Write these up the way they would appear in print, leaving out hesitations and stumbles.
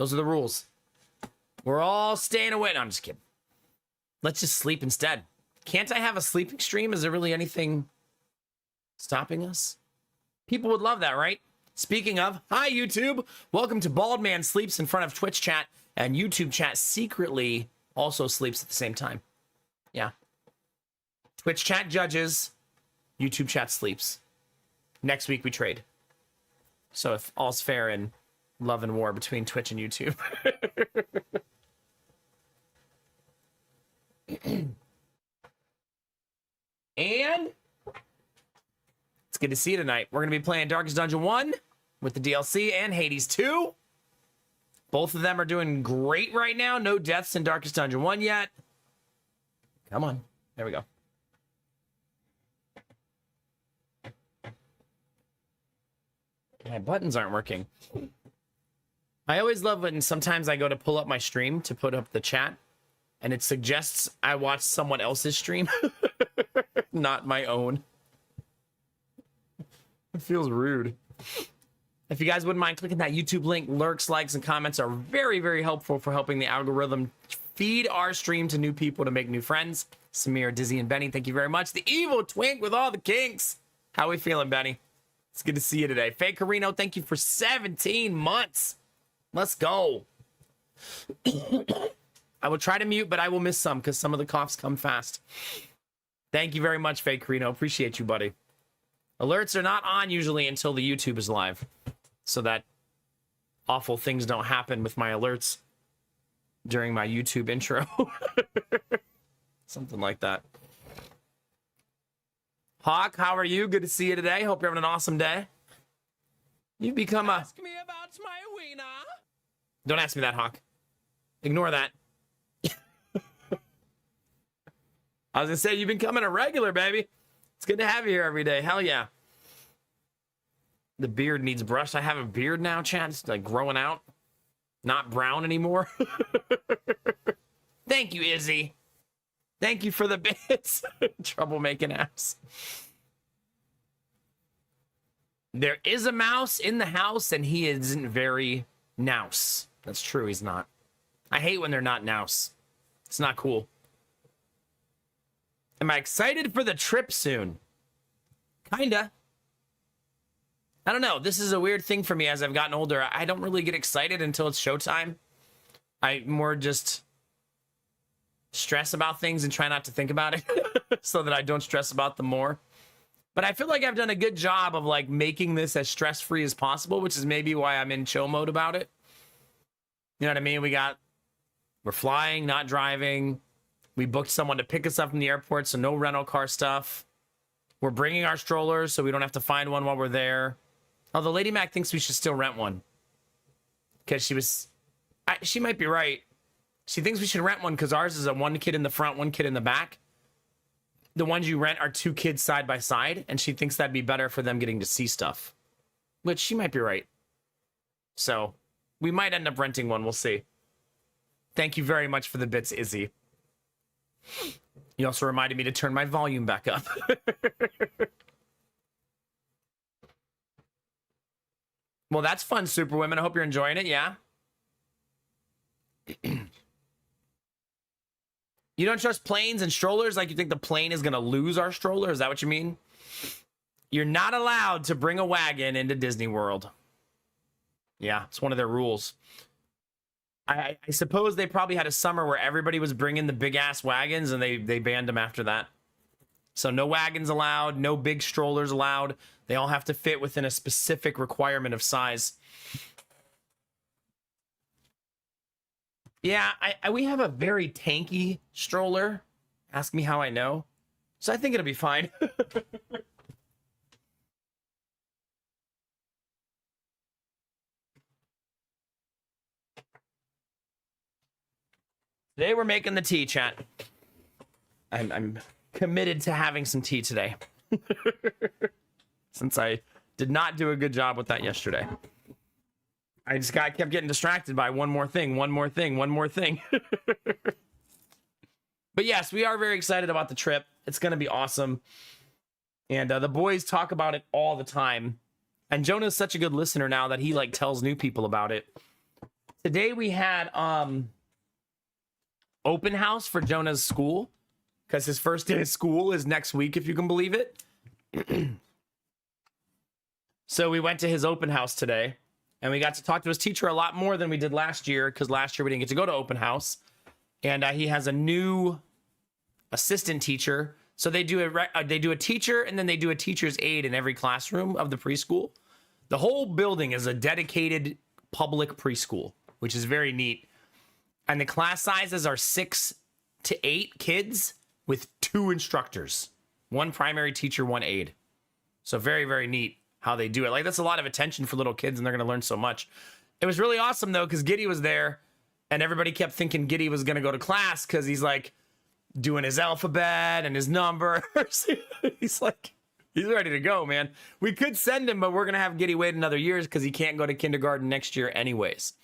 Those are the rules. We're all staying away. No, I'm just kidding. Let's just sleep instead. Can't I have a sleeping stream? Is there really anything stopping us? People would love that, right? Speaking of, hi, YouTube. Welcome to Bald Man Sleeps in front of Twitch chat, and YouTube chat secretly also sleeps at the same time. Yeah. Twitch chat judges, YouTube chat sleeps. Next week we trade. So if all's fair in love and war between Twitch and YouTube. And it's good to see you tonight. We're going to be playing Darkest Dungeon 1 with the DLC and Hades 2. Both of them are doing great right now. No deaths in Darkest Dungeon 1 yet. Come on. There we go. My buttons aren't working. I always love when sometimes I go to pull up my stream to put up the chat, and it suggests I watch someone else's stream, not my own. It feels rude. If you guys wouldn't mind clicking that YouTube link, lurks, likes, and comments are very, very helpful for helping the algorithm feed our stream to new people to make new friends. Samir, Dizzy, and Benny, thank you very much. The evil twink with all the kinks. How we feeling, Benny? It's good to see you today. Faye Carino, thank you for 17 months. Let's go. I will try to mute, but I will miss some because some of the coughs come fast. Thank you very much, Faye Carino. Appreciate you, buddy. Alerts are not on usually until the YouTube is live, so that awful things don't happen with my alerts during my YouTube intro. Something like that. Hawk, how are you? Good to see you today. Hope you're having an awesome day. You've become a... Ask me about my wiener. Don't ask me that, Hawk. Ignore that. I was gonna say, you've been becoming a regular, baby. It's good to have you here every day. Hell yeah. The beard needs brushed. I have a beard now, Chad. It's like growing out. Not brown anymore. Thank you, Izzy. Thank you for the bits. Troublemaking ass. There is a mouse in the house, and he isn't very nouse. That's true, he's not. I hate when they're not nouse. It's not cool. Am I excited for the trip soon? Kinda. I don't know. This is a weird thing for me as I've gotten older. I don't really get excited until it's showtime. I more just stress about things and try not to think about it so that I don't stress about them more. But I feel like I've done a good job of like making this as stress-free as possible, which is maybe why I'm in chill mode about it. You know what I mean? We're flying, not driving. We booked someone to pick us up from the airport, so no rental car stuff. We're bringing our strollers, so we don't have to find one while we're there. Although Lady Mac thinks we should still rent one. Because she might be right. She thinks we should rent one because ours is a one kid in the front, one kid in the back. The ones you rent are two kids side by side, and she thinks that'd be better for them getting to see stuff. Which she might be right. So, we might end up renting one, we'll see. Thank you very much for the bits, Izzy. You also reminded me to turn my volume back up. Well, that's fun, Superwomen. I hope you're enjoying it, yeah? You don't trust planes and strollers? Like you think the plane is going to lose our stroller? Is that what you mean? You're not allowed to bring a wagon into Disney World. Yeah, it's one of their rules. I suppose they probably had a summer where everybody was bringing the big-ass wagons, and they banned them after that. So no wagons allowed, no big strollers allowed. They all have to fit within a specific requirement of size. Yeah, we have a very tanky stroller. Ask me how I know. So I think it'll be fine. Today we're making the tea, chat. I'm committed to having some tea today. Since I did not do a good job with that yesterday. I kept getting distracted by one more thing. But yes, we are very excited about the trip. It's going to be awesome. And the boys talk about it all the time. And Jonah's such a good listener now that he like tells new people about it. Today we had open house for Jonah's school because his first day of school is next week, if you can believe it. So we went to his open house today, and we got to talk to his teacher a lot more than we did last year, because last year we didn't get to go to open house. And he has a new assistant teacher. So they do a teacher, and then they do a teacher's aide in every classroom of the preschool. The whole building is a dedicated public preschool, which is very neat. And the class sizes are 6 to 8 kids with 2 instructors, 1 primary teacher, 1 aide. So very, very neat how they do it. Like, that's a lot of attention for little kids, and they're going to learn so much. It was really awesome, though, because Giddy was there, and everybody kept thinking Giddy was going to go to class because he's, like, doing his alphabet and his numbers. He's ready to go, man. We could send him, but we're going to have Giddy wait another year because he can't go to kindergarten next year anyways.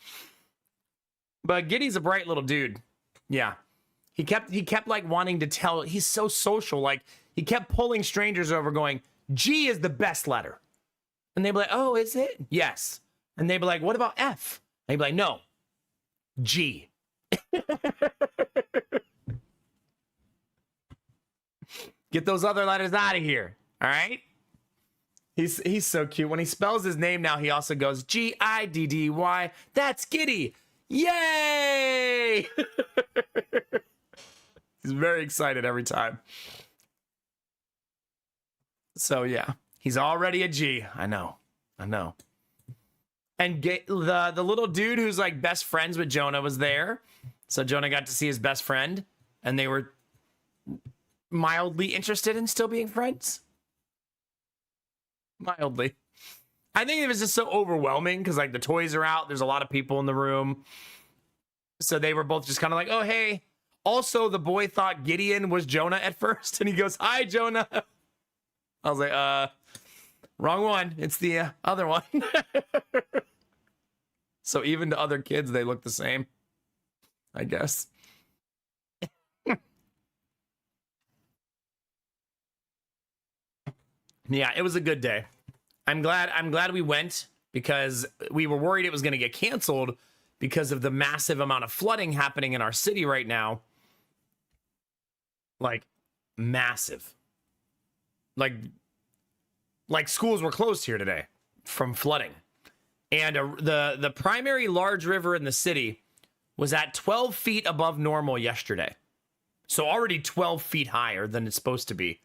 But Giddy's a bright little dude. Yeah. He kept like wanting to tell, he's so social. Like, he kept pulling strangers over going, G is the best letter. And they'd be like, oh, is it? Yes. And they'd be like, what about F? And he'd be like, no, G. Get those other letters out of here. All right. He's so cute. When he spells his name now, he also goes Giddy. That's Giddy. Yay! He's very excited every time. So yeah, he's already a G. I know. And the little dude who's like best friends with Jonah was there. So Jonah got to see his best friend, and they were mildly interested in still being friends. Mildly. I think it was just so overwhelming because like the toys are out. There's a lot of people in the room. So they were both just kind of like, oh, hey. Also, the boy thought Gideon was Jonah at first. And he goes, hi, Jonah. I was like, wrong one. It's the other one. So even to other kids, they look the same, I guess. Yeah, it was a good day. I'm glad we went because we were worried it was going to get canceled because of the massive amount of flooding happening in our city right now. Like, massive. Like schools were closed here today from flooding. And the primary large river in the city was at 12 feet above normal yesterday. So already 12 feet higher than it's supposed to be.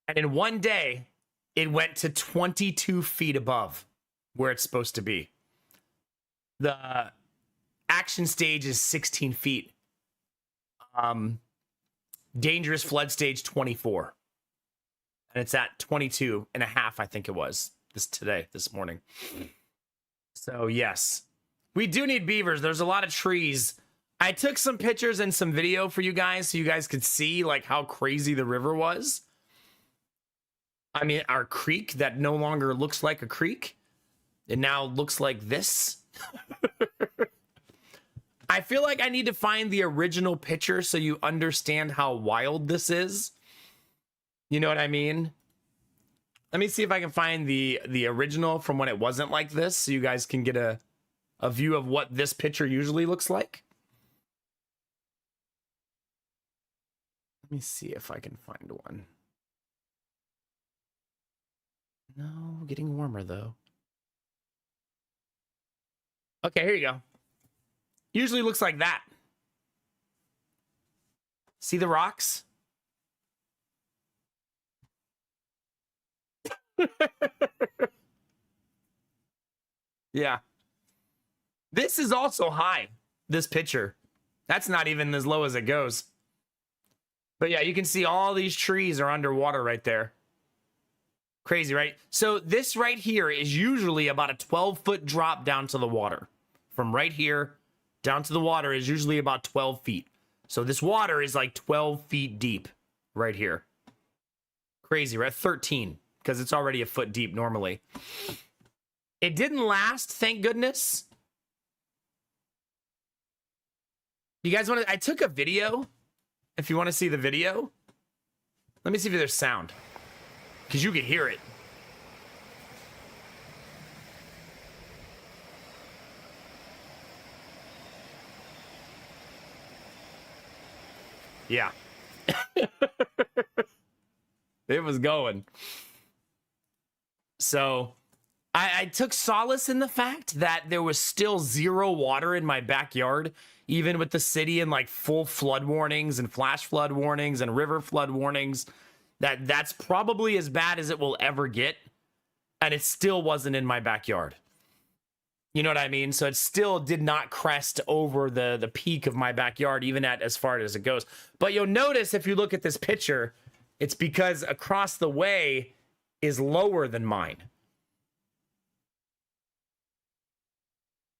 And in one day, it went to 22 feet above where it's supposed to be. The action stage is 16 feet. Dangerous flood stage 24. And it's at 22 and a half, I think it was, this morning. So, yes. We do need beavers. There's a lot of trees. I took some pictures and some video for you guys so you guys could see like how crazy the river was. I mean, our creek that no longer looks like a creek. It now looks like this. I feel like I need to find the original picture so you understand how wild this is. You know what I mean? Let me see if I can find the original from when it wasn't like this so you guys can get a view of what this picture usually looks like. Let me see if I can find one. No, getting warmer though. Okay, here you go. Usually looks like that. See the rocks? Yeah. This is also high, this picture. That's not even as low as it goes. But yeah, you can see all these trees are underwater right there. Crazy, right? So this right here is usually about a 12-foot drop down to the water. From right here down to the water is usually about 12 feet. So this water is like 12 feet deep right here. Crazy, right? 13, because it's already a foot deep normally. It didn't last, thank goodness. You guys want to... I took a video. If you want to see the video. Let me see if there's sound. Because you can hear it. Yeah. It was going. So I took solace in the fact that there was still zero water in my backyard, even with the city and like full flood warnings and flash flood warnings and river flood warnings. That's probably as bad as it will ever get. And it still wasn't in my backyard. You know what I mean? So it still did not crest over the peak of my backyard, even at as far as it goes. But you'll notice if you look at this picture, it's because across the way is lower than mine.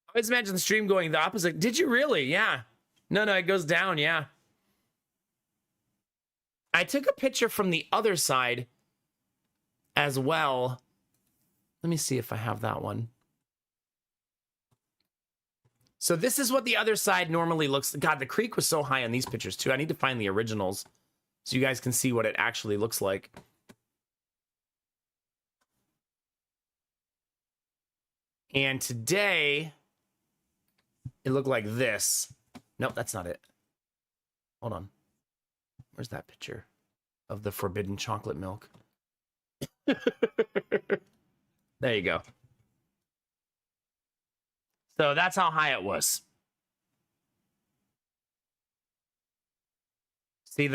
I always imagine the stream going the opposite. Did you really? Yeah. No, it goes down. Yeah. I took a picture from the other side as well. Let me see if I have that one. So this is what the other side normally looks. God, the creek was so high on these pictures too. I need to find the originals so you guys can see what it actually looks like. And today, it looked like this. Nope, that's not it. Hold on. Where's that picture of the forbidden chocolate milk? There you go. So that's how high it was. See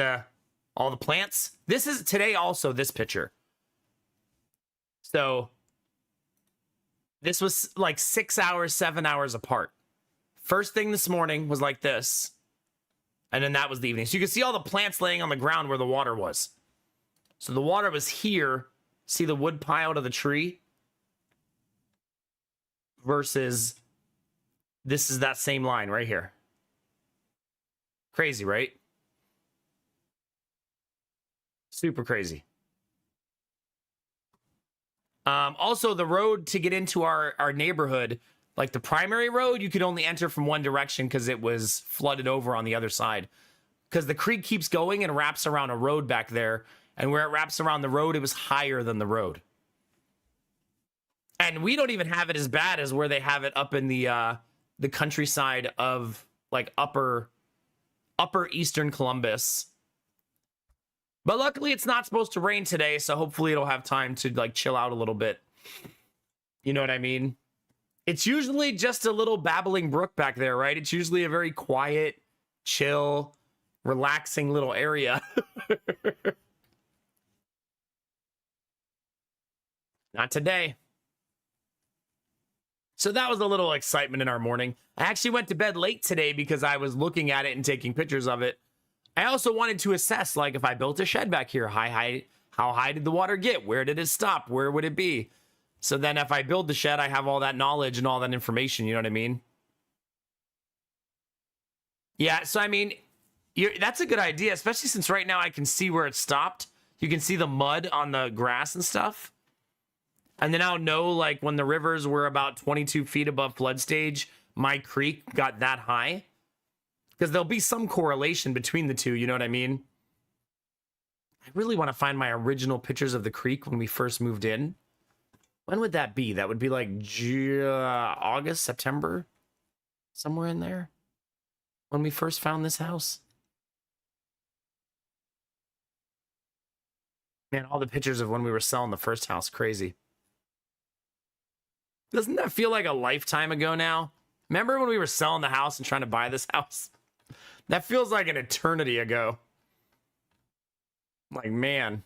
all the plants? This is today also this picture. So this was like 6 hours, 7 hours apart. First thing this morning was like this. And then that was the evening. So you can see all the plants laying on the ground where the water was. So the water was here. See the wood pile to the tree? Versus this is that same line right here. Crazy, right? Super crazy. Also, the road to get into our neighborhood, like the primary road, you could only enter from one direction because it was flooded over on the other side. Because the creek keeps going and wraps around a road back there. And where it wraps around the road, it was higher than the road. And we don't even have it as bad as where they have it up in the countryside of like upper eastern Columbus. But luckily it's not supposed to rain today, so hopefully it'll have time to like chill out a little bit. You know what I mean? It's usually just a little babbling brook back there, right? It's usually a very quiet, chill, relaxing little area. Not today. So that was a little excitement in our morning. I actually went to bed late today because I was looking at it and taking pictures of it. I also wanted to assess, like, if I built a shed back here, how high did the water get? Where did it stop? Where would it be? So then if I build the shed, I have all that knowledge and all that information, you know what I mean? Yeah, so I mean, that's a good idea, especially since right now I can see where it stopped. You can see the mud on the grass and stuff. And then I'll know, like, when the rivers were about 22 feet above flood stage, my creek got that high. Because there'll be some correlation between the two, you know what I mean? I really want to find my original pictures of the creek when we first moved in. When would that be? That would be like August, September? Somewhere in there? When we first found this house? Man, all the pictures of when we were selling the first house, crazy. Doesn't that feel like a lifetime ago now? Remember when we were selling the house and trying to buy this house? That feels like an eternity ago. Like, man.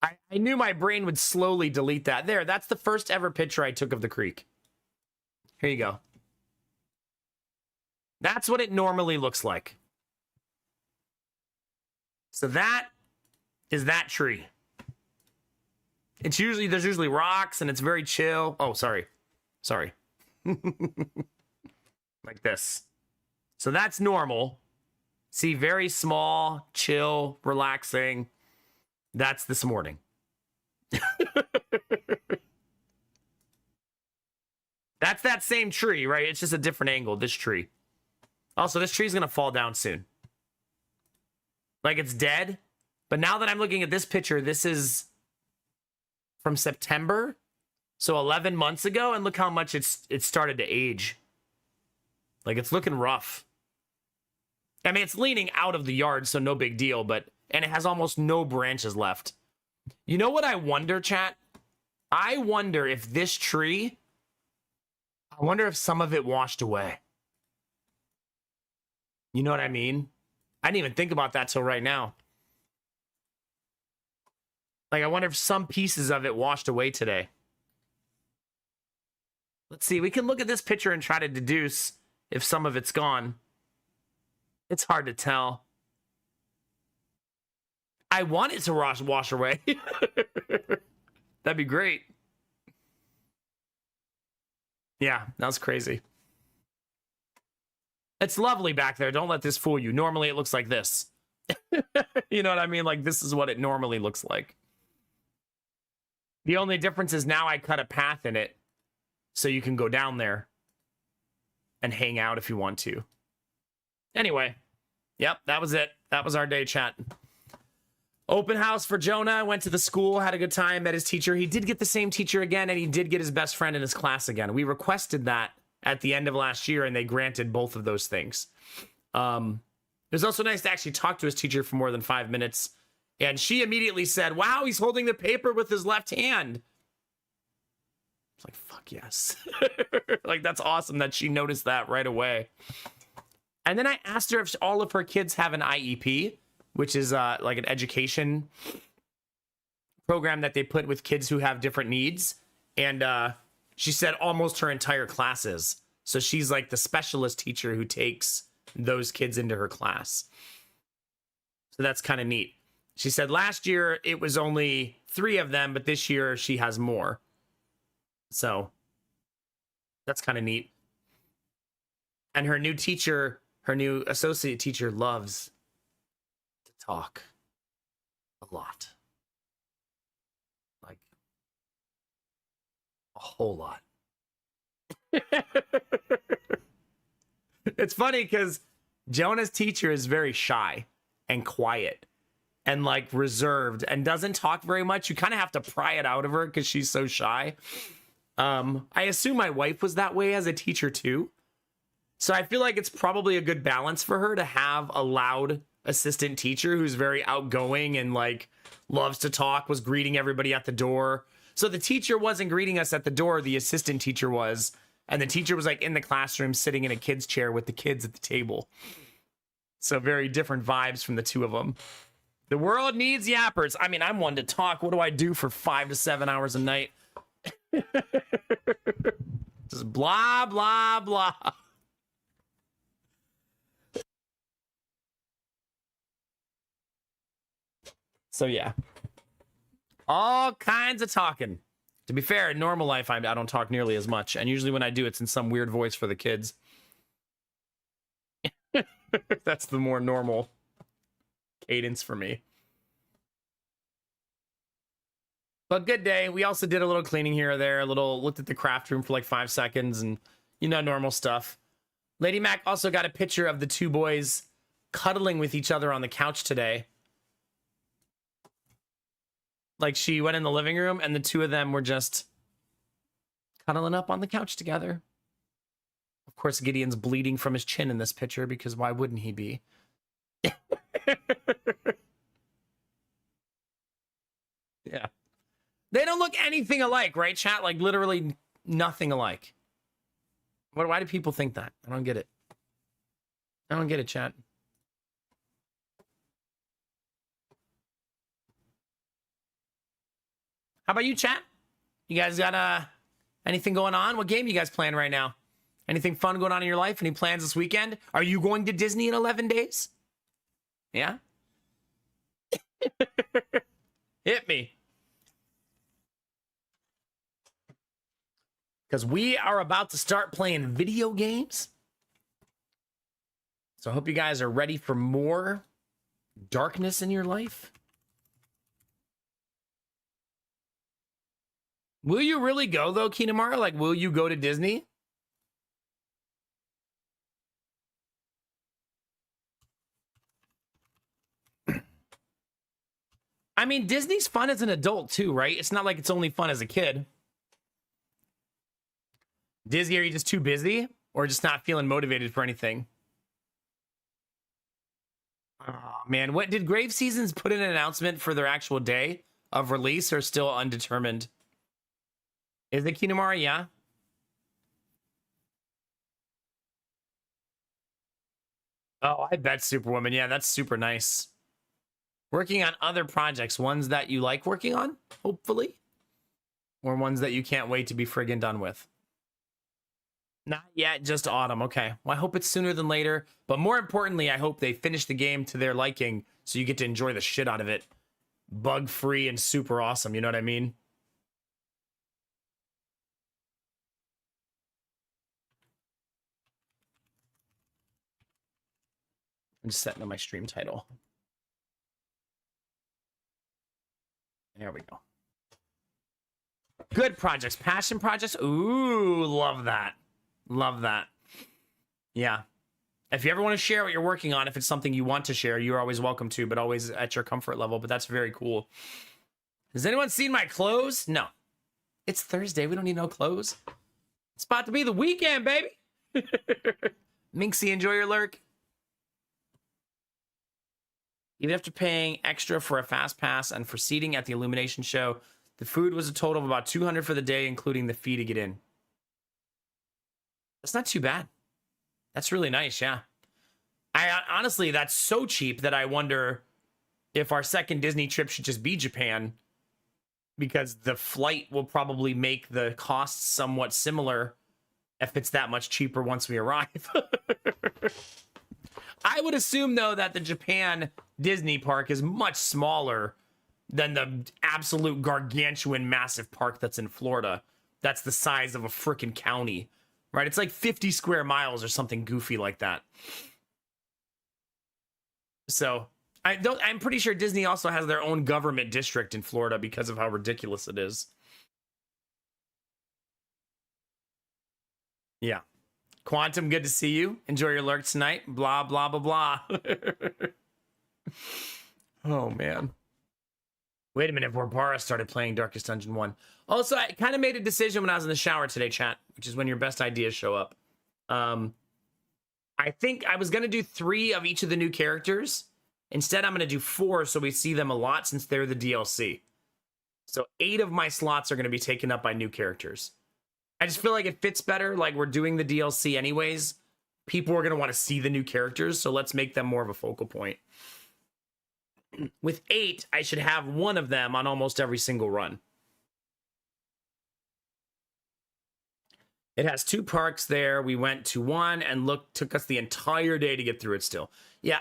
I knew my brain would slowly delete that. There, that's the first ever picture I took of the creek. Here you go. That's what it normally looks like. So that is that tree. There's usually rocks and it's very chill. Oh, sorry. Like this. So that's normal. See, very small, chill, relaxing. That's this morning. That's that same tree, right? It's just a different angle, this tree. Also, this tree's gonna fall down soon. Like, it's dead. But now that I'm looking at this picture, this is from September. So 11 months ago, and look how much it started to age. Like, it's looking rough. I mean, it's leaning out of the yard, so no big deal, and it has almost no branches left. You know what I wonder, chat? I wonder if this tree, I wonder if some of it washed away. You know what I mean? I didn't even think about that till right now. Like, I wonder if some pieces of it washed away today. Let's see. We can look at this picture and try to deduce if some of it's gone. It's hard to tell. I want it to wash away. That'd be great. Yeah, that was crazy. It's lovely back there. Don't let this fool you. Normally it looks like this. You know what I mean? Like, this is what it normally looks like. The only difference is now I cut a path in it so you can go down there and hang out if you want to. Anyway, yep, that was it. That was our day, chat. Open house for Jonah. Went to the school, had a good time, met his teacher. He did get the same teacher again, and he did get his best friend in his class again. We requested that at the end of last year, and they granted both of those things. It was also nice to actually talk to his teacher for more than 5 minutes. And she immediately said, wow, he's holding the paper with his left hand. It's like, fuck yes. Like, that's awesome that she noticed that right away. And then I asked her if all of her kids have an IEP, which is like an education program that they put with kids who have different needs. And she said almost her entire classes. So she's like the specialist teacher who takes those kids into her class. So that's kind of neat. She said last year it was only 3 of them, but this year she has more. So that's kind of neat. And her new teacher, her new associate teacher, loves to talk a lot. Like a whole lot. It's funny because Jonah's teacher is very shy and quiet and like reserved and doesn't talk very much. You kind of have to pry it out of her because she's so shy. I assume my wife was that way as a teacher too. So I feel like it's probably a good balance for her to have a loud assistant teacher who's very outgoing and like loves to talk, was greeting everybody at the door. So the teacher wasn't greeting us at the door, the assistant teacher was. And the teacher was like in the classroom sitting in a kid's chair with the kids at the table. So very different vibes from the two of them. The world needs yappers. I mean, I'm one to talk. What do I do for 5 to 7 hours a night? Just blah, blah, blah. So yeah, all kinds of talking. To be fair, in normal life, I don't talk nearly as much. And usually when I do, it's in some weird voice for the kids. That's the more normal cadence for me. But good day. We also did a little cleaning here or there, looked at the craft room for like 5 seconds and, you know, normal stuff. Lady Mac also got a picture of the 2 boys cuddling with each other on the couch today. Like she went in the living room and the 2 of them were just cuddling up on the couch together. Of course, Gideon's bleeding from his chin in this picture because why wouldn't he be? Yeah. They don't look anything alike, right, chat? Like literally nothing alike. Why do people think that? I don't get it. I don't get it, chat. How about you, chat? You guys got anything going on? What game you guys playing right now? Anything fun going on in your life? Any plans this weekend? Are you going to Disney in 11 days? Yeah? Hit me. Because we are about to start playing video games. So I hope you guys are ready for more darkness in your life. Will you really go, though, Kinamara? Like, will you go to Disney? I mean, Disney's fun as an adult, too, right? It's not like it's only fun as a kid. Disney, are you just too busy? Or just not feeling motivated for anything? Oh, man, what did Grave Seasons put in an announcement for their actual day of release or still undetermined? Is it Kinemara? Yeah. Oh, I bet Superwoman. Yeah, that's super nice. Working on other projects, ones that you like working on, hopefully, or ones that you can't wait to be friggin' done with. Not yet, just autumn. Okay. Well, I hope it's sooner than later. But more importantly, I hope they finish the game to their liking so you get to enjoy the shit out of it. Bug free and super awesome. You know what I mean? I'm just setting up my stream title. There we go. Good projects. Passion projects. Ooh, love that. Love that. Yeah. If you ever want to share what you're working on, if it's something you want to share, you're always welcome to, but always at your comfort level. But that's very cool. Has anyone seen my clothes? No. It's Thursday. We don't need no clothes. It's about to be the weekend, baby. Minxie, enjoy your lurk. Even after paying extra for a fast pass and for seating at the Illumination show, the food was a total of about $200 for the day, including the fee to get in. That's not too bad. That's really nice, yeah. I honestly, that's so cheap that I wonder if our second Disney trip should just be Japan, because the flight will probably make the costs somewhat similar if it's that much cheaper once we arrive. I would assume, though, that the Japan Disney park is much smaller than the absolute gargantuan massive park that's in Florida. That's the size of a freaking county, right? It's like 50 square miles or something goofy like that. So I'm pretty sure Disney also has their own government district in Florida because of how ridiculous it is. Yeah. Quantum, good to see you. Enjoy your lurk tonight. Blah, blah, blah, blah. Oh, man. Wait a minute, Vorbara started playing Darkest Dungeon 1. Also, I kind of made a decision when I was in the shower today, chat, which is when your best ideas show up. I think I was going to do 3 of each of the new characters. Instead, I'm going to do 4 so we see them a lot since they're the DLC. So 8 of my slots are going to be taken up by new characters. I just feel like it fits better. Like, we're doing the DLC anyways. People are going to want to see the new characters, so let's make them more of a focal point. With 8, I should have 1 of them on almost every single run. It has 2 parks there. We went to 1 and took us the entire day to get through it still. Yeah,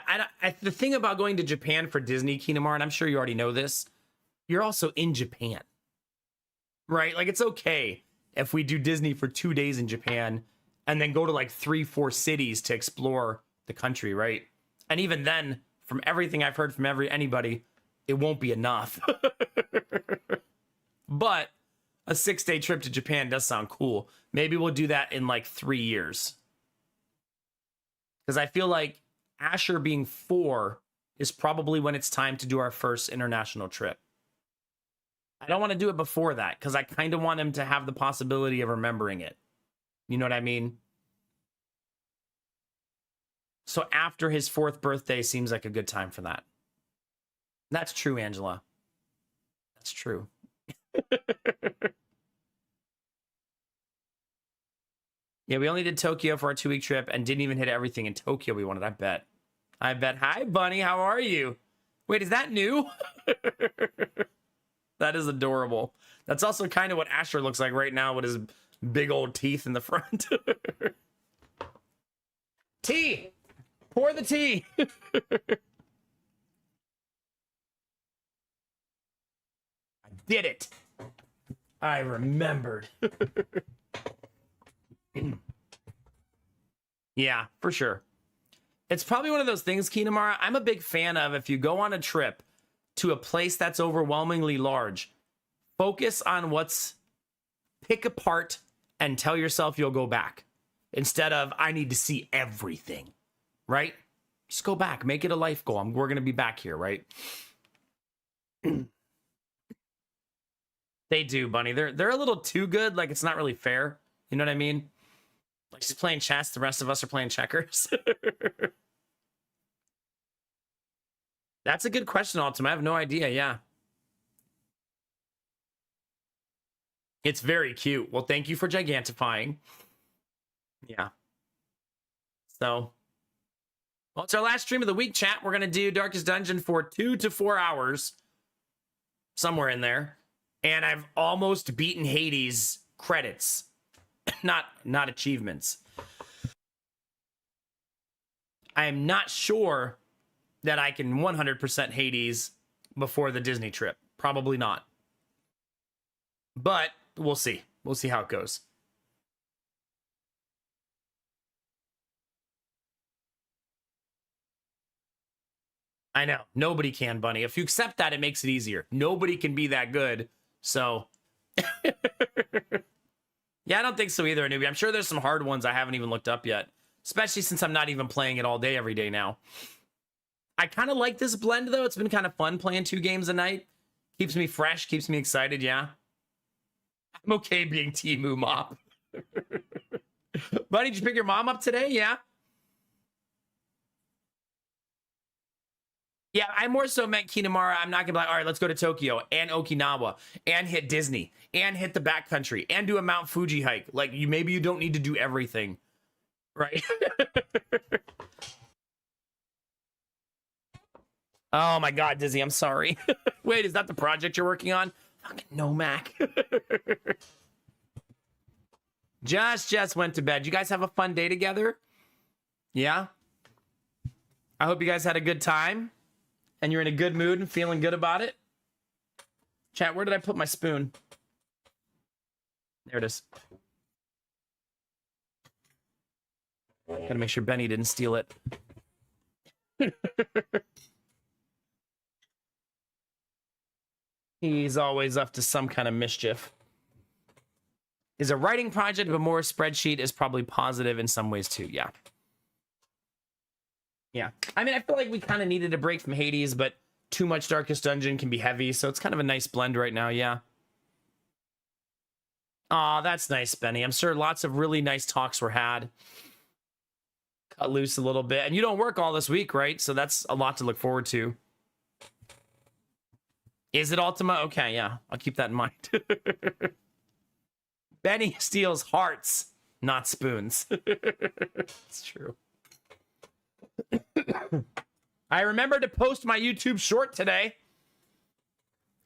the thing about going to Japan for Disney, Kinemar, and I'm sure you already know this, you're also in Japan, right? Like, it's okay if we do Disney for 2 days in Japan and then go to like 3-4 cities to explore the country, right? And even then, from everything I've heard from anybody, it won't be enough. But a 6-day trip to Japan does sound cool. Maybe we'll do that in like 3 years. Because I feel like Asher being 4 is probably when it's time to do our first international trip. I don't want to do it before that because I kind of want him to have the possibility of remembering it. You know what I mean? So after his 4th birthday seems like a good time for that. That's true, Angela. That's true. Yeah, we only did Tokyo for our 2-week trip and didn't even hit everything in Tokyo we wanted, I bet. I bet. Hi, Bunny. How are you? Wait, is that new? That is adorable. That's also kind of what Asher looks like right now with his big old teeth in the front. Tea! Pour the tea! I did it! I remembered. Yeah, for sure. It's probably one of those things, Kinemara, I'm a big fan of. If you go on a trip to a place that's overwhelmingly large, focus on pick apart and tell yourself you'll go back. Instead of, I need to see everything, right? Just go back, make it a life goal. We're going to be back here, right? They do, Bunny. They're a little too good. Like, it's not really fair. You know what I mean? Like, she's playing chess. The rest of us are playing checkers. That's a good question, Ultima. I have no idea. Yeah. It's very cute. Well, thank you for gigantifying. Yeah. So, well, it's our last stream of the week, chat. We're going to do Darkest Dungeon for 2 to 4 hours. Somewhere in there. And I've almost beaten Hades credits. not achievements. I am not sure that I can 100% Hades before the Disney trip. Probably not. But we'll see. We'll see how it goes. I know. Nobody can, Bunny. If you accept that, it makes it easier. Nobody can be that good. So, yeah, I don't think so either, newbie. I'm sure there's some hard ones I haven't even looked up yet, especially since I'm not even playing it all day every day now. I kind of like this blend, though. It's been kind of fun playing 2 games a night. Keeps me fresh, keeps me excited, yeah. I'm okay being Temu Mop. Buddy, did you pick your mom up today? Yeah. Yeah, I more so meant Kinamara. I'm not gonna be like, all right, let's go to Tokyo and Okinawa and hit Disney and hit the backcountry and do a Mount Fuji hike. Like, maybe you don't need to do everything, right? Oh my God, Dizzy, I'm sorry. Wait, is that the project you're working on? Fucking no, Mac. Just went to bed. You guys have a fun day together? Yeah? I hope you guys had a good time and you're in a good mood and feeling good about it. Chat, where did I put my spoon? There it is. Gotta make sure Benny didn't steal it. He's always up to some kind of mischief. Is a writing project, but more spreadsheet is probably positive in some ways too. Yeah. Yeah. I mean, I feel like we kind of needed a break from Hades, but too much Darkest Dungeon can be heavy, so it's kind of a nice blend right now. Yeah. Aw, that's nice, Benny. I'm sure lots of really nice talks were had. Cut loose a little bit. And you don't work all this week, right? So that's a lot to look forward to. Is it Ultima? Okay, yeah. I'll keep that in mind. Benny steals hearts, not spoons. It's true. I remembered to post my YouTube short today.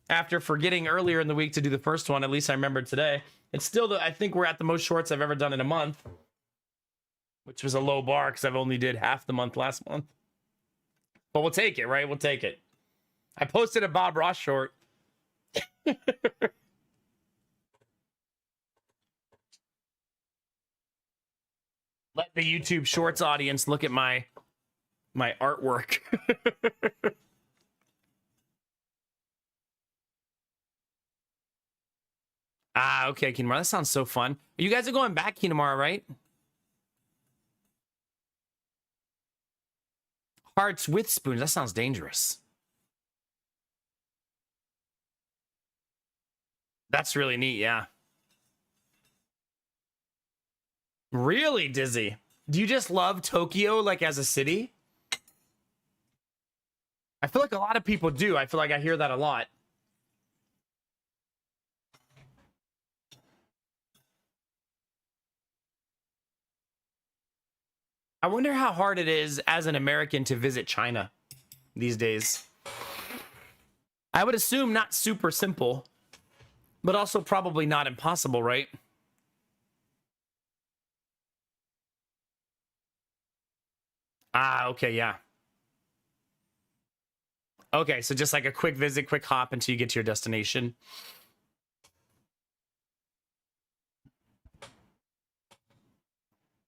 After forgetting earlier in the week to do the first one, at least I remembered today. It's still, I think we're at the most shorts I've ever done in a month. Which was a low bar because I've only did half the month last month. But we'll take it, right? We'll take it. I posted a Bob Ross short. Let the YouTube Shorts audience look at my artwork. Ah, okay, Kinamara. That sounds so fun. You guys are going back, Kinamara, right? Hearts with spoons. That sounds dangerous. That's really neat, yeah. Really, Dizzy? Do you just love Tokyo, like, as a city? I feel like a lot of people do. I feel like I hear that a lot. I wonder how hard it is as an American to visit China these days. I would assume not super simple, but also probably not impossible, right? Ah, okay, yeah. Okay, so just like a quick visit, quick hop until you get to your destination.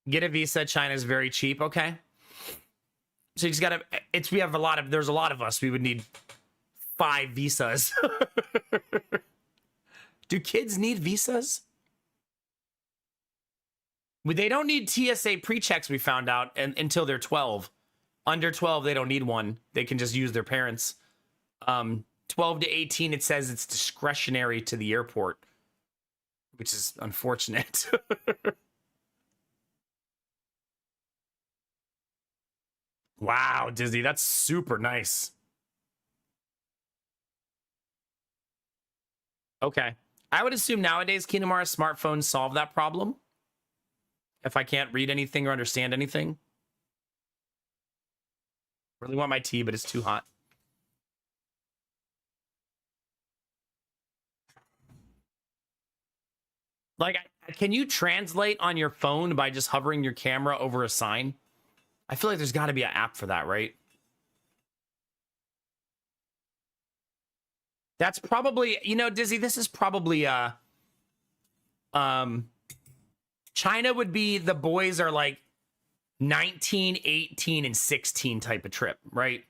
Get a visa. China's very cheap. Okay. So you just gotta, we have there's a lot of us. We would need 5 visas. Do kids need visas? They don't need TSA pre-checks, we found out, until they're 12. Under 12, they don't need one. They can just use their parents. 12 to 18, it says it's discretionary to the airport, which is unfortunate. Wow, Disney, that's super nice. Okay. I would assume nowadays, Kinamara, smartphones solve that problem. If I can't read anything or understand anything. Really want my tea, but it's too hot. Like, can you translate on your phone by just hovering your camera over a sign? I feel like there's got to be an app for that, right? That's probably, you know, Dizzy, this is probably China would be, the boys are like 19, 18, and 16 type of trip, right?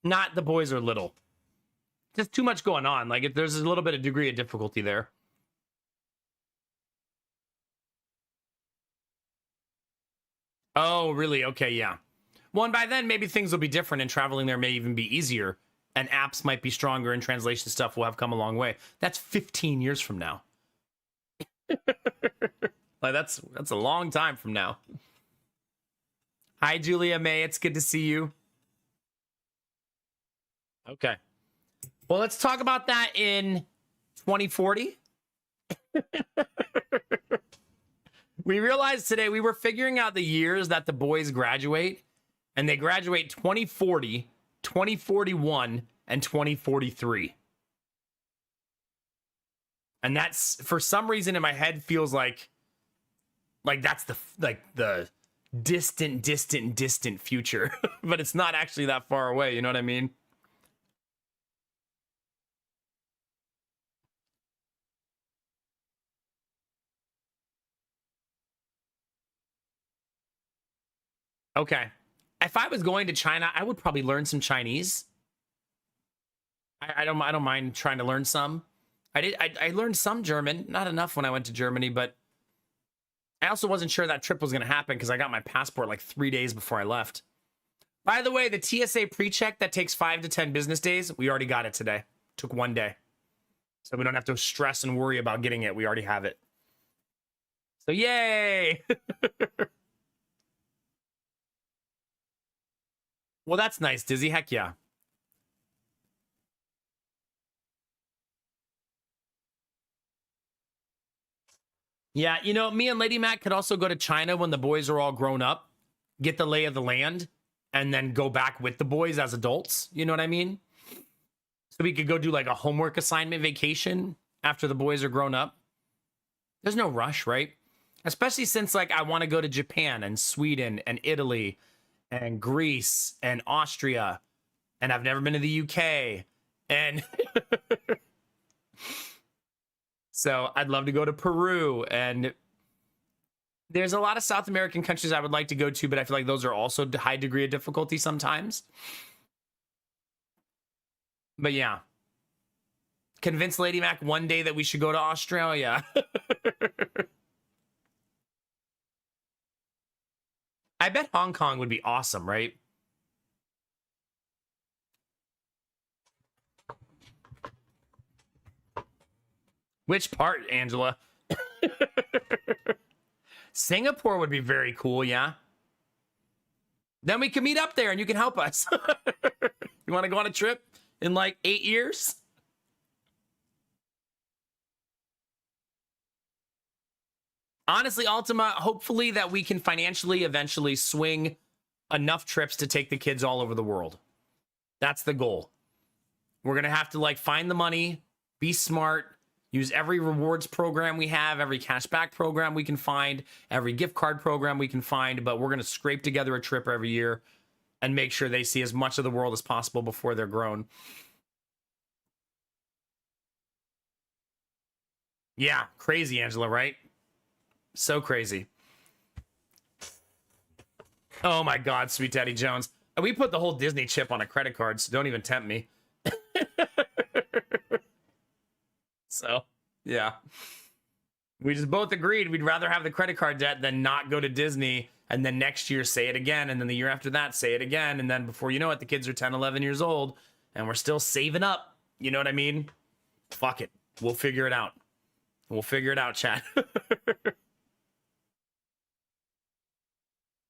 Not the boys are little. Just too much going on. Like, there's a little bit of degree of difficulty there. Oh, really? Okay, yeah. Well, and by then, maybe things will be different and traveling there may even be easier and apps might be stronger and translation stuff will have come a long way. That's 15 years from now. Like, that's a long time from now. Hi, Julia May. It's good to see you. Okay. Well, let's talk about that in 2040. We realized today we were figuring out the years that the boys graduate, and they graduate 2040, 2041, and 2043. And that's, for some reason in my head, feels like that's the distant future. But it's not actually that far away, you know what I mean? Okay. If I was going to China, I would probably learn some Chinese. I don't mind trying to learn some. I learned some German, not enough when I went to Germany, but I also wasn't sure that trip was going to happen because I got my passport like 3 days before I left. By the way, the TSA pre-check that takes 5 to 10 business days, we already got it today. Took 1 day. So we don't have to stress and worry about getting it. We already have it. So yay! Well, that's nice, Dizzy. Heck yeah. Yeah, you know, me and Lady Mac could also go to China when the boys are all grown up, get the lay of the land, and then go back with the boys as adults. You know what I mean? So we could go do like a homework assignment vacation after the boys are grown up. There's no rush, right? Especially since like I want to go to Japan and Sweden and Italy and Greece and Austria, and I've never been to the UK. And so I'd love to go to Peru, and there's a lot of South American countries I would like to go to, but I feel like those are also high degree of difficulty sometimes. But yeah, convince Lady Mac 1 day that we should go to Australia. I bet Hong Kong would be awesome, right? Which part, Angela? Singapore would be very cool, yeah. Then we can meet up there and you can help us. You want to go on a trip in like 8 years? Honestly, Ultima, hopefully that we can financially eventually swing enough trips to take the kids all over the world. That's the goal. We're going to have to like find the money, be smart, use every rewards program we have, every cashback program we can find, every gift card program we can find, but we're going to scrape together a trip every year and make sure they see as much of the world as possible before they're grown. Yeah, crazy, Angela, right? So crazy. Oh my God, sweet Daddy Jones. We put the whole Disney chip on a credit card, so don't even tempt me. So, yeah. We just both agreed we'd rather have the credit card debt than not go to Disney, and then next year say it again, and then the year after that say it again, and then before you know it, the kids are 10, 11 years old, and we're still saving up. You know what I mean? Fuck it. We'll figure it out. We'll figure it out, chat.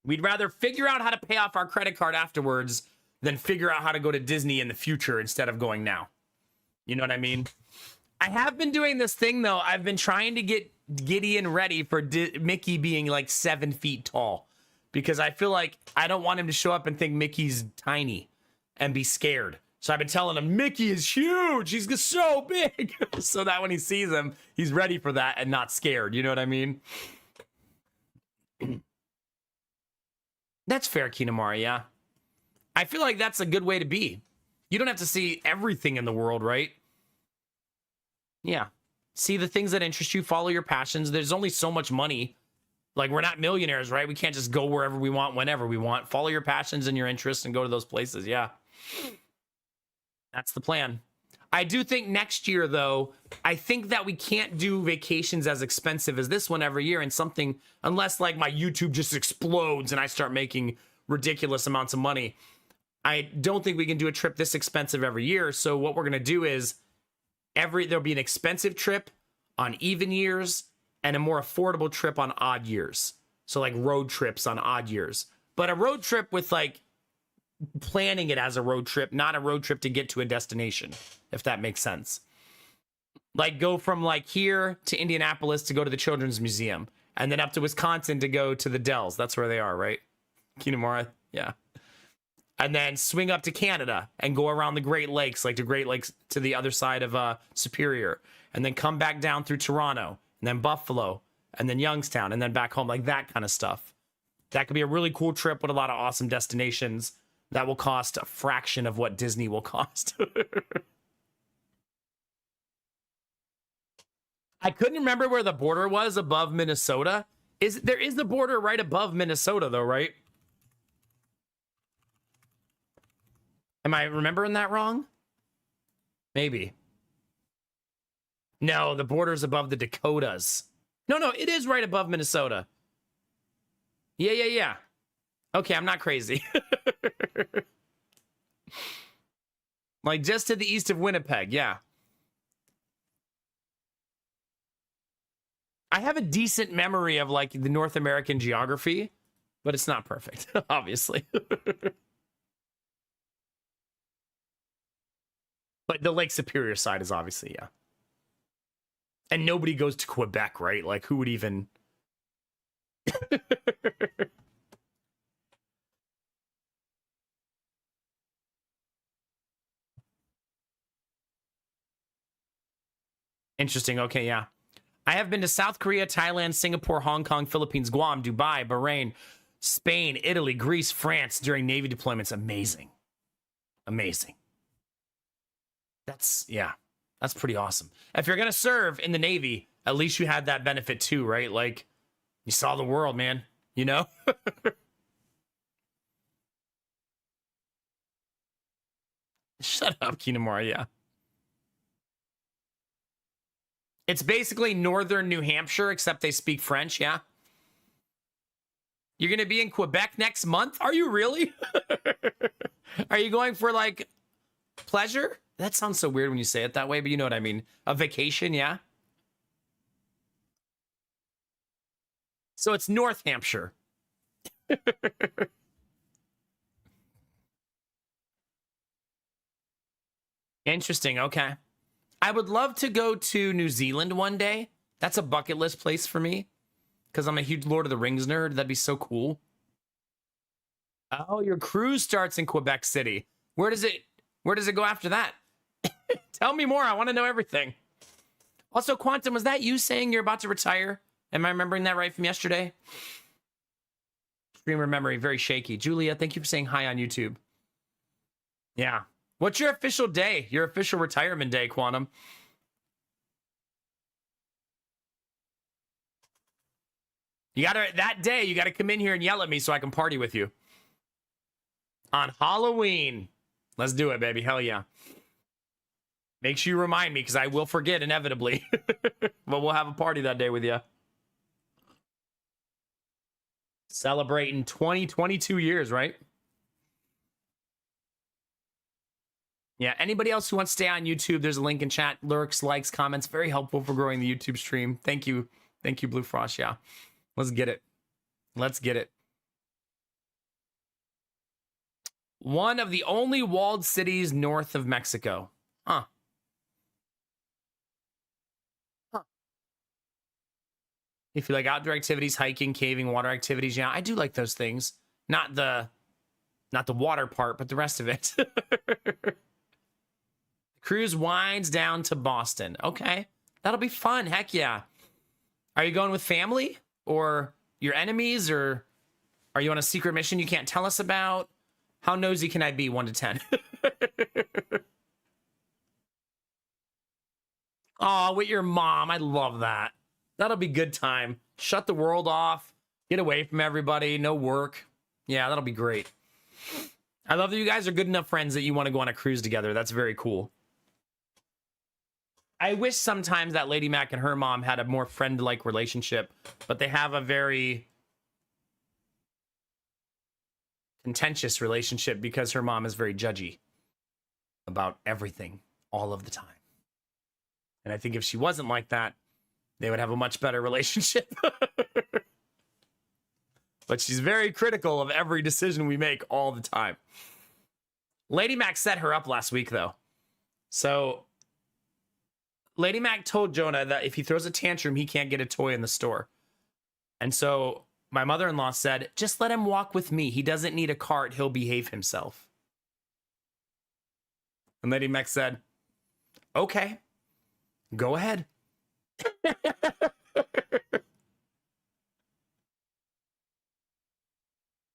We'd rather figure out how to pay off our credit card afterwards than figure out how to go to Disney in the future instead of going now. You know what I mean? I have been doing this thing though. I've been trying to get Gideon ready for Mickey being like 7 feet tall, because I feel like I don't want him to show up and think Mickey's tiny and be scared. So I've been telling him Mickey is huge. He's so big, so that when he sees him, he's ready for that and not scared. You know what I mean? That's fair, Kinamari. Yeah, I feel like that's a good way to be. You don't have to see everything in the world, right? Yeah. See the things that interest you, follow your passions. There's only so much money. Like, we're not millionaires, right? We can't just go wherever we want, whenever we want. Follow your passions and your interests and go to those places. Yeah. That's the plan. I do think next year, though, I think that we can't do vacations as expensive as this one every year, and something, unless like my YouTube just explodes and I start making ridiculous amounts of money. I don't think we can do a trip this expensive every year. So what we're going to do is there'll be an expensive trip on even years and a more affordable trip on odd years. So like road trips on odd years, but a road trip with like planning it as a road trip, not a road trip to get to a destination, if that makes sense. Like go from like here to Indianapolis to go to the Children's Museum, and then up to Wisconsin to go to the Dells. That's where they are, right? Kinamura, yeah. And then swing up to Canada and go around the Great Lakes, like the Great Lakes to the other side of Superior, and then come back down through Toronto, and then Buffalo, and then Youngstown, and then back home, like that kind of stuff. That could be a really cool trip with a lot of awesome destinations that will cost a fraction of what Disney will cost. I couldn't remember where the border was above Minnesota. There is the border right above Minnesota, though, right? Am I remembering that wrong? Maybe. No, the border's above the Dakotas. No, it is right above Minnesota. Yeah. Okay, I'm not crazy. Like just to the east of Winnipeg, yeah. I have a decent memory of like the North American geography, but it's not perfect, obviously. But the Lake Superior side is obviously, yeah. And nobody goes to Quebec, right? Like, who would even... Interesting. Okay, yeah. I have been to South Korea, Thailand, Singapore, Hong Kong, Philippines, Guam, Dubai, Bahrain, Spain, Italy, Greece, France during Navy deployments. Amazing. Amazing. That's pretty awesome. If you're going to serve in the Navy, at least you had that benefit too, right? Like, you saw the world, man, you know? Shut up, Kinamura, yeah. It's basically northern New Hampshire, except they speak French, yeah? You're going to be in Quebec next month? Are you really? Are you going for, like, pleasure? That sounds so weird when you say it that way, but you know what I mean. A vacation, yeah? So it's North Hampshire. Interesting, okay. I would love to go to New Zealand one day. That's a bucket list place for me, because I'm a huge Lord of the Rings nerd. That'd be so cool. Oh, your cruise starts in Quebec City. Where does it go after that? Tell me more. I want to know everything. Also, Quantum, was that you saying you're about to retire? Am I remembering that right from yesterday? Streamer memory, very shaky. Julia, thank you for saying hi on YouTube. Yeah. What's your official day? Your official retirement day, Quantum? That day, you gotta come in here and yell at me so I can party with you. On Halloween. Let's do it, baby. Hell yeah. Make sure you remind me, because I will forget inevitably. But we'll have a party that day with you. Celebrating 22 years, right? Yeah, anybody else who wants to stay on YouTube, there's a link in chat. Lurks, likes, comments. Very helpful for growing the YouTube stream. Thank you. Thank you, Blue Frost. Yeah. Let's get it. Let's get it. One of the only walled cities north of Mexico. Huh. If you like outdoor activities, hiking, caving, water activities, yeah, I do like those things. Not the water part, but the rest of it. Cruise winds down to Boston. Okay. That'll be fun. Heck yeah. Are you going with family or your enemies, or are you on a secret mission you can't tell us about? How nosy can I be, 1 to 10? Oh, with your mom. I love that. That'll be good time. Shut the world off. Get away from everybody. No work. Yeah, that'll be great. I love that you guys are good enough friends that you want to go on a cruise together. That's very cool. I wish sometimes that Lady Mac and her mom had a more friend-like relationship, but they have a very contentious relationship because her mom is very judgy about everything all of the time. And I think if she wasn't like that, they would have a much better relationship. But she's very critical of every decision we make all the time. Lady Mac set her up last week, though. So Lady Mac told Jonah that if he throws a tantrum, he can't get a toy in the store. And so my mother-in-law said, just let him walk with me. He doesn't need a cart. He'll behave himself. And Lady Mac said, okay, go ahead.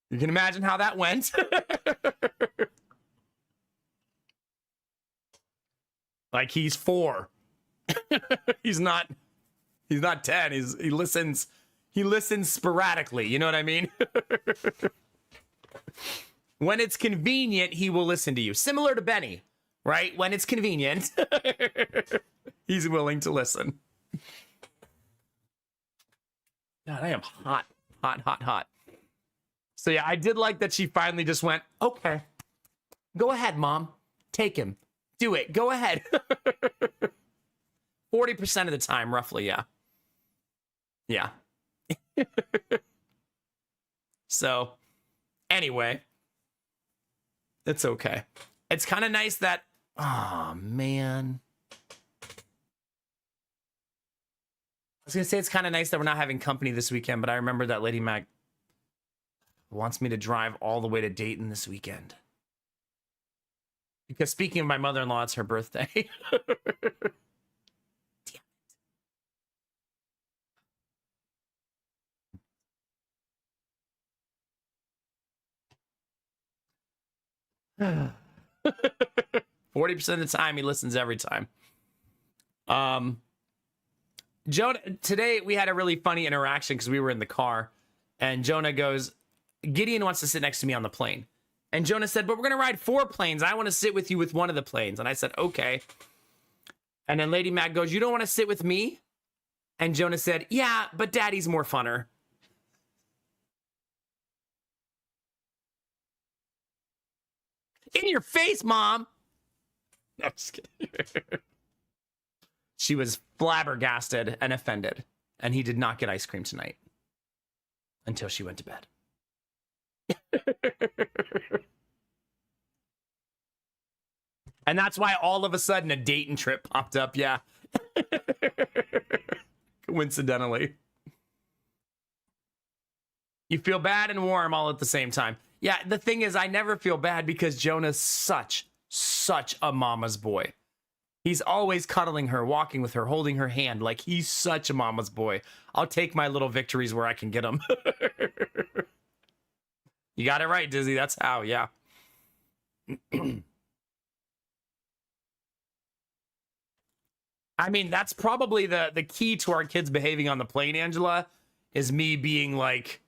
You can imagine how that went. Like he's 4. He's not 10. He listens sporadically. You know what I mean? When it's convenient, he will listen to you. Similar to Benny, right? When it's convenient, he's willing to listen. God, I am hot. So yeah, I did like that she finally just went, okay, go ahead, Mom. Take him. Do it. Go ahead. 40% of the time, roughly, yeah. Yeah. So, anyway, it's okay. It's kind of nice that, oh, man. I was going to say it's kind of nice that we're not having company this weekend, but I remember that Lady Mac wants me to drive all the way to Dayton this weekend. Because speaking of my mother-in-law, it's her birthday. Damn it. 40% of the time, he listens every time. Jonah, today we had a really funny interaction because we were in the car, and Jonah goes, Gideon wants to sit next to me on the plane. And Jonah said, but we're going to ride 4 planes. I want to sit with you with one of the planes. And I said, okay. And then Lady Mac goes, you don't want to sit with me? And Jonah said, yeah, but Daddy's more funner. In your face, Mom. No, I'm just kidding. She was flabbergasted and offended. And he did not get ice cream tonight. Until she went to bed. And that's why all of a sudden a Dayton trip popped up. Yeah. Coincidentally. You feel bad and warm all at the same time. Yeah, the thing is, I never feel bad because Jonah's such a mama's boy. He's always cuddling her, walking with her, holding her hand. Like, he's such a mama's boy. I'll take my little victories where I can get them. You got it right, Dizzy. That's how, yeah. I mean, that's probably the key to our kids behaving on the plane, Angela, is me being like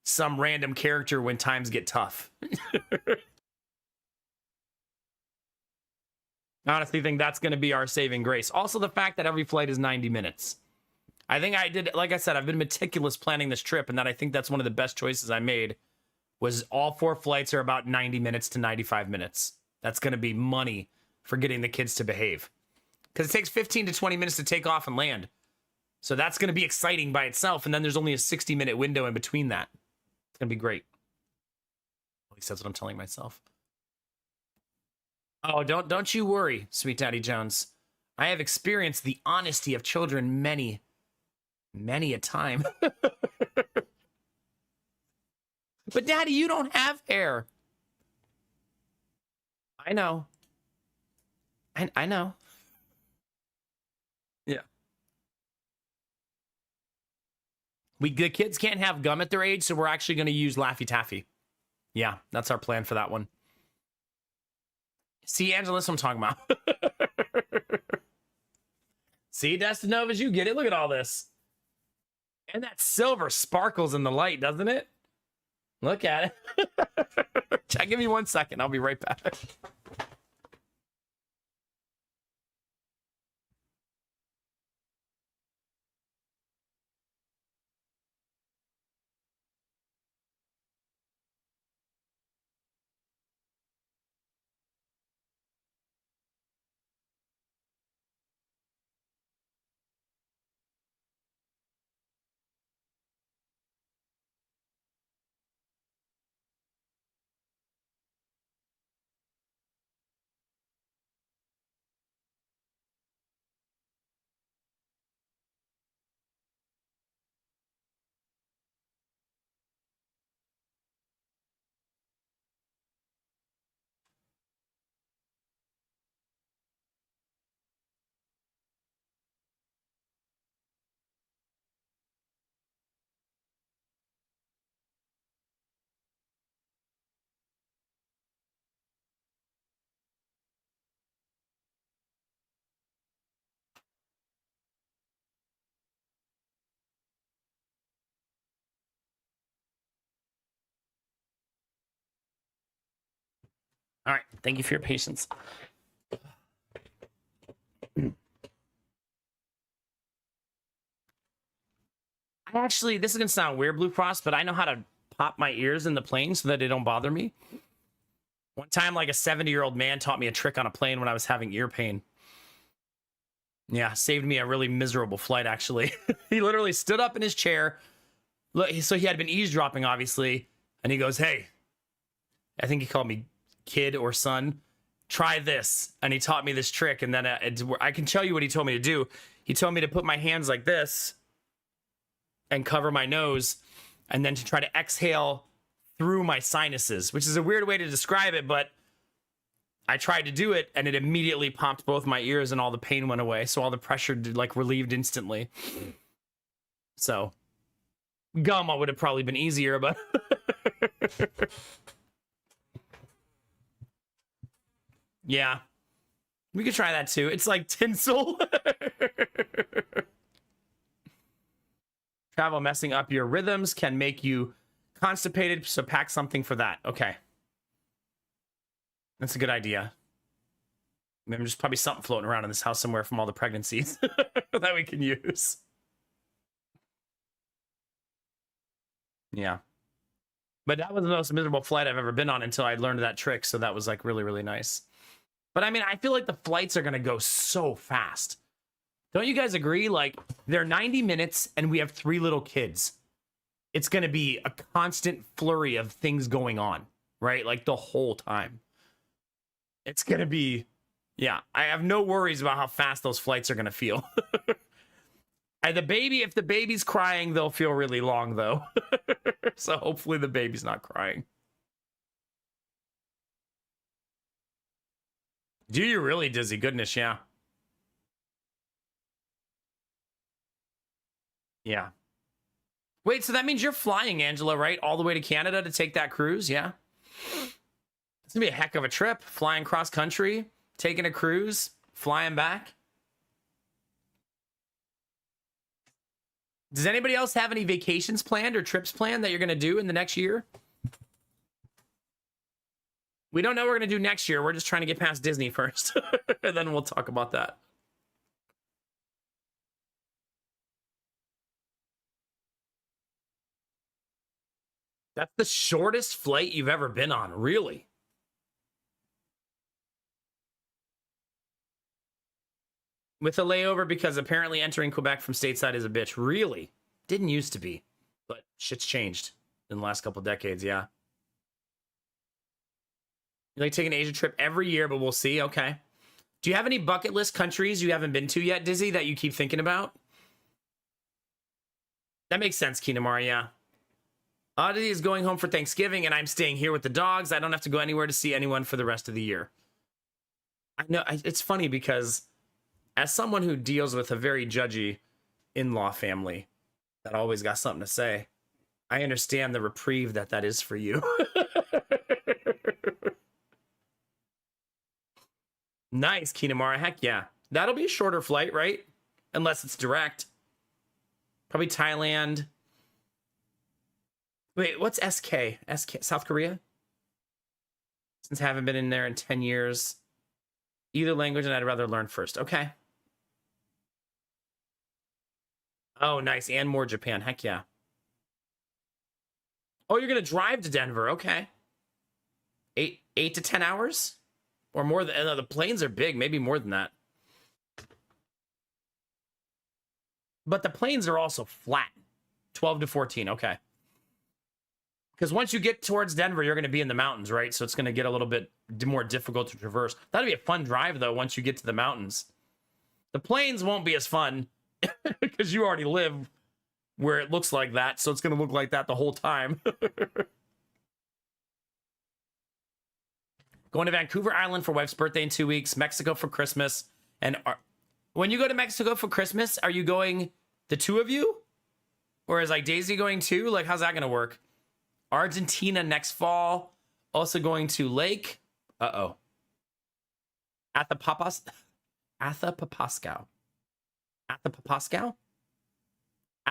some random character when times get tough. I honestly think that's going to be our saving grace. Also, the fact that every flight is 90 minutes. I think I did, like I said, I've been meticulous planning this trip, and that I think that's one of the best choices I made, was all 4 flights are about 90 minutes to 95 minutes. That's going to be money for getting the kids to behave. Because it takes 15 to 20 minutes to take off and land. So that's going to be exciting by itself, and then there's only a 60-minute window in between that. It's going to be great. At least that's what I'm telling myself. Oh, don't you worry, Sweet Daddy Jones. I have experienced the honesty of children many Many a time. But Daddy, you don't have hair. I know. I know. Yeah. The kids can't have gum at their age, so we're actually going to use Laffy Taffy. Yeah, that's our plan for that one. See, Angela, that's what I'm talking about. See, Destinovas, you get it. Look at all this. And that silver sparkles in the light, doesn't it? Look at it. Give me 1 second. I'll be right back. All right. Thank you for your patience. Actually, this is going to sound weird, Blue Cross, but I know how to pop my ears in the plane so that they don't bother me. One time, like a 70-year-old man taught me a trick on a plane when I was having ear pain. Yeah, saved me a really miserable flight, actually. He literally stood up in his chair. Look, so he had been eavesdropping, obviously. And he goes, hey, I think he called me kid or son. Try this. And he taught me this trick. And then I can tell you what he told me to do. He told me to put my hands like this and cover my nose, and then to try to exhale through my sinuses, which is a weird way to describe it, but I tried to do it, and it immediately popped both my ears, and all the pain went away. So all the pressure like relieved instantly. So gum would have probably been easier, but yeah, we could try that too. It's like tinsel. Travel messing up your rhythms can make you constipated, so pack something for that. Okay. That's a good idea. I mean, there's probably something floating around in this house somewhere from all the pregnancies that we can use. Yeah. But that was the most miserable flight I've ever been on until I learned that trick, so that was like really, really nice. But I mean, I feel like the flights are going to go so fast. Don't you guys agree? Like, they're 90 minutes and we have 3 little kids. It's going to be a constant flurry of things going on, right? Like the whole time. It's going to be, yeah, I have no worries about how fast those flights are going to feel. And the baby, if the baby's crying, they'll feel really long though. So hopefully the baby's not crying. Do you really, Dizzy? Goodness, yeah. Yeah. Wait, so that means you're flying, Angela, right? All the way to Canada to take that cruise? Yeah. It's going to be a heck of a trip. Flying cross country, taking a cruise, flying back. Does anybody else have any vacations planned or trips planned that you're going to do in the next year? We don't know what we're going to do next year. We're just trying to get past Disney first. And then we'll talk about that. That's the shortest flight you've ever been on, really? With a layover, because apparently entering Quebec from stateside is a bitch. Really? Didn't used to be. But shit's changed in the last couple decades, yeah. You like taking an Asia trip every year, but we'll see. Okay. Do you have any bucket list countries you haven't been to yet, Dizzy, that you keep thinking about? That makes sense, Kinamar, yeah. Oddity is going home for Thanksgiving, and I'm staying here with the dogs. I don't have to go anywhere to see anyone for the rest of the year. I know, it's funny because as someone who deals with a very judgy in-law family that always got something to say, I understand the reprieve that is for you. Nice, Kinamara. Heck yeah. That'll be a shorter flight, right? Unless it's direct. Probably Thailand. Wait, what's SK? SK, South Korea? Since I haven't been in there in 10 years. Either language, and I'd rather learn first. Okay. Oh, nice. And more Japan. Heck yeah. Oh, you're going to drive to Denver. Okay. 8 to 10 hours? Or more than... the planes are big. Maybe more than that. But the planes are also flat. 12 to 14. Okay. Because once you get towards Denver, you're going to be in the mountains, right? So it's going to get a little bit more difficult to traverse. That'd be a fun drive, though, once you get to the mountains. The plains won't be as fun because you already live where it looks like that. So it's going to look like that the whole time. Going to Vancouver Island for wife's birthday in 2 weeks. Mexico for Christmas. And when you go to Mexico for Christmas, are you going the two of you? Or is like Daisy going too? Like, how's that going to work? Argentina next fall. Also going to Lake. Uh-oh. At the Papascow. At the Papascow. At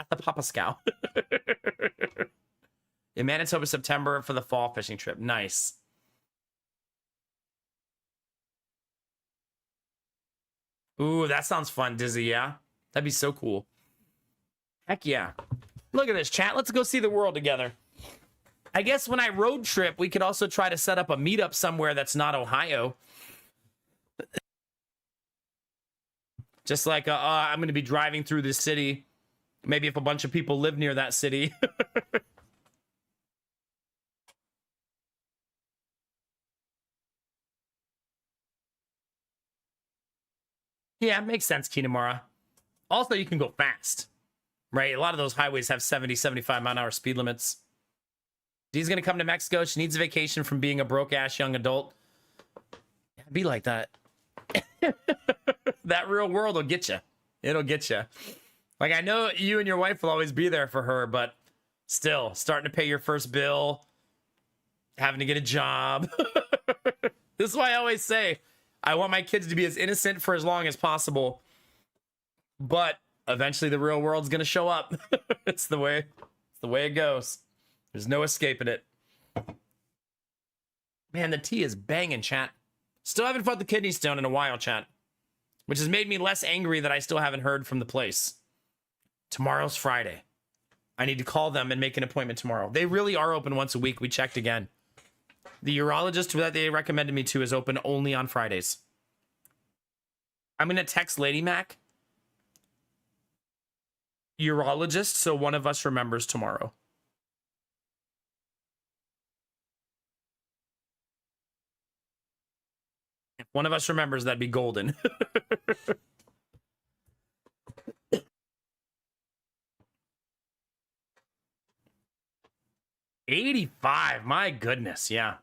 the Papascow. In Manitoba, September for the fall fishing trip. Nice. Ooh, that sounds fun, Dizzy, yeah? That'd be so cool. Heck yeah. Look at this, chat. Let's go see the world together. I guess when I road trip, we could also try to set up a meetup somewhere that's not Ohio. Just like, I'm going to be driving through this city. Maybe if a bunch of people live near that city. Yeah, makes sense, Kinamara. Also, you can go fast, right? A lot of those highways have 70, 75 mile an hour speed limits. Dee's going to come to Mexico. She needs a vacation from being a broke-ass young adult. Yeah, be like that. That real world will get you. It'll get you. Like, I know you and your wife will always be there for her, but still, starting to pay your first bill, having to get a job. This is why I always say, I want my kids to be as innocent for as long as possible, but eventually the real world's going to show up. It's the way it goes. There's no escaping it. Man, the tea is banging, chat. Still haven't fought the kidney stone in a while, chat. Which has made me less angry that I still haven't heard from the place. Tomorrow's Friday. I need to call them and make an appointment tomorrow. They really are open once a week. We checked again. The urologist that they recommended me to is open only on Fridays. I'm going to text Lady Mac. Urologist, so one of us remembers tomorrow. If one of us remembers, that'd be golden. 85, my goodness, yeah.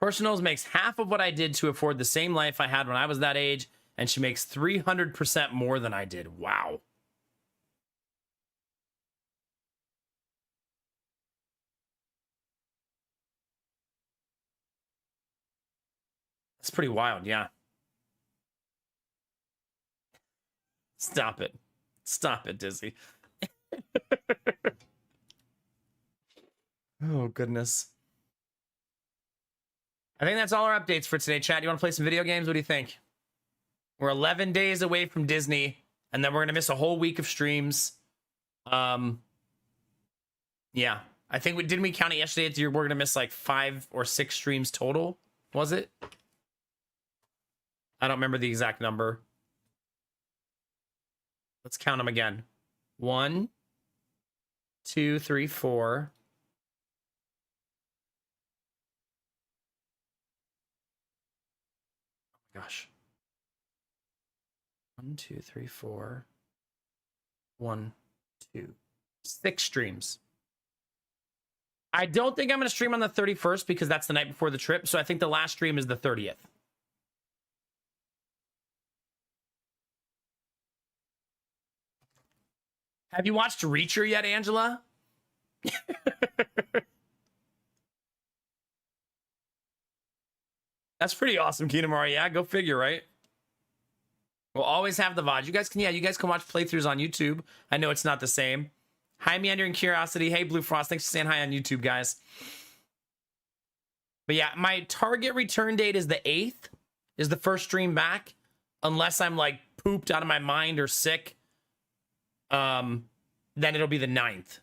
Personals makes half of what I did to afford the same life I had when I was that age, and she makes 300% more than I did. Wow. That's pretty wild, yeah. Stop it. Stop it, Dizzy. Oh, goodness. I think that's all our updates for today, chat. You want to play some video games? What do you think? We're 11 days away from Disney, and then we're going to miss a whole week of streams. Yeah. I think didn't we count it yesterday? We're going to miss like 5 or 6 streams total. Was it? I don't remember the exact number. Let's count them again. 1, 2, 3, 4. Oh my gosh. 1, 2, 3, 4. 1, 2, 6 streams. I don't think I'm going to stream on the 31st because that's the night before the trip. So I think the last stream is the 30th. Have you watched Reacher yet, Angela? That's pretty awesome, Kinamari. Yeah, go figure, right? We'll always have the VOD. You guys can watch playthroughs on YouTube. I know it's not the same. Hi, Meandering Curiosity. Hey, Blue Frost. Thanks for saying hi on YouTube, guys. But yeah, my target return date is the 8th, is the first stream back. Unless I'm like pooped out of my mind or sick. Then it'll be the 9th.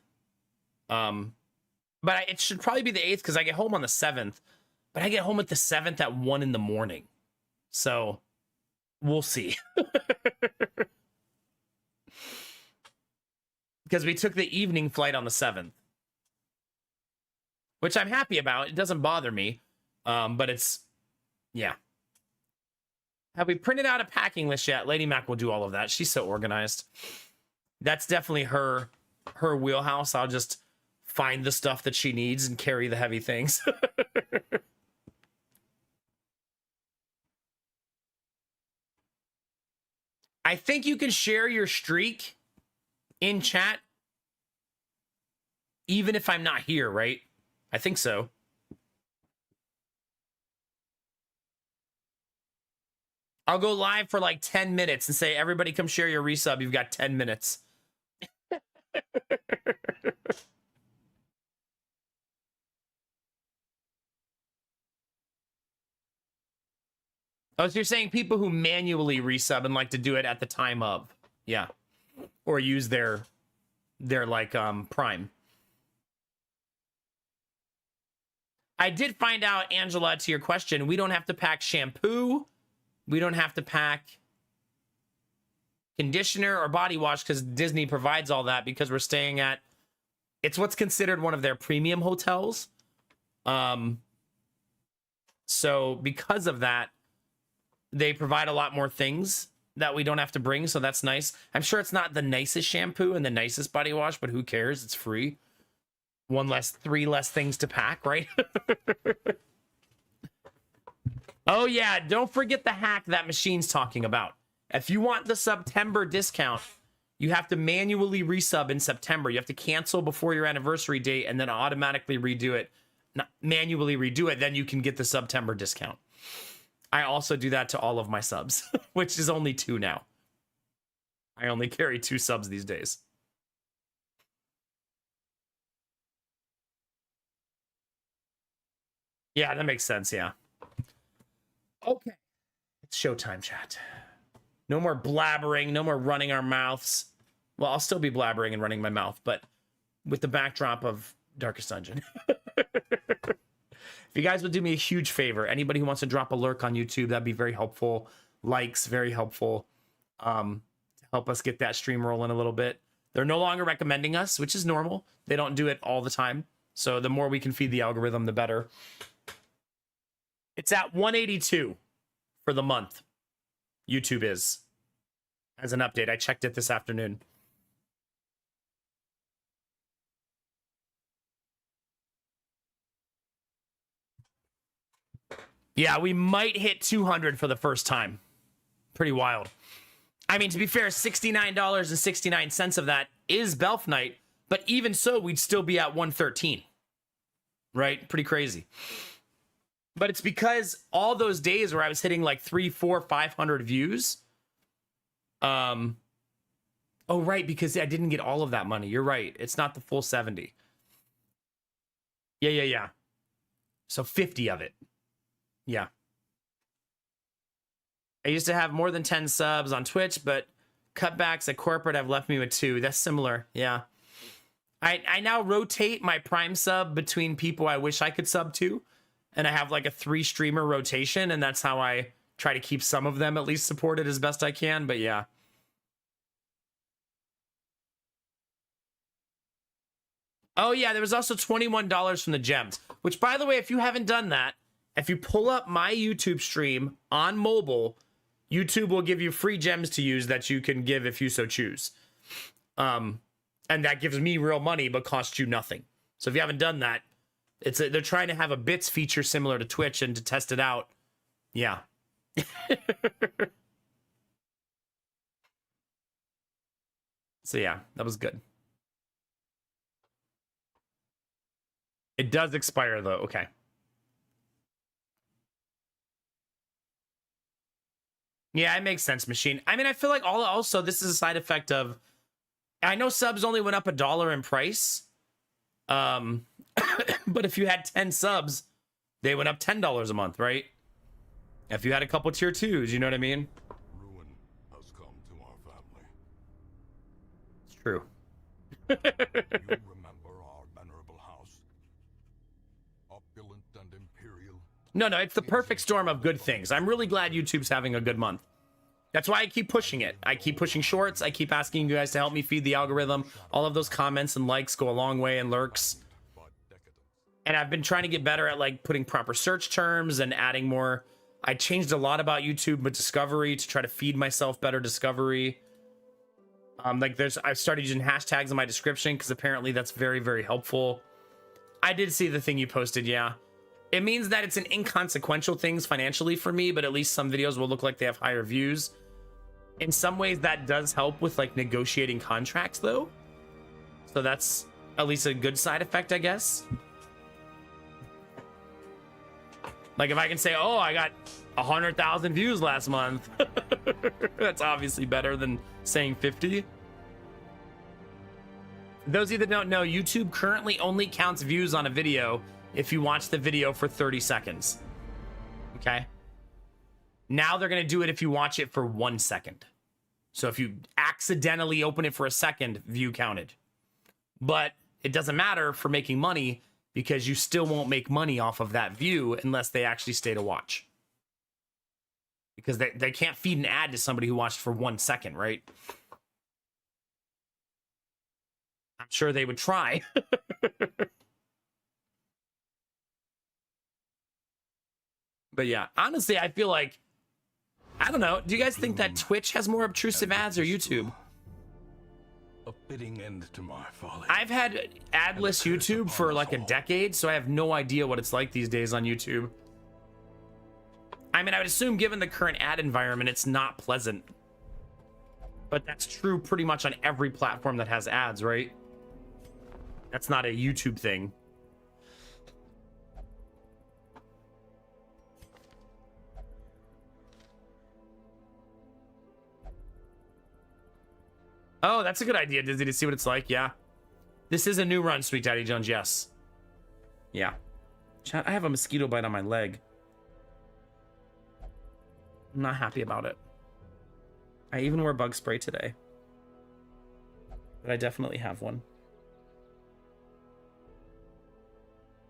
But it should probably be the 8th because I get home on the 7th. But I get home at the 7th at 1 in the morning. So we'll see. Because we took the evening flight on the 7th. Which I'm happy about. It doesn't bother me. But it's, yeah. Have we printed out a packing list yet? Lady Mac will do all of that. She's so organized. That's definitely her wheelhouse. I'll just find the stuff that she needs and carry the heavy things. I think you can share your streak in chat even if I'm not here, right? I think so. I'll go live for like 10 minutes and say, everybody come share your resub. You've got 10 minutes. Oh, so you're saying people who manually resub and like to do it at the time of. Yeah. Or use their like Prime. I did find out, Angela, to your question, we don't have to pack shampoo. We don't have to pack conditioner or body wash because Disney provides all that because we're staying at, it's what's considered one of their premium hotels. So because of that, they provide a lot more things that we don't have to bring, so that's nice. I'm sure it's not the nicest shampoo and the nicest body wash, but who cares? It's free. 3 less things to pack, right? Oh yeah, don't forget the hack that Machine's talking about. If you want the September discount, you have to manually resub in September. You have to cancel before your anniversary date and then automatically redo it. Not manually redo it, then you can get the September discount. I also do that to all of my subs, which is only 2 now. I only carry 2 subs these days. Yeah, that makes sense, yeah. Okay. It's showtime, chat. No more blabbering, no more running our mouths. Well, I'll still be blabbering and running my mouth, but with the backdrop of Darkest Dungeon. If you guys would do me a huge favor, anybody who wants to drop a lurk on YouTube, that'd be very helpful. Likes, very helpful. To help us get that stream rolling a little bit. They're no longer recommending us, which is normal. They don't do it all the time. So the more we can feed the algorithm, the better. It's at 182 for the month. YouTube is. As an update, I checked it this afternoon. Yeah, we might hit 200 for the first time. Pretty wild. I mean, to be fair, $69.69 of that is Belf Night, but even so, we'd still be at 113. Right? Pretty crazy. But it's because all those days where I was hitting like 300, 400, 500 views. Oh, right, because I didn't get all of that money. You're right. It's not the full 70. Yeah. So 50 of it. Yeah. I used to have more than 10 subs on Twitch, but cutbacks at corporate have left me with 2. That's similar. Yeah. I now rotate my Prime sub between people I wish I could sub to. And I have like a 3 streamer rotation, and that's how I try to keep some of them at least supported as best I can. But yeah. Oh yeah, there was also $21 from the gems, which, by the way, if you haven't done that, if you pull up my YouTube stream on mobile, YouTube will give you free gems to use that you can give if you so choose. And that gives me real money but costs you nothing. So if you haven't done that, they're trying to have a bits feature similar to Twitch, and to test it out, yeah. So yeah, that was good. It does expire though. Okay. Yeah, it makes sense, Machine. I mean, I feel like also this is a side effect of, I know subs only went up $1 in price. But if you had 10 subs, they went up $10 a month, right? If you had a couple tier 2s, you know what I mean? Ruin has come to our family. It's true. You remember our venerable house? Opulent and imperial. No, it's the perfect storm of good things. I'm really glad YouTube's having a good month. That's why I keep pushing it. I keep pushing shorts. I keep asking you guys to help me feed the algorithm. All of those comments and likes go a long way, and lurks. And I've been trying to get better at like putting proper search terms and adding more. I changed a lot about YouTube, but discovery to try to feed myself better discovery. I've started using hashtags in my description because apparently that's very, very helpful. I did see the thing you posted, yeah. It means that it's an inconsequential things financially for me, but at least some videos will look like they have higher views. In some ways, that does help with like negotiating contracts though. So that's at least a good side effect, I guess. Like if I can say, oh, I got 100,000 views last month. That's obviously better than saying 50. Those of you that don't know, YouTube currently only counts views on a video if you watch the video for 30 seconds. Okay? Now they're going to do it if you watch it for 1 second. So if you accidentally open it for a second, view counted. But it doesn't matter for making money because you still won't make money off of that view unless they actually stay to watch. Because they can't feed an ad to somebody who watched for 1 second, right? I'm sure they would try. But yeah, honestly, I feel like, I don't know. Do you guys think that Twitch has more obtrusive ads or YouTube? A fitting end to my folly. I've had adless YouTube for like a decade, so I have no idea what it's like these days on YouTube. I mean, I would assume given the current ad environment, it's not pleasant. But that's true pretty much on every platform that has ads, right? That's not a YouTube thing. Oh, that's a good idea, Dizzy, to see what it's like. Yeah. This is a new run, Sweet Daddy Jones. Yes. Yeah. Chat, I have a mosquito bite on my leg. I'm not happy about it. I even wore bug spray today. But I definitely have one.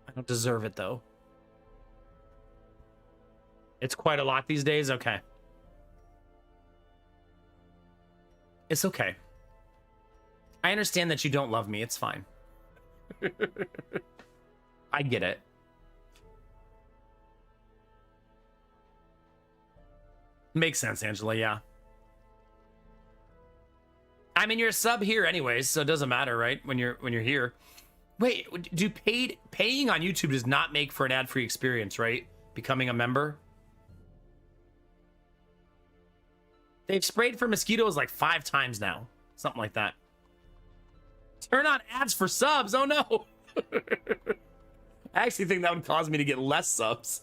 I don't deserve it, though. It's quite a lot these days? Okay. It's okay. I understand that you don't love me. It's fine. I get it. Makes sense, Angela, yeah. I mean, you're a sub here anyways, so it doesn't matter, right? When you're here. Wait, paying on YouTube does not make for an ad-free experience, right? Becoming a member. They've sprayed for mosquitoes like 5 times now. Something like that. Turn on ads for subs. Oh no. I actually think that would cause me to get less subs.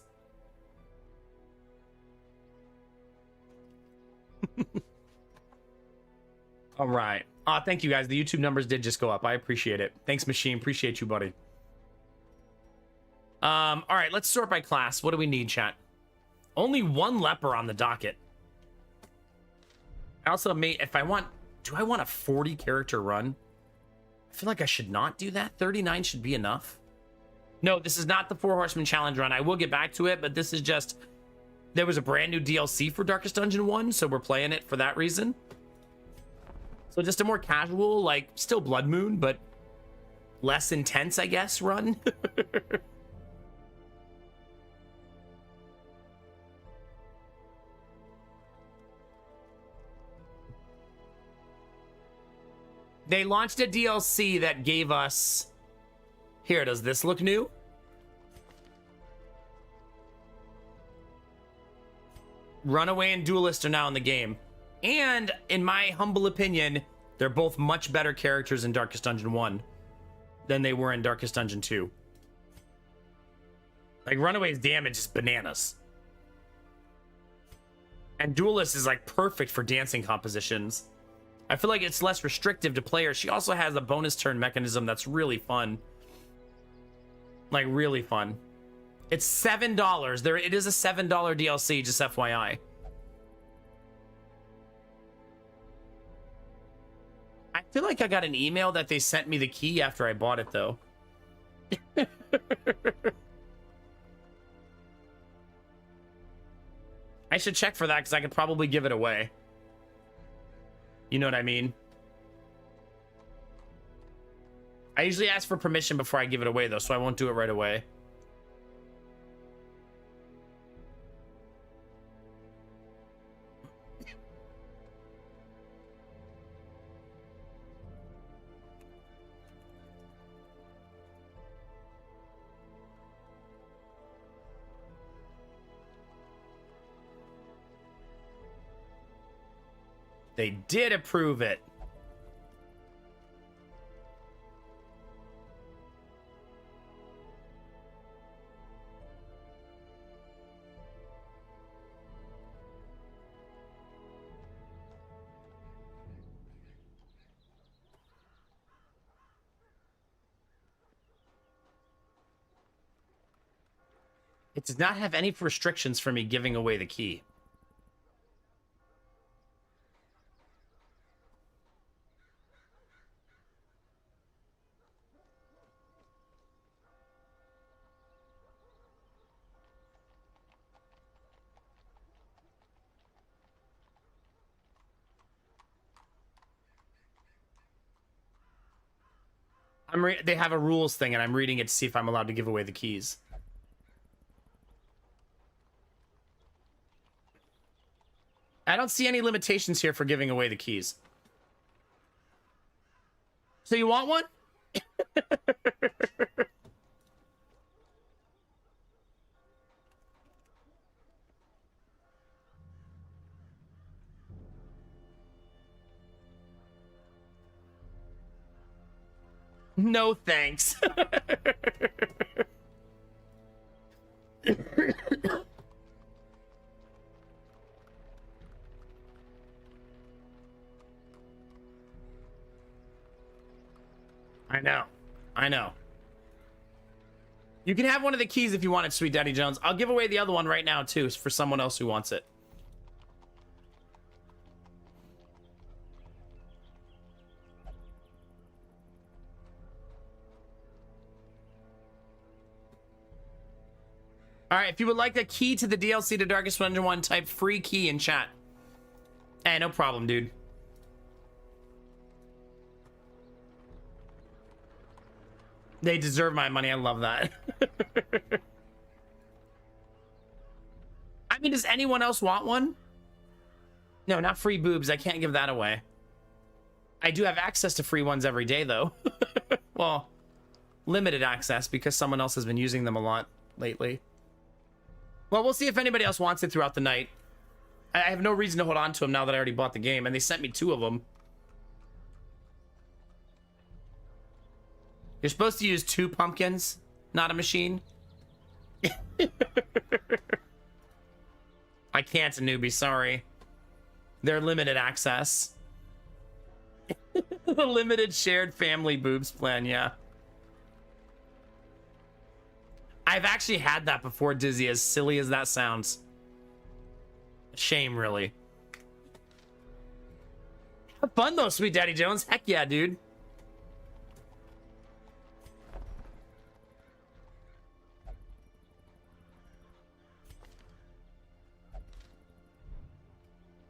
All right. Thank you guys. The YouTube numbers did just go up. I appreciate it. Thanks, Machine. Appreciate you, buddy. All right, let's sort by class. What do we need, chat? Only 1 leper on the docket. I also may, if I want, do I want a 40 character run? I feel like I should not do that. 39 should be enough. No, this is not the 4 Horsemen Challenge run. I will get back to it, but this is just, there was a brand new DLC for Darkest Dungeon 1, so we're playing it for that reason. So just a more casual, like, still Bloodmoon, but less intense, I guess, run. They launched a DLC that gave us... Here, does this look new? Runaway and Duelist are now in the game. And, in my humble opinion, they're both much better characters in Darkest Dungeon 1 than they were in Darkest Dungeon 2. Like, Runaway's damage is bananas. And Duelist is, like, perfect for dancing compositions. I feel like it's less restrictive to players. She also has a bonus turn mechanism that's really fun. Like, really fun. It's $7. It is a $7 DLC, just FYI. I feel like I got an email that they sent me the key after I bought it, though. I should check for that, because I could probably give it away. You know what I mean? I usually ask for permission before I give it away, though, so I won't do it right away. They did approve it. It does not have any restrictions for me giving away the key. They have a rules thing, and I'm reading it to see if I'm allowed to give away the keys. I don't see any limitations here for giving away the keys. So you want one? No thanks. I know. I know. You can have one of the keys if you want it, Sweet Daddy Jones. I'll give away the other one right now, too, for someone else who wants it. All right, if you would like a key to the DLC to Darkest Dungeon 1, type free key in chat. Hey, no problem, dude. They deserve my money. I love that. I mean, does anyone else want one? No, not free boobs. I can't give that away. I do have access to free ones every day, though. Well, limited access because someone else has been using them a lot lately. Well, we'll see if anybody else wants it throughout the night. I have no reason to hold on to them now that I already bought the game, and they sent me 2 of them. You're supposed to use 2 pumpkins, not a machine. I can't, newbie, sorry. They're limited access. The limited shared family boobs plan, yeah. I've actually had that before, Dizzy, as silly as that sounds. Shame, really. Have fun, though, Sweet Daddy Jones. Heck yeah, dude.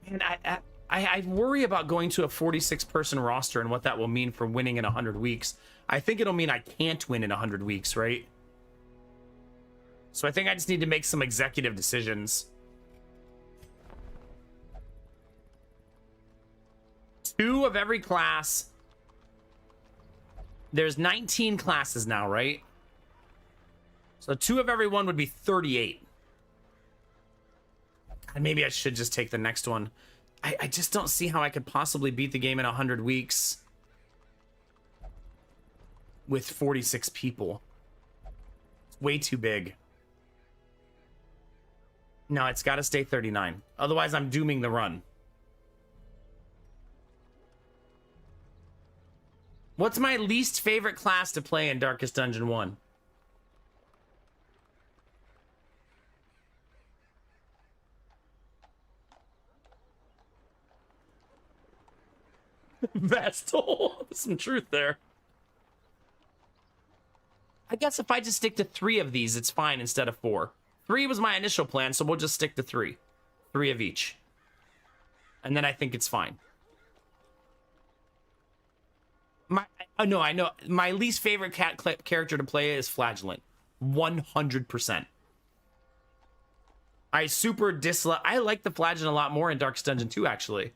And I worry about going to a 46-person roster and what that will mean for winning in 100 weeks. I think it'll mean I can't win in 100 weeks, right? So I think I just need to make some executive decisions. 2 of every class, There's 19 classes now, right? So 2 of every one would be 38. And maybe I should just take the next one. I just don't see how I could possibly beat the game in 100 weeks with 46 people. It's way too big. No, it's got to stay 39. Otherwise, I'm dooming the run. What's my least favorite class to play in Darkest Dungeon 1? Vestal. Some truth there. I guess if I just stick to 3 of these, it's fine instead of 4. 3 was my initial plan, so we'll just stick to 3. 3 of each. And then I think it's fine. I know. My least favorite character to play is Flagellant. 100%. I like the Flagellant a lot more in Darkest Dungeon 2, actually.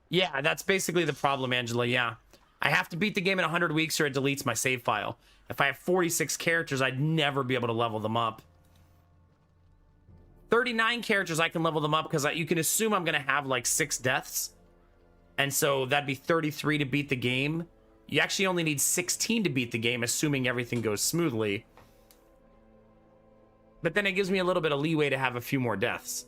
Yeah, that's basically the problem, Angela, yeah. I have to beat the game in 100 weeks or it deletes my save file. If I have 46 characters, I'd never be able to level them up. 39 characters, I can level them up because you can assume I'm going to have like 6 deaths. And so that'd be 33 to beat the game. You actually only need 16 to beat the game, assuming everything goes smoothly. But then it gives me a little bit of leeway to have a few more deaths.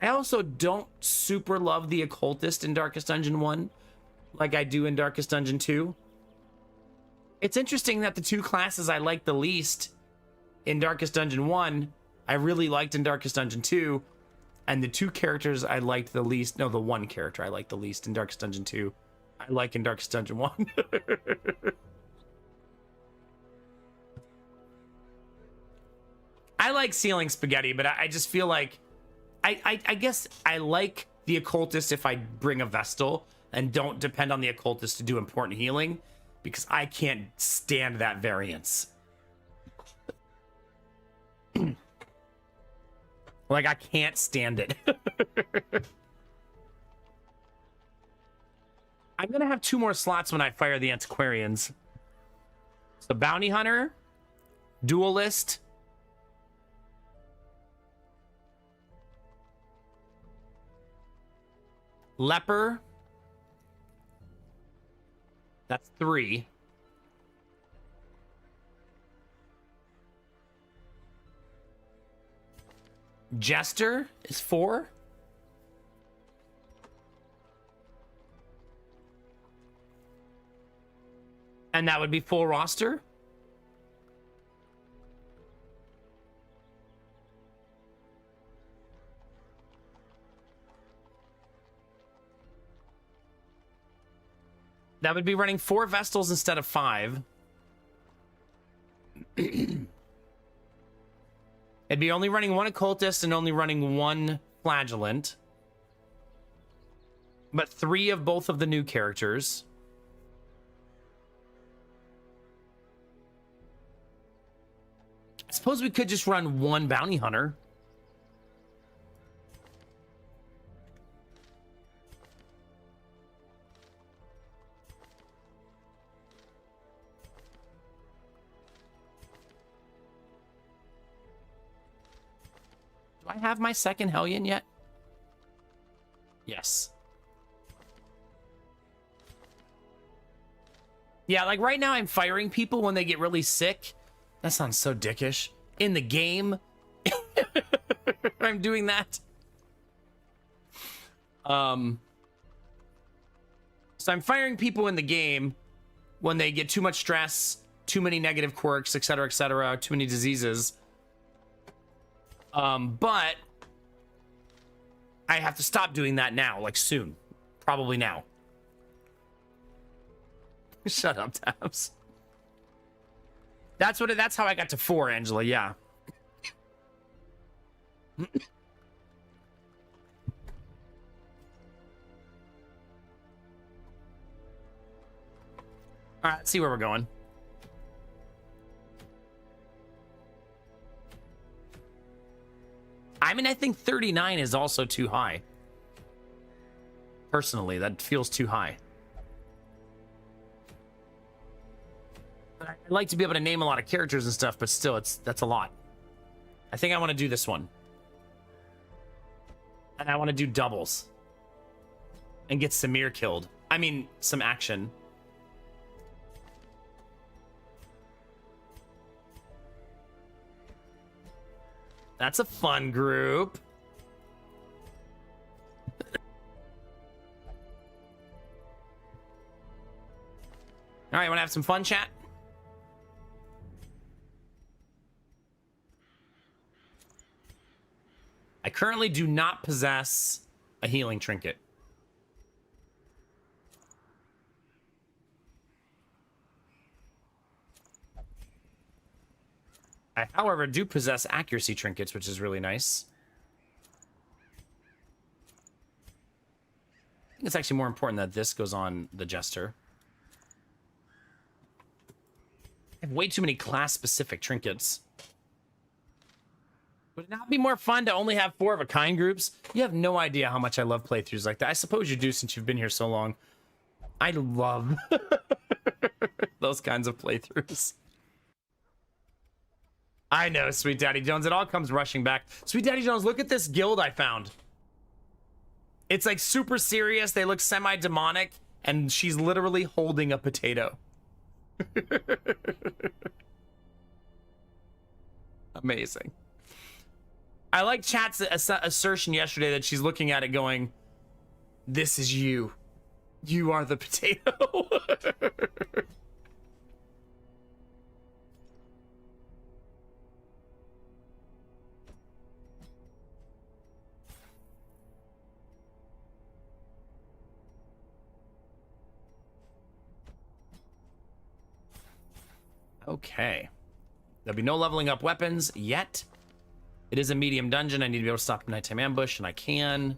I also don't super love the Occultist in Darkest Dungeon 1 like I do in Darkest Dungeon 2. It's interesting that the 2 classes I like the least in Darkest Dungeon 1, I really liked in Darkest Dungeon 2, and the 2 characters I liked the least, no, the 1 character I liked the least in Darkest Dungeon 2, I like in Darkest Dungeon 1. I like Ceiling Spaghetti, but I just feel like I guess I like the Occultist if I bring a Vestal and don't depend on the Occultist to do important healing, because I can't stand that variance. Like, I can't stand it. I'm gonna have 2 more slots when I fire the Antiquarians. So Bounty Hunter, Duelist, Leper. That's 3. Jester is 4. And that would be full roster. That would be running 4 Vestals instead of 5. It'd be only running 1 Occultist and only running 1 Flagellant. But 3 of both of the new characters. I suppose we could just run 1 Bounty Hunter. Do I have my second Hellion yet? Yes. Yeah, like right now I'm firing people when they get really sick. That sounds so dickish. In the game. I'm doing that. So I'm firing people in the game when they get too much stress, too many negative quirks, etc., too many diseases. But I have to stop doing that now, like soon. Probably now. Shut up, Tabs. That's how I got to 4, Angela, yeah. All right, let's see where we're going. I mean, I think 39 is also too high. Personally, that feels too high. I'd like to be able to name a lot of characters and stuff, but still, that's a lot. I think I want to do this one. And I want to do doubles. And get Samir killed. I mean, some action. That's a fun group. All right, want to have some fun, chat? I currently do not possess a healing trinket. I, however, do possess accuracy trinkets, which is really nice. I think it's actually more important that this goes on the Jester. I have way too many class-specific trinkets. Would it not be more fun to only have 4 of a kind groups? You have no idea how much I love playthroughs like that. I suppose you do since you've been here so long. I love those kinds of playthroughs. I know, Sweet Daddy Jones. It all comes rushing back. Sweet Daddy Jones, look at this guild I found. It's like super serious. They look semi-demonic. And she's literally holding a potato. Amazing. I like chat's assertion yesterday that she's looking at it going, this is you. You are the potato. Okay. There'll be no leveling up weapons yet. It is a medium dungeon. I need to be able to stop a nighttime ambush, and I can.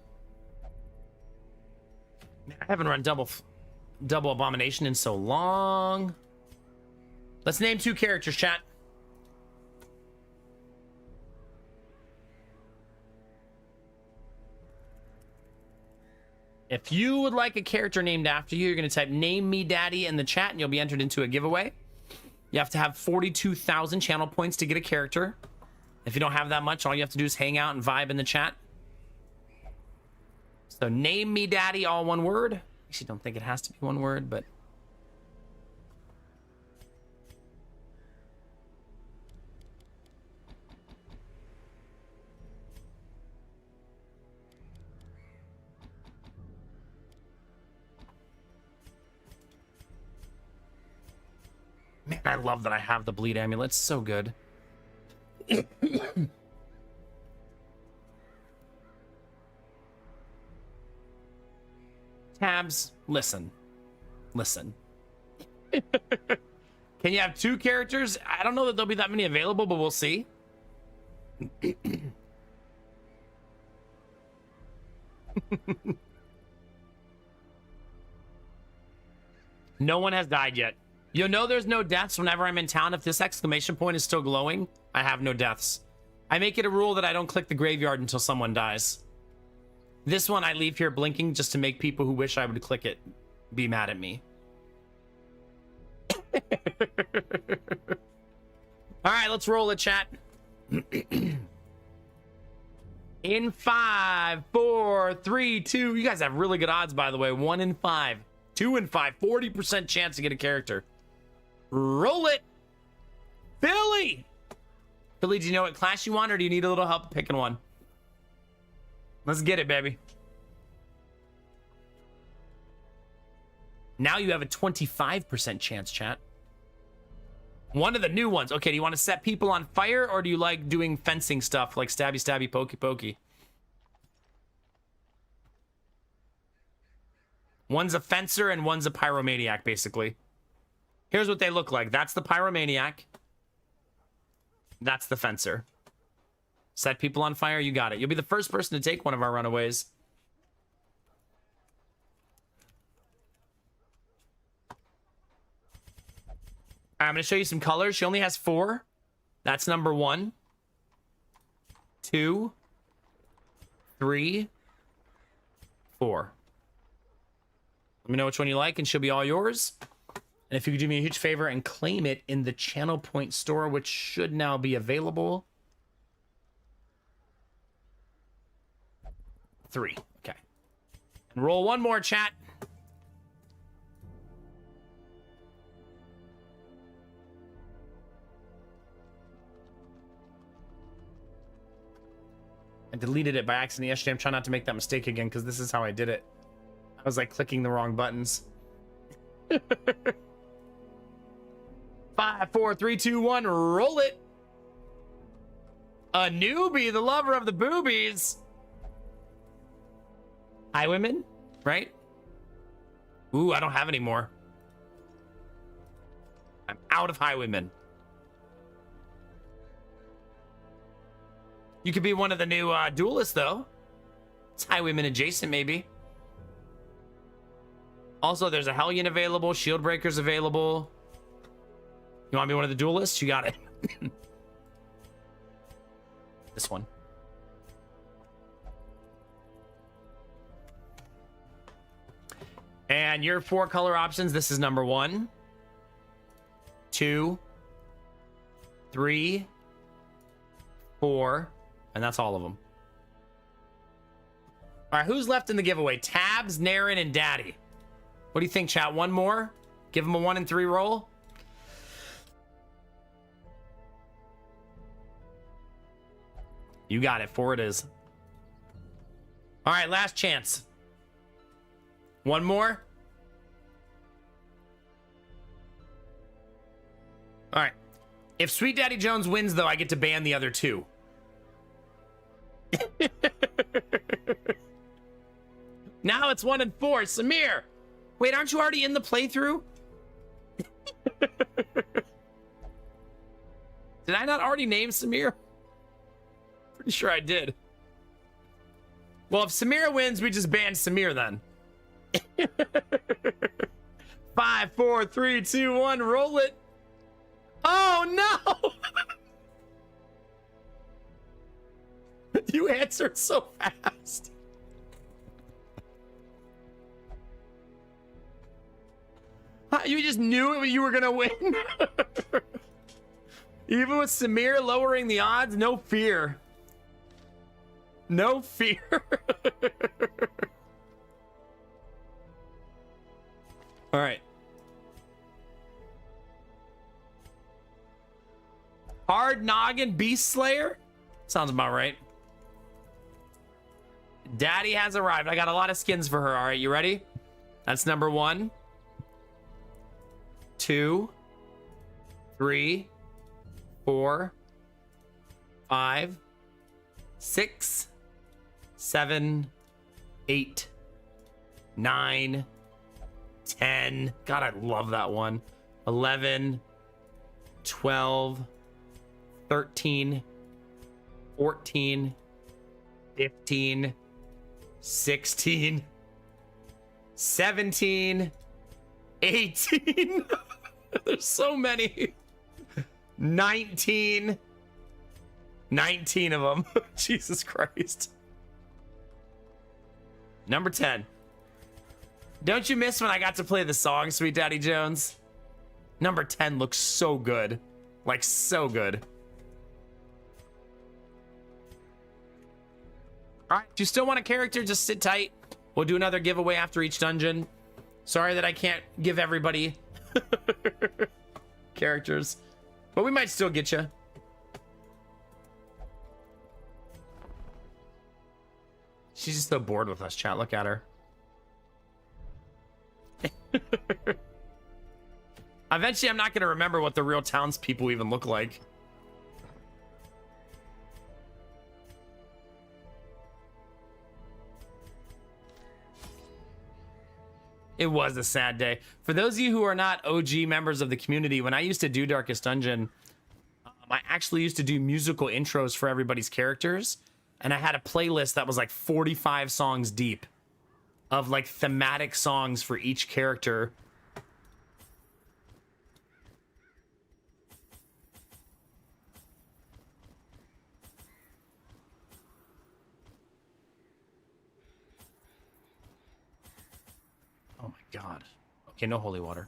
Man, I haven't run double abomination in so long. Let's name 2 characters, chat. If you would like a character named after you, you're going to type name me daddy in the chat, and you'll be entered into a giveaway. You have to have 42,000 channel points to get a character. If you don't have that much, all you have to do is hang out and vibe in the chat. So name me daddy, all one word. Actually, don't think it has to be one word, but... Man, I love that I have the bleed amulet. It's so good. Tabs, listen. Listen. Can you have 2 characters? I don't know that there'll be that many available, but we'll see. No one has died yet. You'll know there's no deaths whenever I'm in town. If this exclamation point is still glowing, I have no deaths. I make it a rule that I don't click the graveyard until someone dies. This one I leave here blinking just to make people who wish I would click it be mad at me. All right, let's roll it, chat. In 5, 4, 3, 2. You guys have really good odds, by the way. 1 in 5. 2 in 5. 40% chance to get a character. Roll it. Billy! Billy, do you know what class you want, or do you need a little help picking one? Let's get it, baby. Now you have a 25% chance, chat. One of the new ones. Okay, do you want to set people on fire, or do you like doing fencing stuff like stabby, stabby, pokey, pokey? One's a fencer and one's a pyromaniac, basically. Here's what they look like. That's the pyromaniac. That's the fencer. Set people on fire, you got it. You'll be the first person to take one of our runaways. I'm going to show you some colors. She only has 4. That's number 1, 2, 3, 4. Let me know which one you like and she'll be all yours. And if you could do me a huge favor and claim it in the Channel Point store, which should now be available. 3. Okay. And roll one more, chat. I deleted it by accident yesterday. I'm trying not to make that mistake again because this is how I did it. I was like clicking the wrong buttons. 5, 4, 3, 2, 1, roll it. A newbie, the lover of the boobies. Hi, women, right? Ooh, I don't have any more. I'm out of highwaymen. You could be one of the new duelists, though. It's highwayman adjacent, maybe. Also, there's a Hellion available. Shield Breaker's available. You want to be one of the duelists? You got it. This one. And your 4 color options. This is number 1, 2, 3, 4, and that's all of them. All right, who's left in the giveaway? Tabs, Naren, and Daddy. What do you think, chat? One more? Give them a 1 and 3 roll? You got it. 4 it is. All right, last chance. One more? All right. If Sweet Daddy Jones wins, though, I get to ban the other 2. Now it's 1 and 4. Samir! Wait, aren't you already in the playthrough? Did I not already name Samir? Pretty sure I did. Well, if Samir wins, we just ban Samir then. 5, 4, 3, 2, 1, roll it. Oh no! You answered so fast. You just knew it, you were gonna win. Even with Samir lowering the odds, no fear. No fear. All right. Hard Noggin Beast Slayer? Sounds about right. Daddy has arrived. I got a lot of skins for her. All right, you ready? That's number 1, 2, 3, 4, 5, 6, 7, 8, 9, 10. God, I love that one. 11, 12, 13, 14, 15, 16, 17, 18. There's so many. 19 of them. Jesus Christ. Number 10. Don't you miss when I got to play the song, Sweet Daddy Jones? Number 10 looks so good. Like, so good. All right, if you still want a character, just sit tight. We'll do another giveaway after each dungeon. Sorry that I can't give everybody characters, but we might still get you. She's just so bored with us, chat. Look at her. Eventually, I'm not going to remember what the real townspeople even look like. It was a sad day. For those of you who are not OG members of the community, when I used to do Darkest Dungeon, I actually used to do musical intros for everybody's characters. And I had a playlist that was like 45 songs deep of like thematic songs for each character. Oh my god. Okay, no holy water.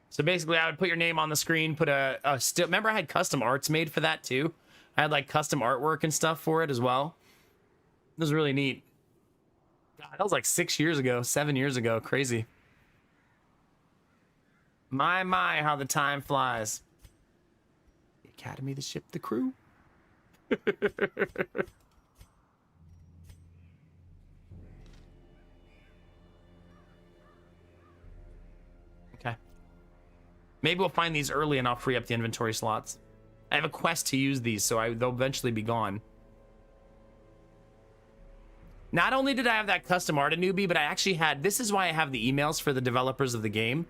So basically, I would put your name on the screen, put a still. Remember, I had custom arts made for that too. I had like custom artwork and stuff for it as well. It was really neat. God, that was like 6 years ago, 7 years ago. Crazy. My, how the time flies. The Academy, the ship, the crew. Okay. Maybe we'll find these early and I'll free up the inventory slots. I have a quest to use these, so they'll eventually be gone. Not only did I have that custom art a newbie, but I actually had... This is why I have the emails for the developers of the game.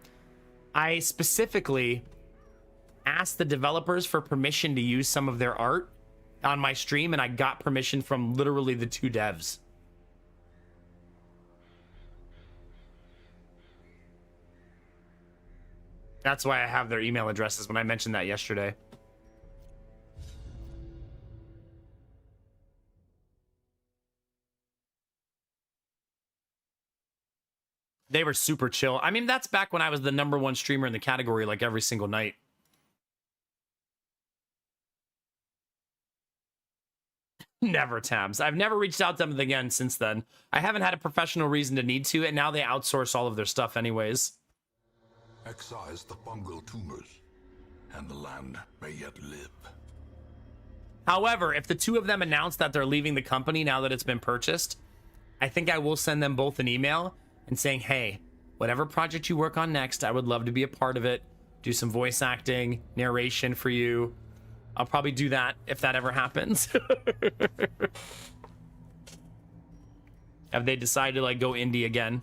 I specifically asked the developers for permission to use some of their art on my stream, and I got permission from literally the 2 devs. That's why I have their email addresses when I mentioned that yesterday. They were super chill. I mean, that's back when I was the #1 streamer in the category, like every single night. Never, Tabs. I've never reached out to them again since then. I haven't had a professional reason to need to, and now they outsource all of their stuff anyways. Excise the fungal tumors, and the land may yet live. However, if the 2 of them announce that they're leaving the company now that it's been purchased, I think I will send them both an email and saying, hey, whatever project you work on next, I would love to be a part of it. Do some voice acting, narration for you. I'll probably do that if that ever happens. Have they decided to like go indie again?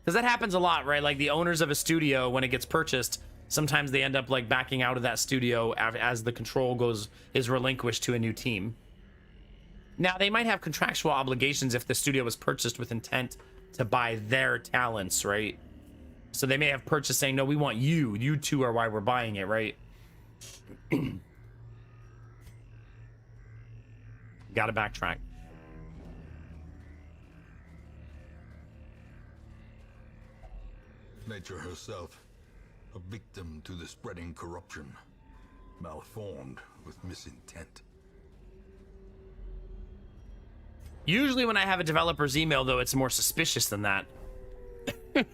Because that happens a lot, right? Like the owners of a studio, when it gets purchased, sometimes they end up like backing out of that studio as the control is relinquished to a new team. Now, they might have contractual obligations if the studio was purchased with intent to buy their talents, right? So they may have purchased saying, no, we want you. You 2 are why we're buying it, right? Gotta backtrack. Nature herself, a victim to the spreading corruption, malformed with misintent. Usually when I have a developer's email, though, it's more suspicious than that. Because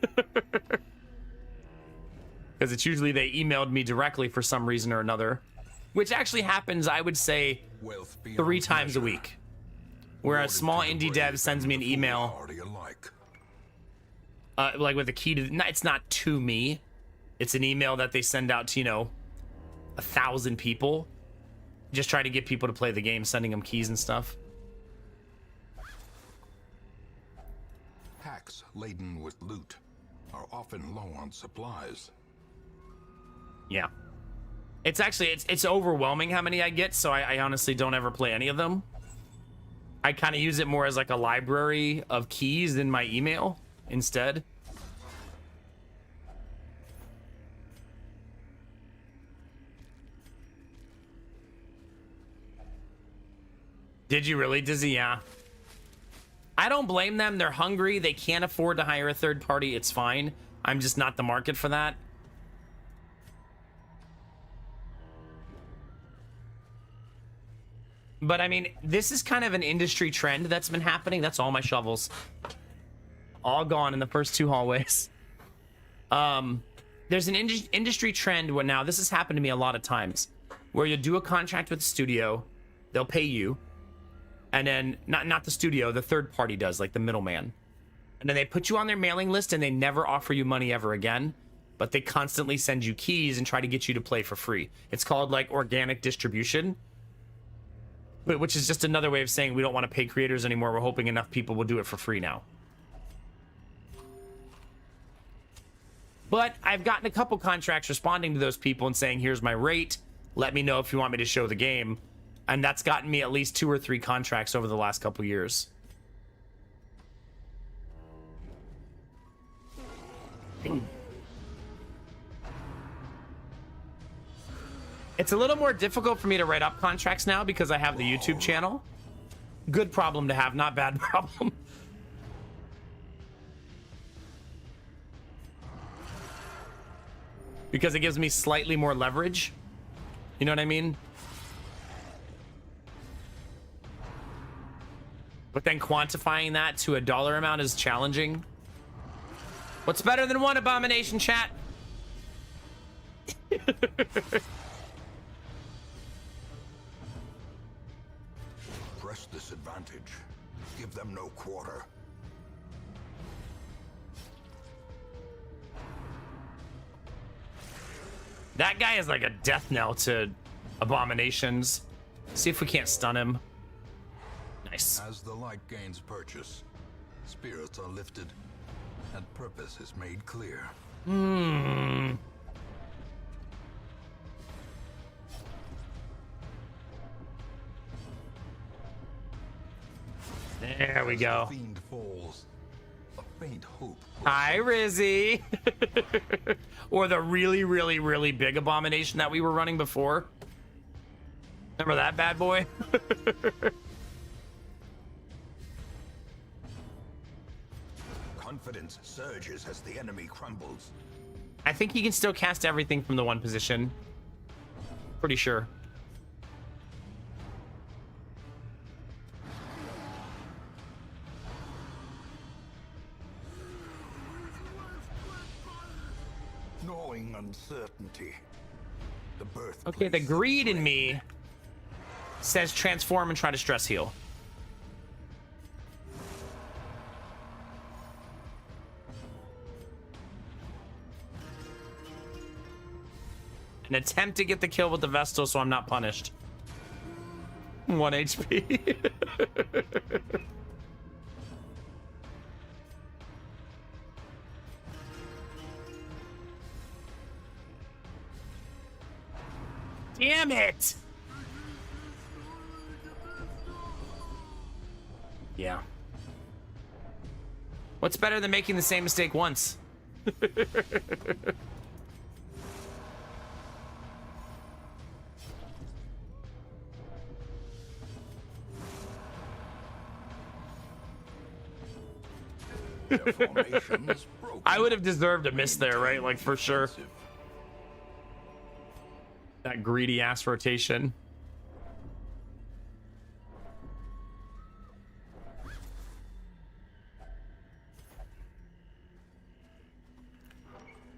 it's usually they emailed me directly for some reason or another. Which actually happens, I would say, 3 times a week. Where a small indie dev sends me an email. Like with a key to... It's not to me. It's an email that they send out to, 1,000 people. Just try to get people to play the game, sending them keys and stuff. Packs laden with loot are often low on supplies. Yeah. It's actually, it's overwhelming how many I get, so I honestly don't ever play any of them. I kind of use it more as like a library of keys in my email instead. Did you really, Dizzy? Yeah. I don't blame them. They're hungry. They can't afford to hire a third party. It's fine. I'm just not the market for that. But I mean, this is kind of an industry trend that's been happening. That's all my shovels. All gone in the first 2 hallways. There's an industry trend where now, this has happened to me a lot of times, where you do a contract with the studio, they'll pay you, and then, not the studio, the third party does, like the middleman. And then they put you on their mailing list and they never offer you money ever again, but they constantly send you keys and try to get you to play for free. It's called like organic distribution. Which is just another way of saying we don't want to pay creators anymore. We're hoping enough people will do it for free now. But I've gotten a couple contracts responding to those people and saying, here's my rate. Let me know if you want me to show the game. And that's gotten me at least 2 or 3 contracts over the last couple years. It's a little more difficult for me to write up contracts now because I have the YouTube channel. Good problem to have, not bad problem. because it gives me slightly more leverage. You know what I mean? But then quantifying that to a dollar amount is challenging. What's better than one abomination, chat? Press this advantage. Give them no quarter. That guy is like a death knell to abominations. See if we can't stun him. Nice. As the light gains purchase, spirits are lifted, and purpose is made clear. There we go. As the fiend falls, a faint hope. Hi, Rizzy. Or the really, really, really big abomination that we were running before. Remember that bad boy? Confidence surges as the enemy crumbles. I think he can still cast everything from the one position. Pretty sure. Gnawing uncertainty. The birth. Okay, the greed in me says transform and try to stress heal. An attempt to get the kill with the Vestal so I'm not punished. 1 HP. Damn it! Yeah. What's better than making the same mistake once? Their formation is broken. I would have deserved a miss there, right? Like, for sure. That greedy ass rotation.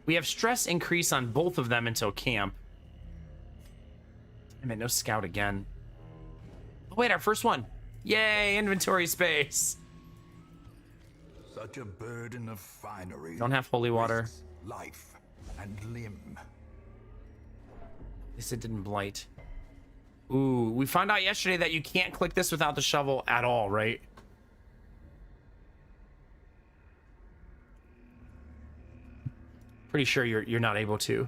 We have stress increase on both of them until camp. Damn it, no scout again. Oh, wait, our first one. Yay, inventory space. Such a burden of finery. Don't have holy water. Risks life and limb. At least it didn't blight. Ooh, we found out yesterday that you can't click this without the shovel at all, right? Pretty sure you're not able to.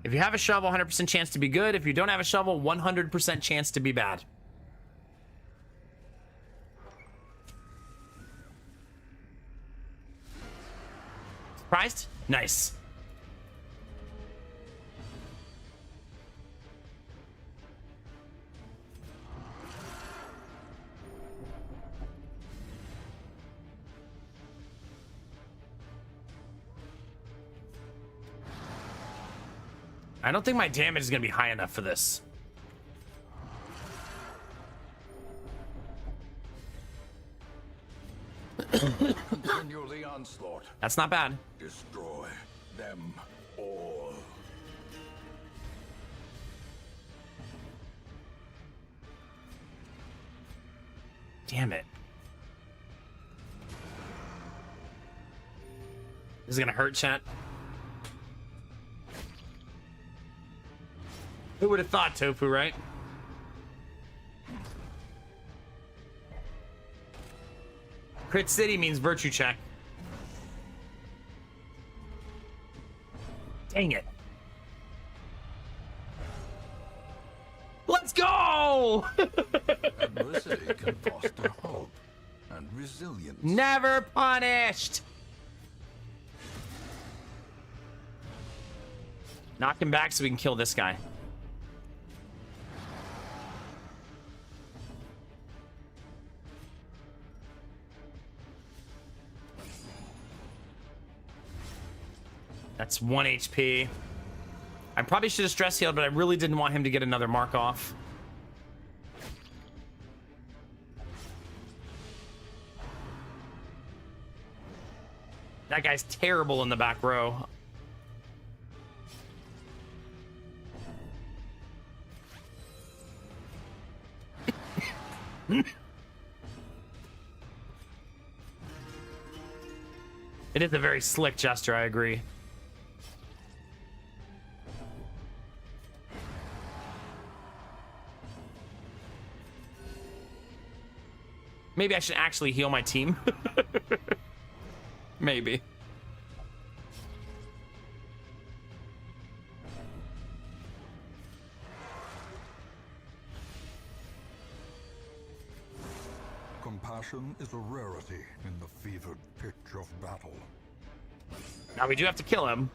If you have a shovel, 100% chance to be good. If you don't have a shovel, 100% chance to be bad. Surprised? Nice. I don't think my damage is going to be high enough for this. Continue the onslaught. That's not bad. Destroy them all. Damn it. This is going to hurt, chat. Who would have thought, Tofu, right? Crit City means virtue check. Dang it. Let's go! Adversity can foster hope and resilience. Never punished. Knock him back so we can kill this guy. That's 1 HP. I probably should have stress healed, but I really didn't want him to get another mark off. That guy's terrible in the back row. It is a very slick gesture, I agree. Maybe I should actually heal my team. Maybe. Compassion is a rarity in the fevered pitch of battle. Now we do have to kill him.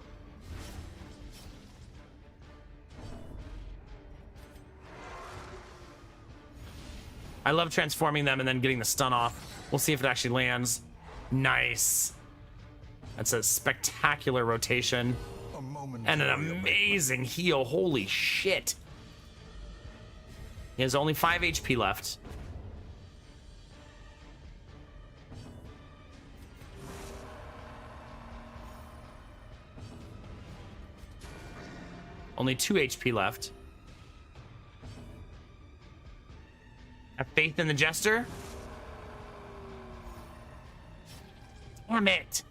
I love transforming them and then getting the stun off. We'll see if it actually lands. Nice. That's a spectacular rotation. And an amazing heal. Holy shit. He has only 5 HP left. Only 2 HP left. Have faith in the Jester. Damn it.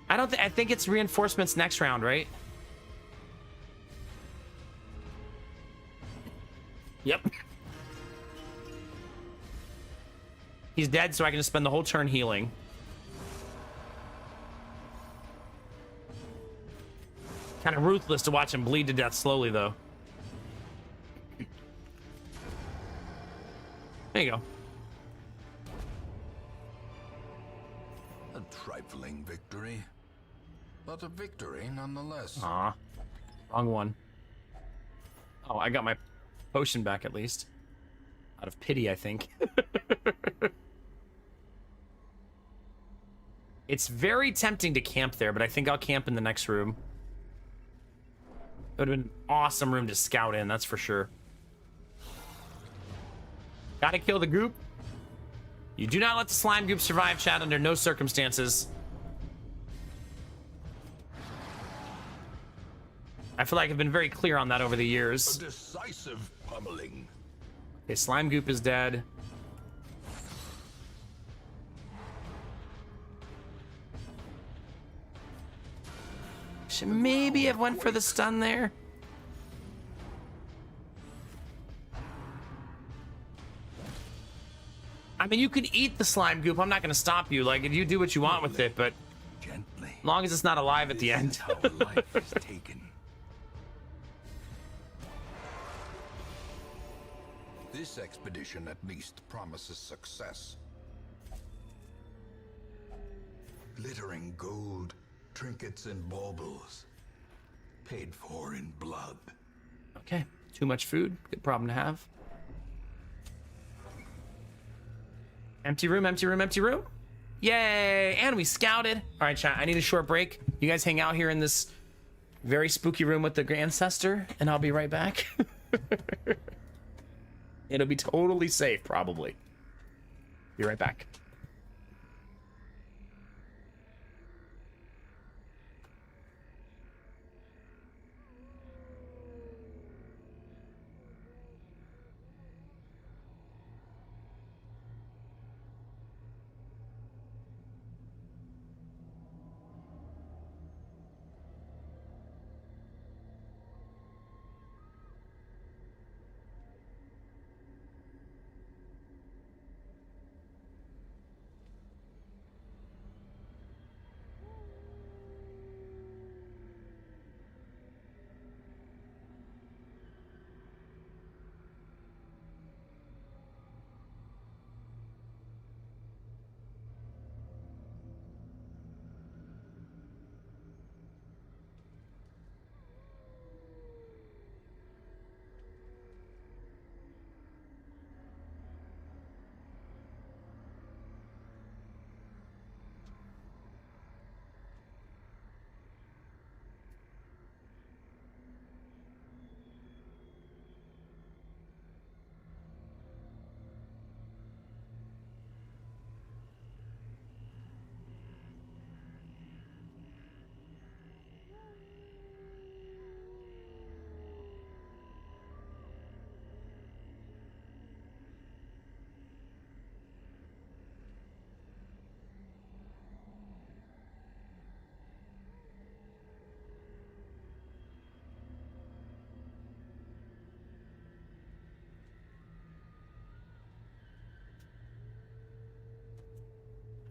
I think it's reinforcements next round, right? Yep. He's dead, so I can just spend the whole turn healing. Kind of ruthless to watch him bleed to death slowly, though. There you go. A trifling victory, but a victory nonetheless. Aw, wrong one. Oh, I got my potion back at least. Out of pity, I think. It's very tempting to camp there, but I think I'll camp in the next room. It would have been an awesome room to scout in, that's for sure. Gotta kill the goop. You do not let the slime goop survive, chat, under no circumstances. I feel like I've been very clear on that over the years. A decisive pummeling. Okay, slime goop is dead. Should maybe have went for the stun there. I mean, you can eat the slime goop. I'm not going to stop you. Like, you do what you want with it, but Gently. as long as it's not alive at the This end. is how life is taken. This expedition at least promises success. Glittering gold, trinkets and baubles, paid for in blood. Okay, too much food. Good problem to have. Empty room, empty room, empty room. Yay! And we scouted. All right, chat, I need a short break. You guys hang out here in this very spooky room with the ancestor, and I'll be right back. It'll be totally safe, probably. Be right back.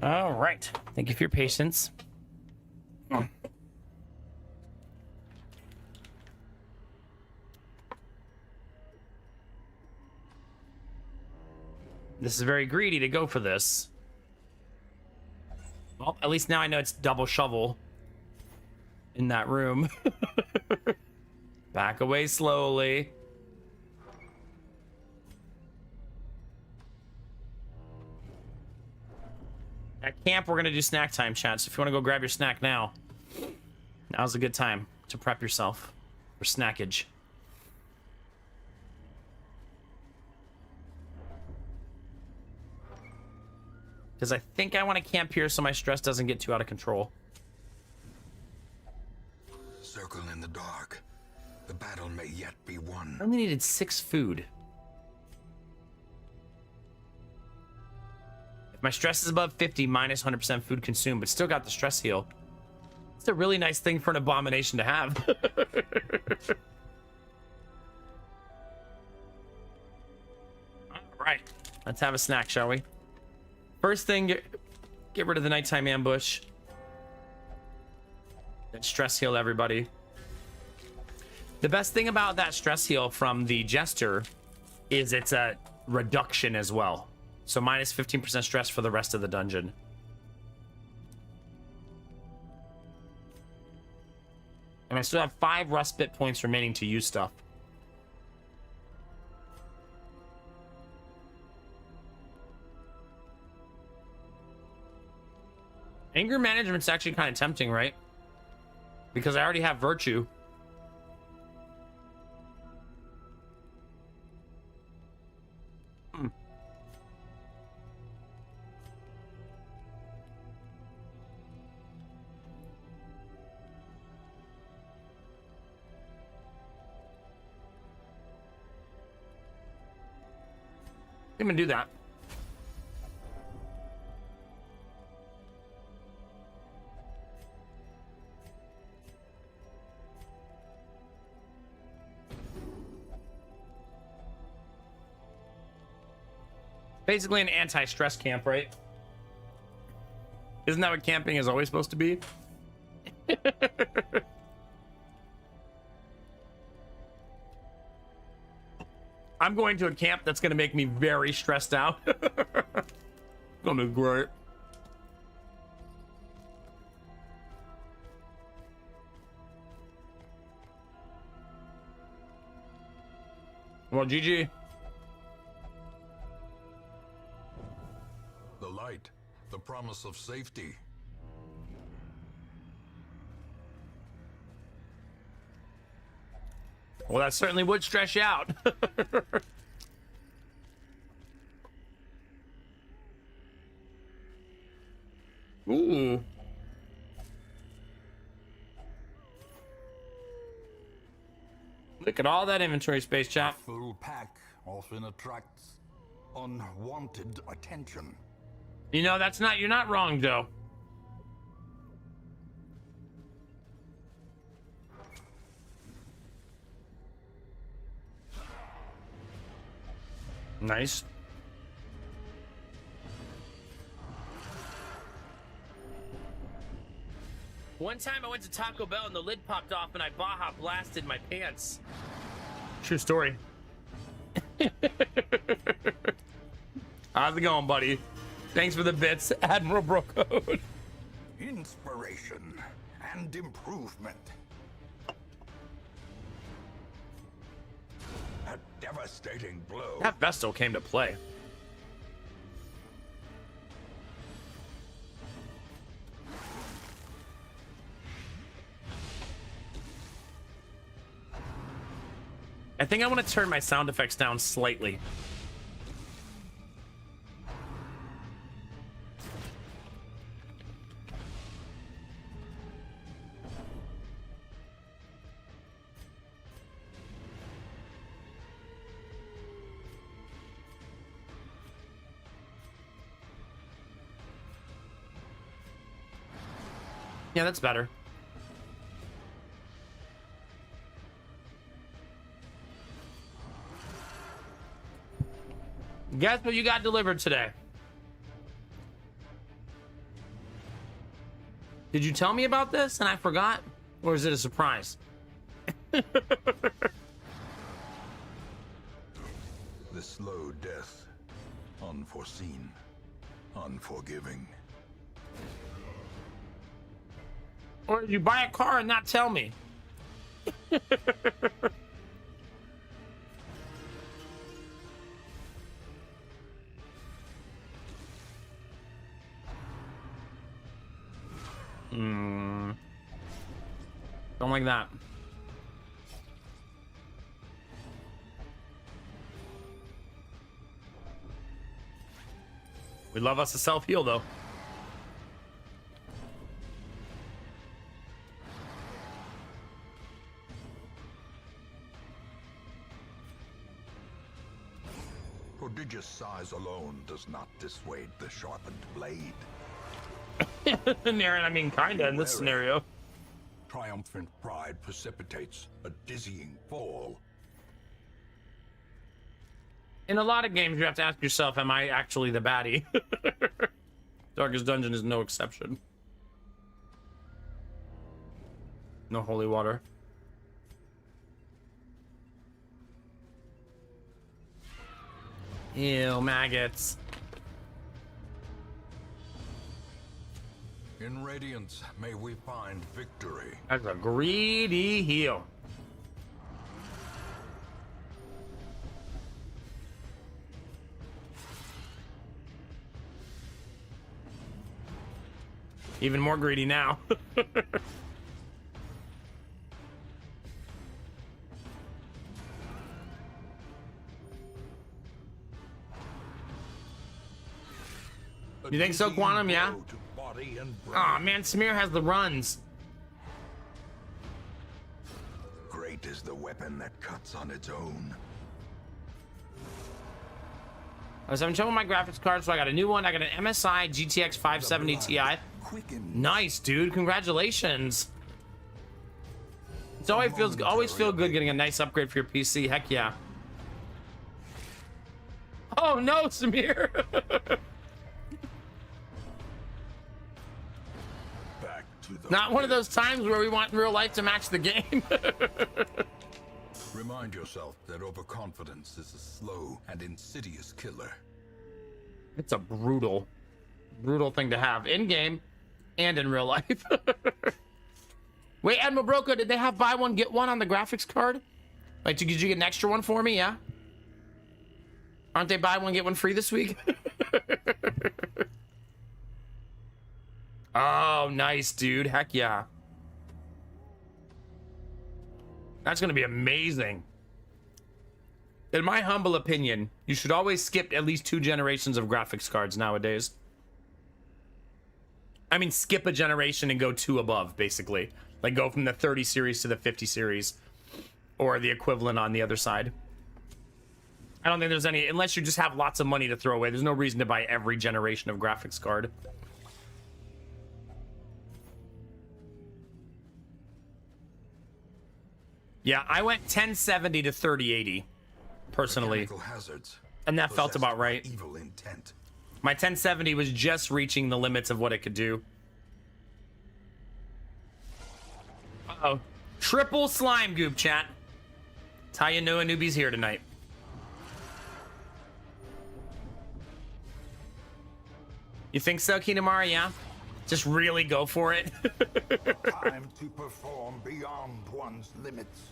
All right. Thank you for your patience. This is very greedy to go for this. Well, at least now I know it's double shovel in that room. Back away slowly. At camp, we're gonna do snack time, chat. So if you want to go grab your snack now, now's a good time to prep yourself for snackage. Because I think I want to camp here so my stress doesn't get too out of control. Circle in the dark. The battle may yet be won. I only needed 6 food. If my stress is above 50, minus 100% food consumed, but still got the stress heal. It's a really nice thing for an abomination to have. All right, let's have a snack, shall we? First thing, get rid of the nighttime ambush. Then stress heal everybody. The best thing about that stress heal from the Jester is it's a reduction as well. So minus 15% stress for the rest of the dungeon. And I still have 5 respite points remaining to use stuff. Anger management's actually kind of tempting, right? Because I already have virtue. I'm gonna do that. Basically an anti-stress camp, right? Isn't that what camping is always supposed to be? I'm going to a camp that's going to make me very stressed out. Gonna be great. Well, GG. The light, the promise of safety. Well, that certainly would stress you out. Ooh. Look at all that inventory space, chap. Full pack often attracts unwanted attention. You know, you're not wrong, Joe. Nice. One time I went to Taco Bell and the lid popped off and I Baja blasted my pants. True story. How's it going, buddy? Thanks for the bits, Admiral Brocode. Inspiration and improvement. A devastating blow. That Vestal came to play. I think I want to turn my sound effects down slightly. Yeah, that's better. Guess what you got delivered today? Did you tell me about this and I forgot? Or is it a surprise? The slow death. Unforeseen. Unforgiving. Or did you buy a car and not tell me? Don't like that. We love us a self-heal, though. Prodigious size alone does not dissuade the sharpened blade. Aaron, I mean, kinda in this scenario. Triumphant pride precipitates a dizzying fall. In a lot of games, you have to ask yourself, am I actually the baddie? Darkest Dungeon is no exception. No holy water. Ew, maggots. In Radiance, may we find victory. That's a greedy heal. Even more greedy now. You think so, Quantum? Yeah. Aw, man, Samir has the runs. Great is the weapon that cuts on its own. I was having trouble with my graphics card, so I got a new one. I got an MSI GTX 570 Ti. Nice, dude. Congratulations. It's always feel good getting a nice upgrade for your PC. Heck yeah. Oh no, Samir. Not one of those times where we want real life to match the game. Remind yourself that overconfidence is a slow and insidious killer. It's a brutal thing to have in game and in real life. Wait, Admiral Broco, did they have buy one get one on the graphics card? Like, did you get an extra one for me? Yeah. Aren't they buy one get one free this week? Oh, nice, dude. Heck yeah. That's gonna be amazing. In my humble opinion, you should always skip at least 2 generations of graphics cards nowadays. I mean, skip a generation and go 2 above, basically. Like, go from the 30 series to the 50 series. Or the equivalent on the other side. I don't think there's any... Unless you just have lots of money to throw away, there's no reason to buy every generation of graphics card. Yeah, I went 1070 to 3080, personally. And that felt about right. Evil intent. My 1070 was just reaching the limits of what it could do. Uh-oh. Triple slime goop, chat. That's how you know a newbie's here tonight. You think so, Kinamara? Yeah? Just really go for it. Time to perform beyond one's limits.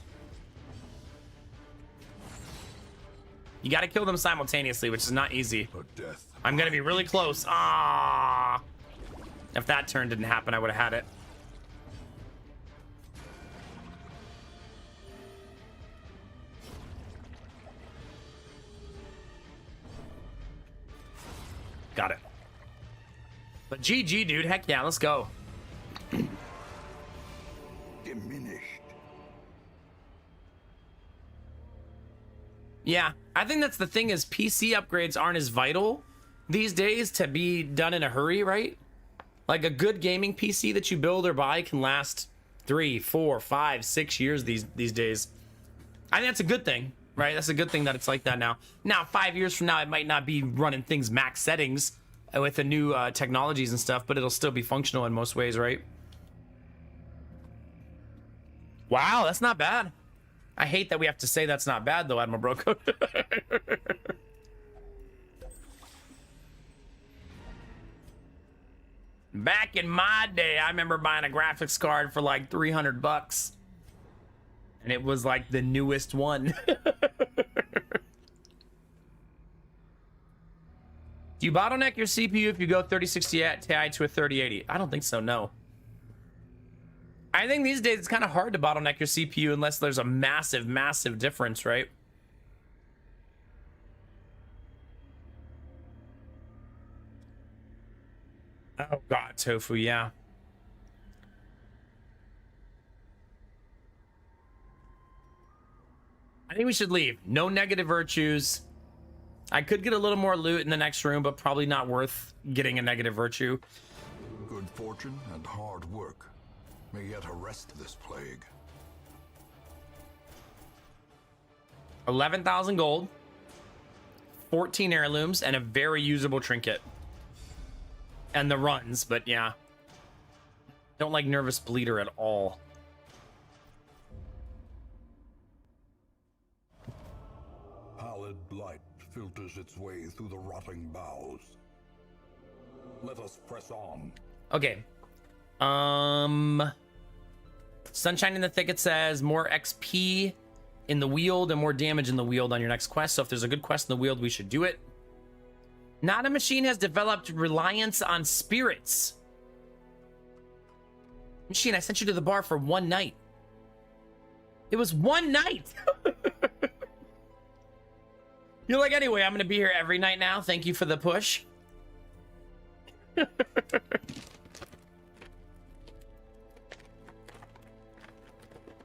You gotta kill them simultaneously, which is not easy. Death. I'm gonna be really close. Ah! If that turn didn't happen, I would have had it. Got it. But GG, dude. Heck yeah, let's go. Diminished. Yeah, I think that's the thing is PC upgrades aren't as vital these days to be done in a hurry, right? Like a good gaming PC that you build or buy can last 3, 4, 5, 6 years these days. I think that's a good thing, right? That's a good thing that it's like that now. Now, 5 years from now, it might not be running things max settings with the new technologies and stuff, but it'll still be functional in most ways, right? Wow, that's not bad. I hate that we have to say that's not bad, though, Admiral Broco. Back in my day, I remember buying a graphics card for like 300 bucks. And it was like the newest one. Do you bottleneck your CPU if you go 3060 Ti to a 3080? I don't think so, no. I think these days it's kind of hard to bottleneck your CPU unless there's a massive, massive difference, right? Oh god, tofu, yeah. I think we should leave. No negative virtues. I could get a little more loot in the next room, but probably not worth getting a negative virtue. Good fortune and hard work may yet arrest this plague. 11,000 gold, 14 heirlooms, and a very usable trinket. And the runs, but yeah. Don't like Nervous Bleeder at all. Pallid blight filters its way through the rotting boughs. Let us press on. Okay. Sunshine in the Thicket says more XP in the Weald and more damage in the Weald on your next quest. So if there's a good quest in the Weald, we should do it. Not a Machine has developed reliance on spirits. Machine, I sent you to the bar for one night. It was one night. You're like, anyway, I'm going to be here every night now. Thank you for the push.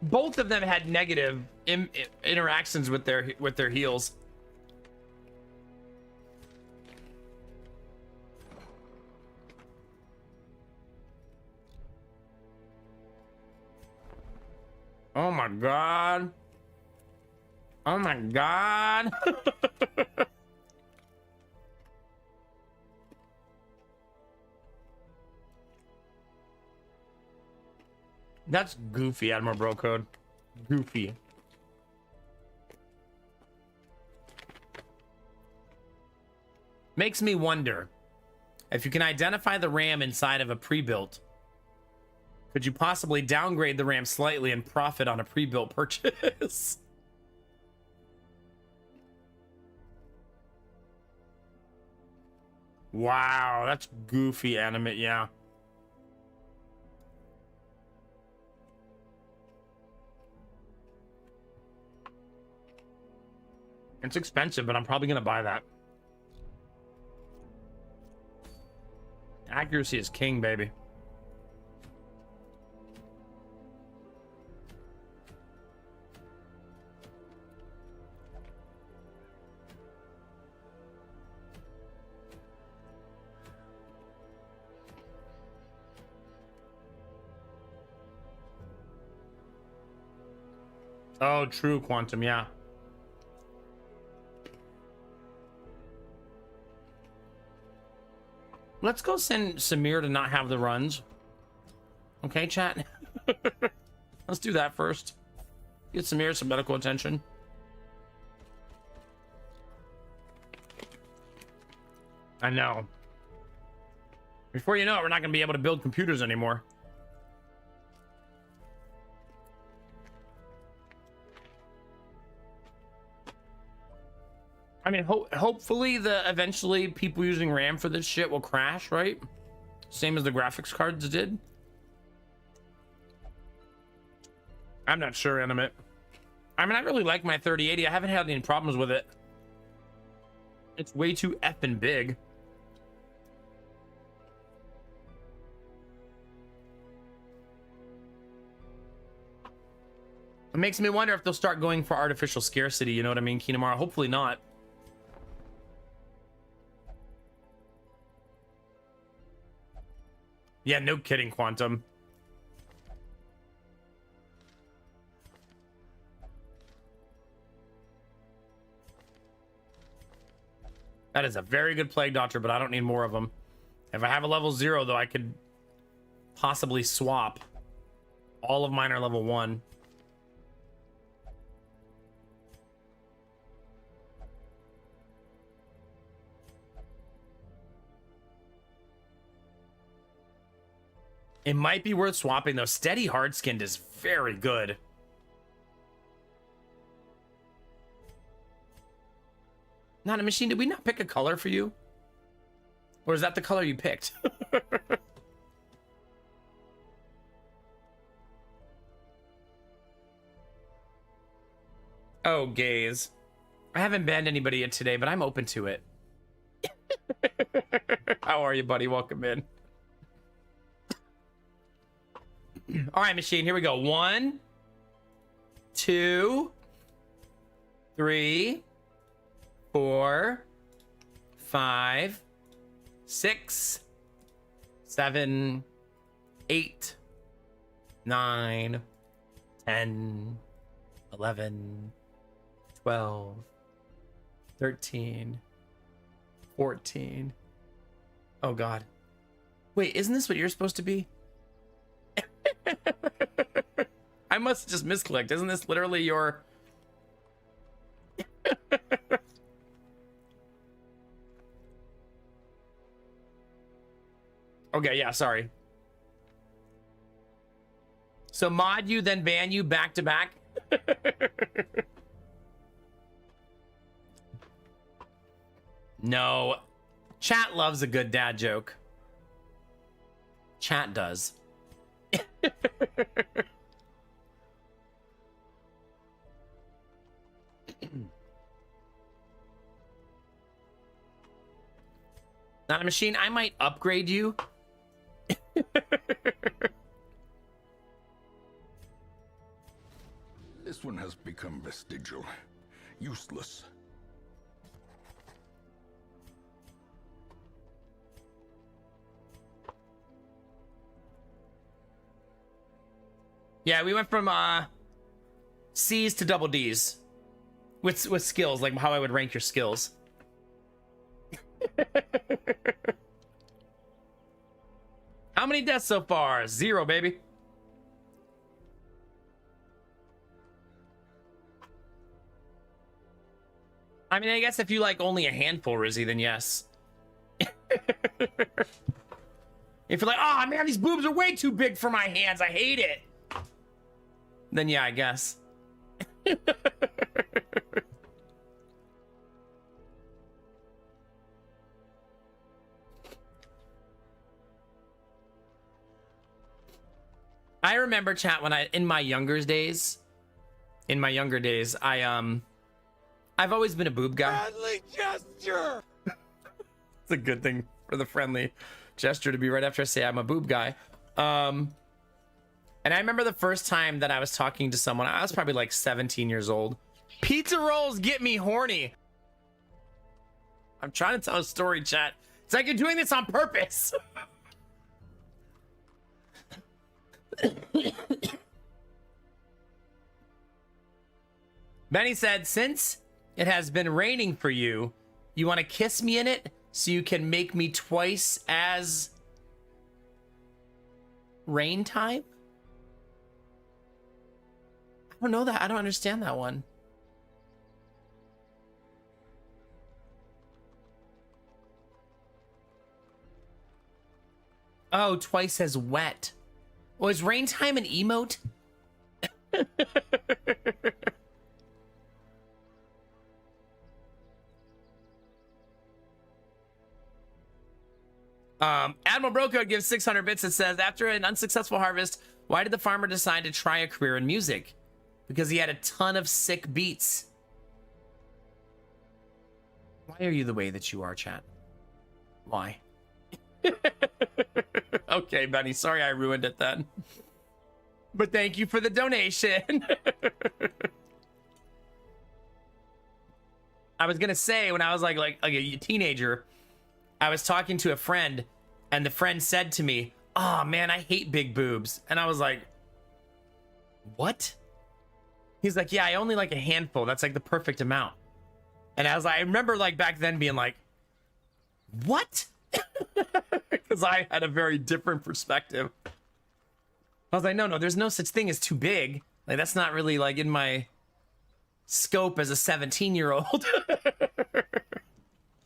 Both of them had negative interactions with their heals. Oh my god. Oh my god. That's goofy, Admiral Bro Code. Goofy. Makes me wonder if you can identify the RAM inside of a pre-built. Could you possibly downgrade the RAM slightly and profit on a pre-built purchase? Wow, that's goofy, Animate, yeah. It's expensive, but I'm probably gonna buy that. Accuracy is king, baby. Oh, true, Quantum, yeah. Let's go send Samir to not have the runs. Okay, chat? Let's do that first. Get Samir some medical attention. I know. Before you know it, we're not going to be able to build computers anymore. I mean, hopefully eventually people using RAM for this shit will crash, right? Same as the graphics cards did. I'm not sure, Animate. I mean, I really like my 3080. I haven't had any problems with it. It's way too effing big. It makes me wonder if they'll start going for artificial scarcity, you know what I mean, Kinamara? Hopefully not. Yeah, no kidding, Quantum. That is a very good Plague Doctor, but I don't need more of them. If I have a level 0, though, I could possibly swap. All of mine are level 1. It might be worth swapping though. Steady hard skinned is very good. Not a machine. Did we not pick a color for you? Or is that the color you picked? Oh, gays. I haven't banned anybody yet today, but I'm open to it. How are you, buddy? Welcome in. All right, machine. Here we go. 1, 2, 3, 4, 5, 6, 7, 8, 9, 10, 11, 12, 13, 14. Oh, God. Wait, isn't this what you're supposed to be? I must have just misclicked. Isn't this literally your... Okay, yeah, sorry. So mod you, then ban you back to back? No. Chat loves a good dad joke. Chat does. Not a machine. I might upgrade you. This one has become vestigial, useless. Yeah, we went from C's to double D's with skills, like how I would rank your skills. How many deaths so far? 0, baby. I mean, I guess if you like only a handful, Rizzy, then yes. If you're like, oh man, these boobs are way too big for my hands, I hate it. Then yeah, I guess. I remember, chat, when in my younger days, I've always been a boob guy. Friendly gesture. It's a good thing for the friendly gesture to be right after I say I'm a boob guy. And I remember the first time that I was talking to someone, I was probably like 17 years old. Pizza rolls get me horny. I'm trying to tell a story, chat. It's like you're doing this on purpose. Benny said, since it has been raining for you, you want to kiss me in it so you can make me twice as rain time? I don't know that. I don't understand that one. Oh, twice as wet. Well, is rain time an emote? Admiral Broco gives 600 bits. It says, after an unsuccessful harvest, why did the farmer decide to try a career in music? Because he had a ton of sick beats. Why are you the way that you are, chat? Why? Okay, Benny. Sorry I ruined it then. But thank you for the donation. I was gonna say, when I was like a teenager, I was talking to a friend, and the friend said to me, "Oh man, I hate big boobs." And I was like, "What?" He's like, "Yeah, I only like a handful. That's like the perfect amount." And I remember like back then being like, "What?" Because I had a very different perspective. I was like, no, there's no such thing as too big. Like, that's not really like in my scope as a 17-year-old.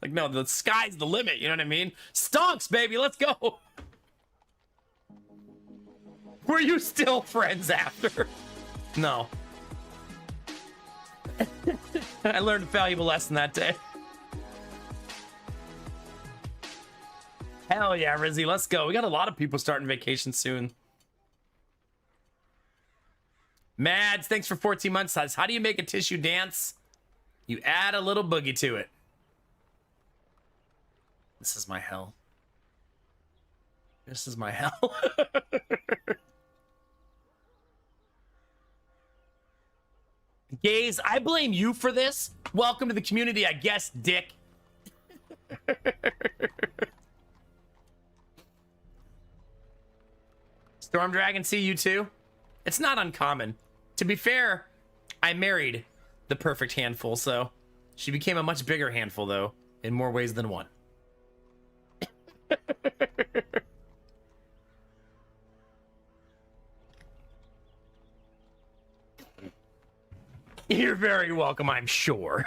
Like, no, the sky's the limit. You know what I mean? Stonks, baby. Let's go. Were you still friends after? No. I learned a valuable lesson that day. Hell yeah, Rizzy, let's go. We got a lot of people starting vacation soon. Mads, thanks for 14 months. How do you make a tissue dance? You add a little boogie to it. This is my hell. This is my hell. Gaze, I blame you for this. Welcome to the community, I guess, dick. Storm Dragon, see you too. It's not uncommon. To be fair, I married the perfect handful, so she became a much bigger handful, though, in more ways than one. You're very welcome, I'm sure.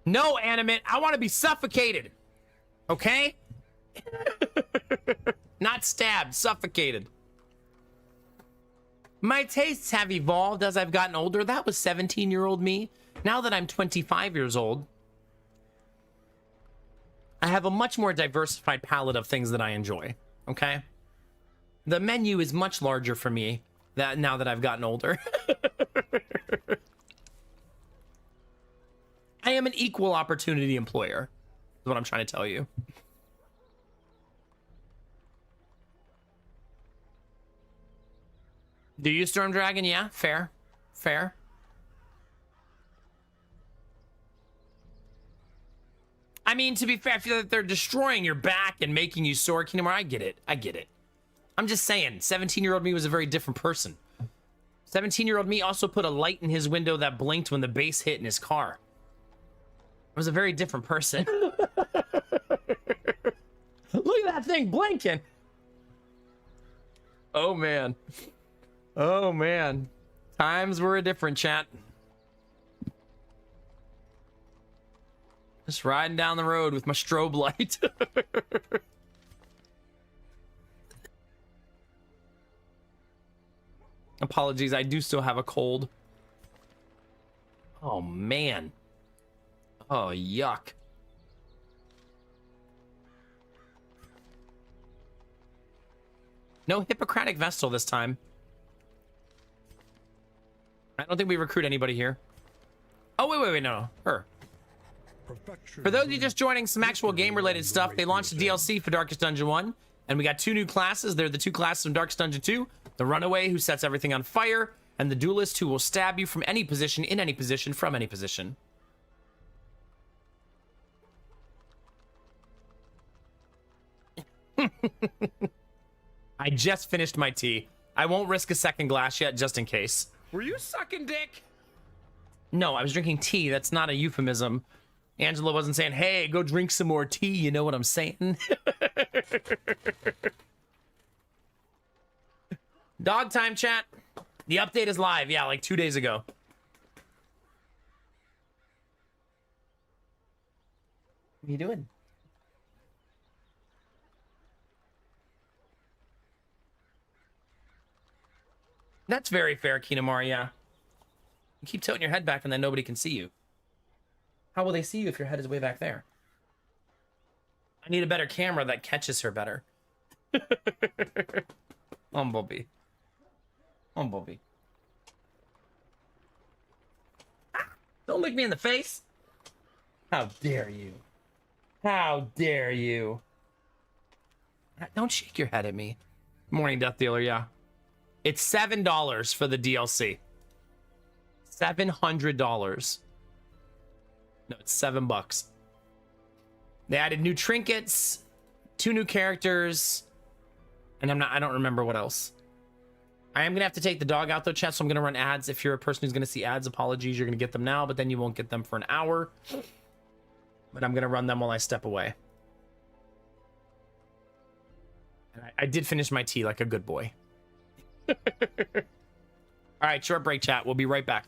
No, Animate, I want to be suffocated. Okay? Not stabbed, suffocated. My tastes have evolved as I've gotten older. That was 17-year-old me. Now that I'm 25 years old, I have a much more diversified palette of things that I enjoy. Okay? The menu is much larger for me now that I've gotten older. I am an equal opportunity employer, is what I'm trying to tell you. Do you, Storm Dragon? Yeah, fair. Fair. I mean, to be fair, I feel like they're destroying your back and making you sore. Kingdom Hearts, I get it. I get it. I'm just saying, 17-year-old me was a very different person. 17-year-old me also put a light in his window that blinked when the bass hit in his car. I was a very different person. Look at that thing blinking. Oh, man. Oh, man. Times were a different, chat. Just riding down the road with my strobe light. Apologies, I do still have a cold. Oh, man. Oh, yuck. No Hippocratic Vestal this time. I don't think we recruit anybody here. Oh, wait, no. Her. For those of you just joining, some actual game-related stuff, they launched a DLC for Darkest Dungeon 1, and we got 2 new classes. They're the 2 classes from Darkest Dungeon 2, the Runaway, who sets everything on fire, and the Duelist, who will stab you from any position, in any position, from any position. I just finished my tea. I won't risk a second glass yet, just in case. Were you sucking dick? No, I was drinking tea. That's not a euphemism. Angela wasn't saying, hey, go drink some more tea. You know what I'm saying? Dog time, chat. The update is live. Yeah, like 2 days ago. What are you doing? That's very fair, Kinamar, yeah. You keep tilting your head back and then nobody can see you. How will they see you if your head is way back there? I need a better camera that catches her better. Bumblebee. Bumblebee. Ah, don't look me in the face. How dare you? How dare you? Don't shake your head at me. Morning Death Dealer, yeah. It's $7 for the DLC. $700. No, it's $7. They added new trinkets, 2 new characters, and I don't remember what else. I am gonna have to take the dog out though, chat, so I'm gonna run ads. If you're a person who's gonna see ads, apologies, you're gonna get them now, but then you won't get them for an hour. But I'm gonna run them while I step away. And I did finish my tea like a good boy. All right, short break, chat. We'll be right back.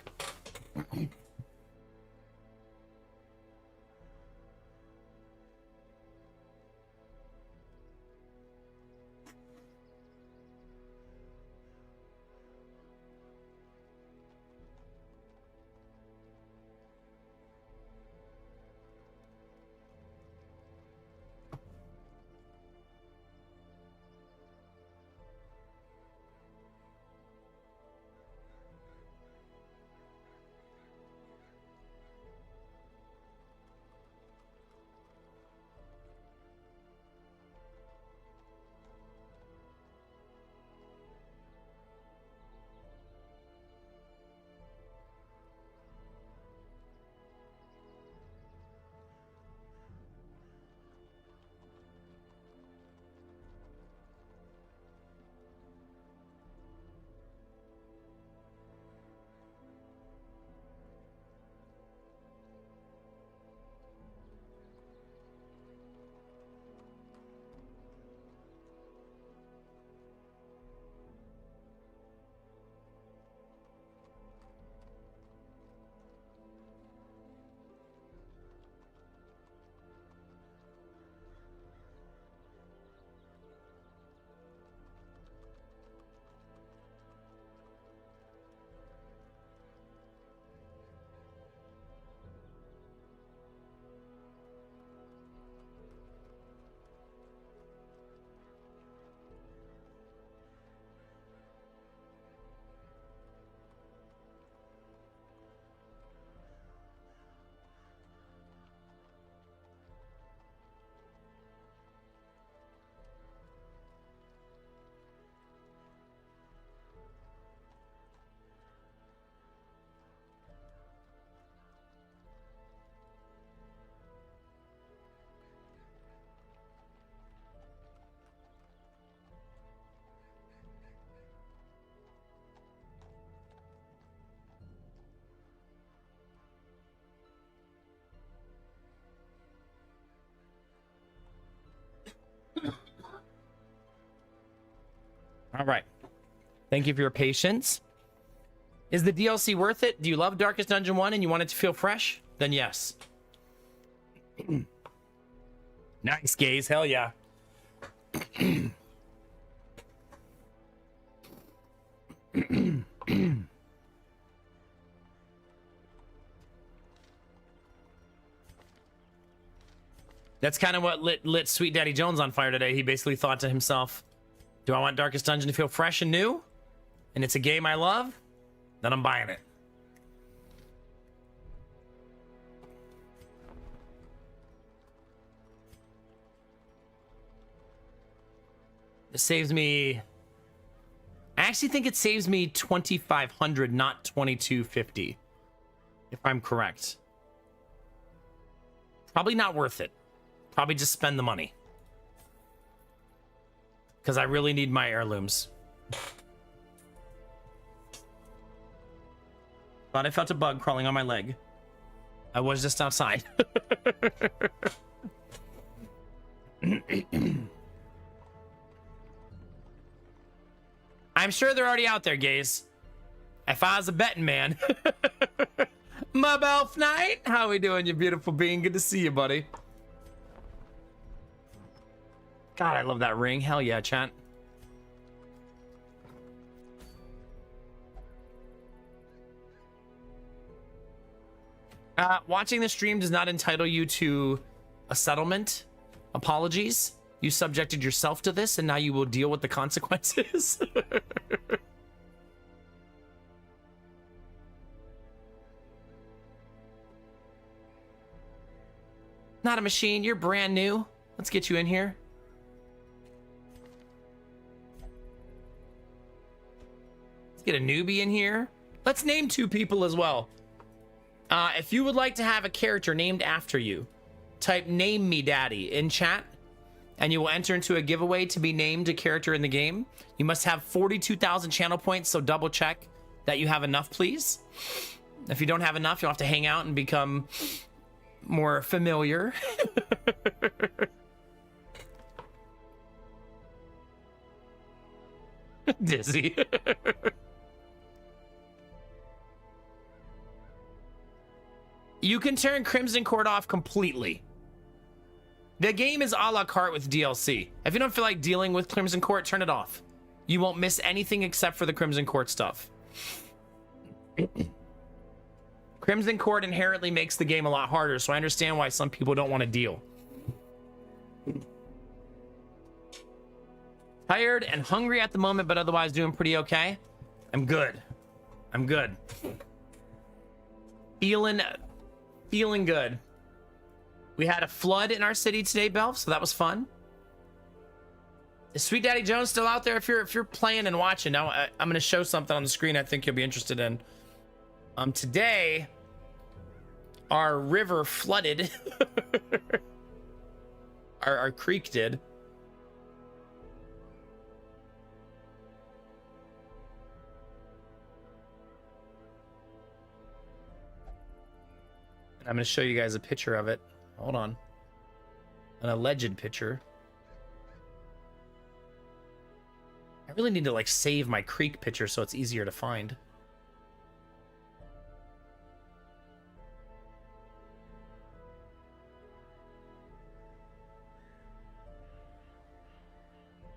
All right. Thank you for your patience. Is the DLC worth it? Do you love Darkest Dungeon 1 and you want it to feel fresh? Then yes. Nice, gaze. Hell yeah. That's kind of what lit Sweet Daddy Jones on fire today. He basically thought to himself, do I want Darkest Dungeon to feel fresh and new? And it's a game I love? Then I'm buying it. It saves me... I actually think it saves me 2,500, not 2,250. If I'm correct. Probably not worth it. Probably just spend the money. Because I really need my heirlooms. Thought I felt a bug crawling on my leg. I was just outside. I'm sure they're already out there, gays. If I was a betting man. My Belf Knight, how we doing, you beautiful being? Good to see you, buddy. God, I love that ring. Hell yeah, chat. Watching the stream does not entitle you to a settlement. Apologies. You subjected yourself to this, and now you will deal with the consequences. Not a machine. You're brand new. Let's get you in here. Let's get a newbie in here. Let's name 2 people as well. If you would like to have a character named after you, type "Name Me Daddy" in chat, and you will enter into a giveaway to be named a character in the game. You must have 42,000 channel points, so double check that you have enough, please. If you don't have enough, you'll have to hang out and become more familiar. Dizzy. You can turn Crimson Court off completely. The game is a la carte with DLC. If you don't feel like dealing with Crimson Court, turn it off. You won't miss anything except for the Crimson Court stuff. Crimson Court inherently makes the game a lot harder, so I understand why some people don't want to deal. Tired and hungry at the moment, but otherwise doing pretty okay. I'm good. I'm good. Feeling good. We had a flood in our city today, Belf, so that was fun. Is Sweet Daddy Jones still out there? If you're playing and watching, now I'm going to show something on the screen I think you'll be interested in. Today, our river flooded. our creek did. I'm going to show you guys a picture of it. Hold on. An alleged picture. I really need to like save my creek picture so it's easier to find.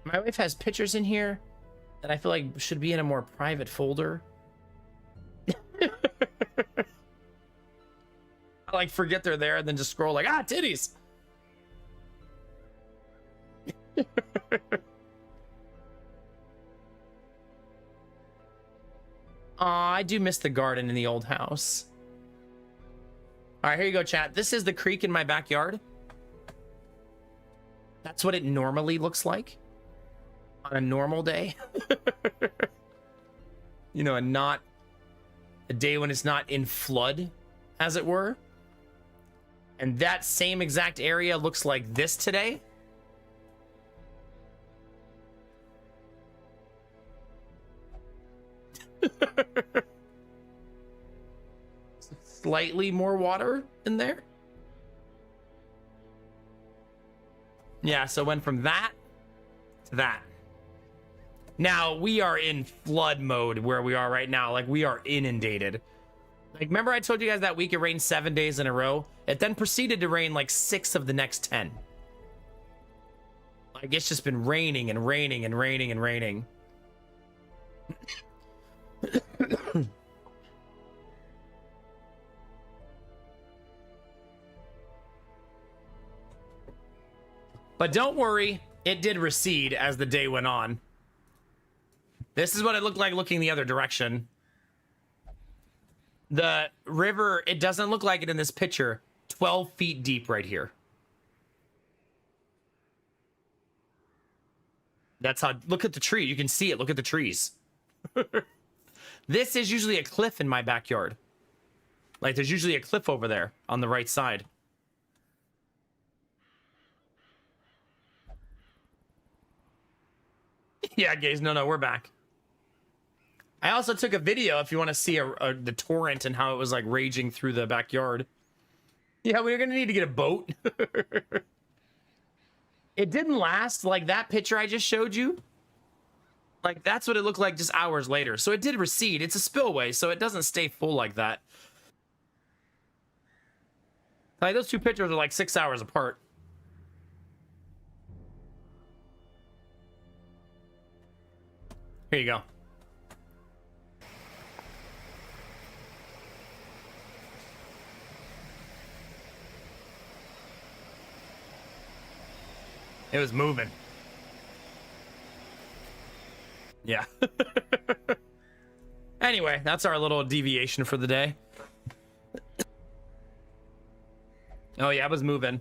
My wife has pictures in here that I feel like should be in a more private folder. I like forget they're there and then just scroll like, titties. I do miss the garden in the old house. All right, here you go, chat. This is the creek in my backyard. That's what it normally looks like on a normal day. You know, and not a day when it's not in flood, as it were. And that same exact area looks like this today. Slightly more water in there. Yeah, so it went from that to that. Now, we are in flood mode where we are right now. Like, we are inundated. Like, remember I told you guys that week it rained 7 days in a row? It then proceeded to rain like 6 of the next 10. Like, it's just been raining and raining and raining and raining. But don't worry, it did recede as the day went on. This is what it looked like looking the other direction. The river, it doesn't look like it in this picture. 12 feet deep right here. That's how, look at the tree. You can see it. Look at the trees. This is usually a cliff in my backyard. Like, there's usually a cliff over there on the right side. Yeah, guys, no, we're back. I also took a video if you want to see the torrent and how it was like raging through the backyard. Yeah, we're gonna need to get a boat. It didn't last like that picture I just showed you. Like, that's what it looked like just hours later. So it did recede. It's a spillway, so it doesn't stay full like that. Like, those two pictures are like 6 hours apart. Here you go. It was moving. Yeah. Anyway, that's our little deviation for the day. Oh yeah, it was moving.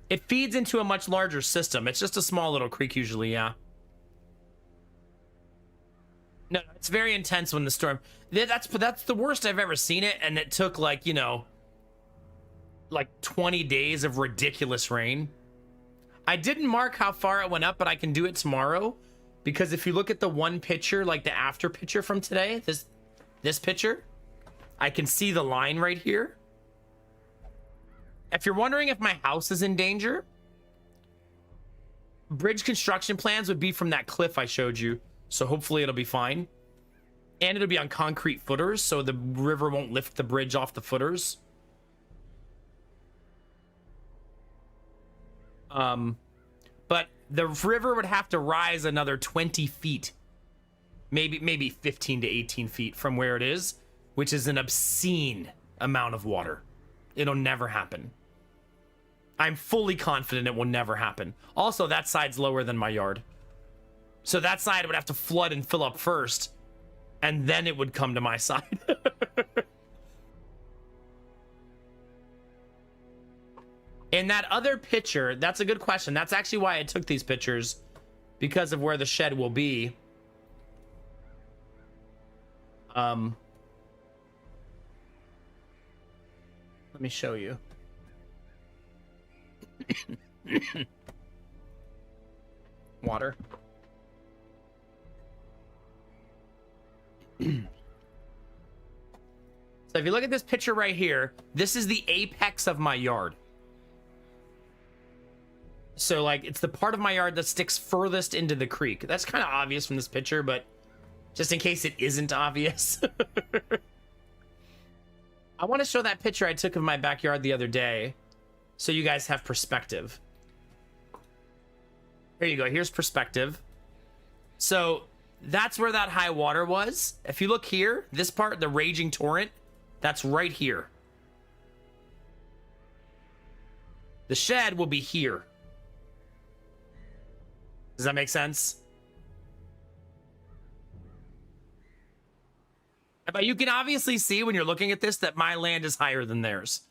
It feeds into a much larger system. It's just a small little creek usually, yeah. No, it's very intense when the storm... That's the worst I've ever seen it, and it took, like, you know, like 20 days of ridiculous rain. I didn't mark how far it went up, but I can do it tomorrow. Because if you look at the one picture, like the after picture from today, this picture, I can see the line right here. If you're wondering if my house is in danger, bridge construction plans would be from that cliff I showed you. So hopefully it'll be fine. And it'll be on concrete footers, so the river won't lift the bridge off the footers. But the river would have to rise another 20 feet. Maybe 15 to 18 feet from where it is, which is an obscene amount of water. It'll never happen. I'm fully confident it will never happen. Also, that side's lower than my yard. So that side would have to flood and fill up first, and then it would come to my side. In that other picture, that's a good question. That's actually why I took these pictures, because of where the shed will be. Let me show you. Water. So if you look at this picture right here, this is the apex of my yard. So, like, it's the part of my yard that sticks furthest into the creek. That's kind of obvious from this picture, but just in case it isn't obvious. I want to show that picture I took of my backyard the other day, so you guys have perspective. Here you go. Here's perspective. So, that's where that high water was. If you look here, this part, the raging torrent, that's right here. The shed will be here. Does that make sense? But you can obviously see when you're looking at this that my land is higher than theirs.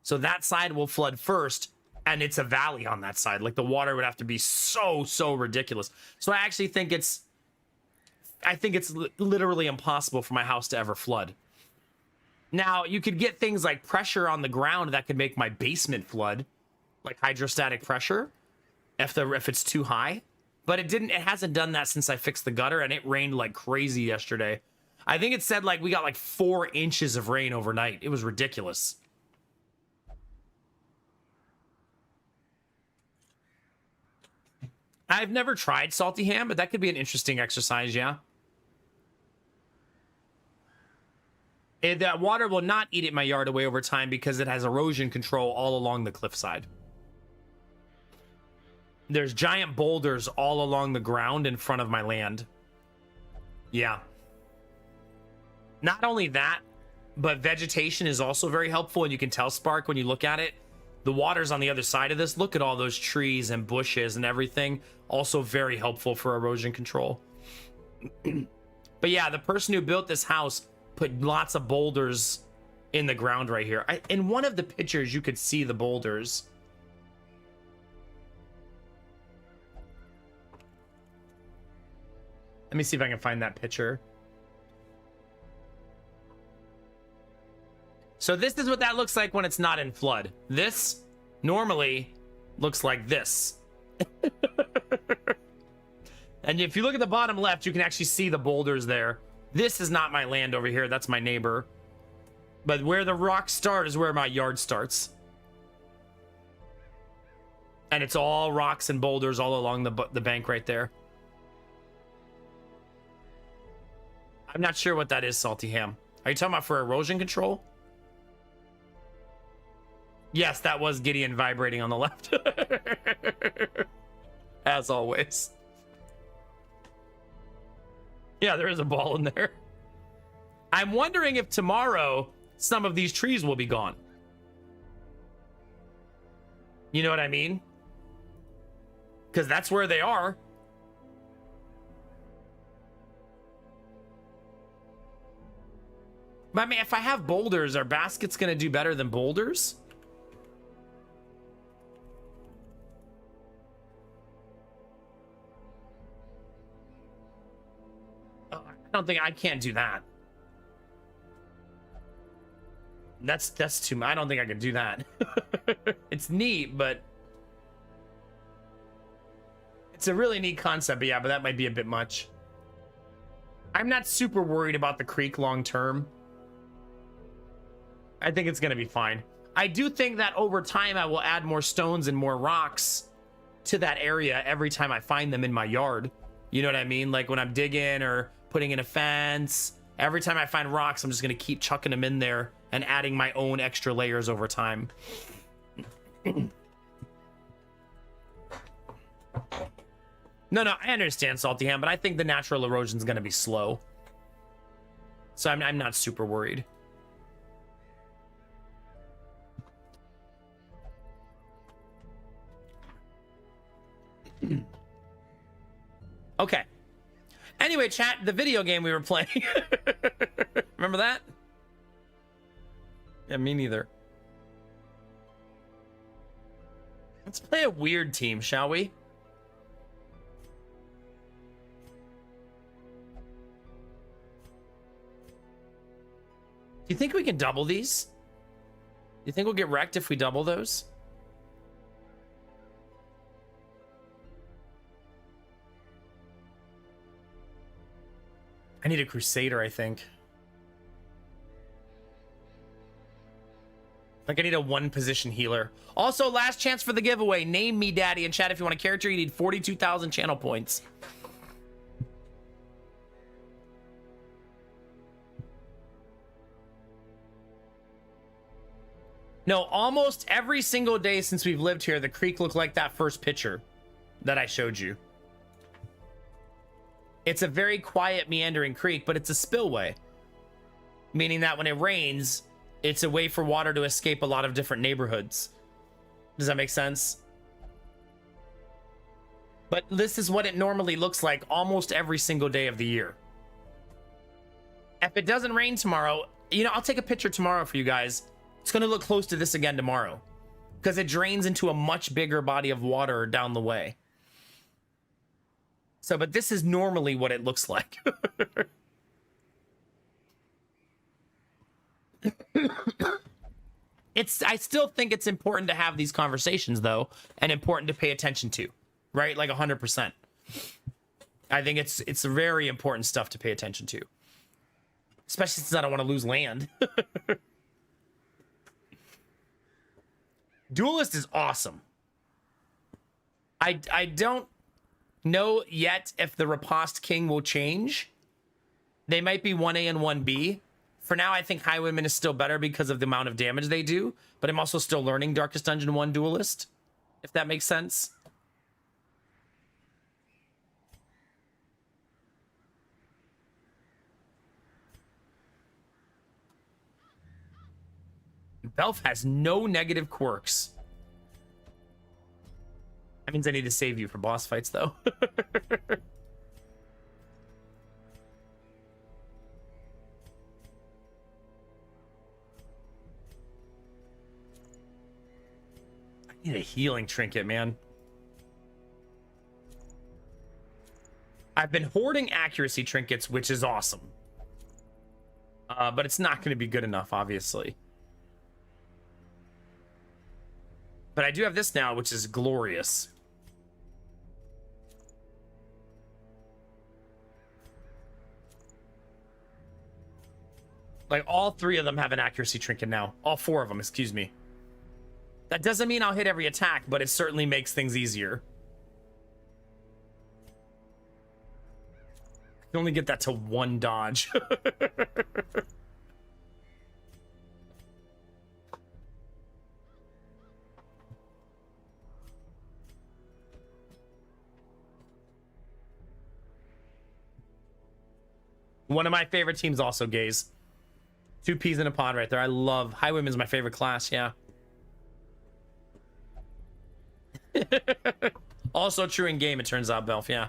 So that side will flood first, and it's a valley on that side. Like, the water would have to be so ridiculous. So I actually think it's literally impossible for my house to ever flood. Now, you could get things like pressure on the ground that could make my basement flood, like hydrostatic pressure, if it's too high. But it hasn't done that since I fixed the gutter, and it rained like crazy yesterday. I think it said like we got like 4 inches of rain overnight. It was ridiculous. I've never tried salty ham, but that could be an interesting exercise, yeah. That water will not eat at my yard away over time because it has erosion control all along the cliffside. There's giant boulders all along the ground in front of my land. Yeah. Not only that, but vegetation is also very helpful, and you can tell, Spark, when you look at it. The water's on the other side of this. Look at all those trees and bushes and everything. Also very helpful for erosion control. But yeah, the person who built this house put lots of boulders in the ground right here. In one of the pictures, you could see the boulders. Let me see if I can find that picture. So this is what that looks like when it's not in flood. This normally looks like this. And if you look at the bottom left, you can actually see the boulders there. This is not my land over here. That's my neighbor. But where the rocks start is where my yard starts. And it's all rocks and boulders all along the bank right there. I'm not sure what that is, Salty Ham. Are you talking about for erosion control? Yes, that was Gideon vibrating on the left. As always. Yeah, there is a ball in there. I'm wondering if tomorrow some of these trees will be gone. You know what I mean? Because that's where they are. But I mean, if I have boulders, are baskets going to do better than boulders? I don't think I can't do that. That's too much. I don't think I can do that. It's neat, but it's a really neat concept. But yeah, but that might be a bit much. I'm not super worried about the creek long term. I think it's going to be fine. I do think that over time I will add more stones and more rocks to that area every time I find them in my yard. You know what I mean? Like when I'm digging or putting in a fence, every time I find rocks, I'm just going to keep chucking them in there and adding my own extra layers over time. No, I understand, Salty Ham, but I think the natural erosion is going to be slow. So I'm not super worried. Okay. Anyway, chat, the video game we were playing. Remember that? Yeah, me neither. Let's play a weird team, shall we? Do you think we can double these? Do you think we'll get wrecked if we double those? I need a Crusader, I think. Like, I need a one-position healer. Also, last chance for the giveaway. Name me daddy in chat if you want a character. You need 42,000 channel points. No, almost every single day since we've lived here, the creek looked like that first picture that I showed you. It's a very quiet, meandering creek, but it's a spillway. Meaning that when it rains, it's a way for water to escape a lot of different neighborhoods. Does that make sense? But this is what it normally looks like almost every single day of the year. If it doesn't rain tomorrow, you know, I'll take a picture tomorrow for you guys. It's going to look close to this again tomorrow because it drains into a much bigger body of water down the way. So, but this is normally what it looks like. I still think it's important to have these conversations though, and important to pay attention to, right? Like 100%. I think it's very important stuff to pay attention to, especially since I don't want to lose land. Duelist is awesome. I don't know yet if the Riposte King will change. They might be 1A and 1B. For now, I think Highwayman is still better because of the amount of damage they do, but I'm also still learning Darkest Dungeon 1 Duelist, if that makes sense. Belf has no negative quirks. That means I need to save you for boss fights, though. I need a healing trinket, man. I've been hoarding accuracy trinkets, which is awesome. But it's not going to be good enough, obviously. But I do have this now, which is glorious. Like, all 3 of them have an accuracy trinket now. All 4 of them, excuse me. That doesn't mean I'll hit every attack, but it certainly makes things easier. I can only get that to 1 dodge. One of my favorite teams also, Gaze. 2 peas in a pod right there. I love Highwayman's my favorite class, yeah. Also true in game, it turns out, Belf, yeah.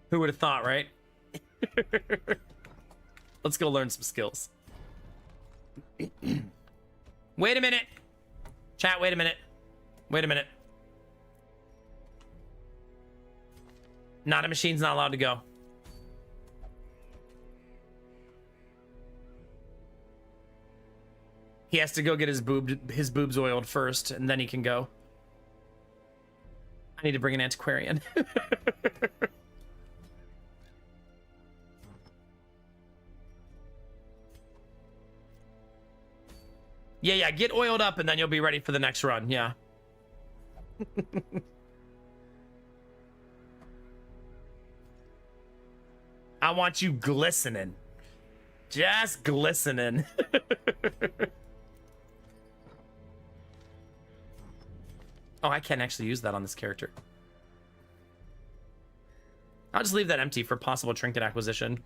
Who would have thought, right? Let's go learn some skills. Wait a minute. Chat, wait a minute. Wait a minute. Not a machine's not allowed to go. He has to go get his boobs oiled first, and then he can go. I need to bring an antiquarian. Yeah, get oiled up, and then you'll be ready for the next run, yeah. I want you glistening. Just glistening. Oh, I can't actually use that on this character. I'll just leave that empty for possible trinket acquisition.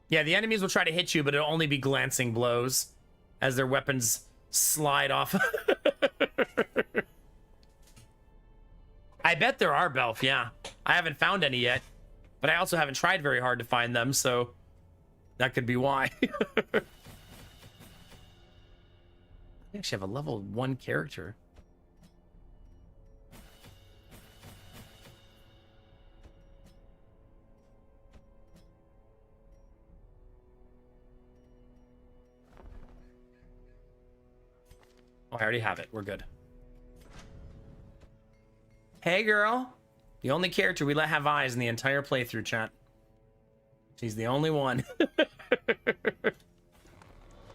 Yeah, the enemies will try to hit you, but it'll only be glancing blows as their weapons slide off. I bet there are, Belf, yeah. I haven't found any yet, but I also haven't tried very hard to find them, so that could be why. I actually have a level 1 character. Oh, I already have it. We're good. Hey, girl. The only character we let have eyes in the entire playthrough, chat. She's the only one. A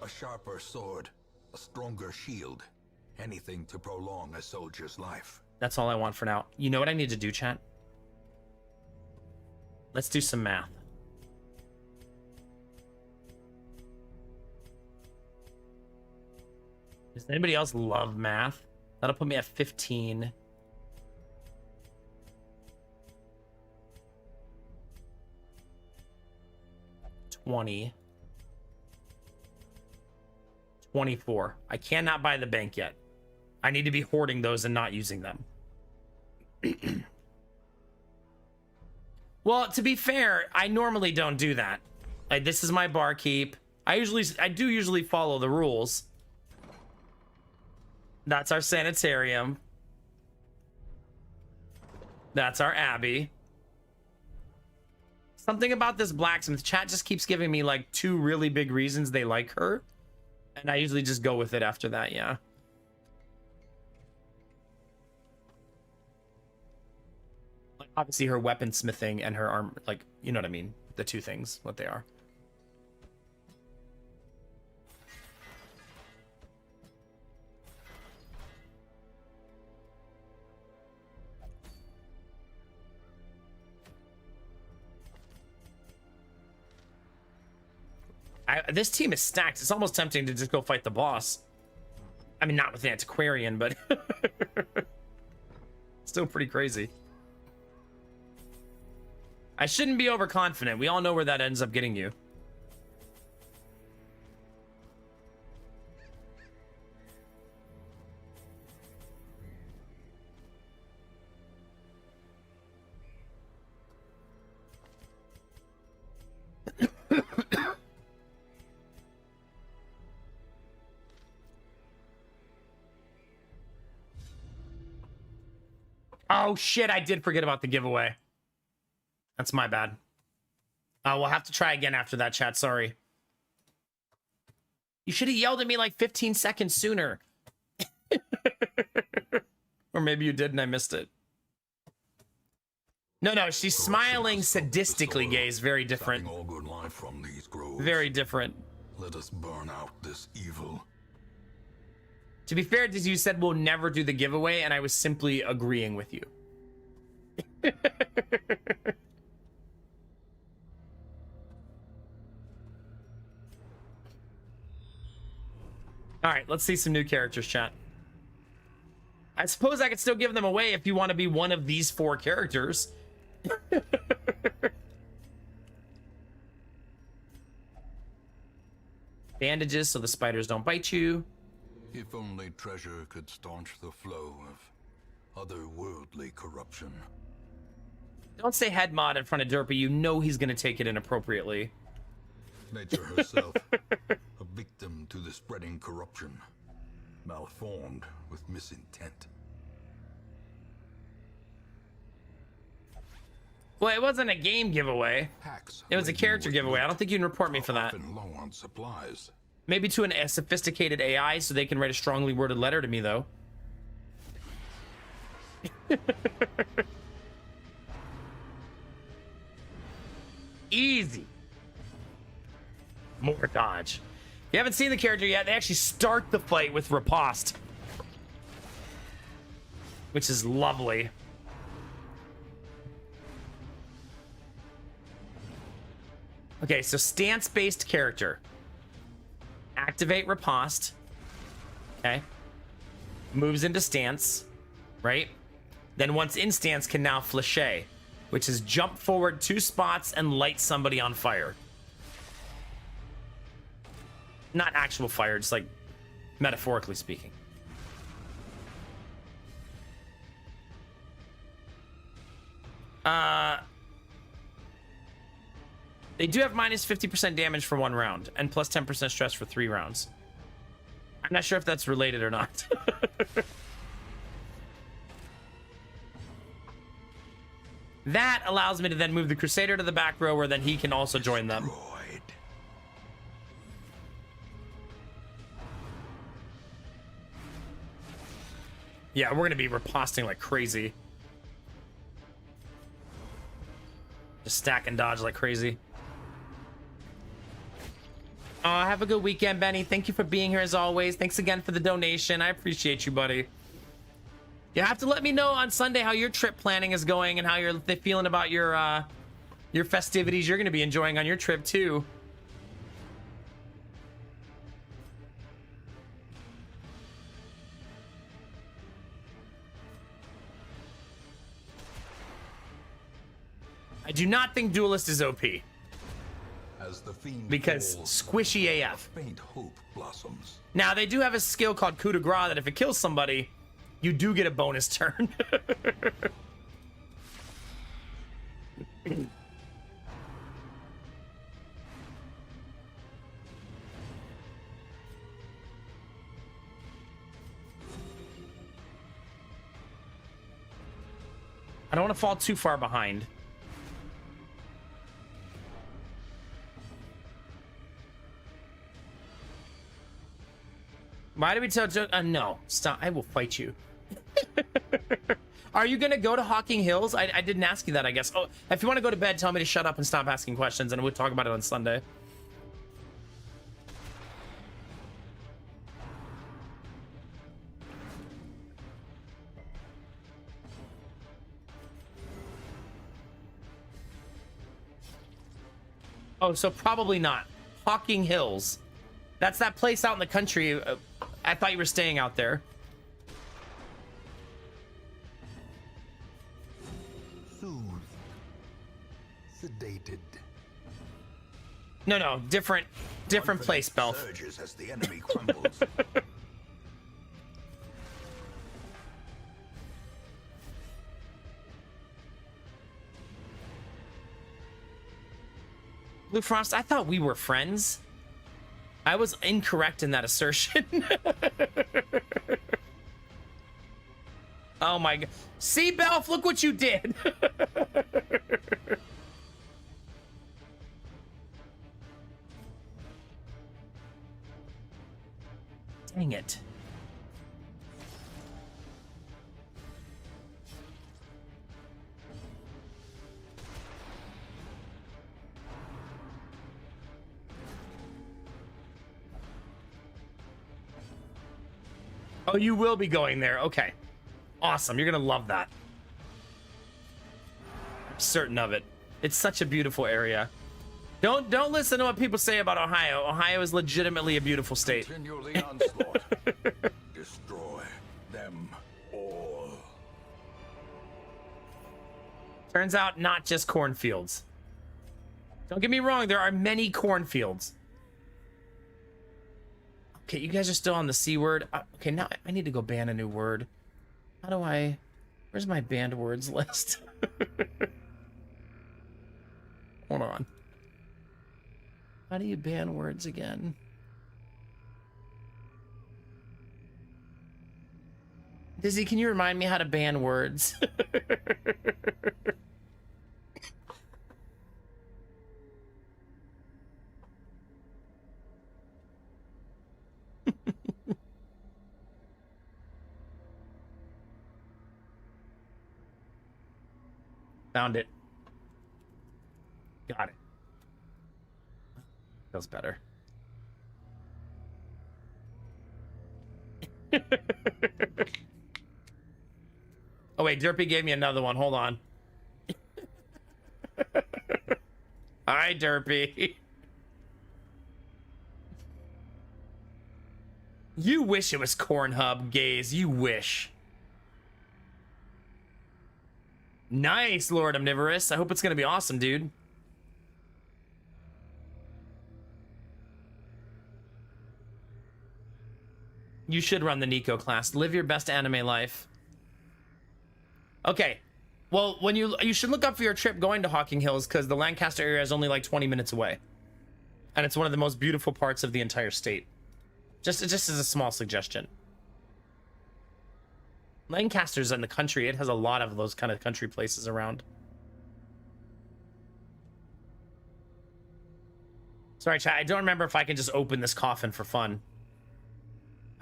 sharper sword, a stronger shield. Anything to prolong a soldier's life. That's all I want for now. You know what I need to do, chat? Let's do some math. Does anybody else love math? That'll put me at 15. $20. $24. I cannot buy the bank yet. I need to be hoarding those and not using them. Well, to be fair, I normally don't do that. Like, this is my barkeep. I do usually follow the rules. That's our sanitarium. That's our abbey. Something about this blacksmith. Chat just keeps giving me like 2 really big reasons they like her. And I usually just go with it after that, yeah. Like, obviously her weaponsmithing and her arm, like, you know what I mean? The 2 things, what they are. This team is stacked. It's almost tempting to just go fight the boss. I mean, not with the antiquarian, but still pretty crazy. I shouldn't be overconfident. We all know where that ends up getting you. Oh shit, I did forget about the giveaway. That's my bad. We'll have to try again after that, chat. Sorry. You should have yelled at me like 15 seconds sooner. Or maybe you did and I missed it. No, she's smiling sadistically, Gaze. Very different. All good life from these groves. Very different. Let us burn out this evil. To be fair, you said we'll never do the giveaway, and I was simply agreeing with you. All right, let's see some new characters, chat. I suppose I could still give them away if you want to be one of these 4 characters. Bandages so the spiders don't bite you. If only treasure could staunch the flow of otherworldly corruption. Don't say head mod in front of Derpy. You know he's going to take it inappropriately. Nature herself, a victim to the spreading corruption, malformed with misintent. Well, it wasn't a game giveaway. Hacks It was a character giveaway. I don't think you can report me for that. Often low on supplies. Maybe to a sophisticated AI so they can write a strongly worded letter to me, though. Easy. More dodge. If you haven't seen the character yet, they actually start the fight with riposte, which is lovely. Okay, so stance-based character. Activate riposte. Okay. Moves into stance. Right? Then once in stance can now flécher, which is jump forward 2 spots and light somebody on fire. Not actual fire, just like metaphorically speaking. They do have minus 50% damage for 1 round and plus 10% stress for 3 rounds. I'm not sure if that's related or not. That allows me to then move the Crusader to the back row where then he can also join them. Yeah, we're going to be riposting like crazy. Just stack and dodge like crazy. Have a good weekend, Benny. Thank you for being here as always. Thanks again for the donation. I appreciate you, buddy. You have to let me know on Sunday how your trip planning is going and how you're feeling about your festivities you're going to be enjoying on your trip too. I do not think Duelist is OP. As the fiend Because falls, squishy AF. faint hope blossoms. Now, they do have a skill called coup de grace that if it kills somebody, you do get a bonus turn. I don't want to fall too far behind. Why did we tell Joe? No, stop. I will fight you. Are you going to go to Hawking Hills? I didn't ask you that, I guess. Oh, if you want to go to bed, tell me to shut up and stop asking questions, and we'll talk about it on Sunday. Oh, so probably not. Hawking Hills. That's that place out in the country. I thought you were staying out there. Soothed. Sedated. No, different place, Belf. Surges as the enemy crumbles. Blue Frost, I thought we were friends. I was incorrect in that assertion. Oh my god. See, Belf, look what you did. Dang it. Oh, you will be going there. Okay. Awesome. You're going to love that. I'm certain of it. It's such a beautiful area. Don't listen to what people say about Ohio. Ohio is legitimately a beautiful state. Continue the onslaught. Destroy them all. Turns out not just cornfields. Don't get me wrong, there are many cornfields. Okay, you guys are still on the C word. Okay, now I need to go ban a new word. How do I... Where's my banned words list? Hold on. How do you ban words again? Dizzy, can you remind me how to ban words? Found it. Got it. Feels better. Oh wait, Derpy gave me another one. Hold on. Hi, Derpy. You wish it was Cornhub, Gaze. You wish. Nice, Lord Omnivorous. I hope it's gonna be awesome, dude. You should run the Nico class. Live your best anime life. Okay. Well, when you should look up for your trip going to Hawking Hills, because the Lancaster area is only like 20 minutes away. And it's one of the most beautiful parts of the entire state. Just as a small suggestion. Lancaster's in the country. It has a lot of those kind of country places around. Sorry, chat. I don't remember if I can just open this coffin for fun.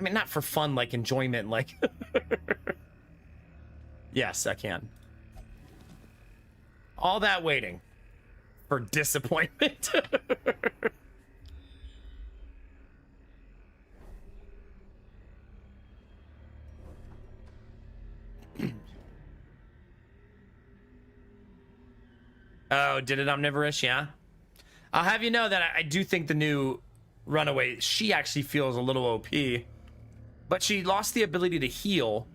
I mean, not for fun, like enjoyment, like... Yes, I can. All that waiting for disappointment. Oh, did it Omnivorous? Yeah. I'll have you know that I do think the new Runaway, she actually feels a little OP. But she lost the ability to heal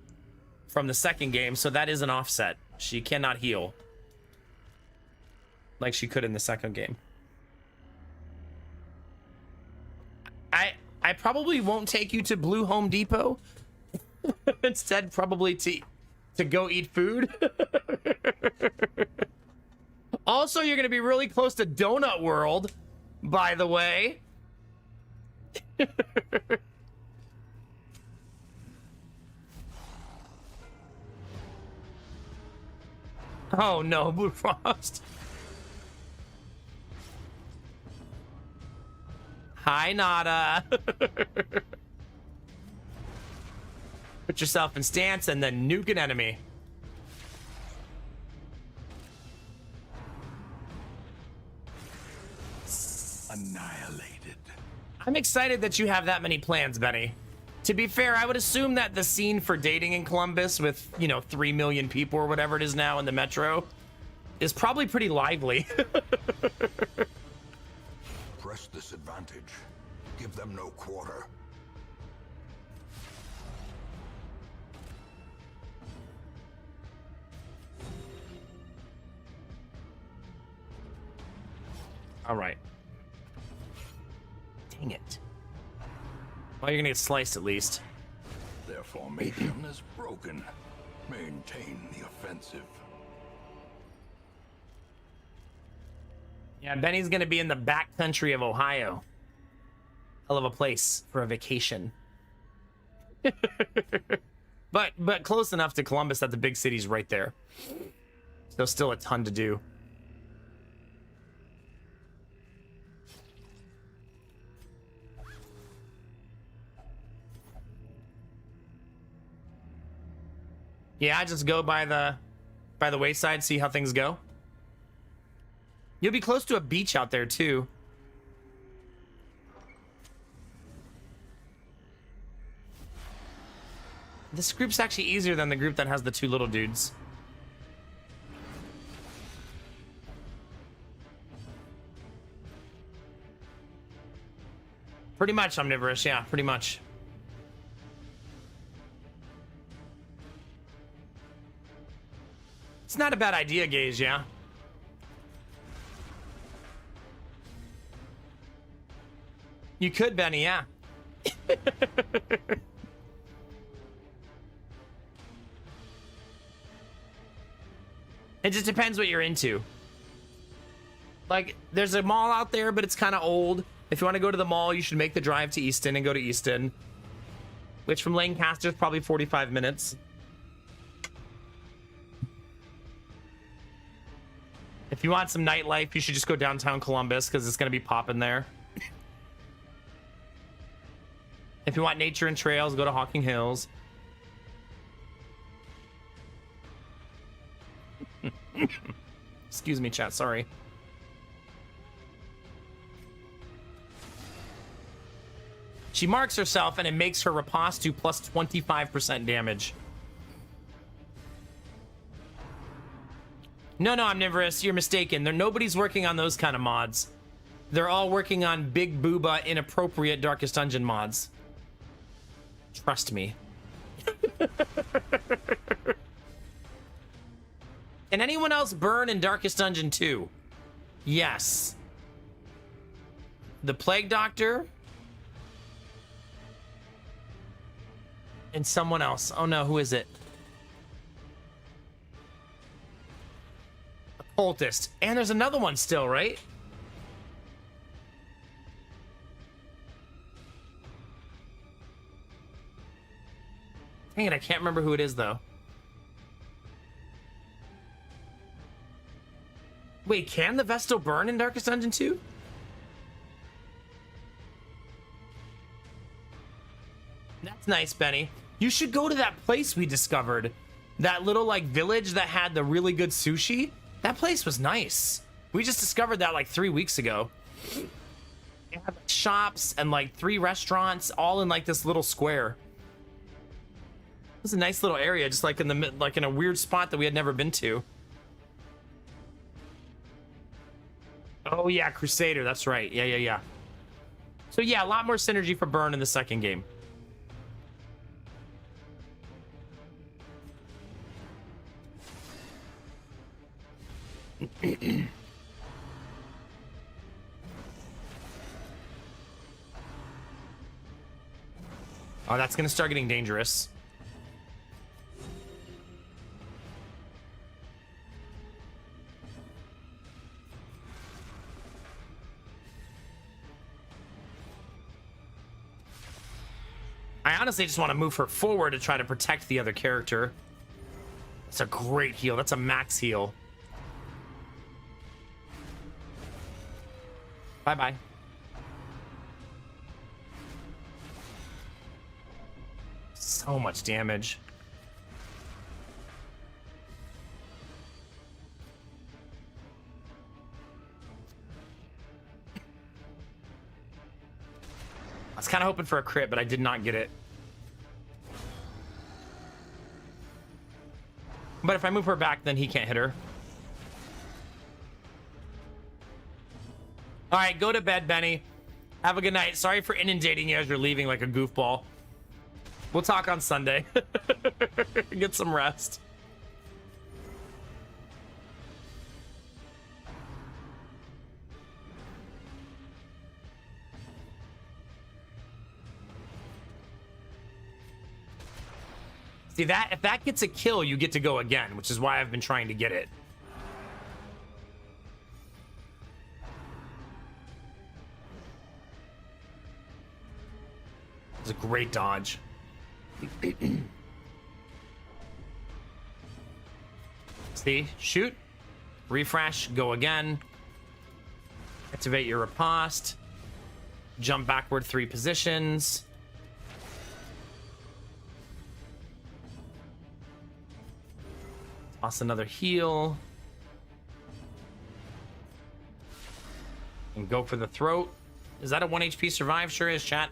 from the second game, so that is an offset. She cannot heal like she could in the second game. I probably won't take you to Blue Home Depot. Instead, probably to go eat food. Also, you're gonna be really close to Donut World, by the way. Oh no, Blue Frost. Hi, Nada. Put yourself in stance and then nuke an enemy. Annihilated. I'm excited that you have that many plans, Benny. To be fair, I would assume that the scene for dating in Columbus with, 3 million people or whatever it is now in the metro is probably pretty lively. press this advantage. Give them no quarter. All right. Dang it. Well, you're gonna get sliced at least. Their formation is broken. Maintain the offensive. Yeah, Benny's gonna be in the back country of Ohio. Hell of a place for a vacation. but close enough to Columbus that the big city's right there. There's still a ton to do. Yeah, I just go by the wayside, see how things go. You'll be close to a beach out there too. This group's actually easier than the group that has the two little dudes. Pretty much omnivorous, yeah, pretty much. It's not a bad idea, Gage, yeah. You could, Benny, yeah. It just depends what you're into. Like, there's a mall out there, but it's kind of old. If you want to go to the mall, you should make the drive to Easton and go to Easton, which from Lancaster is probably 45 minutes. If you want some nightlife, you should just go downtown Columbus because it's going to be popping there. If you want nature and trails, go to Hawking Hills. Excuse me, chat, sorry. She marks herself and it makes her riposte do plus 25% damage. No, omnivorous, you're mistaken. Nobody's working on those kind of mods. They're all working on big booba, inappropriate Darkest Dungeon mods. Trust me. Can anyone else burn in Darkest Dungeon 2? Yes. The Plague Doctor. And someone else. Oh no, who is it? Occultist. And there's another one still, right? Dang it, I can't remember who it is though. Wait, can the Vestal burn in Darkest Dungeon 2? That's nice, Benny. You should go to that place we discovered. That little, like, village that had the really good sushi. That place was nice. We just discovered that, like, 3 weeks ago. It had, like, shops and, like, 3 restaurants all in, like, this little square. It was a nice little area, just, like, in a weird spot that we had never been to. Oh, yeah, Crusader. That's right. Yeah. So, yeah, a lot more synergy for burn in the second game. Oh, that's going to start getting dangerous. I honestly just want to move her forward to try to protect the other character. That's a great heal. That's a max heal. Bye-bye. So much damage. I was kind of hoping for a crit, but I did not get it. But if I move her back, then he can't hit her. All right, go to bed, Benny. Have a good night. Sorry for inundating you as you're leaving like a goofball. We'll talk on Sunday. Get some rest. See that? If that gets a kill, you get to go again, which is why I've been trying to get it. It's a great dodge. See? Shoot. Refresh. Go again. Activate your riposte. Jump backward 3 positions. Toss another heal. And go for the throat. Is that a 1 HP survive? Sure is, chat.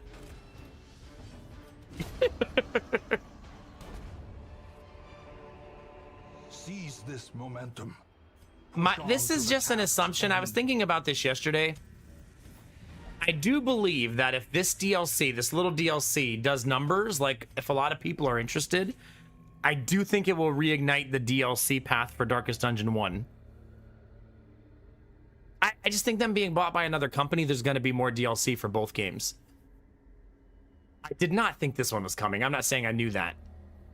Seize this momentum. This is just an assumption. I was thinking about this yesterday. I do believe that if this DLC, this little DLC, does numbers, like if a lot of people are interested, I do think it will reignite the DLC path for Darkest Dungeon 1. I just think them being bought by another company, there's going to be more DLC for both games. I did not think this one was coming. I'm not saying I knew that.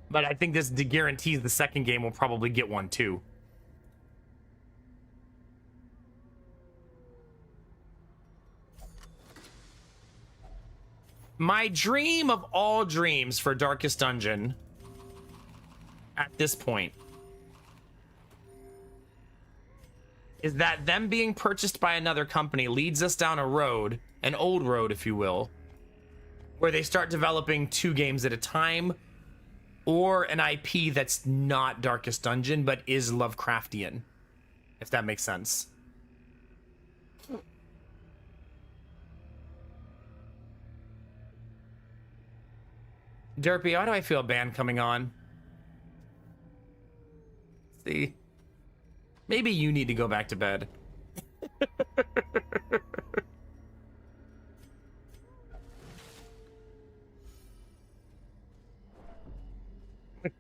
But I think this guarantees the second game will probably get one too. My dream of all dreams for Darkest Dungeon at this point is that them being purchased by another company leads us down a road, an old road, if you will, where they start developing 2 games at a time, or an IP that's not Darkest Dungeon, but is Lovecraftian, if that makes sense. Derpy, why do I feel a band coming on? See? Maybe you need to go back to bed.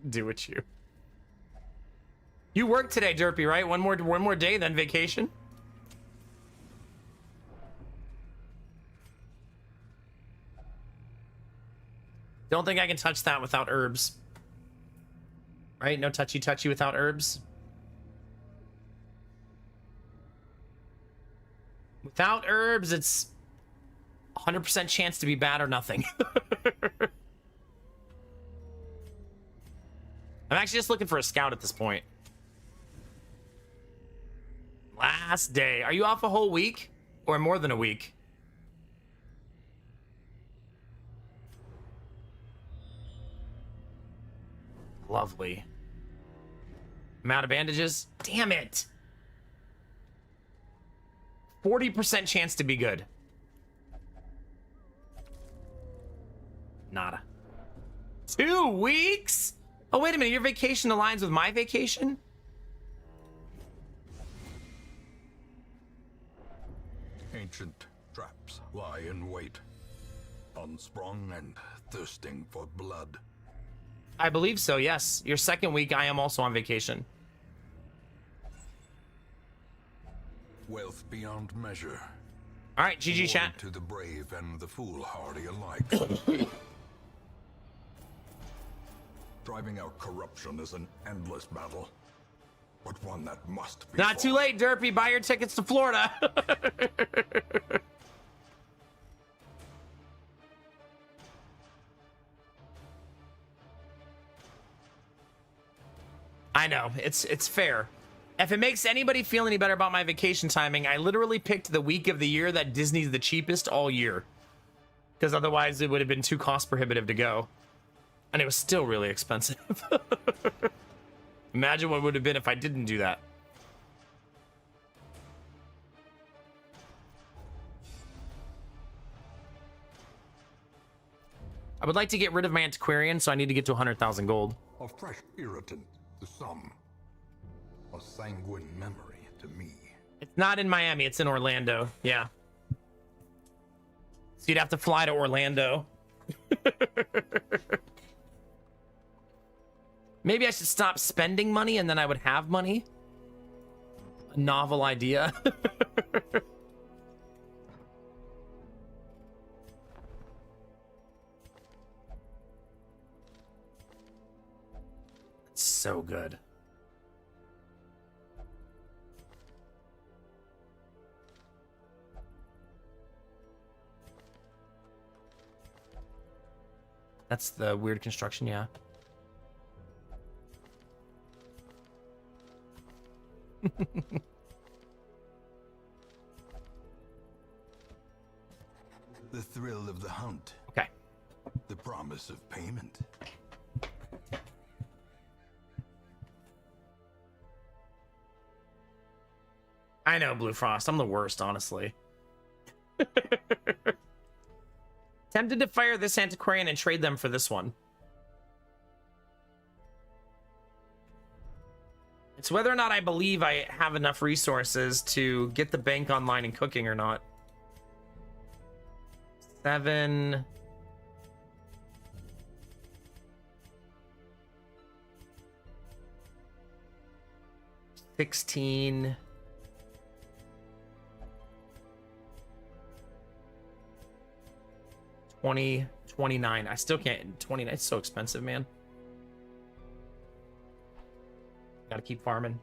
Do it you. You work today, Derpy, right? One more day, then vacation? Don't think I can touch that without herbs. Right? No touchy without herbs. Without herbs, it's 100% chance to be bad or nothing. I'm actually just looking for a scout at this point. Last day. Are you off a whole week? Or more than a week? Lovely. I'm out of bandages. Damn it. 40% chance to be good. Nada. 2 weeks? Oh, wait a minute. Your vacation aligns with my vacation? Ancient traps lie in wait, unsprung and thirsting for blood. I believe so, yes. Your second week, I am also on vacation. Wealth beyond measure. All right, GG chat. To the brave and the foolhardy alike. Driving out corruption is an endless battle, but one that must be Not too late, Derpy. Buy your tickets to Florida. I know, it's fair. If it makes anybody feel any better about my vacation timing, I literally picked the week of the year that Disney's the cheapest all year. Because otherwise it would have been too cost prohibitive to go. And it was still really expensive. Imagine what it would have been if I didn't do that. I would like to get rid of my antiquarian, so I need to get to 100,000 gold. A fresh irritant to some. A sanguine memory to me. It's not in Miami, it's in Orlando. Yeah. So you'd have to fly to Orlando. Maybe I should stop spending money and then I would have money. A novel idea. It's so good. That's the weird construction, yeah. The thrill of the hunt. Okay. The promise of payment. I know, Blue Frost. I'm the worst, honestly. Tempted to fire this antiquarian and trade them for this one. It's whether or not I believe I have enough resources to get the bank online and cooking or not. 7. $16. 20, 29. I still can't. 29. It's so expensive, man. Gotta keep farming.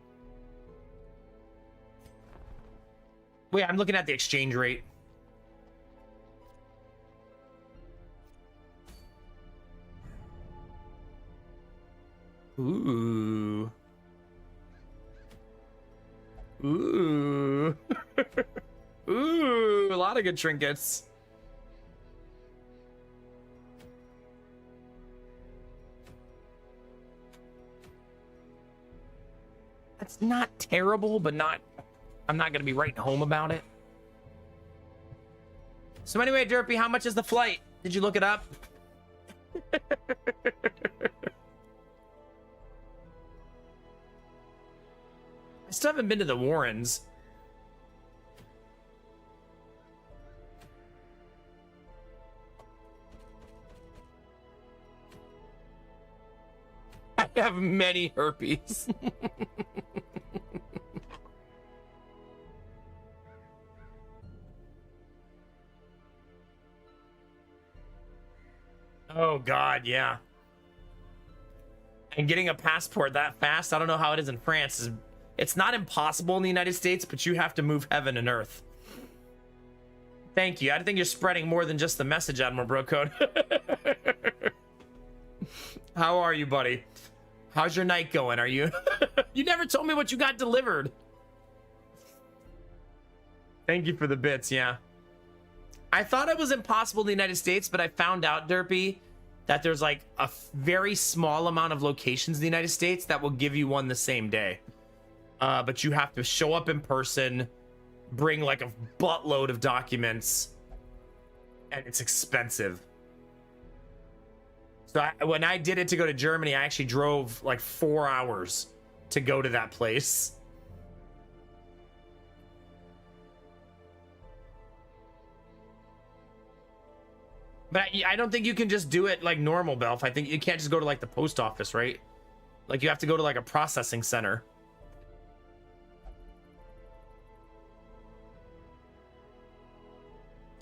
Wait, I'm looking at the exchange rate. Ooh. Ooh. Ooh, a lot of good trinkets. That's not terrible, but not... I'm not going to be writing home about it. So anyway, Derpy, how much is the flight? Did you look it up? I still haven't been to the Warrens. I have many herpes. Oh God, yeah. And getting a passport that fast, I don't know how it is in France. It's not impossible in the United States, but you have to move heaven and earth. Thank you. I think you're spreading more than just the message, Admiral Brocode. How are you, buddy? How's your night going? Are you... You never told me what you got delivered. Thank you for the bits, yeah. I thought it was impossible in the United States, but I found out, Derpy, that there's like a very small amount of locations in the United States that will give you one the same day. But you have to show up in person, bring like a buttload of documents, and it's expensive. So when I did it to go to Germany, I actually drove like 4 hours to go to that place. But I don't think you can just do it like normal, Belf. I think you can't just go to like the post office, right? Like you have to go to like a processing center.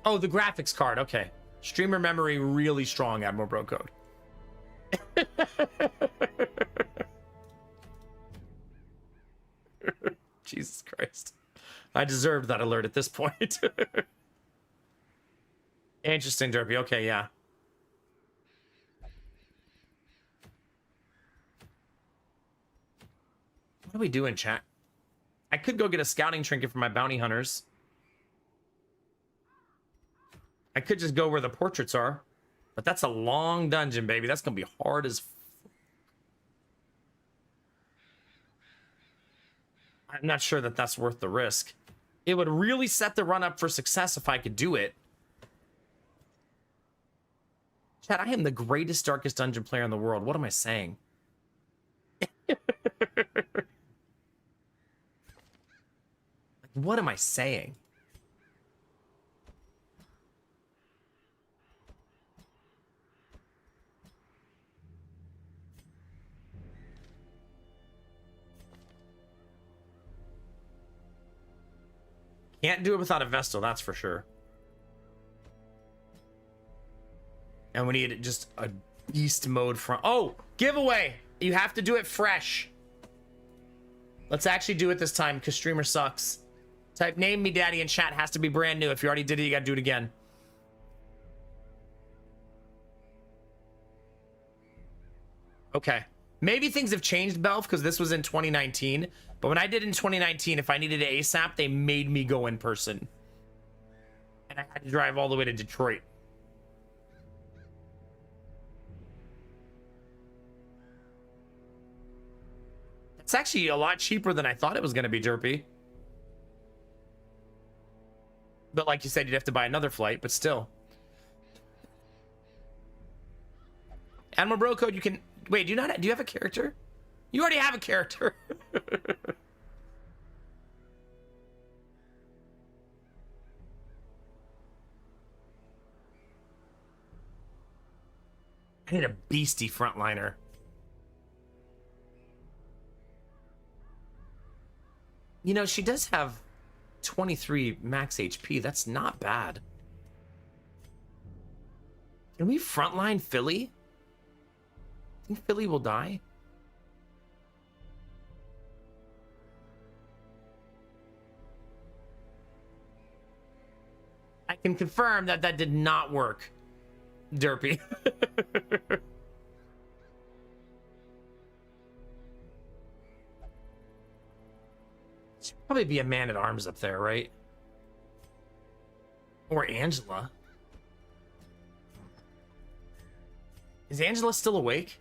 Oh, the graphics card. Okay. Streamer memory really strong, Admiral Brocode. Jesus Christ. I deserve that alert at this point. Interesting, Derpy. Okay, yeah. What do we do in chat? I could go get a scouting trinket for my bounty hunters. I could just go where the portraits are. But that's a long dungeon, baby. That's going to be hard as... I'm not sure that that's worth the risk. It would really set the run up for success if I could do it. Chat, I am the greatest, darkest dungeon player in the world. What am I saying? What am I saying? Can't do it without a Vestal, that's for sure. And we need just a beast mode front. Oh, giveaway! You have to do it fresh. Let's actually do it this time because streamer sucks. Type name me daddy in chat. Has to be brand new. If you already did it, you gotta do it again. Okay. Maybe things have changed, Belf, because this was in 2019. But when I did in 2019, if I needed it ASAP, they made me go in person. And I had to drive all the way to Detroit. It's actually a lot cheaper than I thought it was going to be, Derpy. But like you said, you'd have to buy another flight, but still. Animal Bro Code, you can... Wait, do you have a character? You already have a character. I need a beastie frontliner. You know, she does have 23 max HP. That's not bad. Can we frontline Philly? I think Philly will die. I can confirm that that did not work, Derpy. Should probably be a man-at-arms up there, right? Or Angela. Is Angela still awake?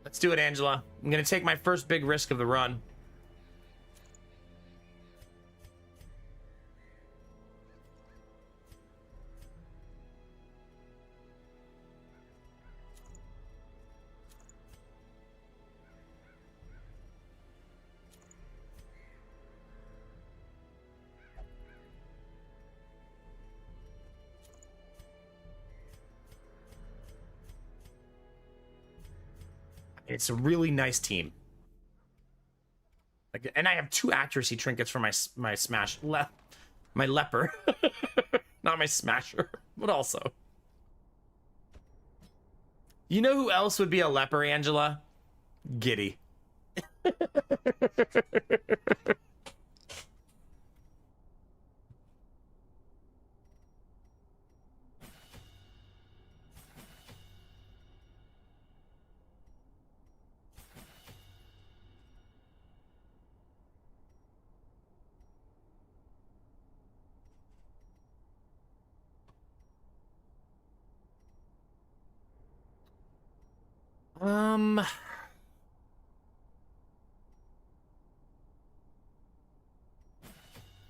Let's do it, Angela. I'm gonna take my first big risk of the run. It's a really nice team. Like, and I have 2 accuracy trinkets for my smash my leper. Not my smasher, but also. You know who else would be a leper, Angela? Giddy.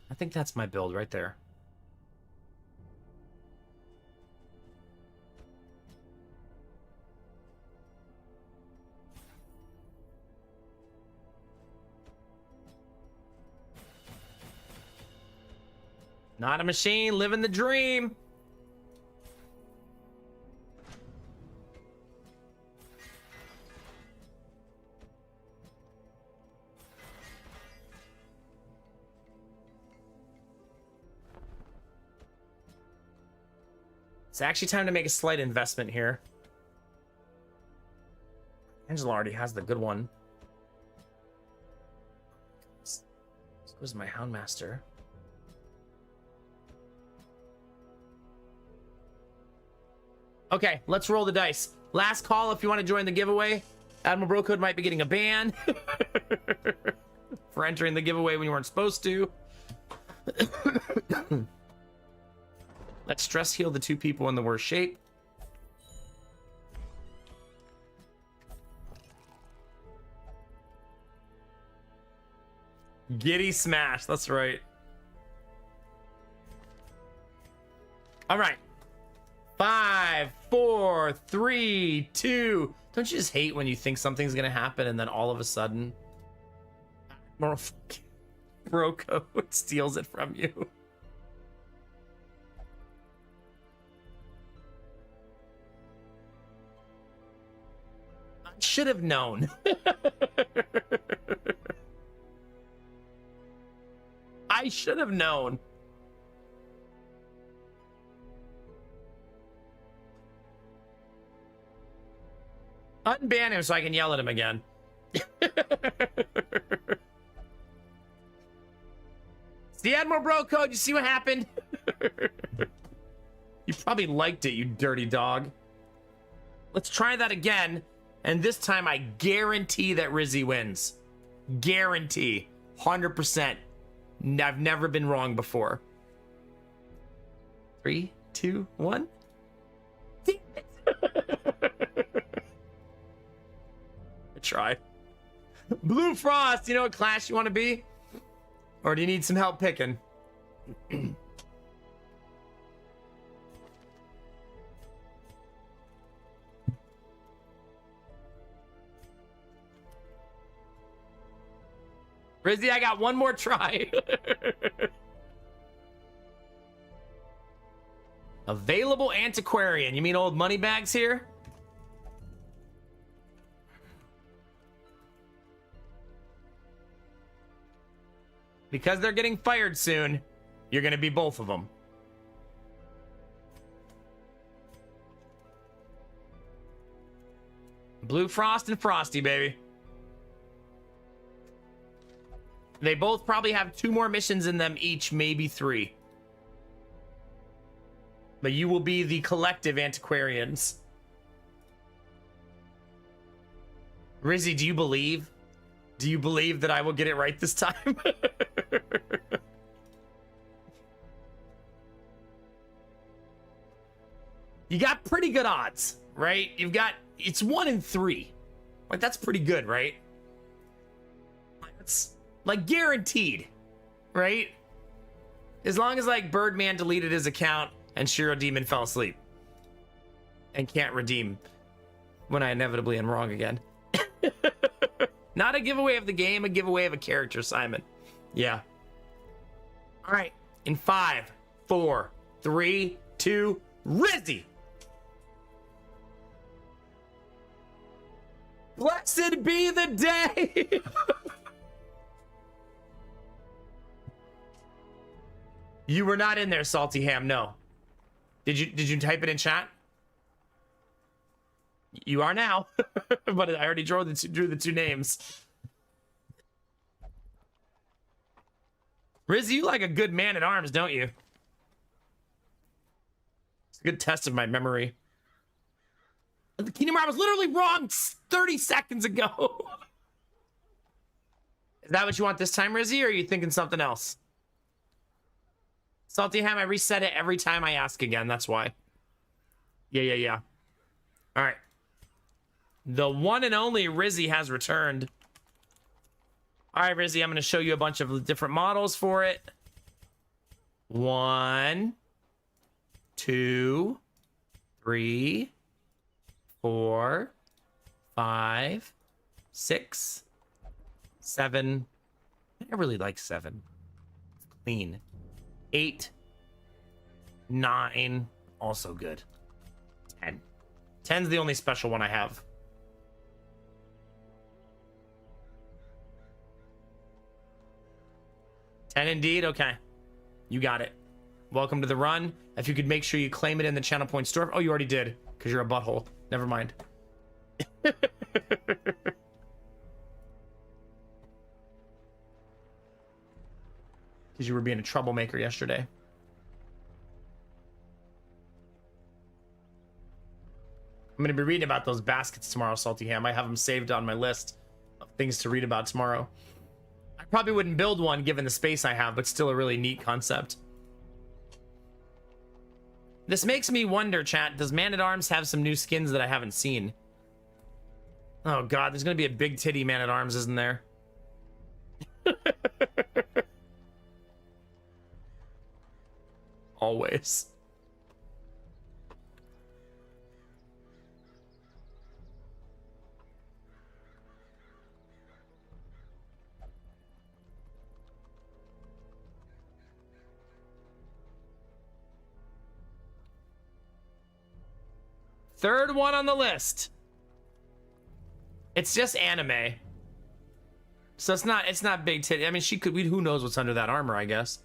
I think that's my build right there. Not a machine, living the dream. It's actually time to make a slight investment here. Angela already has the good one. So is my Houndmaster. Okay, let's roll the dice. Last call if you want to join the giveaway. Admiral Bro Code might be getting a ban for entering the giveaway when you weren't supposed to. Let's stress heal the 2 people in the worst shape. Giddy smash, that's right. All right. 5, 4, 3, 2. Don't you just hate when you think something's gonna happen and then all of a sudden More bro code steals it from you. I should have known. I should have known. Unban him so I can yell at him again. See, Admiral Bro Code, you see what happened? You probably liked it, you dirty dog. Let's try that again, and this time I guarantee that Rizzy wins. Guarantee. 100%. I've never been wrong before. 3, 2, 1. Damn it. I tried. Blue Frost, you know what class you want to be? Or do you need some help picking? Rizzy, I got one more try. Available antiquarian. You mean old money bags here? Because they're getting fired soon, you're going to be both of them. Blue Frost and Frosty, baby. They both probably have 2 more missions in them each, maybe 3. But you will be the collective antiquarians. Rizzy, do you believe? Do you believe that I will get it right this time? You got pretty good odds, right? You've got, it's 1 in 3. Like, that's pretty good, right? It's like guaranteed, right? As long as like Birdman deleted his account and Shiro Demon fell asleep and can't redeem when I inevitably am wrong again. Not a giveaway of the game, a giveaway of a character, Simon. Yeah. All right. In 5, 4, 3, 2, Rizzy. Blessed be the day. You were not in there, Salty Ham. No. Did you type it in chat? You are now. But I already drew the 2 names. Rizzy, you like a good man at arms, don't you? It's a good test of my memory. The Kingdom Hearts was literally wrong 30 seconds ago. Is that what you want this time, Rizzy, or are you thinking something else? Salty Ham, I reset it every time I ask again. That's why. Yeah. All right. The one and only Rizzy has returned. All right, Rizzy, I'm going to show you a bunch of different models for it. 1, 2, 3, 4, 5, 6, 7. I really like 7. It's clean. 8, 9, also good. 10. 10's the only special one I have. And indeed, okay. You got it. Welcome to the run. If you could make sure you claim it in the Channel Point store. Oh, you already did, because you're a butthole. Never mind. Because you were being a troublemaker yesterday. I'm going to be reading about those baskets tomorrow, Salty Ham. I have them saved on my list of things to read about tomorrow. I probably wouldn't build one given the space I have, but still a really neat concept. This makes me wonder, chat, does Man-at-Arms have some new skins that I haven't seen? Oh god, there's gonna be a big titty Man-at-Arms, isn't there? Always. Third one on the list. It's just anime. So it's not big titty. I mean, she could, who knows what's under that armor, I guess.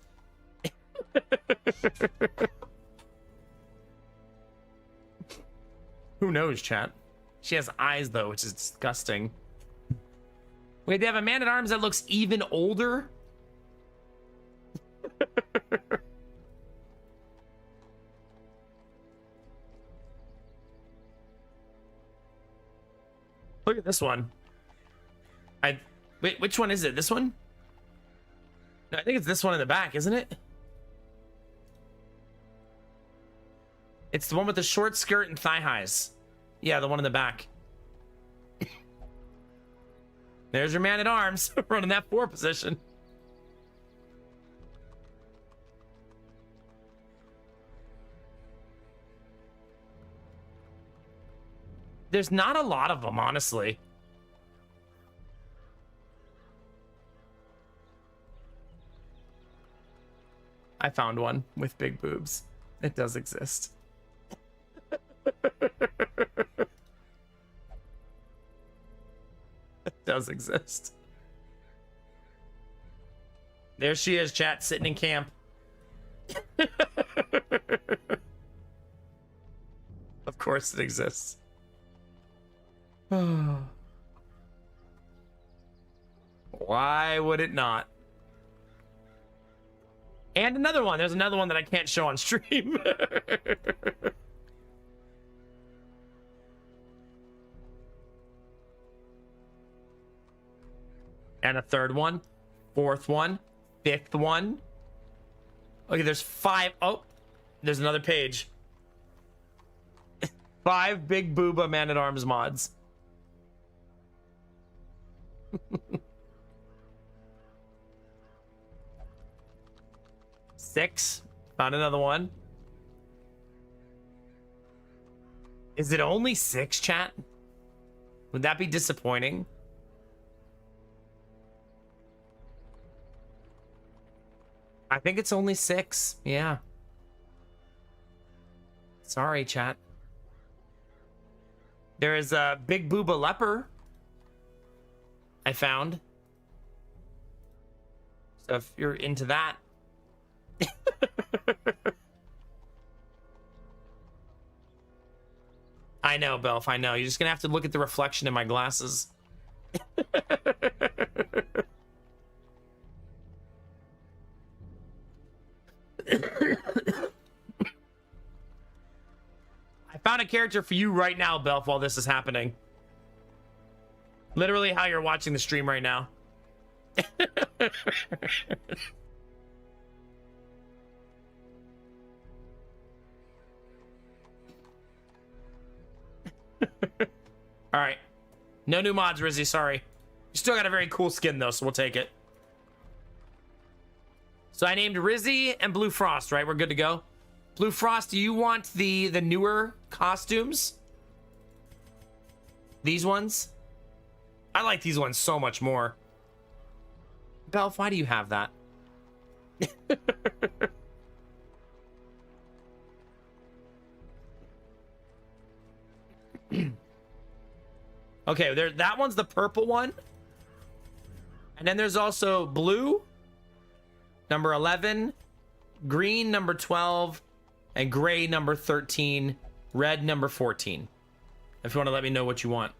Who knows, chat? She has eyes, though, which is disgusting. Wait, they have a man-at-arms that looks even older? Look at this one. Wait, which one is it? This one? No, I think it's this one in the back, isn't it? It's the one with the short skirt and thigh highs. Yeah, the one in the back. There's your man-at-arms running that 4 position. There's not a lot of them, honestly. I found one with big boobs. It does exist. It does exist. There she is, chat, sitting in camp. Of course it exists. Why would it not? And another one. There's another one that I can't show on stream. And a third one, fourth one, fifth one. Okay, there's 5. Oh, there's another page. 5 big booba man-at-arms mods. 6. Found another one. Is it only 6, chat? Would that be disappointing? I think it's only 6. Yeah. Sorry, chat. There is a big booba leper I found. So if you're into that. I know, Belf, I know. You're just gonna have to look at the reflection in my glasses. I found a character for you right now, Belf, while this is happening. Literally how you're watching the stream right now. All right. No new mods, Rizzy, sorry. You still got a very cool skin, though, so we'll take it. So I named Rizzy and Blue Frost, right? We're good to go. Blue Frost, do you want the newer costumes? These ones? I like these ones so much more. Belf, why do you have that? Okay, there. That one's the purple one. And then there's also blue, number 11, green, number 12, and gray, number 13, red, number 14. If you want to let me know what you want.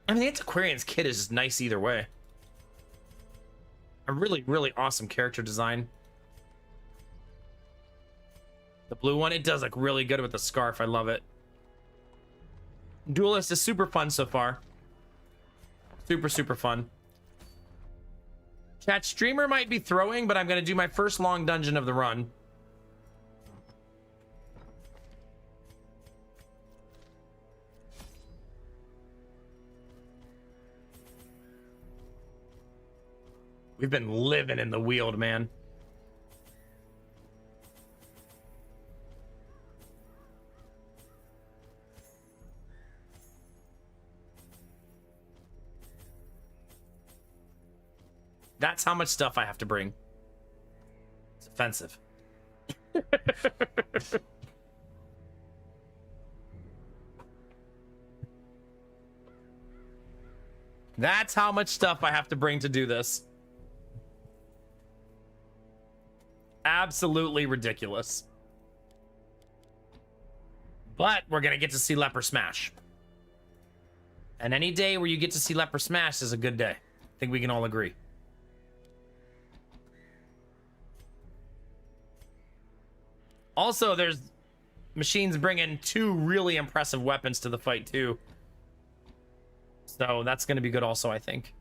I mean, the Antiquarian's kit is just nice either way. A really, really awesome character design. The blue one, it does look really good with the scarf. I love it. Duelist is super fun so far. Super, super fun. Chat, streamer might be throwing, but I'm going to do my first long dungeon of the run. We've been living in the Weald, man. That's how much stuff I have to bring. It's offensive. That's how much stuff I have to bring to do this. Absolutely ridiculous. But we're gonna get to see Leper Smash. And any day where you get to see Leper Smash is a good day. I think we can all agree. Also, there's machines bringing 2 really impressive weapons to the fight too. So that's going to be good also, I think.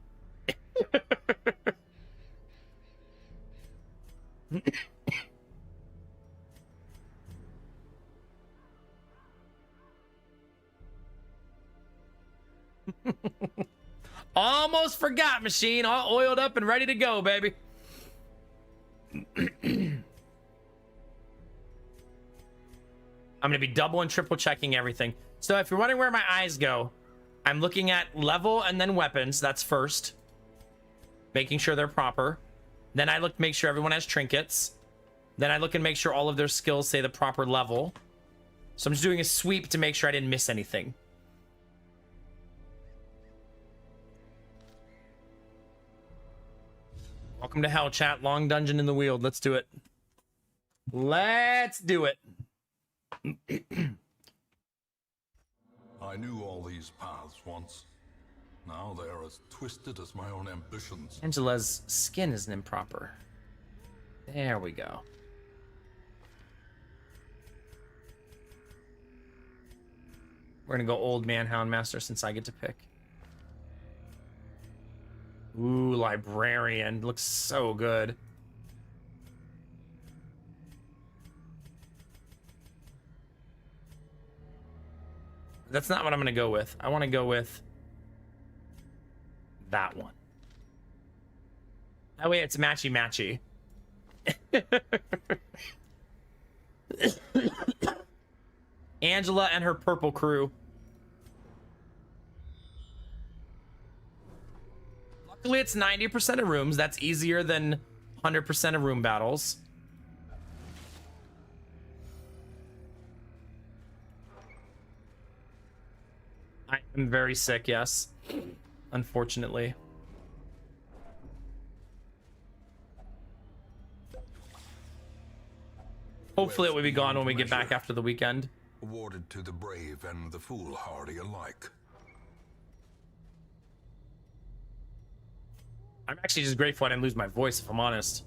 Almost forgot, machine. All oiled up and ready to go, baby. I'm going to be double and triple checking everything. So if you're wondering where my eyes go, I'm looking at level and then weapons. That's first. Making sure they're proper. Then I look, make sure everyone has trinkets. Then I look and make sure all of their skills say the proper level. So I'm just doing a sweep to make sure I didn't miss anything. Welcome to hell, chat. Long dungeon in the Weald. Let's do it. Let's do it. I knew all these paths once. Now they are as twisted as my own ambitions. Angela's skin isn't improper. There we go. We're gonna go old man Houndmaster since I get to pick. Ooh, librarian. Looks so good. That's not what I'm gonna go with. I want to go with that one. That way it's matchy-matchy. Angela and her purple crew. Luckily, it's 90% of rooms. That's easier than 100% of room battles. I am very sick, yes. Unfortunately. Hopefully it will be gone when we get back after the weekend. Awarded to the brave and the foolhardy alike. I'm actually just grateful I didn't lose my voice, if I'm honest.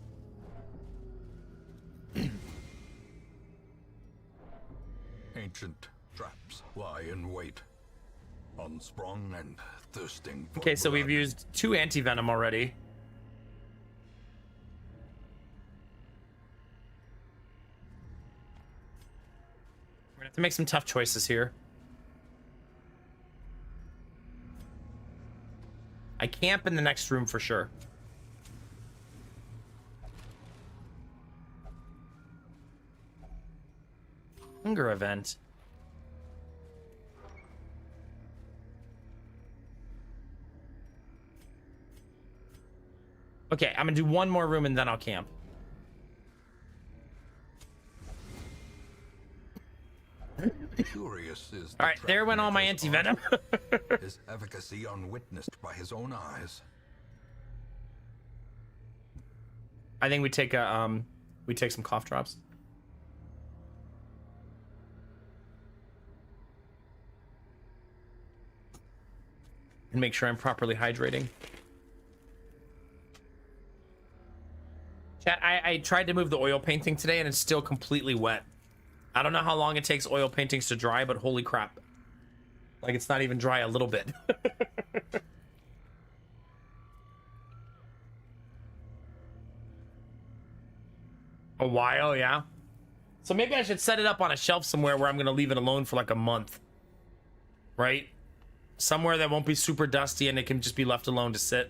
Ancient traps lie in wait. Unsprung and thirsting for Okay, so blood. we've used 2 anti-venom already. We're gonna have to make some tough choices here. I camp in the next room for sure. Hunger event. Okay, I'm gonna do one more room and then I'll camp. Curious is All right, there went all my anti-venom. His efficacy unwitnessed by his own eyes. I think we take some cough drops. And make sure I'm properly hydrating. Chat, I tried to move the oil painting today and it's still completely wet. I don't know how long it takes oil paintings to dry, but holy crap. Like, it's not even dry a little bit. A while, yeah. So maybe I should set it up on a shelf somewhere where I'm going to leave it alone for like a month. Right? Somewhere that won't be super dusty and it can just be left alone to sit.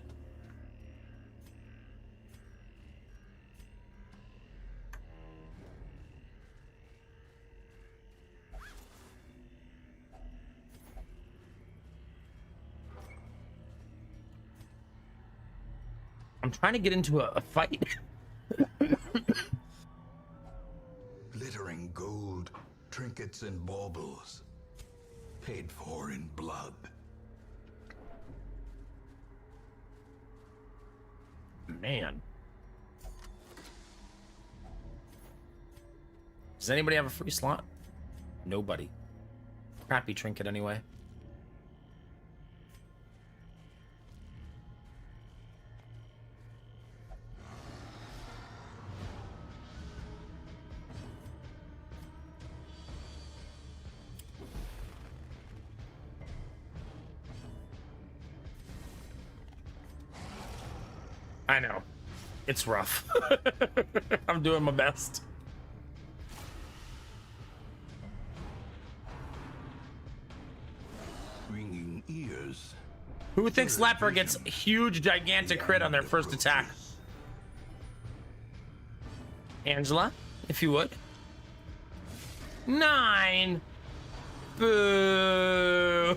I'm trying to get into a fight. Glittering gold, trinkets and baubles, paid for in blood. man. Does anybody have a free slot? Nobody. Crappy trinket anyway. I know. It's rough. I'm doing my best. Ringing ears. Who thinks Slapper gets huge, gigantic crit on their first attack? Angela, if you would. 9. Boo.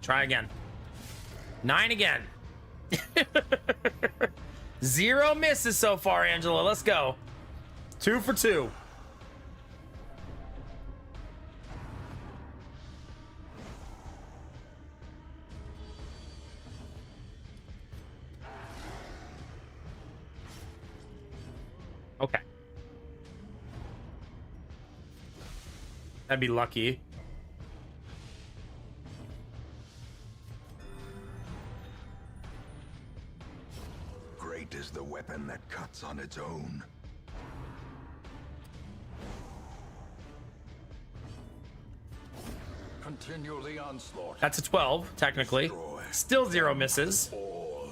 Try again. 9 again. 0 misses so far, Angela. Let's go. 2 for 2. Okay. That'd be lucky. Great is the weapon that cuts on its own. Continue the onslaught. That's a 12, technically. Destroy. Still 0 misses. All.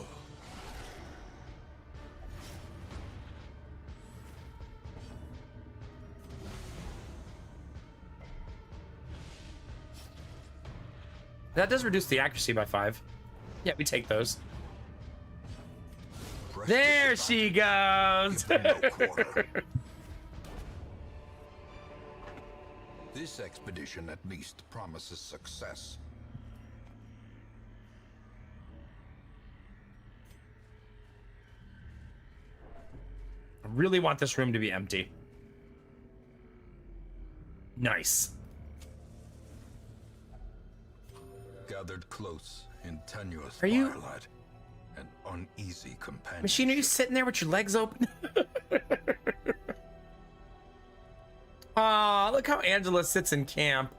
That does reduce the accuracy by 5. Yeah, we take those. Press There the she goes. button. No quarter. This expedition at least promises success. I really want this room to be empty. Nice. Gathered close in tenuous Are you- firelight, an uneasy companion. Machine, are you sitting there with your legs open? Aw, look how Angela sits in camp.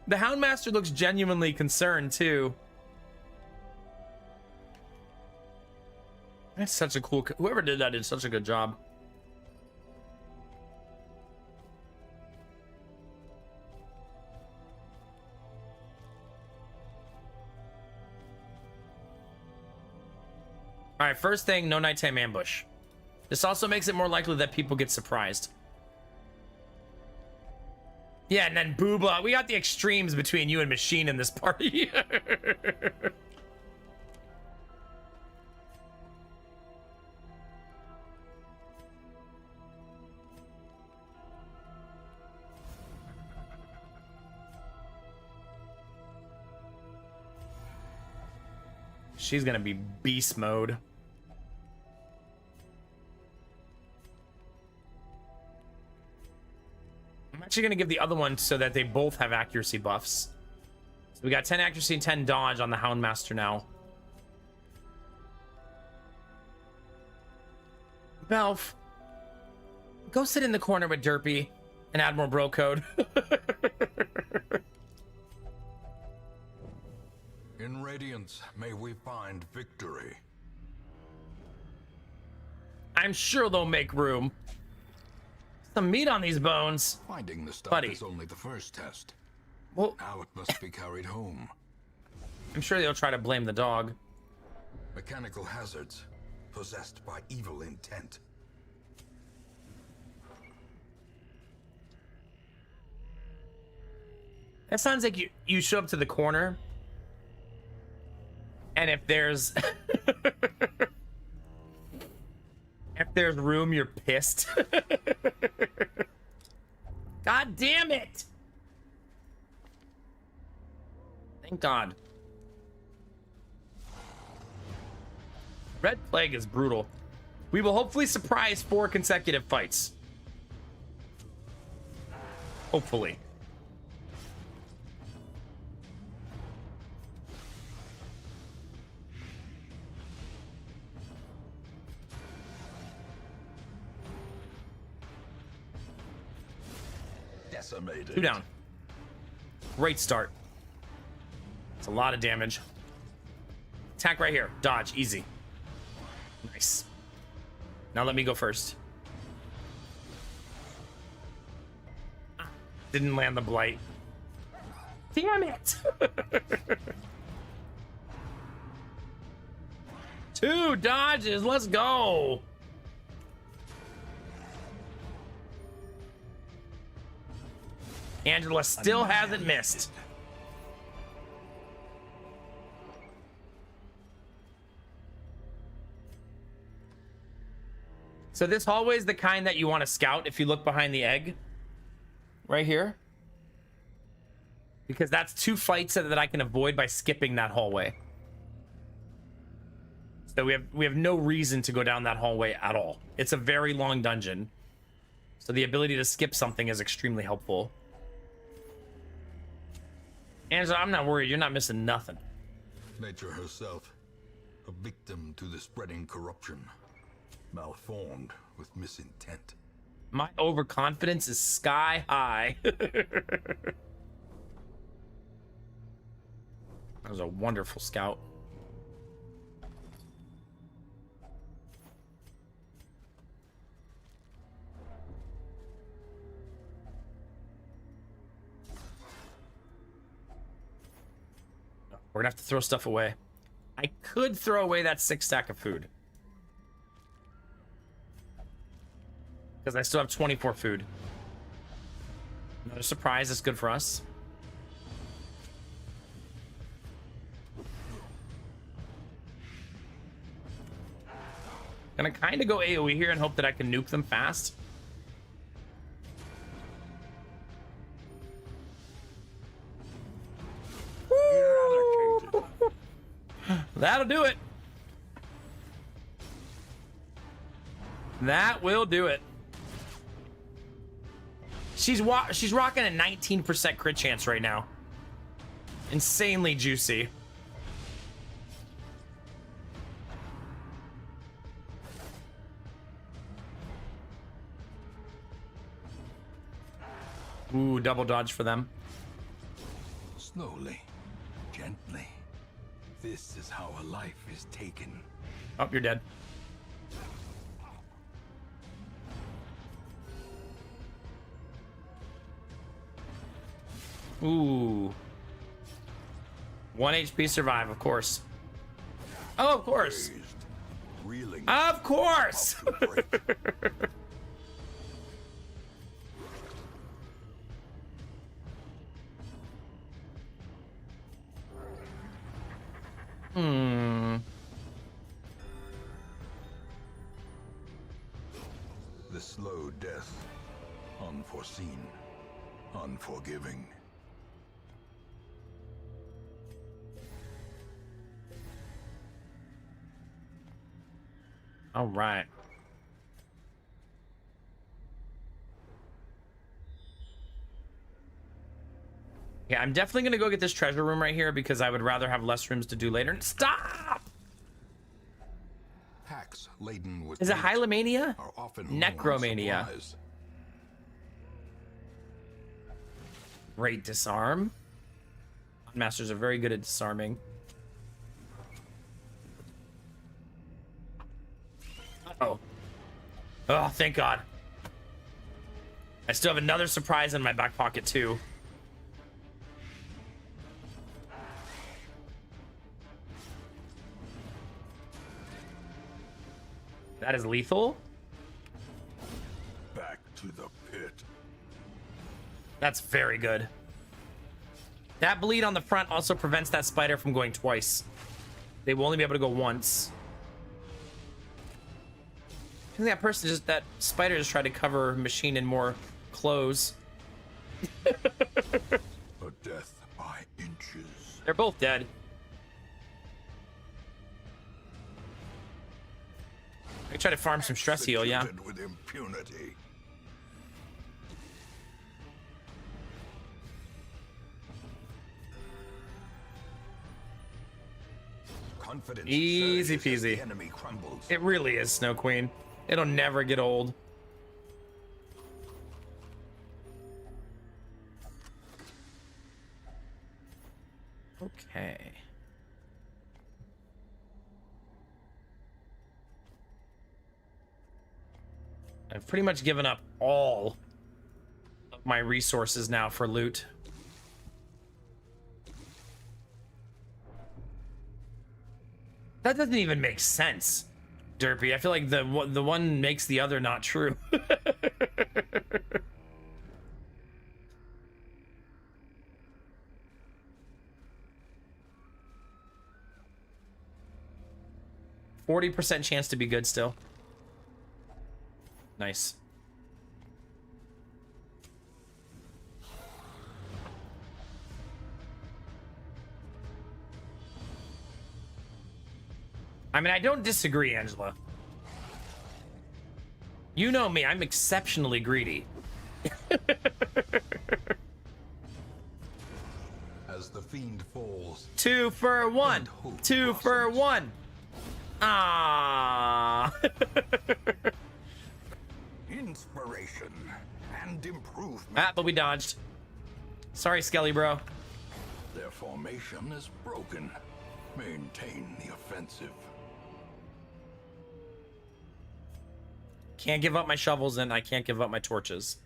The Houndmaster looks genuinely concerned, too. That's such a cool... Whoever did that did such a good job. All right, first thing, no nighttime ambush. This also makes it more likely that people get surprised. Yeah, and then Boobla. We got the extremes between you and Machine in this party. She's gonna be beast mode. I'm actually gonna give the other one so that they both have accuracy buffs. So we got 10 accuracy and 10 dodge on the Houndmaster now. Belf, go sit in the corner with Derpy and Admiral Bro Code. In Radiance, may we find victory. I'm sure they'll make room. Some meat on these bones. Finding the stuff Buddy. is only the first test. Well, Now it must be carried home. I'm sure they'll try to blame the dog. Mechanical hazards, possessed by evil intent. That sounds like you show up to the corner, and if there's if there's room, you're pissed. God damn it! Thank God. Red Plague is brutal. We will hopefully surprise 4 consecutive fights. Hopefully. Decimated. 2 down. Great start. It's a lot of damage. Attack right here. Dodge. Easy. Nice. Now let me go first. Didn't land the blight. Damn it! 2 dodges. Let's go. Angela still hasn't missed. So this hallway is the kind that you want to scout if you look behind the egg. Right here. Because that's 2 fights that I can avoid by skipping that hallway. So we have no reason to go down that hallway at all. It's a very long dungeon. So the ability to skip something is extremely helpful. Angela, I'm not worried. You're not missing nothing. Nature herself, a victim to the spreading corruption, malformed with misintent. My overconfidence is sky high. That was a wonderful scout. We're gonna have to throw stuff away. I could throw away that 6 stack of food. Because I still have 24 food. Another surprise is good for us. Gonna kind of go AoE here and hope that I can nuke them fast. That'll do it. That will do it. She's rocking a 19% crit chance right now. Insanely juicy. Ooh, double dodge for them. Slowly, gently. This is how a life is taken. Oh, you're dead. Ooh. 1 HP survive, of course. Oh, of course. Raised, reeling Of course. off the brink. The slow death, unforeseen, unforgiving. All right. Yeah, I'm definitely gonna go get this treasure room right here because I would rather have less rooms to do later. Stop! Packs laden with Is it meat Hylemania? are often low on Necromania. supplies. Great disarm. Masters are very good at disarming. Uh-oh. Oh, thank God. I still have another surprise in my back pocket, too. That is lethal. Back to the pit. That's very good. That bleed on the front also prevents that spider from going twice. They will only be able to go once. I think that spider just tried to cover Machine in more clothes. A death by inches. They're both dead. I try to farm some stress heal, yeah. Executed with impunity. Confidence Easy surges as the peasy. enemy crumbles. It really is, Snow Queen. It'll never get old. Okay. I've pretty much given up all of my resources now for loot. That doesn't even make sense, Derpy. I feel like the one makes the other not true. 40% chance to be good still. Nice. I mean, I don't disagree, Angela. You know me, I'm exceptionally greedy. As the fiend falls, 2 for 1. And hope 2 for blossoms. 1. Ah. inspiration and improvement. Ah, but we dodged. Sorry, Skelly bro. Their formation is broken. Maintain the offensive. Can't give up my shovels and I can't give up my torches.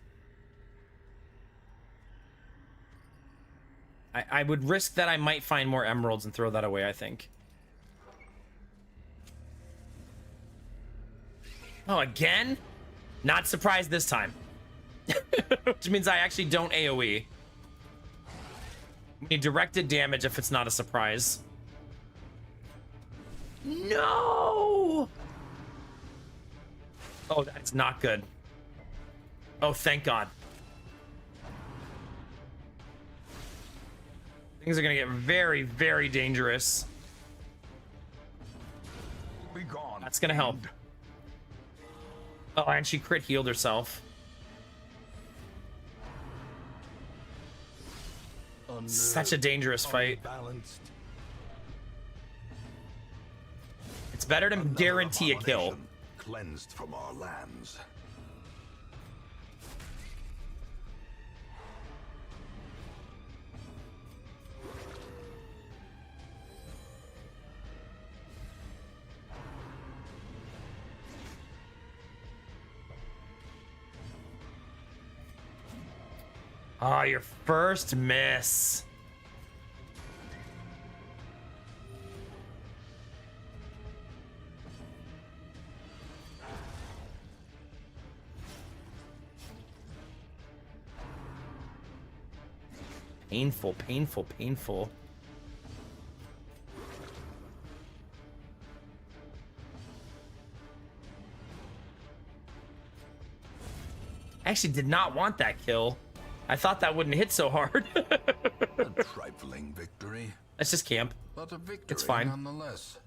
I would risk that I might find more emeralds and throw that away, I think. Oh, again? Not surprised this time. Which means I actually don't AoE. We need directed damage if it's not a surprise. No! Oh, that's not good. Oh, thank God. Things are gonna get very, very dangerous. Be gone. That's gonna help. fiend. Oh, and she crit healed herself. Such a dangerous fight. Unbalanced. It's better to Another guarantee a kill. abomination Cleansed from our lands. Ah, your first miss. Painful, painful, painful. I actually did not want that kill. I thought that wouldn't hit so hard. A trifling victory, Let's just camp. but a victory It's fine. nonetheless.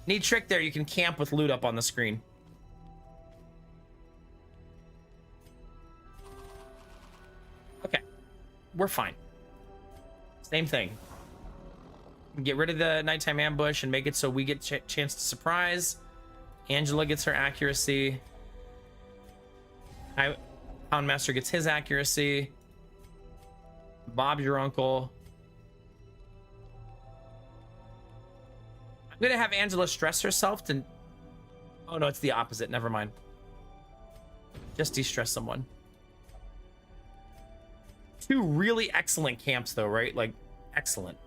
Neat trick there, you can camp with loot up on the screen. Okay, we're fine. Same thing. Get rid of the nighttime ambush and make it so we get chance to surprise. Angela gets her accuracy. Houndmaster gets his accuracy. Bob, your uncle. I'm gonna have Angela stress herself to... Oh no, it's the opposite. Never mind. Just de-stress someone. Two really excellent camps though, right? Like, excellent.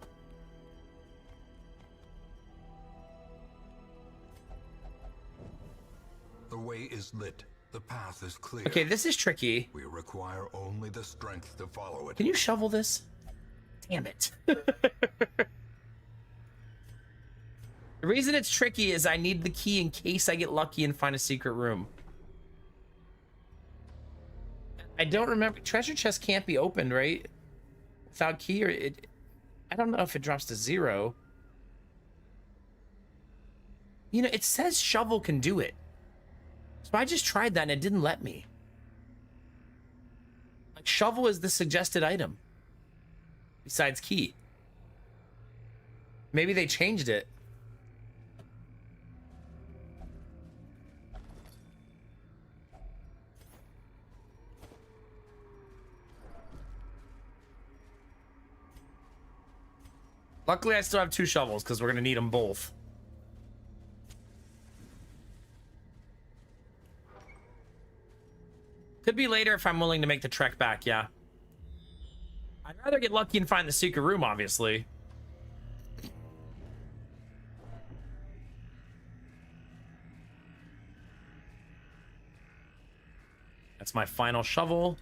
The way is lit. The path is clear. Okay, this is tricky. We require only the strength to follow it. Can you shovel this? Damn it. The reason it's tricky is I need the key in case I get lucky and find a secret room. I don't remember. Treasure chest can't be opened, right? Without key, or it... I don't know if it drops to 0. You know, it says shovel can do it. So I just tried that and it didn't let me. Like, shovel is the suggested item. Besides key. Maybe they changed it. Luckily, I still have 2 shovels because we're going to need them both. Could be later if I'm willing to make the trek back, yeah. I'd rather get lucky and find the secret room, obviously. That's my final shovel.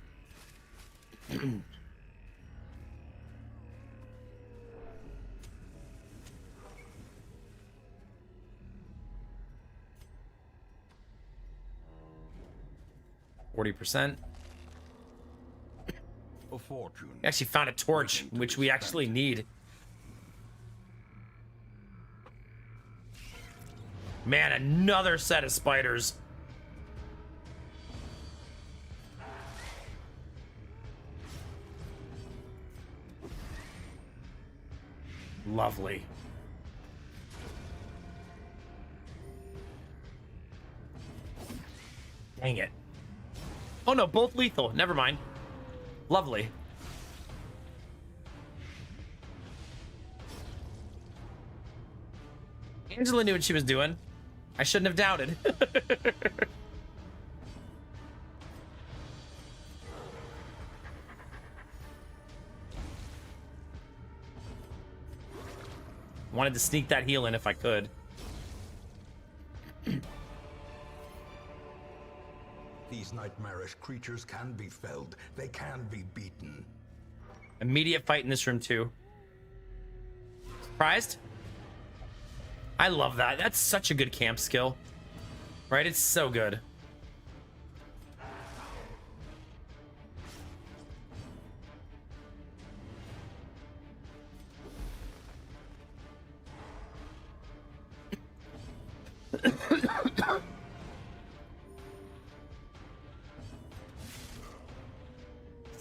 40%. A fortune. Actually found a torch, which we actually need. Man, another set of spiders. Lovely. Dang it. Oh no, both lethal. Never mind. Lovely. Angela knew what she was doing. I shouldn't have doubted. Wanted to sneak that heal in if I could. These nightmarish creatures can be felled. They can be beaten. Immediate fight in this room too. Surprised? I love that. That's such a good camp skill. Right? It's so good.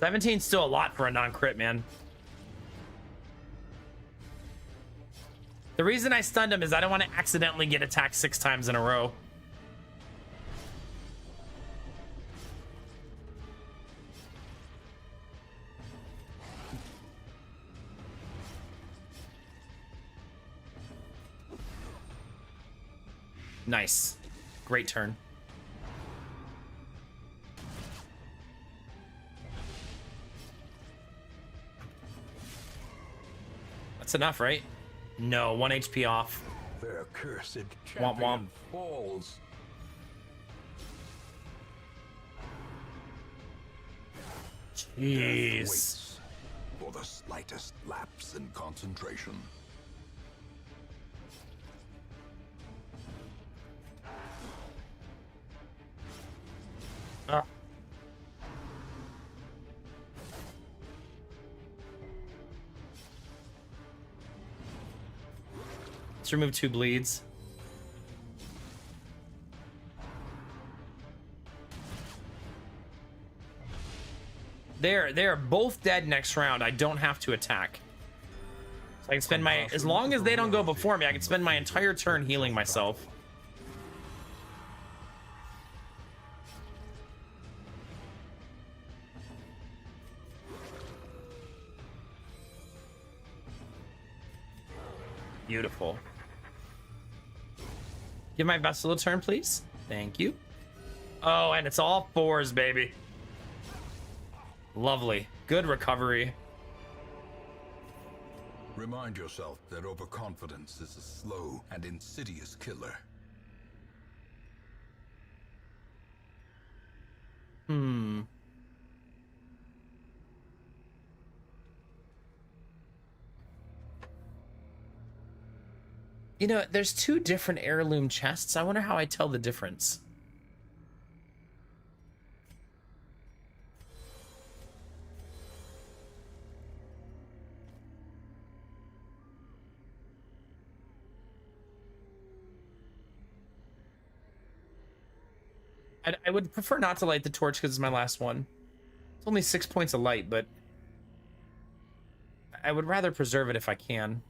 $17's still a lot for a non-crit, man. The reason I stunned him is I don't want to accidentally get attacked 6 times in a row. Nice. Great turn. That's enough, right? No, 1 HP off. Their cursed Womp womp. champion falls. Jeez. Waits for the slightest lapse in concentration. Let's remove 2 bleeds. They're both dead next round. I don't have to attack. So I can spend my, as long as they don't go before me, I can spend my entire turn healing myself. Beautiful. Give my vessel a turn, please. Thank you. Oh, and it's all 4s, baby. Lovely. Good recovery. Remind yourself that overconfidence is a slow and insidious killer. You know, there's 2 different heirloom chests. I wonder how I tell the difference. I would prefer not to light the torch because it's my last one. It's only 6 points of light, but I would rather preserve it if I can.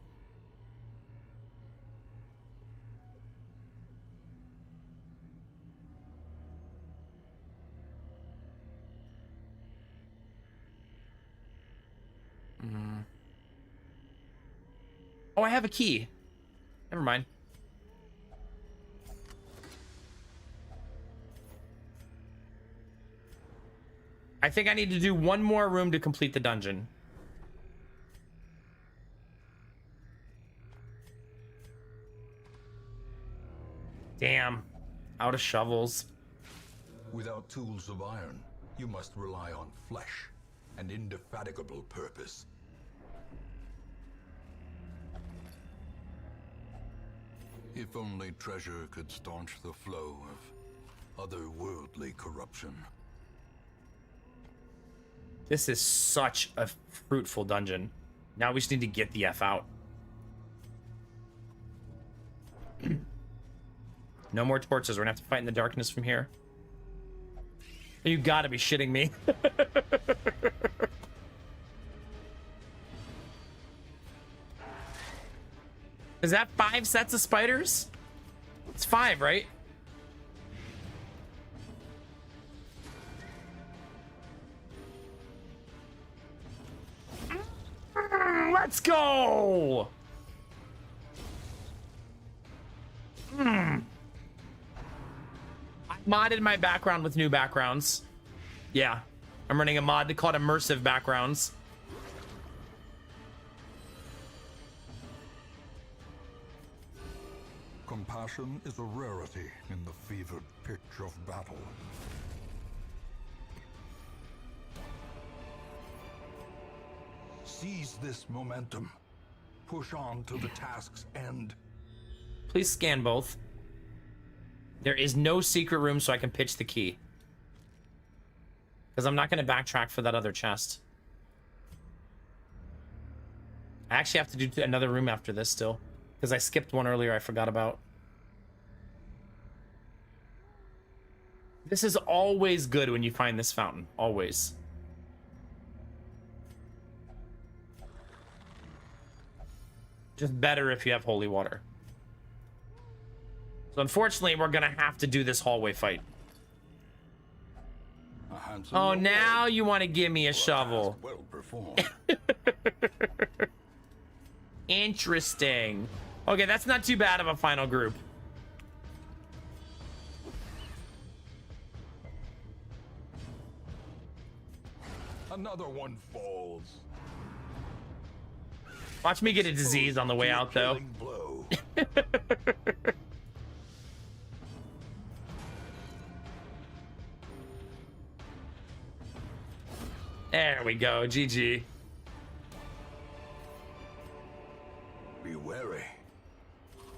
Oh, I have a key. Never mind. I think I need to do one more room to complete the dungeon. Damn. Out of shovels. Without tools of iron, you must rely on flesh and indefatigable purpose. If only treasure could staunch the flow of otherworldly corruption. This is such a fruitful dungeon. Now we just need to get the F out. No more torches. We're gonna have to fight in the darkness from here. You gotta be shitting me. Is that 5 sets of spiders? It's 5, right? Let's go! I modded my background with new backgrounds. Yeah, I'm running a mod called Immersive Backgrounds. Compassion is a rarity in the fevered pitch of battle. Seize this momentum. Push on to the task's end. Please scan both. There is no secret room, so I can pitch the key. Because I'm not going to backtrack for that other chest. I actually have to do another room after this still. Because I skipped one earlier I forgot about. This is always good when you find this fountain. Always. Just better if you have holy water. So unfortunately, we're going to have to do this hallway fight. Oh, now you want to give me a shovel. Well performed. Interesting. Okay, that's not too bad of a final group. Another one falls. Watch me get a disease on the way out, though. Blow. There we go. GG. Be wary.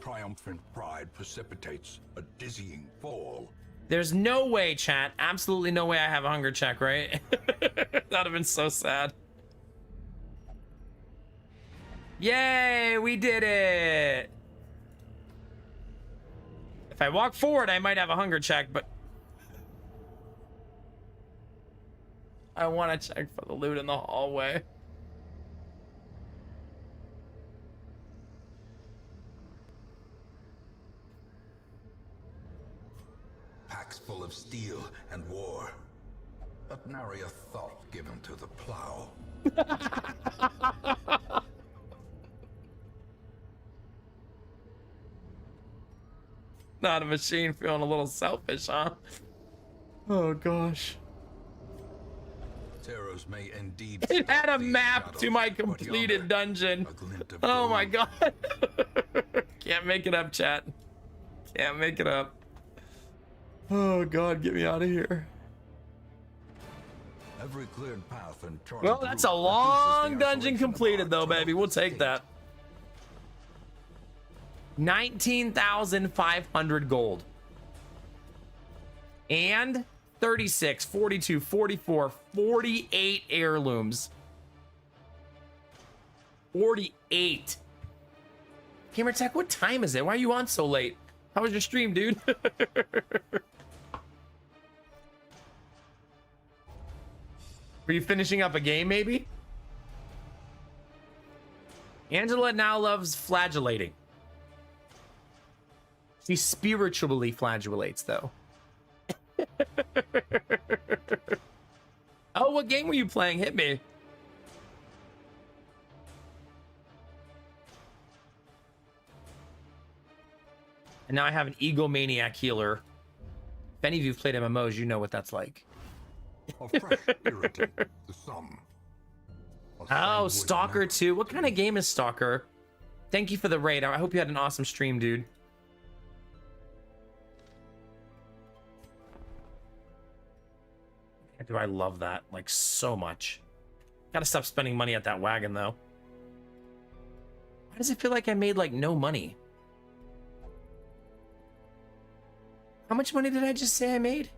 Triumphant pride precipitates a dizzying fall. There's no way, chat. Absolutely no way I have a hunger check, right? That'd have been so sad. Yay, we did it. If I walk forward, I might have a hunger check, but I want to check for the loot in the hallway. Packs full of steel and war, but nary a thought given to the plow. Not a machine, feeling a little selfish, huh? Oh gosh. Terrors may indeed. It had a stalk these map shadows, to my but completed yonder, dungeon. a glint of Oh my gloom. god. Can't make it up, chat. Can't make it up. Oh god, get me out of here. Every cleared path and charted Well, that's a route long reduces the dungeon isolation of completed our though, baby. We'll take state. that. 19,500 gold. And 36, 42, 44, 48 heirlooms. 48. Gamertech, what time is it? Why are you on so late? How was your stream, dude? Were you finishing up a game, maybe? Angela now loves flagellating. She spiritually flagellates, though. Oh, what game were you playing? Hit me. And now I have an egomaniac healer. If any of you've played MMOs, you know what that's like. A fresh irritant to some. A Oh, sanguine Stalker memory 2. What kind of game is Stalker? Thank you for the raid. I hope you had an awesome stream, dude. Do I love that like so much. Gotta stop spending money at that wagon though. Why does it feel like I made like no money? How much money did I just say I made?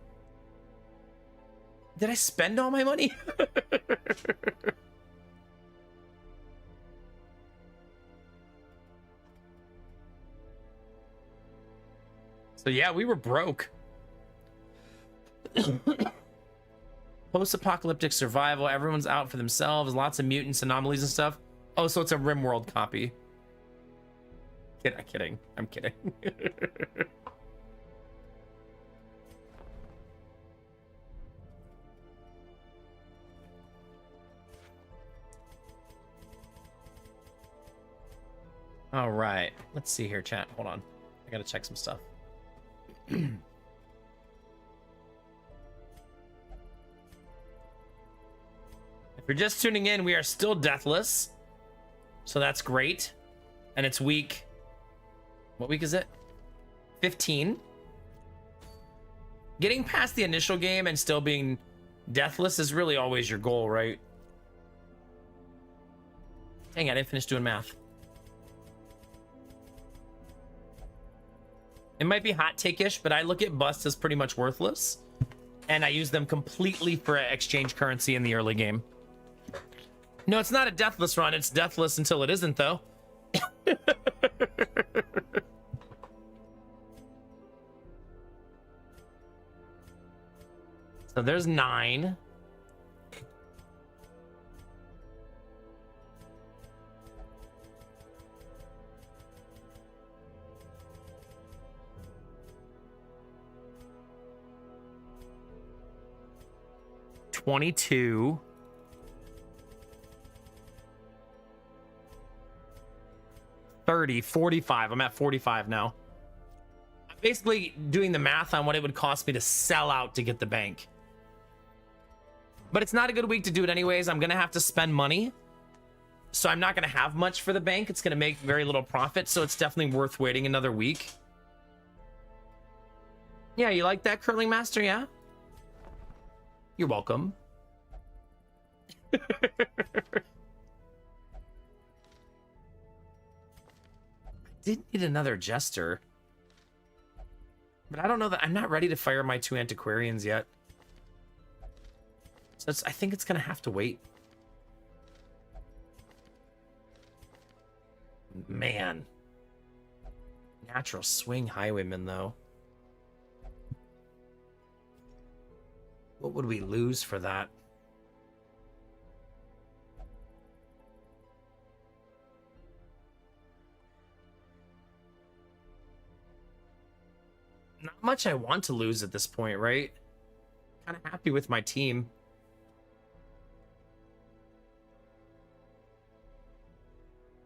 Did I spend all my money? So yeah, we were broke. Post-apocalyptic survival. Everyone's out for themselves. Lots of mutants, anomalies, and stuff. Oh, so it's a RimWorld copy. Kidding. I'm kidding. All right. Let's see here, chat. Hold on. I gotta check some stuff. If you're just tuning in, we are still deathless. So that's great. And it's week... What week is it? 15. Getting past the initial game and still being deathless is really always your goal, right? Dang, I didn't finish doing math. It might be hot take-ish, but I look at busts as pretty much worthless. And I use them completely for exchange currency in the early game. No, it's not a deathless run. It's deathless until it isn't, though. So there's 9. $22. 30, 45. I'm at 45 now. I'm basically doing the math on what it would cost me to sell out to get the bank. But it's not a good week to do it anyways. I'm going to have to spend money. So I'm not going to have much for the bank. It's going to make very little profit. So it's definitely worth waiting another week. Yeah, you like that, Curling Master? Yeah? You're welcome. Did need another jester, but I don't know that I'm not ready to fire my 2 antiquarians yet. So I think it's gonna have to wait. Man, natural swing highwayman though. What would we lose for that? Not much I want to lose at this point, right? Kind of happy with my team.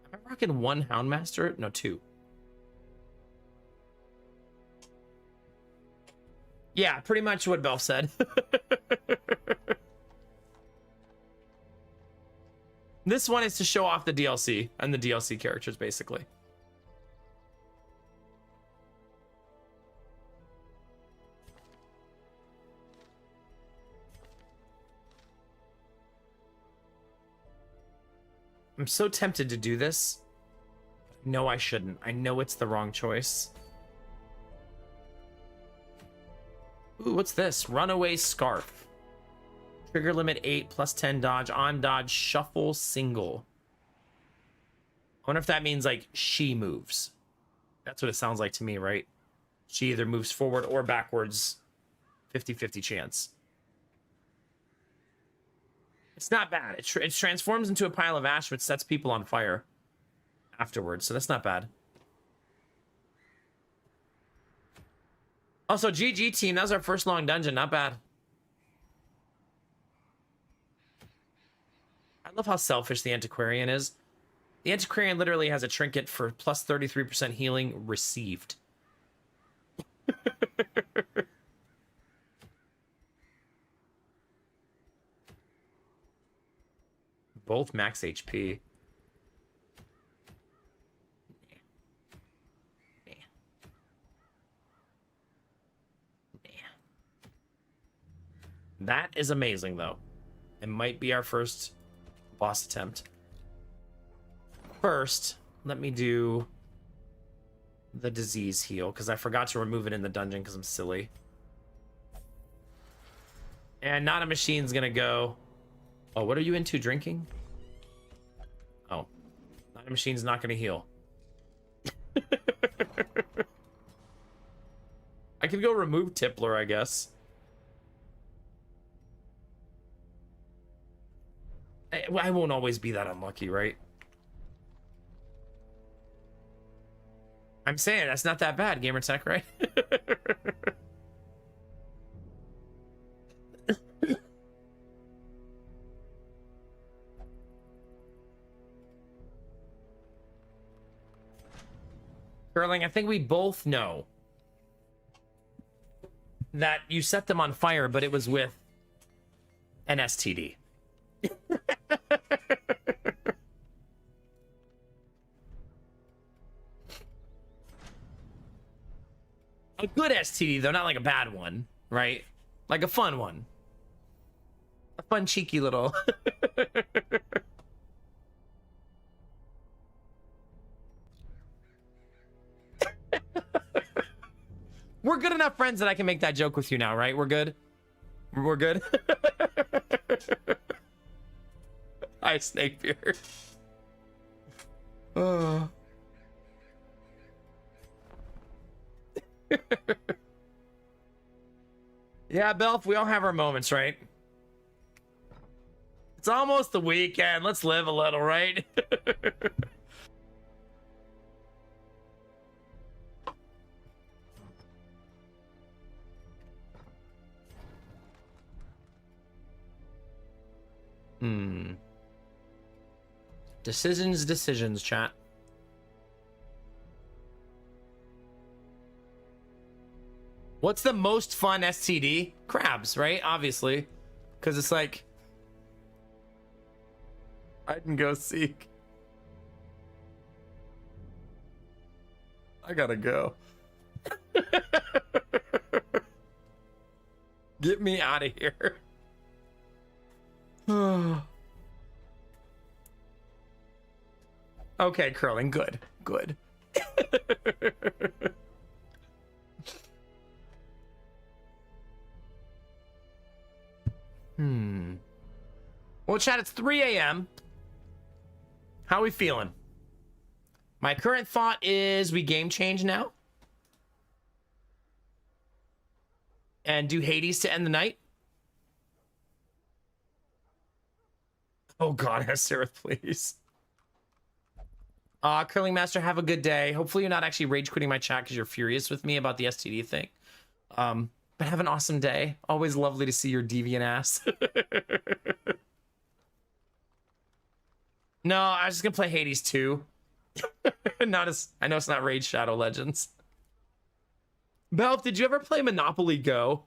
Am I rocking 1 Houndmaster? No, 2. Yeah, pretty much what Belf said. This one is to show off the DLC and the DLC characters, basically. I'm so tempted to do this. No, I shouldn't. I know it's the wrong choice. Ooh, what's this? Runaway Scarf. Trigger limit 8 plus 10 dodge. On dodge, shuffle single. I wonder if that means like she moves. That's what it sounds like to me, right? She either moves forward or backwards. 50-50 chance. It's not bad. It transforms into a pile of ash, which sets people on fire afterwards. So that's not bad. Also, GG team. That was our first long dungeon. Not bad. I love how selfish the Antiquarian is. The Antiquarian literally has a trinket for plus 33% healing received. Both max HP. That is amazing, though. It might be our first boss attempt. First, let me do the disease heal, because I forgot to remove it in the dungeon because I'm silly. And not a machine's gonna go. Oh, what are you into drinking? Oh, not a machine's not gonna heal. I could go remove Tippler, I guess. I won't always be that unlucky, right? I'm saying that's not that bad, Gamertech, right? Curling, I think we both know that you set them on fire, but it was with an STD. A good STD, though, not like a bad one, right? Like a fun one. A fun, cheeky little... We're good enough friends that I can make that joke with you now, right? We're good? We're good? Hi, Snakebeard. Yeah, Belf, we all have our moments, right? It's almost the weekend. Let's live a little, right? Decisions, chat. What's the most fun STD? Crabs, right? Obviously. Because it's like... I can go seek. I gotta go. Get me out of here. Okay, Curling, good. Good. Well, chat, it's 3 a.m. How are we feeling? My current thought is we game change now. And do Hades to end the night. Oh god, Sarah, please. Curling Master, have a good day. Hopefully you're not actually rage quitting my chat because you're furious with me about the STD thing. But have an awesome day. Always lovely to see your deviant ass. No, I was just gonna play Hades 2. Not as I know it's not Raid Shadow Legends. Belf, did you ever play Monopoly Go?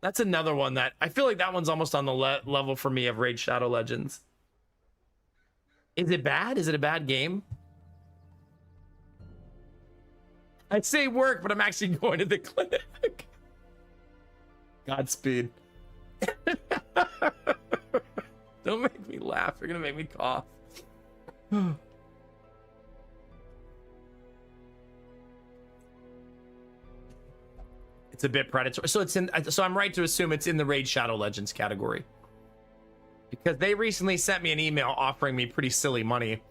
That's another one that I feel like that one's almost on the level for me of Raid Shadow Legends. Is it bad? Is it a bad game? I'd say work, but I'm actually going to the clinic. Godspeed. Don't make me laugh. You're gonna make me cough. It's a bit predatory. So it's in. So I'm right to assume it's in the Raid Shadow Legends category. Because they recently sent me an email offering me pretty silly money.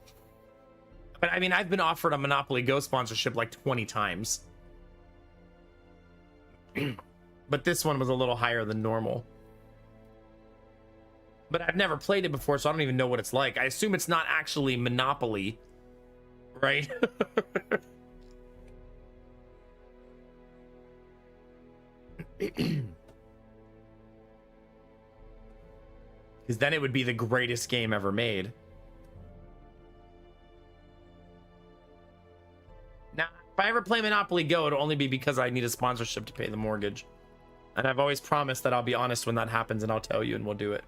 But I mean, I've been offered a Monopoly Go sponsorship like 20 times. But this one was a little higher than normal. But I've never played it before, so I don't even know what it's like. I assume it's not actually Monopoly, right? Because then it would be the greatest game ever made. Now, if I ever play Monopoly Go, it'll only be because I need a sponsorship to pay the mortgage. And I've always promised that I'll be honest when that happens and I'll tell you and we'll do it.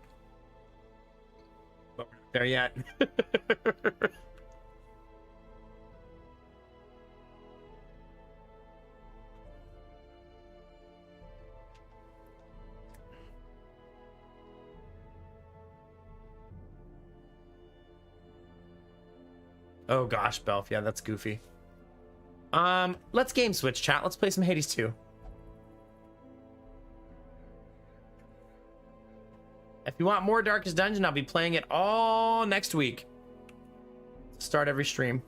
But we're not there yet. Oh gosh, Belf. Yeah, that's goofy. Let's game switch, chat. Let's play some Hades 2. If you want more Darkest Dungeon, I'll be playing it all next week. Start every stream.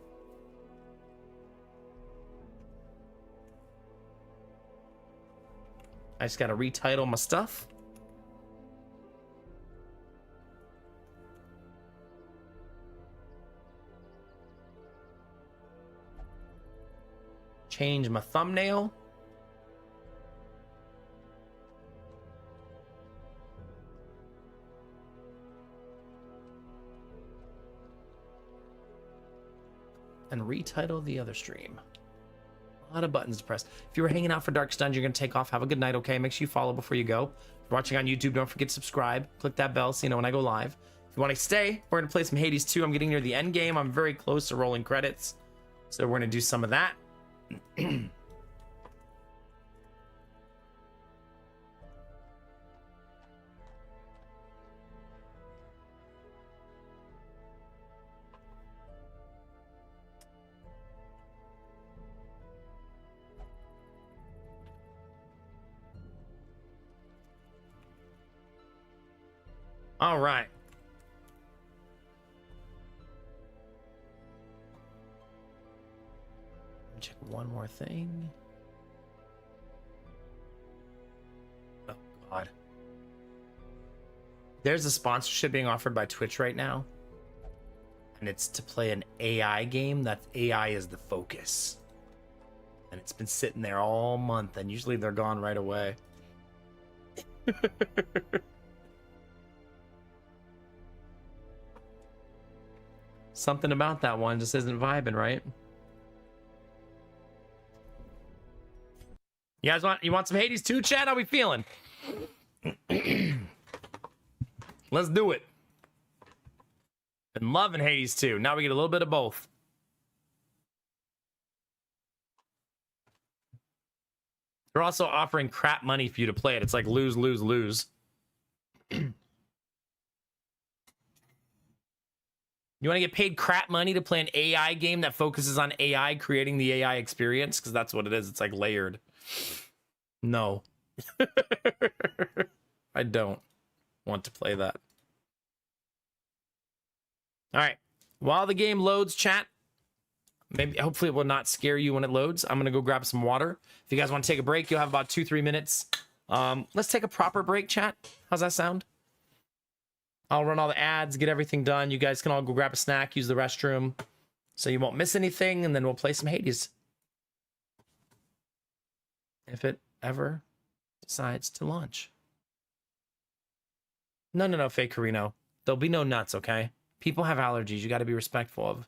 I just gotta retitle my stuff. Change my thumbnail. And retitle the other stream. A lot of buttons to press. If you were hanging out for Darkest Dungeon, you're going to take off. Have a good night, okay? Make sure you follow before you go. If you're watching on YouTube, don't forget to subscribe. Click that bell so you know when I go live. If you want to stay, we're going to play some Hades 2. I'm getting near the end game. I'm very close to rolling credits. So we're going to do some of that. All right. Check one more thing. Oh, God. There's a sponsorship being offered by Twitch right now. And it's to play an AI game. That AI is the focus. And it's been sitting there all month. And usually they're gone right away. Something about that one just isn't vibing, right? You guys want some Hades 2, chat? How we feeling? Let's do it. Been loving Hades 2. Now we get a little bit of both. They're also offering crap money for you to play it. It's like lose, lose, lose. You want to get paid crap money to play an AI game that focuses on AI creating the AI experience? Because that's what it is. It's like layered. No. I don't want to play that. All right. While the game loads, chat, maybe hopefully it will not scare you when it loads. I'm going to go grab some water. If you guys want to take a break, you'll have about 2-3 minutes. Let's take a proper break, chat. How's that sound? I'll run all the ads, get everything done. You guys can all go grab a snack, use the restroom, so you won't miss anything, and then we'll play some Hades. If it ever decides to launch. No, fake Carino. There'll be no nuts, okay? People have allergies. You got to be respectful of.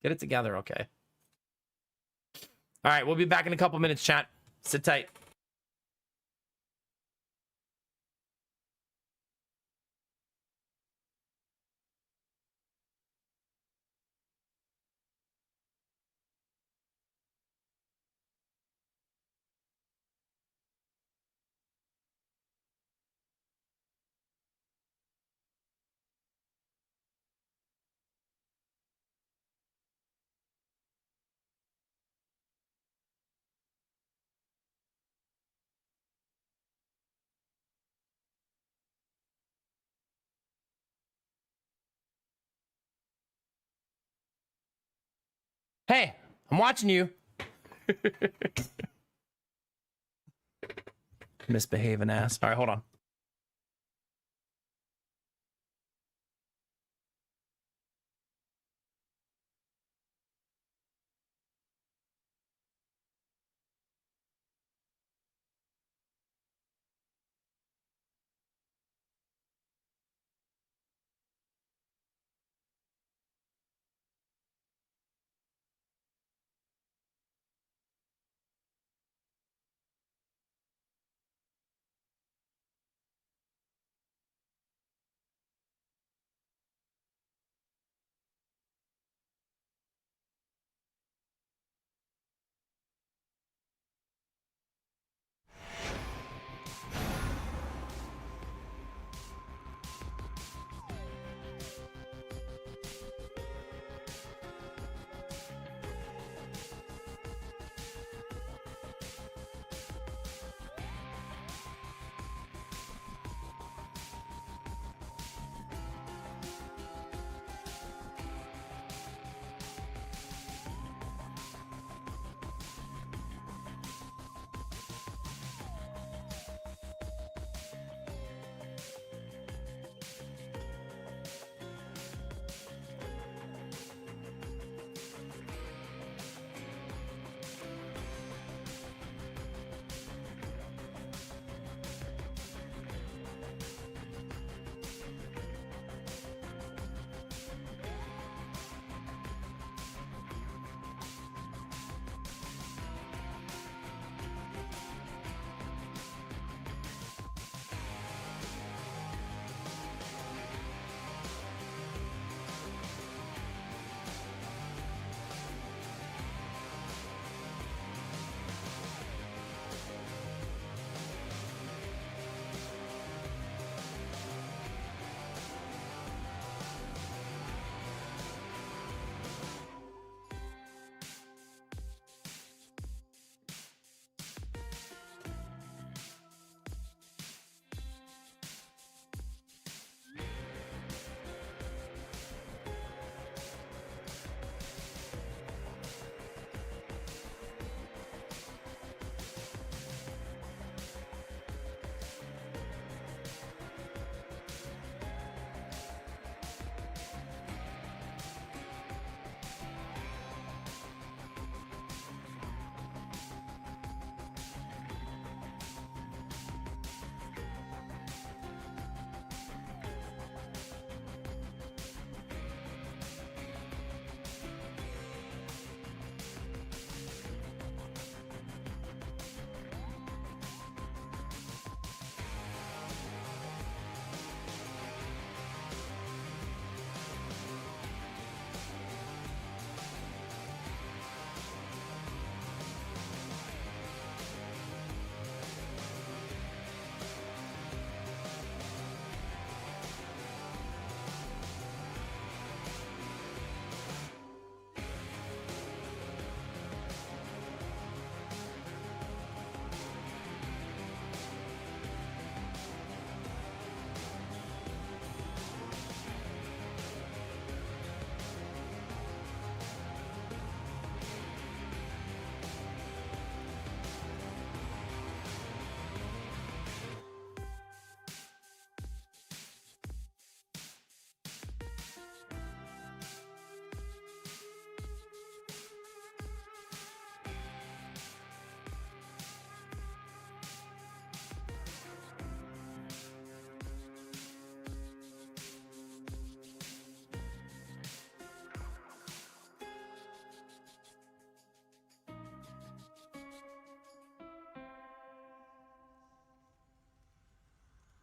Get it together, okay? All right, we'll be back in a couple minutes, chat. Sit tight. Hey, I'm watching you. Misbehaving ass. All right, hold on.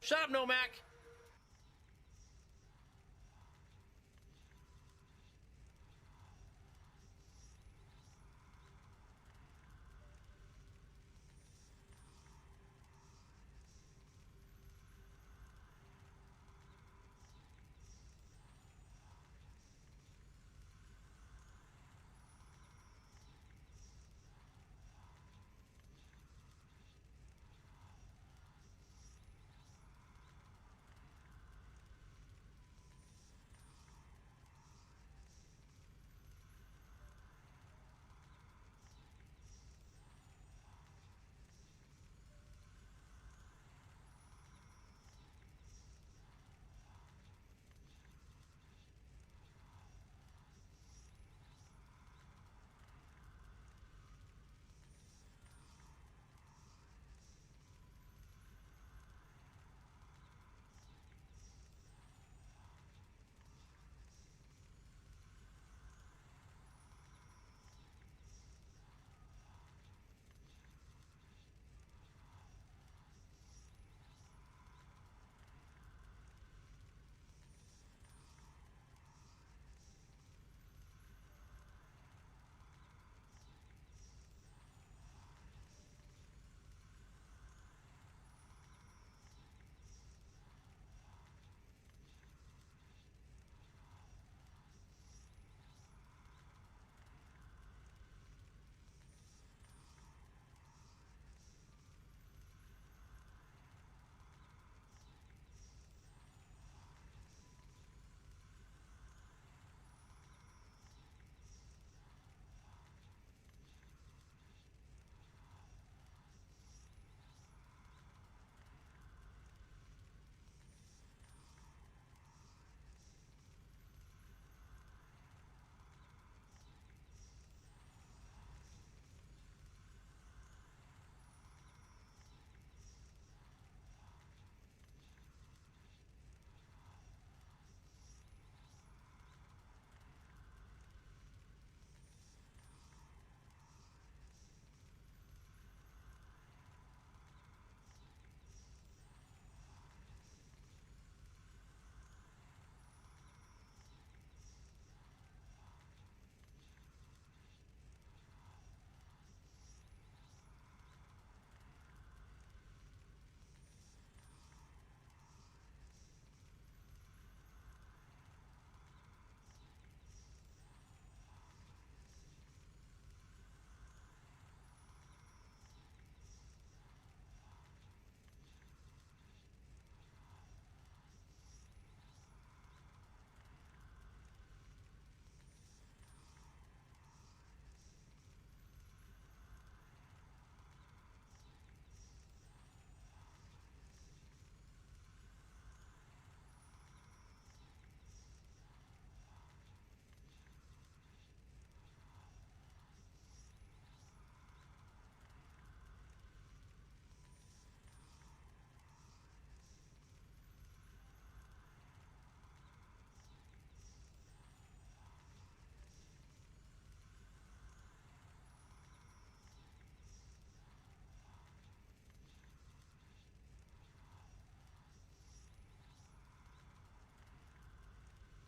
Shut up, Nomac.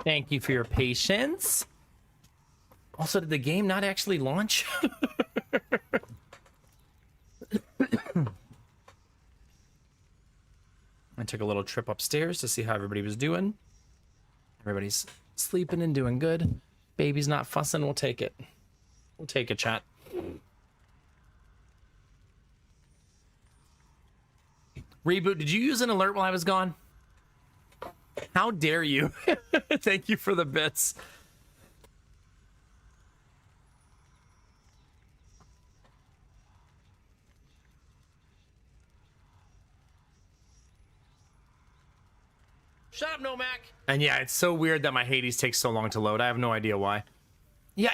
Thank you for your patience. Also, did the game not actually launch? I took a little trip upstairs to see how everybody was doing. Everybody's sleeping and doing good. Baby's not fussing. We'll take it. We'll take it, chat. Reboot, did you use an alert while I was gone? How dare you? Thank you for the bits. Shut up, Nomac. And yeah, it's so weird that my Hades takes so long to load. I have no idea why. Yeah,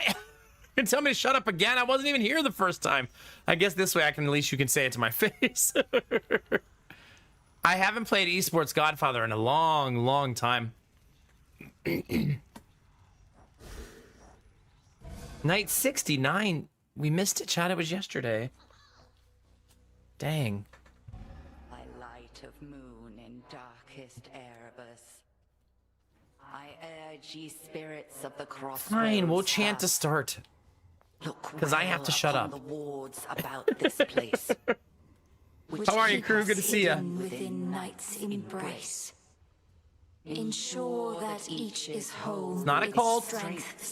you tell me to shut up again. I wasn't even here the first time. I guess this way I can, at least you can say it to my face. I haven't played Esports Godfather in a long, long time. Night 69. We missed it, chat. It was yesterday. Dang. By light of moon in darkest Erebus, I urge ye spirits of the crossroads. Fine, we'll chant to start. Because I have to shut up. The wards about this place. How are you, crew? Good to see ya. Within night's embrace. Ensure that each is whole. It's not a cult.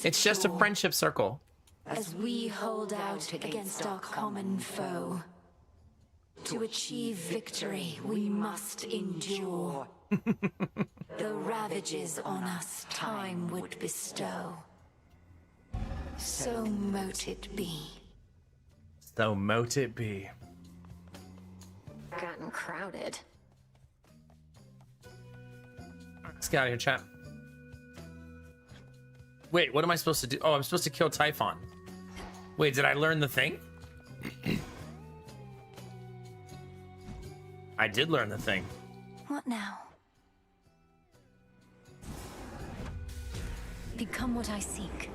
It's just a friendship circle. As we hold out against our common foe. To achieve victory, we must endure. The ravages on us time would bestow. So mote it be. So mote it be. Gotten crowded. Let's get out of here, chat. Wait, what am I supposed to do? Oh, I'm supposed to kill Typhon. Wait, did I learn the thing? I did learn the thing. What now? Become what I seek.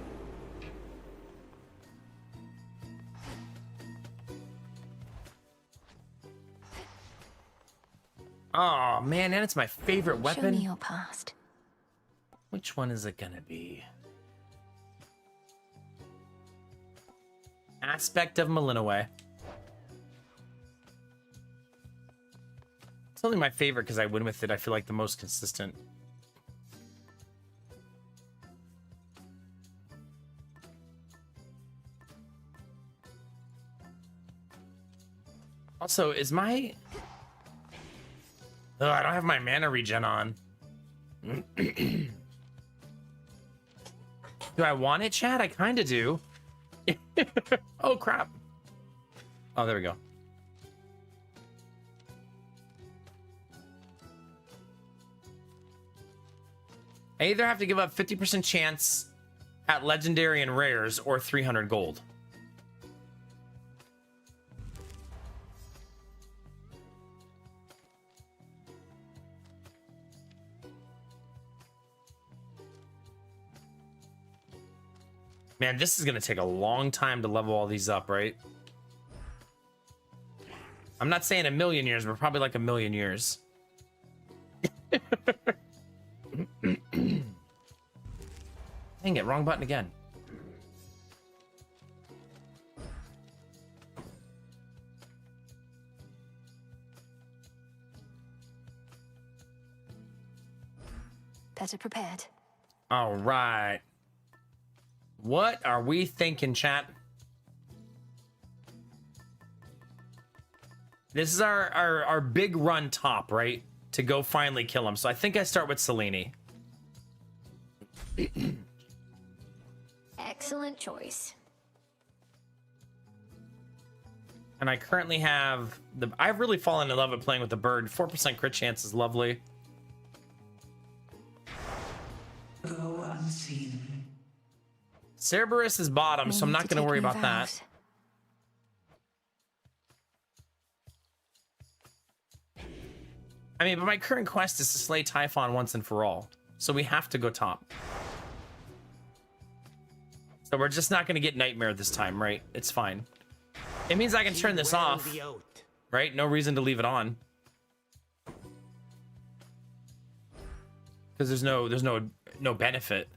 Oh man, and it's my favorite Show weapon. me your past. Which one is it gonna be? Aspect of Malinaway. It's only my favorite because I win with it. I feel like the most consistent. Also, is my... Oh, I don't have my mana regen on. Do I want it, chat? I kind of do. Oh, crap. Oh, there we go. I either have to give up 50% chance at legendary and rares or 300 gold. Man, this is going to take a long time to level all these up, right? I'm not saying a million years, but probably like a million years. Dang it, wrong button again. Better prepared. All right. What are we thinking, chat? This is our big run top, right? To go finally kill him. So I think I start with Selene. Excellent choice. And I currently have the... I've really fallen in love with playing with the bird. 4% crit chance is lovely. Go unseen. Cerberus is bottom, so I'm not going to worry about that. I mean, but my current quest is to slay Typhon once and for all. So we have to go top. So we're just not going to get Nightmare this time, right? It's fine. It means I can turn this off, right? No reason to leave it on. Because there's no no benefit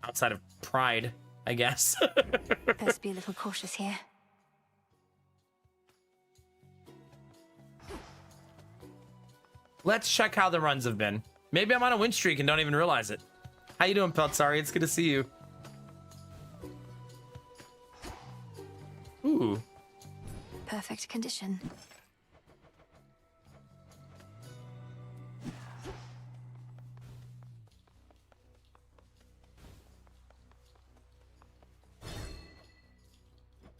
outside of pride, I guess. Best be a little cautious here. Let's check how the runs have been. Maybe I'm on a win streak and don't even realize it. How you doing, Peltzari? It's good to see you. Ooh. Perfect condition.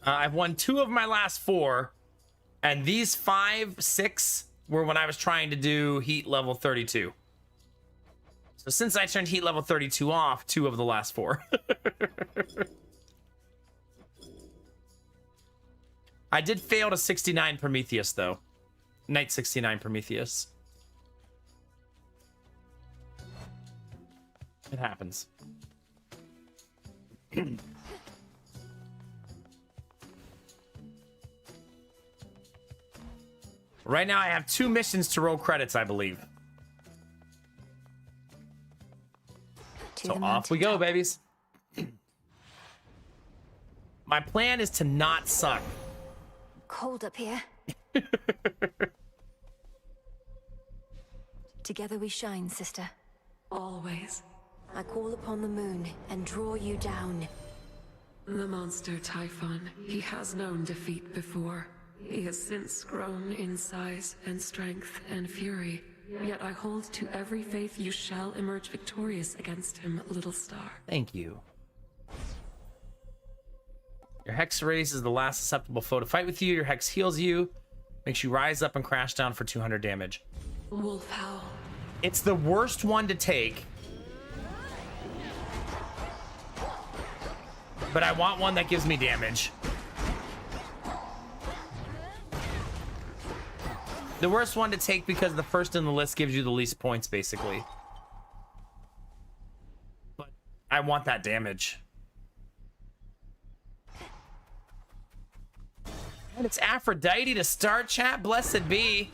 I've won 2 of my last 4, and these 5, 6 were when I was trying to do heat level 32. So since I turned heat level 32 off, 2 of the last 4. I did fail to 69 Prometheus, though. Night 69 Prometheus. It happens. Right now, I have 2 missions to roll credits, I believe. So off we go, babies. My plan is to not suck. Cold up here. Together we shine, sister. Always. I call upon the moon and draw you down. The monster Typhon, he has known defeat before. He has since grown in size and strength and fury. Yet I hold to every faith you shall emerge victorious against him, little star. Thank you. Your Hex raises the last susceptible foe to fight with you. Your Hex heals you. Makes you rise up and crash down for 200 damage. Wolf Howl. It's the worst one to take. But I want one that gives me damage. The worst one to take because the first in the list gives you the least points, basically. But I want that damage. And it's Aphrodite to start, chat. Blessed be.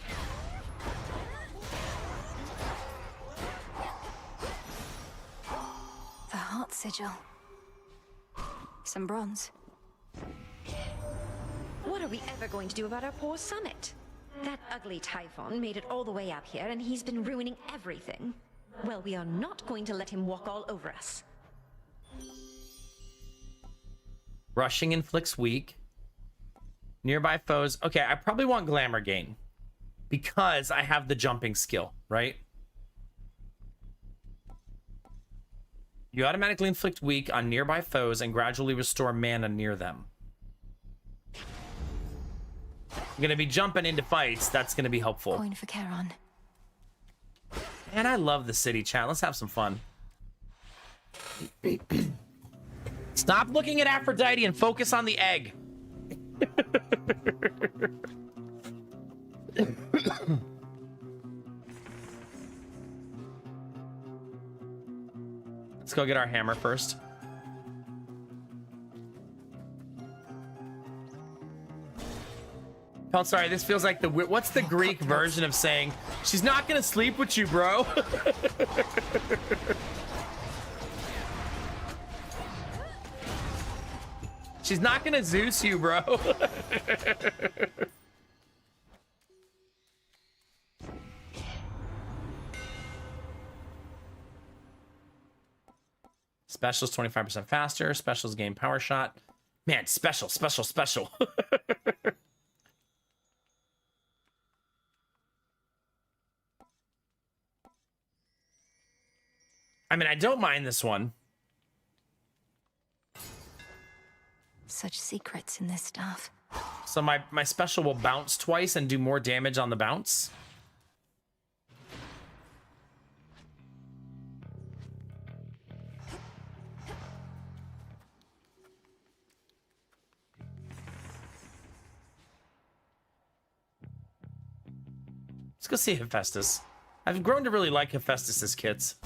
The heart sigil. Some bronze. What are we ever going to do about our poor summit? That ugly Typhon made it all the way up here, and he's been ruining everything. Well, we are not going to let him walk all over us. Rushing inflicts weak. Nearby foes. Okay, I probably want Glamour Gain. Because I have the jumping skill, right? You automatically inflict weak on nearby foes and gradually restore mana near them. I'm gonna be jumping into fights. That's gonna be helpful. Coin for Charon. And I love the city, chat. Let's have some fun. Stop looking at Aphrodite and focus on the egg. Let's go get our hammer first. Oh, sorry, this feels like the... What's the Greek version of saying, she's not gonna sleep with you, bro? She's not gonna Zeus you, bro. Specials 25% faster. Specials gain power shot. Man, special. I mean, I don't mind this one. Such secrets in this stuff. So my special will bounce twice and do more damage on the bounce. Let's go see Hephaestus. I've grown to really like Hephaestus's kits.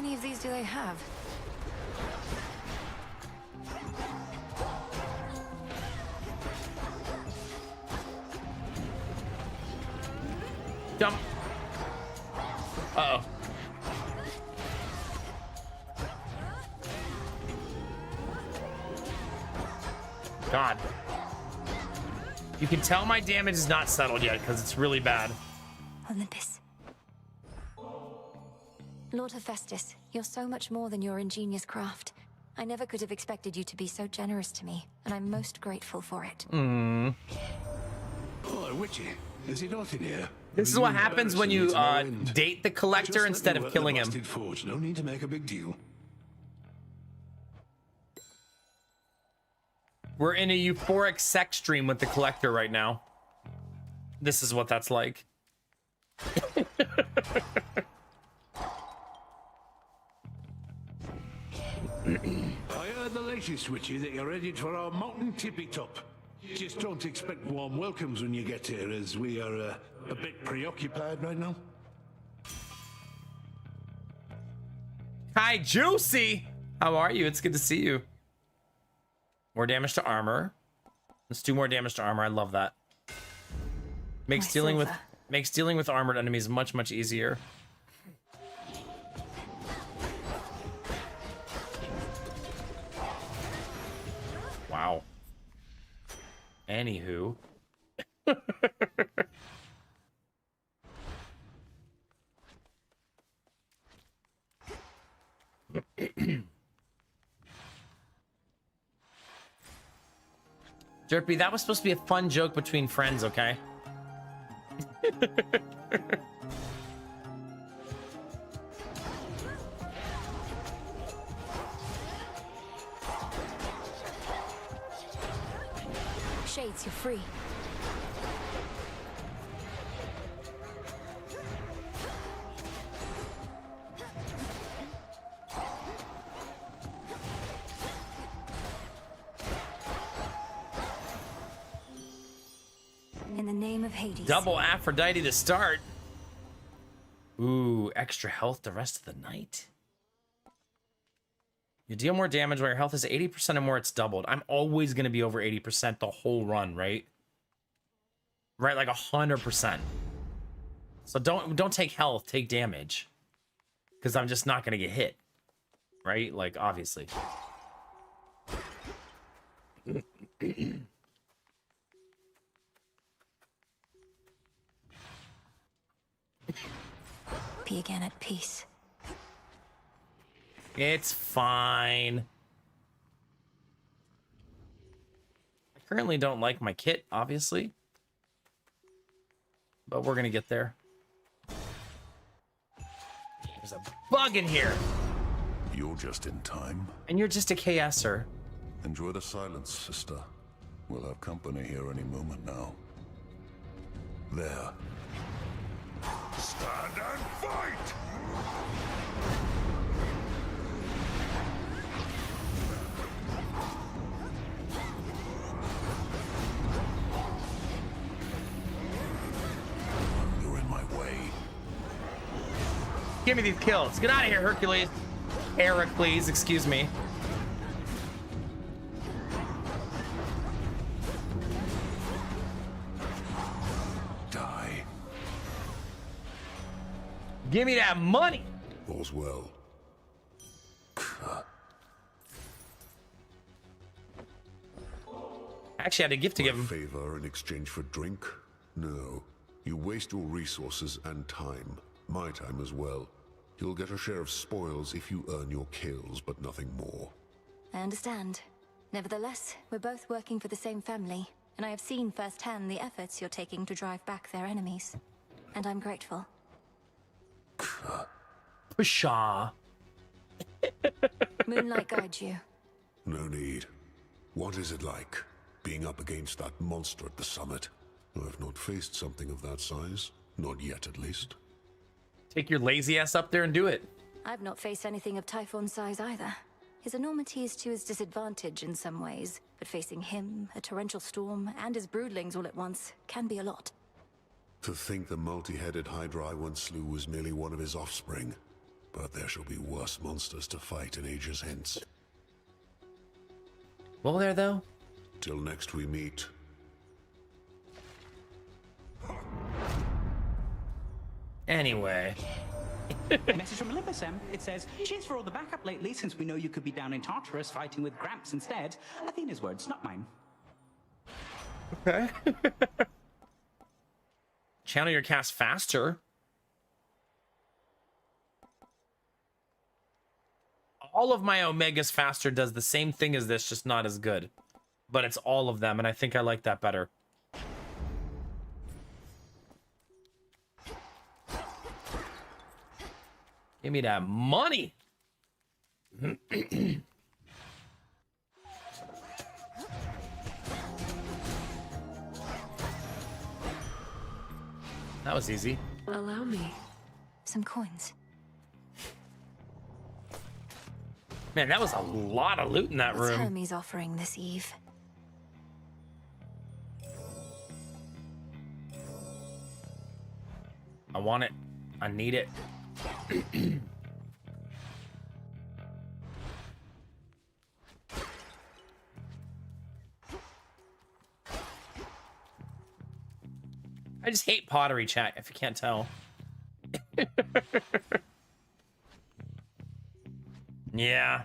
many of these do they have? Jump. Uh-oh. God. You can tell my damage is not settled yet because it's really bad. Olympus. Lord Hephaestus, you're so much more than your ingenious craft. I never could have expected you to be so generous to me, and I'm most grateful for it. Oh, Witchy, is it hot in here? This is what happens when you date the collector instead of killing him. Forge. No need to make a big deal. We're in a euphoric sex dream with the collector right now. This is what that's like. I heard the latest, Witchy, that you're headed for our mountain tippy top. Just don't expect warm welcomes when you get here, as we are a bit preoccupied right now. Hi, Juicy! How are you? It's good to see you. More damage to armor. Let's do more damage to armor. I love that. Makes dealing with armored enemies much easier. Wow. Anywho. Derpy, that was supposed to be a fun joke between friends, okay? Shades, you're free. In the name of Hades. Double Aphrodite to start. Ooh, extra health the rest of the night. You deal more damage when your health is 80% or more, it's doubled. I'm always going to be over 80% the whole run, right? Right, like 100%. So don't take health, take damage. Because I'm just not going to get hit. Right? Like, obviously. Be again at peace. It's fine. I currently don't like my kit, obviously. But we're gonna get there. There's a bug in here. You're just in time. And you're just a KSer. Enjoy the silence, sister. We'll have company here any moment now. There. Stand and fight! You're in my way. Give me these kills. Get out of here, Hercules. Heracles, excuse me. Die. Give me that money. All's well. Actually, I had a gift to give him. Favor in exchange for drink? No. You waste your resources and time. My time as well. You'll get a share of spoils if you earn your kills, but nothing more. I understand. Nevertheless, we're both working for the same family, and I have seen firsthand the efforts you're taking to drive back their enemies. And I'm grateful. Pshaw. Moonlight guides you. No need. What is it like, being up against that monster at the summit? I've not faced something of that size. Not yet, at least. Take your lazy ass up there and do it. I've not faced anything of Typhon's size either. His enormity is to his disadvantage in some ways, but facing him, a torrential storm, and his broodlings all at once can be a lot. To think the multi-headed Hydra I once slew was merely one of his offspring. But there shall be worse monsters to fight in ages hence. Will there, though? Till next we meet. Anyway. A message from Olympus, Em. It says, cheers for all the backup lately, since we know you could be down in Tartarus fighting with Gramps instead. Athena's words, not mine. Okay. Channel your cast faster. All of my Omegas faster does the same thing as this, just not as good. But it's all of them, and I think I like that better. Give me that money. That was easy. Allow me. Some coins. Man, that was a lot of loot in that What's room. Hermes offering this eve? I want it. I need it. I just hate pottery, chat, if you can't tell. Yeah.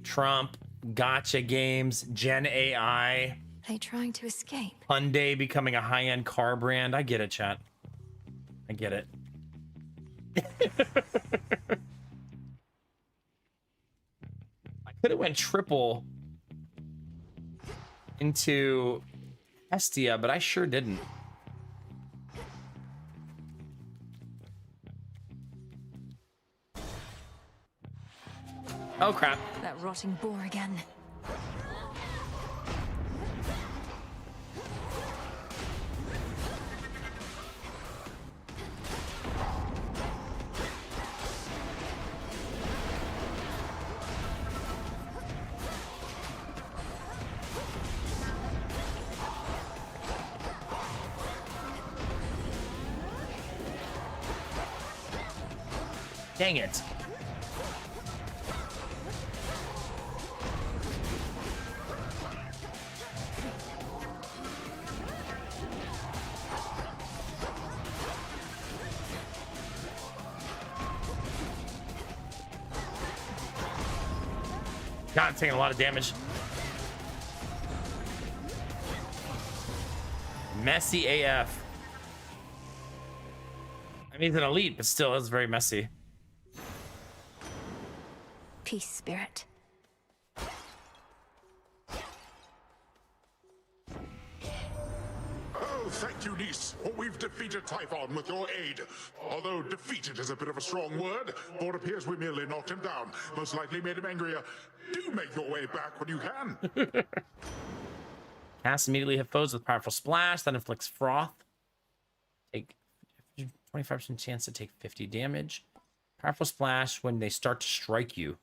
Trump, gotcha games, Gen AI, They trying to escape? Hyundai becoming a high-end car brand. I get it, chat. I get it. I could have went triple into Hestia, but I sure didn't. Oh crap. That rotting boar again. Dang it. God, I'm taking a lot of damage. Messy AF. I mean, he's an elite, but still, it's very messy. Peace, spirit. Oh, thank you, niece. We've defeated Typhon with your aid. Although defeated is a bit of a strong word, for it appears we merely knocked him down. Most likely made him angrier. Do make your way back when you can. Cast immediately hit foes with powerful splash that inflicts froth. Take 25% chance to take 50 damage. Powerful splash when they start to strike you.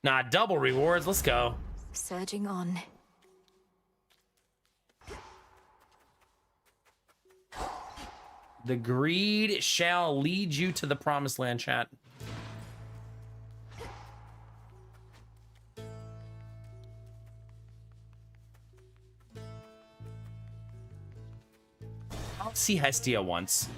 Nah, double rewards. Let's go. Surging on. The greed shall lead you to the promised land, chat. I'll see Hestia once.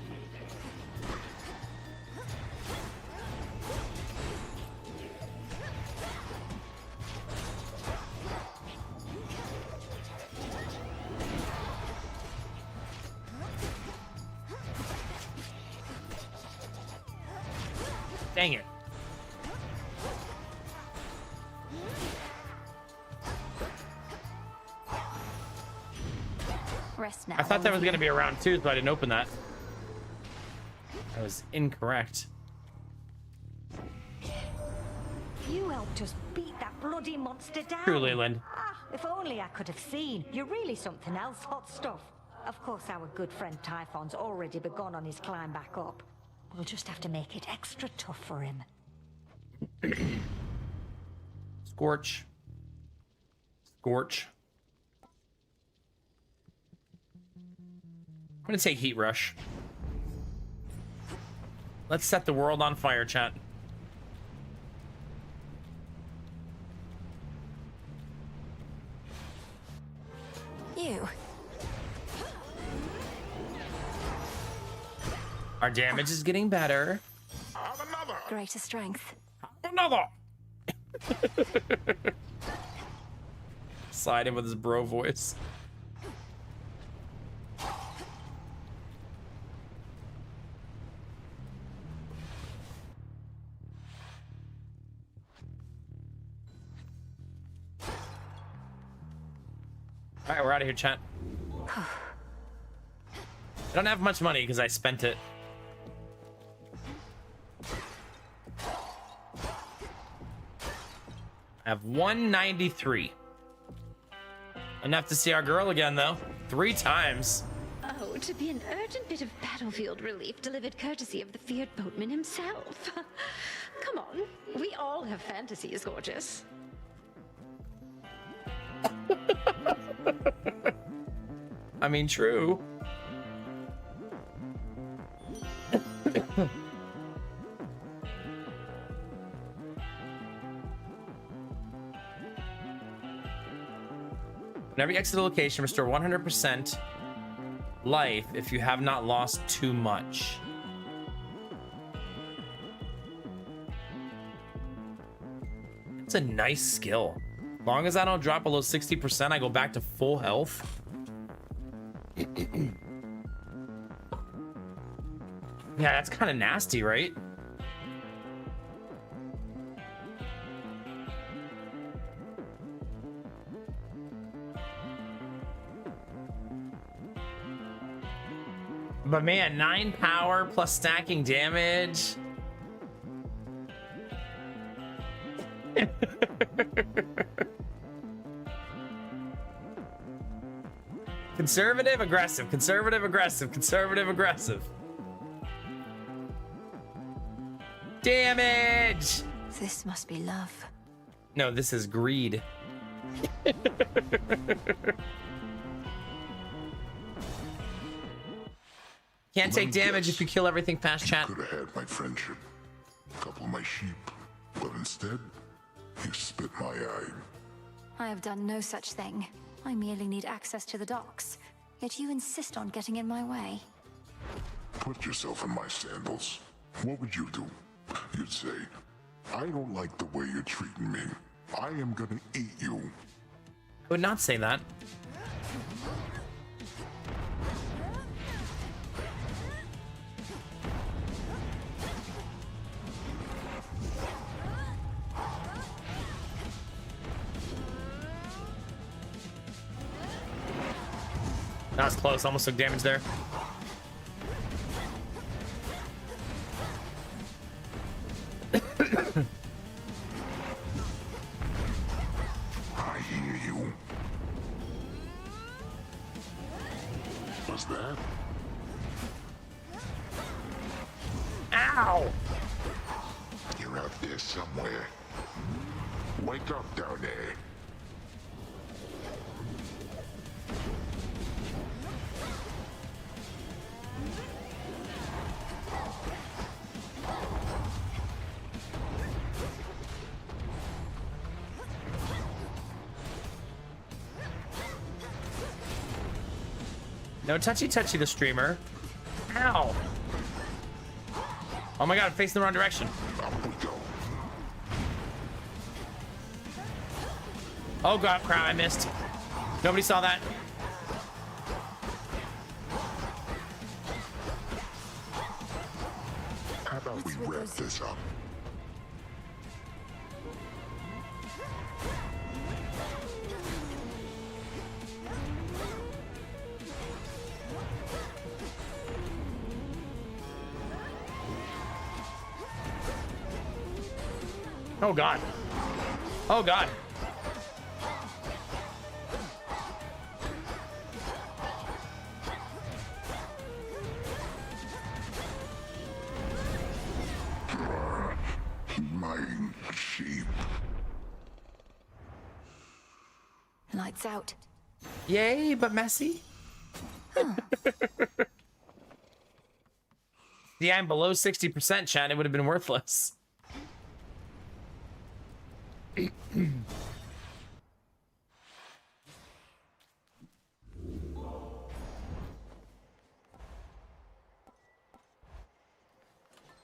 Dang it. Rest now. I thought that was all going to of be a round two, so I didn't open that. I was incorrect. You helped us beat that bloody monster down. True, Leyland. Ah, if only I could have seen. You're really something else, hot stuff. Of course, our good friend Typhon's already begun on his climb back up. We'll just have to make it extra tough for him. Scorch. Scorch. I'm going to take Heat Rush. Let's set the world on fire, chat. You. Our damage is getting better. Have another. Greater strength. Another. Slide in with his bro voice. All right, we're out of here, chat. I don't have much money because I spent it. I have 193. Enough to see our girl again, though. 3 times. Oh, to be an urgent bit of battlefield relief delivered courtesy of the feared boatman himself. Come on, we all have fantasies, gorgeous. I mean, true. Whenever you exit the location, restore 100% life if you have not lost too much. It's a nice skill. As long as I don't drop below 60%, I go back to full health. Yeah, that's kind of nasty, right? But man, 9 power plus stacking damage. Conservative, aggressive, conservative, aggressive, conservative, aggressive. Damage! This must be love. No, this is greed. Can't take damage if you kill everything fast, chat. Could have had my friendship, a couple of my sheep, but instead, you spit my eye. I have done no such thing. I merely need access to the docks. Yet you insist on getting in my way. Put yourself in my sandals. What would you do? You'd say, I don't like the way you're treating me. I am gonna eat you. I would not say that. That was close. Almost took damage there. I hear you. What's that? Ow! You're out there somewhere. Wake up down there. No touchy the streamer. Ow! Oh my god, I'm facing the wrong direction. Up we go. Oh god, crap, I missed. Nobody saw that. How about we wrap this up? Oh god. Oh god. My sheep. Lights out. Yay, but messy. Yeah, I'm below 60%, chat. It would have been worthless.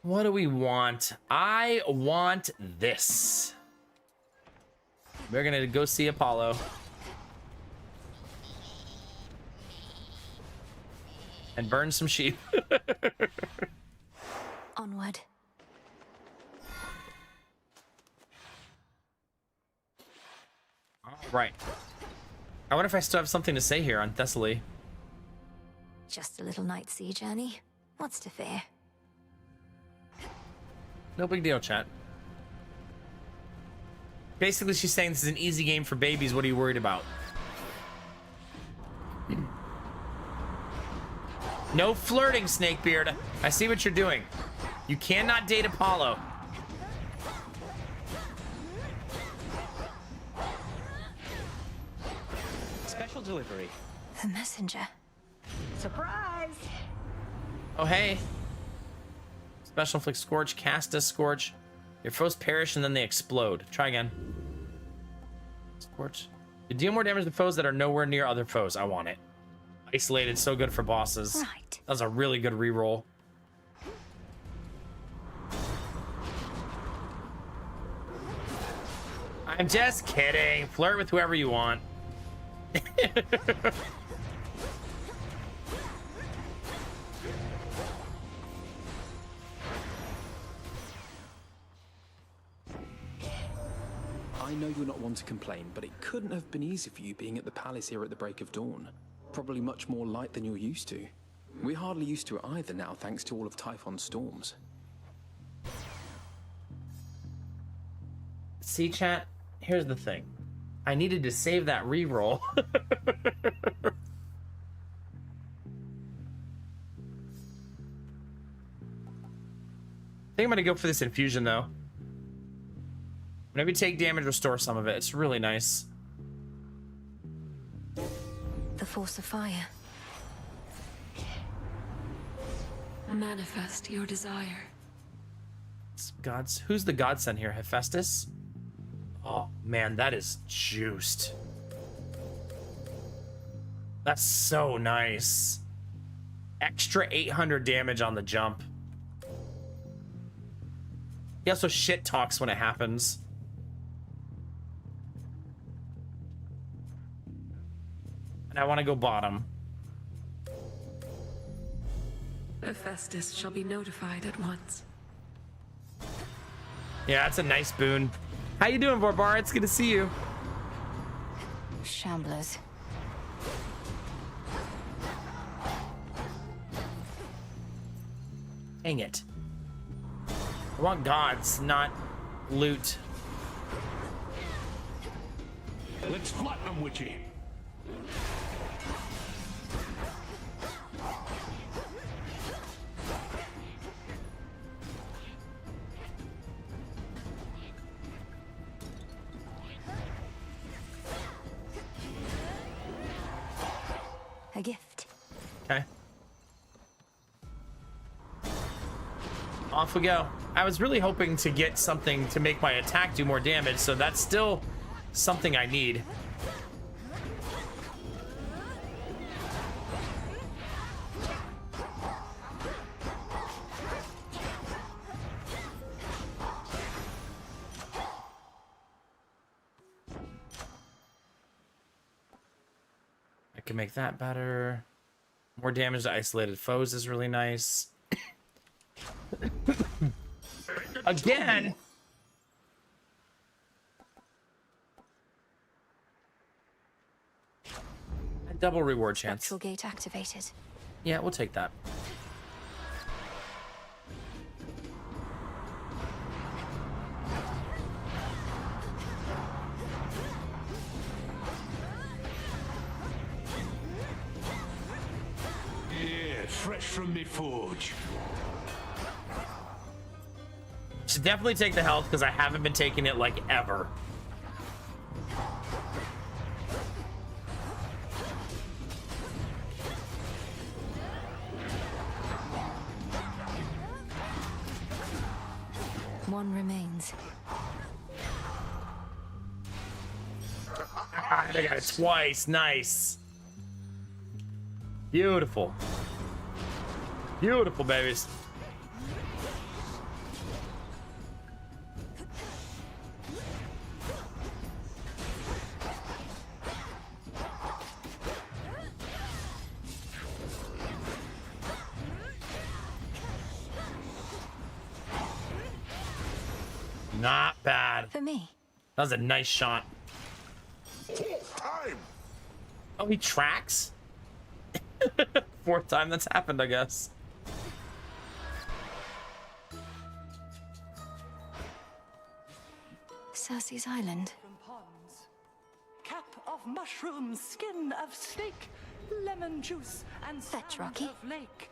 What do we want? I want this. We're gonna go see Apollo. And burn some sheep. Onward. Right. I wonder if I still have something to say here on Thessaly. Just a little night sea journey. What's to fear? No big deal, chat. Basically, she's saying this is an easy game for babies. What are you worried about? No flirting, Snakebeard. I see what you're doing. You cannot date Apollo. Special delivery. The messenger. Surprise! Oh, hey. Special inflict Scorch, cast a Scorch. Your foes perish and then they explode. Try again. Scorch. You deal more damage to foes that are nowhere near other foes. I want it. Isolated, so good for bosses. Right. That was a really good reroll. I'm just kidding. Flirt with whoever you want. I know you're not one to complain, but it couldn't have been easy for you being at the palace here at the break of dawn. Probably much more light than you're used to. We're hardly used to it either now, thanks to all of Typhon's storms. See, chat? Here's the thing. I needed to save that reroll. I think I'm gonna go for this infusion though. Whenever you take damage, restore some of it. It's really nice. The force of fire. Manifest your desire. It's gods. Who's the godsend here? Hephaestus? Oh man, that is juiced. That's so nice. Extra 800 damage on the jump. He also shit talks when it happens. And I want to go bottom. Hephaestus shall be notified at once. Yeah, that's a nice boon. How you doing, Vorbar? It's good to see you. Shamblers. Dang it. I want gods, not loot. Let's flatten them, Witchy. A gift. Okay. Off we go. I was really hoping to get something to make my attack do more damage, so that's still something I need. I can make that better. More damage to isolated foes is really nice. Again. A double reward chance. Spectral gate activated. Yeah, we'll take that. Yeah, fresh from me forge. Should definitely take the health because I haven't been taking it like ever. One remains. Ah, I got it twice. Nice. Beautiful. Beautiful, babies. Not bad. For me. That was a nice shot. Fourth time! Oh, he tracks? Fourth time that's happened, I guess. Cersei's Island. Ponds. Cap of mushroom, skin of snake, lemon juice, and Fetch, sound Rocky. of lake.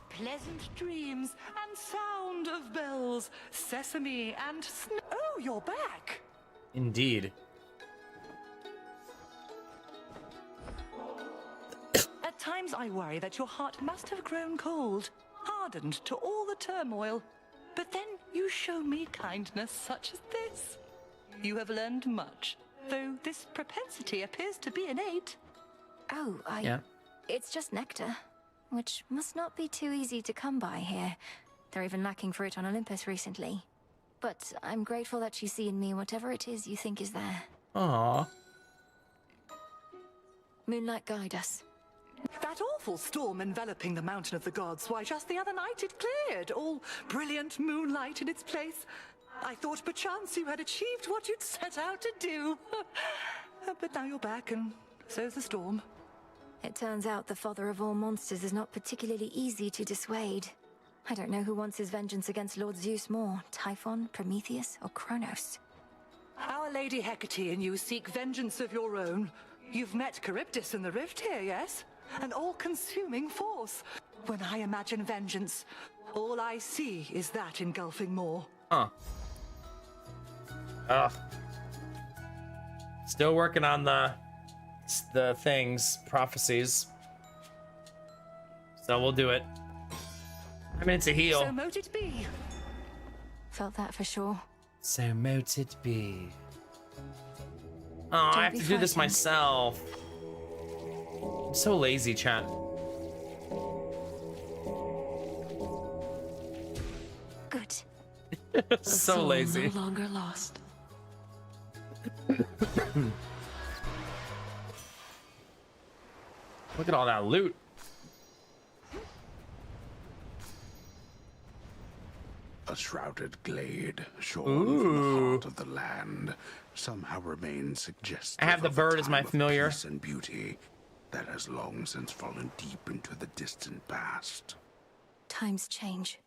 Pleasant dreams and sound of bells, sesame and oh, you're back. Indeed. At times I worry that your heart must have grown cold, hardened to all the turmoil. But then you show me kindness such as this. You have learned much, though this propensity appears to be innate. Oh, Yeah. It's just nectar, which must not be too easy to come by here. They're even lacking for it on Olympus recently. But I'm grateful that you see in me whatever it is you think is there. Aww. Moonlight, guide us. That awful storm enveloping the Mountain of the Gods, why, just the other night it cleared, all brilliant moonlight in its place. I thought perchance you had achieved what you'd set out to do. But now you're back, and so's the storm. It turns out the father of all monsters is not particularly easy to dissuade. I don't know who wants his vengeance against Lord Zeus more, Typhon, Prometheus, or Kronos. Our Lady Hecate and you seek vengeance of your own. You've met Charybdis in the rift here, yes? An all-consuming force. When I imagine vengeance, all I see is that engulfing maw. Huh. Ugh. Still working on the things, prophecies. So we'll do it. I'm in to heal. So mote it be. Felt that for sure. So mote it be. Oh, I have to do this myself. I'm so lazy, chat. Good. So Soul lazy. No longer lost. Look at all that loot. A shrouded glade, shorn from the heart of the land, somehow remains suggestive. I have the of a bird as my time of familiar. peace and beauty that has long since fallen deep into the distant past. Times change.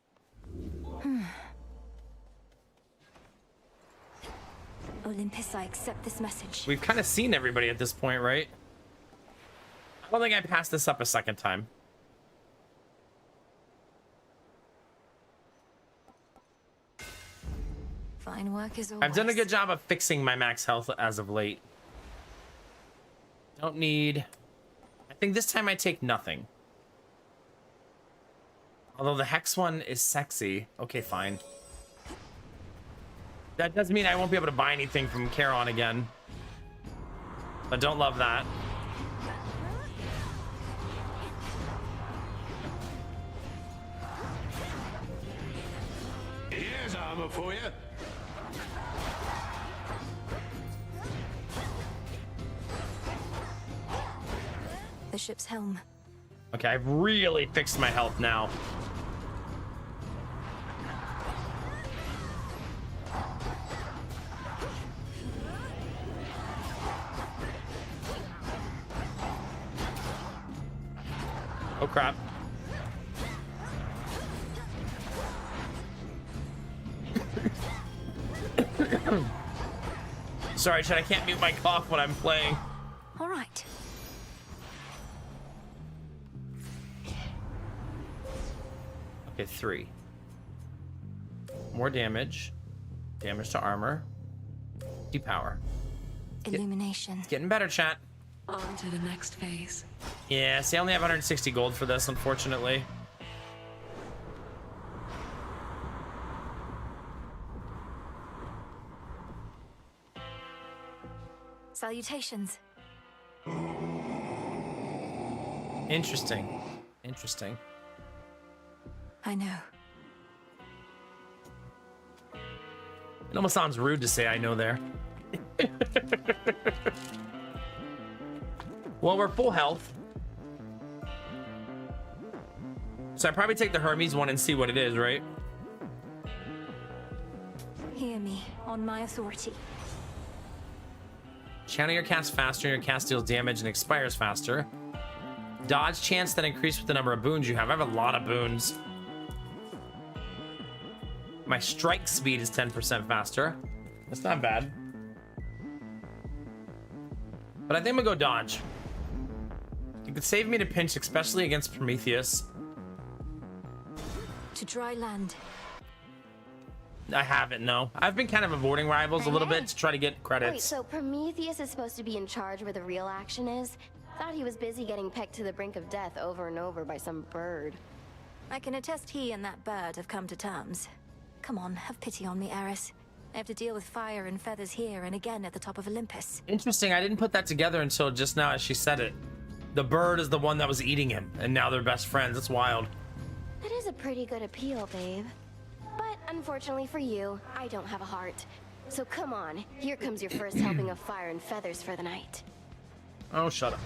Olympus, I accept this message. We've kind of seen everybody at this point, right? I don't think I passed this up a second time. Fine work as always. I've done a good job of fixing my max health as of late. Don't need... I think this time I take nothing. Although the Hex one is sexy. Okay, fine. That does mean I won't be able to buy anything from Charon again. I don't love that. Here's armor for you. The ship's helm. Okay, I've really fixed my health now. Oh crap. Sorry, chat, I can't mute my cough when I'm playing. All right. Okay, 3. More damage. Damage to armor. Depower. Illumination. Getting better, chat. On to the next phase. Yeah, see, I only have 160 gold for this, unfortunately. Salutations. Interesting. Interesting. I know. It almost sounds rude to say I know there. Well, we're full health. So I probably take the Hermes one and see what it is, right? Hear me, on my authority. Channel your cast faster, your cast deals damage and expires faster. Dodge chance that increase with the number of boons you have. I have a lot of boons. My strike speed is 10% faster. That's not bad. But I think I'm gonna go dodge. It could save me to pinch, especially against Prometheus. To dry land. I haven't, no. I've been kind of avoiding rivals a little bit to try to get credits. Wait, so Prometheus is supposed to be in charge where the real action is? Thought he was busy getting pecked to the brink of death over and over by some bird. I can attest he and that bird have come to terms. Come on, have pity on me, Eris. I have to deal with fire and feathers here and again at the top of Olympus. Interesting, I didn't put that together until just now as she said it. The bird is the one that was eating him, and now they're best friends. That's wild. That is a pretty good appeal, babe. But unfortunately for you, I don't have a heart. So come on, here comes your first helping of fire and feathers for the night. Oh, shut up.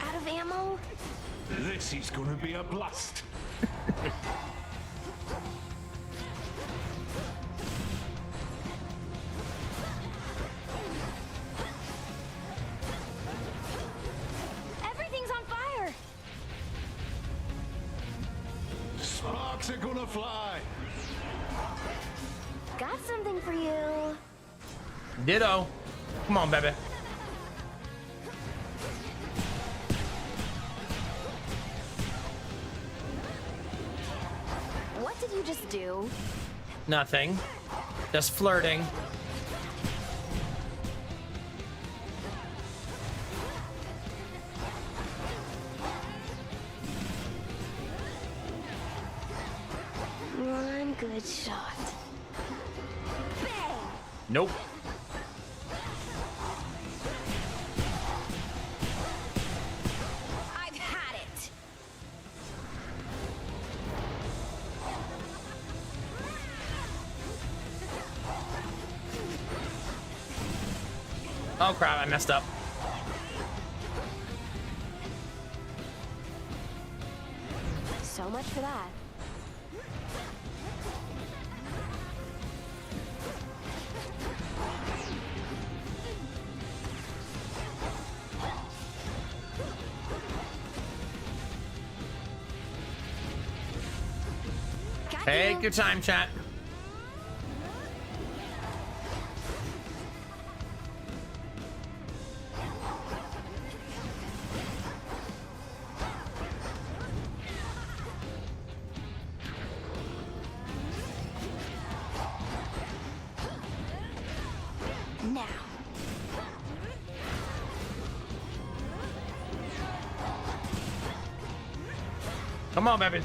Out of ammo? This is gonna be a blast. Everything's on fire! Sparks are gonna fly. Got something for you. Ditto. Come on, baby. What did you just do? Nothing. Just flirting. One good shot. Bang! Nope. I've had it. Oh crap, I messed up. So much for that. Take your time, chat. Now. Come on, baby.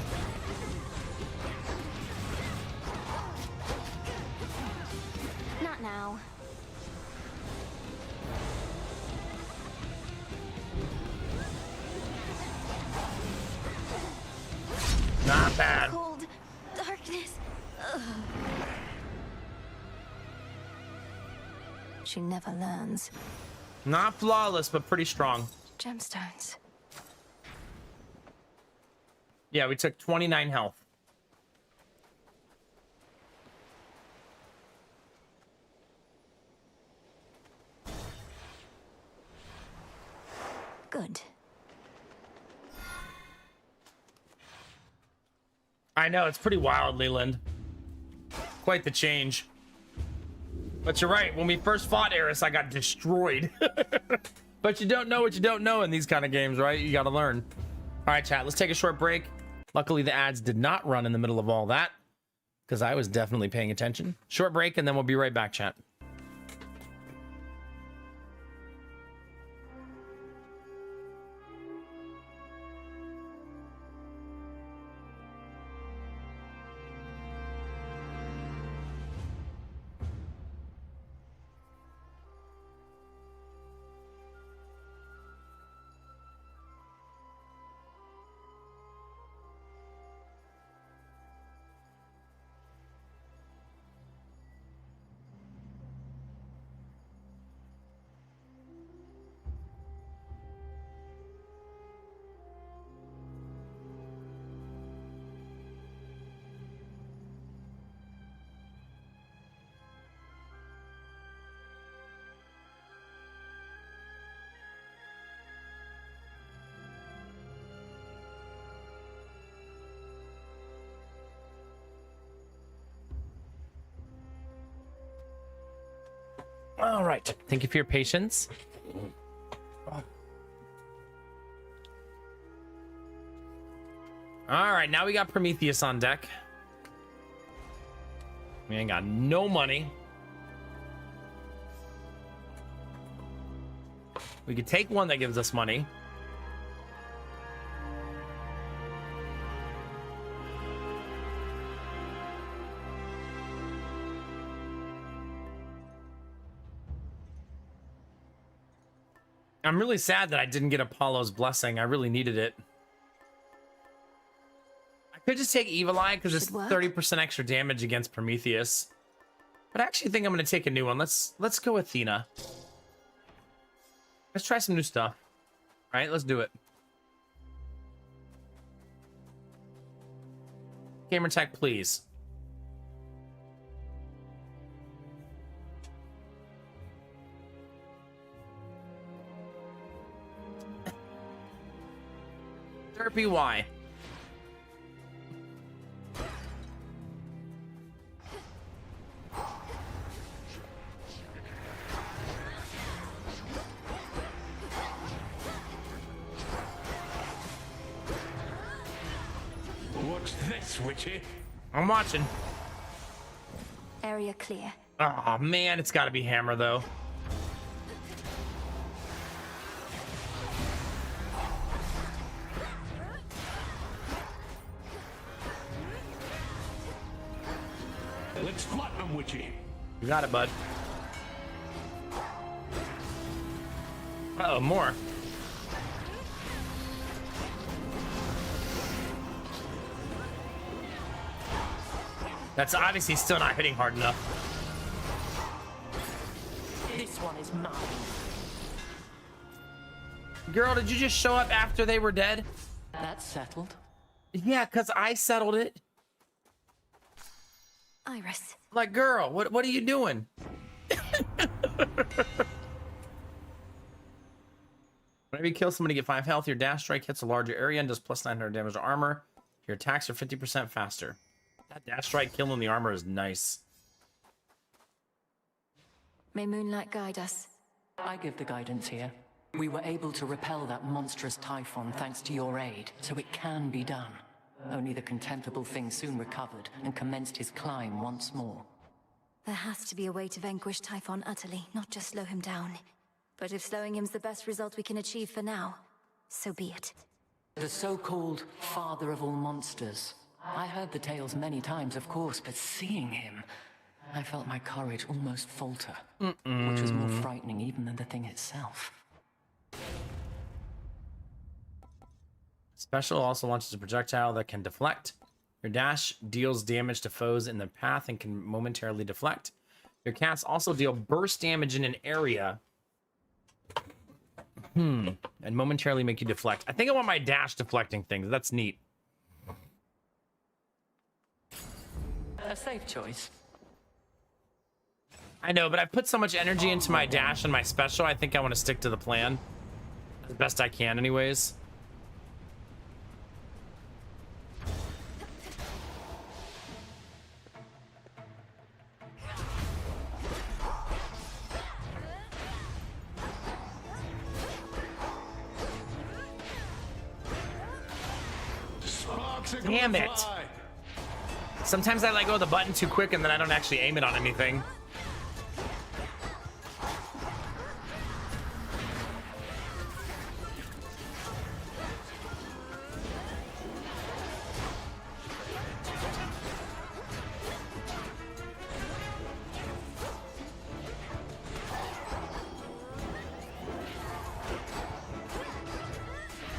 Not now. Not bad. Cold darkness. Ugh. She never learns. Not flawless, but pretty strong. Gemstones. Yeah, we took 29 health. Good. I know, it's pretty wild, Leland. Quite the change. But you're right, when we first fought Eris, I got destroyed. But you don't know what you don't know in these kind of games, right? You gotta learn. All right, chat, let's take a short break. Luckily, the ads did not run in the middle of all that, because I was definitely paying attention. Short break, and then we'll be right back, chat. All right. Thank you for your patience. All right, now we got Prometheus on deck. We ain't got no money. We could take one that gives us money. I'm really sad that I didn't get Apollo's blessing. I really needed it. I could just take Evil Eye because it's 30% extra damage against Prometheus. But I actually think I'm going to take a new one. Let's go Athena. Let's try some new stuff. All right, let's do it. Gamer tag, please. Derpy, why? What's this, Witchy? I'm watching. Area clear. Oh man, it's got to be Hammer though. Let's flatten them, Witchy. You got it, bud. Uh-oh, more. That's obviously still not hitting hard enough. This one is mine. Girl, did you just show up after they were dead? That's settled. Yeah, because I settled it. Iris. Like, girl, what are you doing? Whenever you kill somebody, get 5 health. Your dash strike hits a larger area and does plus 900 damage to armor. Your attacks are 50% faster. That dash strike killing the armor is nice. May Moonlight guide us. I give the guidance here. We were able to repel that monstrous typhon thanks to your aid, so it can be done. Only the contemptible thing soon recovered and commenced his climb once more. There has to be a way to vanquish Typhon utterly, not just slow him down. But if slowing him's the best result we can achieve for now, so be it. The so-called father of all monsters. I heard the tales many times, of course, but seeing him, I felt my courage almost falter, which was more frightening even than the thing itself. Special also launches a projectile that can deflect. Your dash deals damage to foes in the path and can momentarily deflect. Your cats also deal burst damage in an area. And momentarily make you deflect. I think I want my dash deflecting things. That's neat. A safe choice. I know, but I put so much energy into my dash and my special, I think I want to stick to the plan. As best I can, anyways. Damn it. Sometimes I let go of the button too quick and then I don't actually aim it on anything.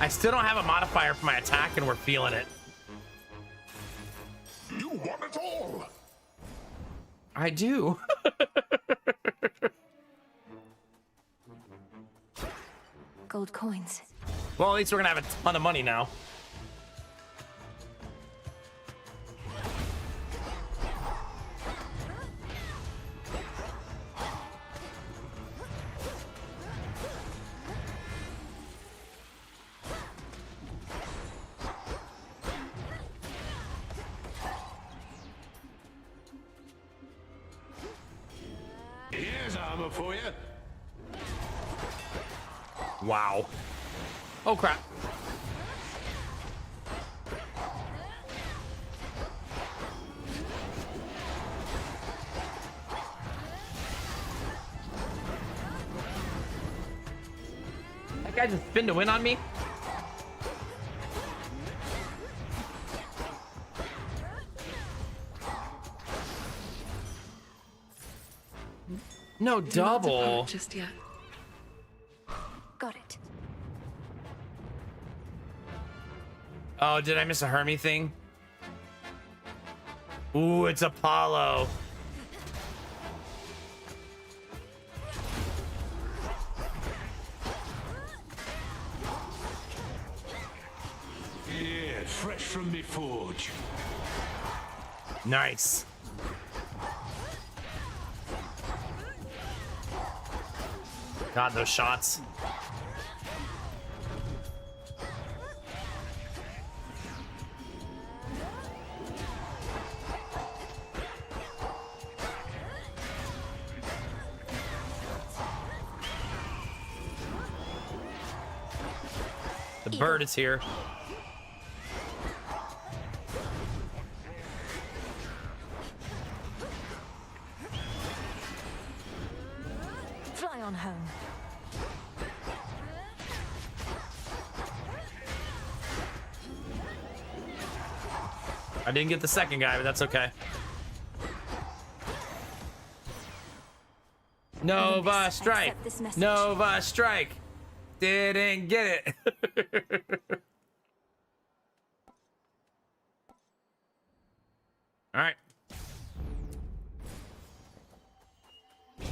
I still don't have a modifier for my attack and we're feeling it. You want it all! I do. Gold coins. Well, at least we're gonna have a ton of money now. armor for you. Wow. Oh crap. That guy just spinned to win on me? No double. Just yet. Got it. Oh, did I miss a Hermie thing? Ooh, it's Apollo. Yeah, fresh from me forge. Nice. God, those shots. The bird is here. Fly on home. I didn't get the second guy, but that's okay. Nova strike. Nova strike. Didn't get it. All right.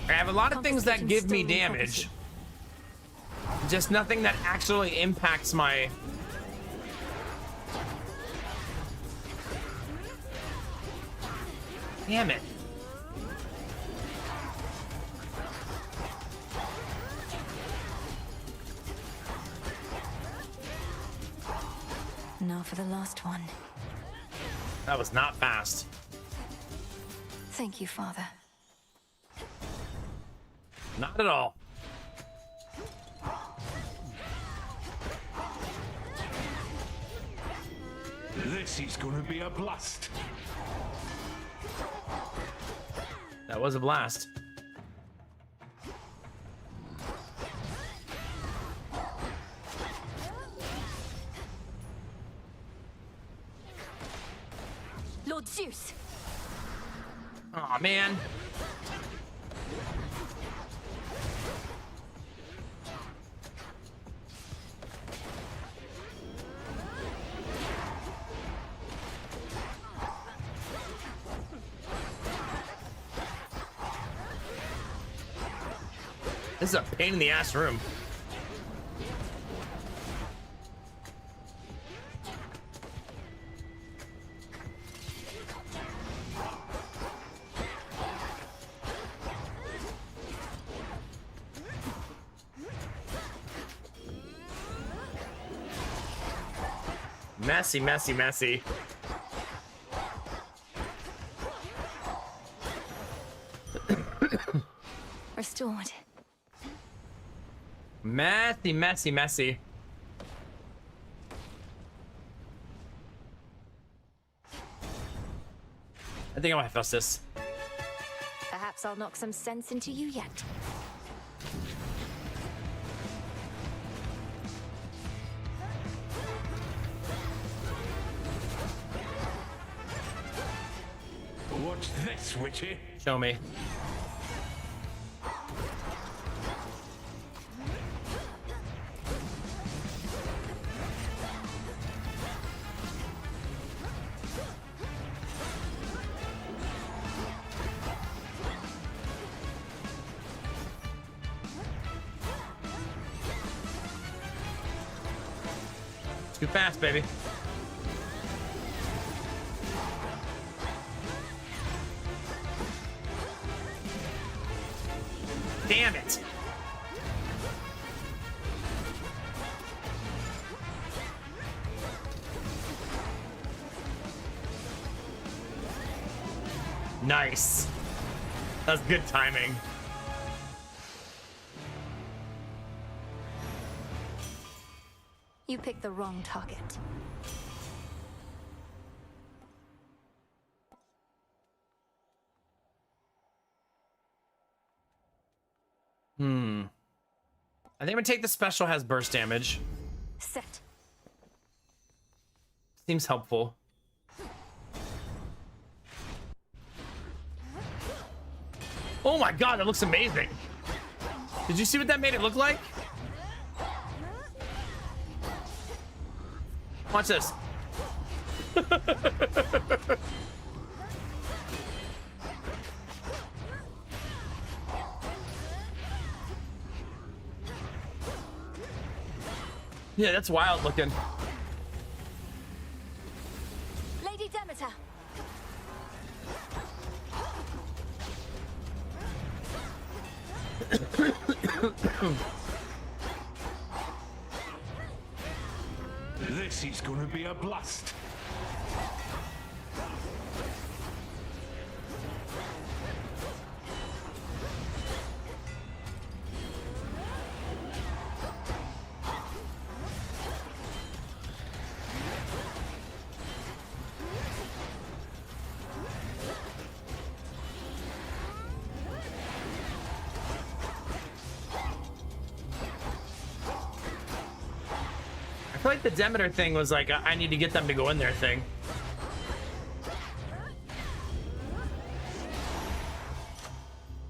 I have a lot of things that give me damage. Just nothing that actually impacts my... Damn it. Now for the last one. That was not fast. Thank you, Father. Not at all. This is gonna be a blast. That was a blast. Lord Zeus. Aw, man. This is a pain in the ass room. Messy, messy, messy. Restored. Messy, messy, messy. I think I might have lost this. Perhaps I'll knock some sense into you yet. Watch this, Witchy. Show me. Too fast, baby. Damn it. Nice. That's good timing. You picked the wrong target. I think I'm gonna take the special, has burst damage. Set. Seems helpful. Oh my god, that looks amazing. Did you see what that made it look like? Watch this. Yeah, that's wild looking. Lady Demeter. This is gonna be a blast. I feel like the Demeter thing was like, I need to get them to go in there thing.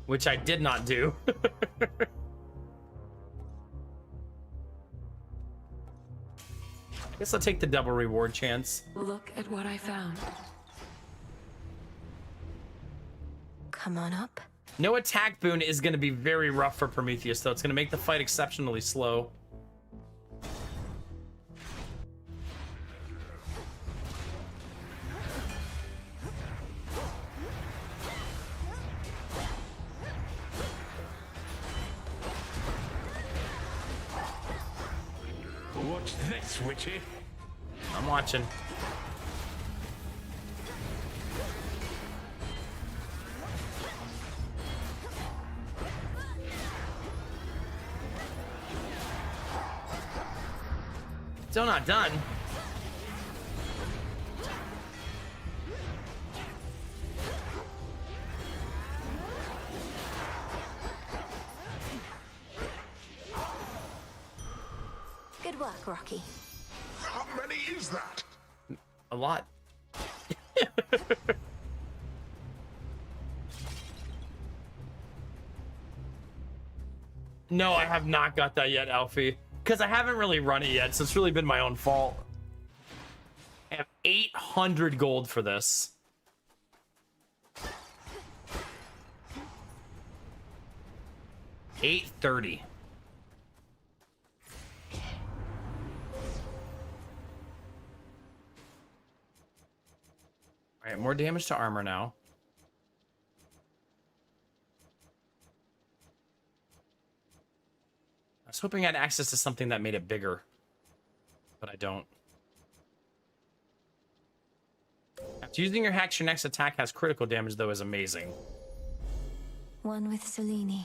Which I did not do. Guess I'll take the double reward chance. Look at what I found. Come on up. No attack boon is going to be very rough for Prometheus, though. It's going to make the fight exceptionally slow. Watch this, Witchy. I'm watching. Still not done. Good work, Rocky. How many is that? A lot. No, I have not got that yet, Alfie. Because I haven't really run it yet, so it's really been my own fault. I have 800 gold for this. $830. All right, more damage to armor now. I was hoping I had access to something that made it bigger, but I don't. After using your hacks, your next attack has critical damage, though, is amazing. One with Selene.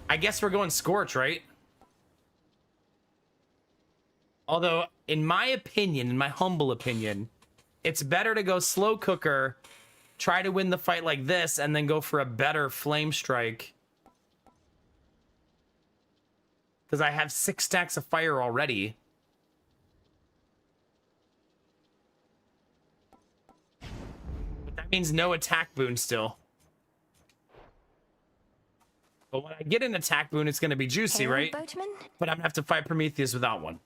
I guess we're going Scorch, right? Although, in my opinion, in my humble opinion, it's better to go slow cooker, try to win the fight like this, and then go for a better flame strike. Because I have 6 stacks of fire already. But that means no attack boon still. But when I get an attack boon, it's going to be juicy, Hey, right? Boatman? But I'm going to have to fight Prometheus without one.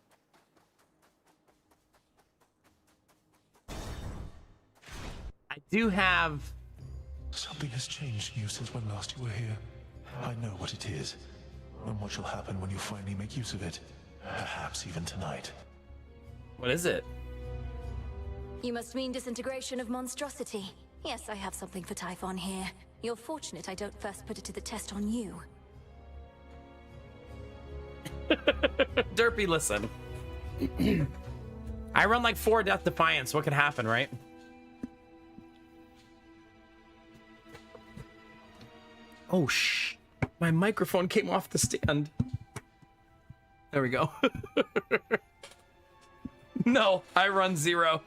I do have... Something has changed in you since when last you were here. I know what it is, and what shall happen when you finally make use of it. Perhaps even tonight. What is it? You must mean disintegration of monstrosity. Yes, I have something for Typhon here. You're fortunate I don't first put it to the test on you. Derpy, listen. I run like 4 Death Defiance. What could happen, right? Oh, shh. My microphone came off the stand. There we go. No, I run 0.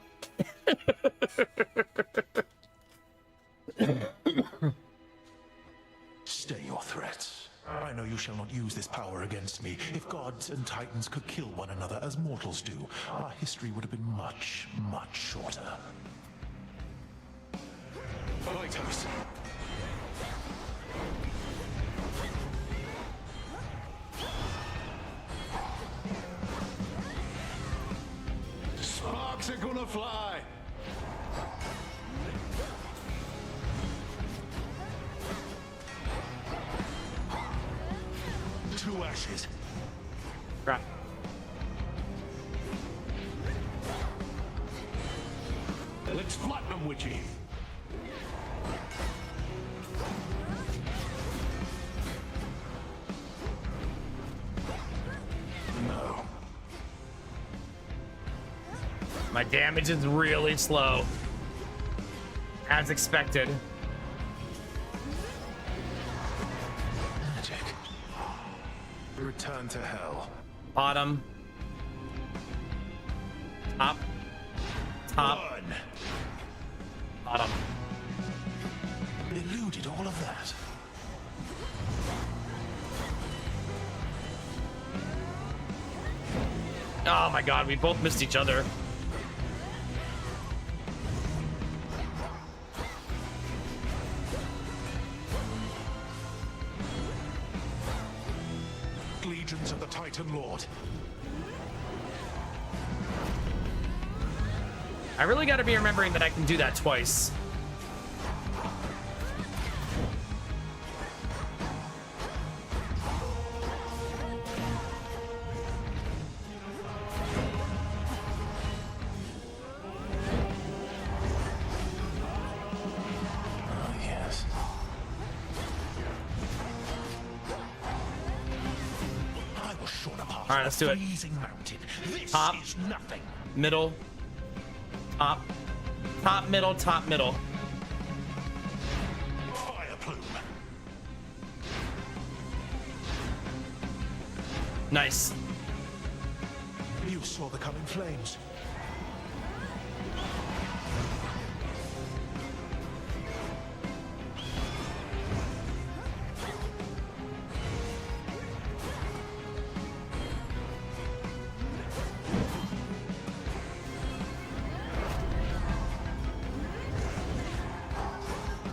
Stay your threats. I know you shall not use this power against me. If gods and titans could kill one another as mortals do, our history would have been much, much shorter. Lighthouse. Sparks are gonna fly. Two ashes. Crap. Let's flatten them, Witchy. No. My damage is really slow. As expected. Magic. Return to hell. Bottom. Top. Top. Run. Bottom. Eluded all of that. Oh my god, we both missed each other. Legions of the Titan Lord. I really gotta be remembering that I can do that twice. Oh, yes. I was short apart. All right, let's do it. Freezing mountain. This Top. is nothing. Middle. Top. Top, middle, top, middle. Fire plume. Nice. You saw the coming flames.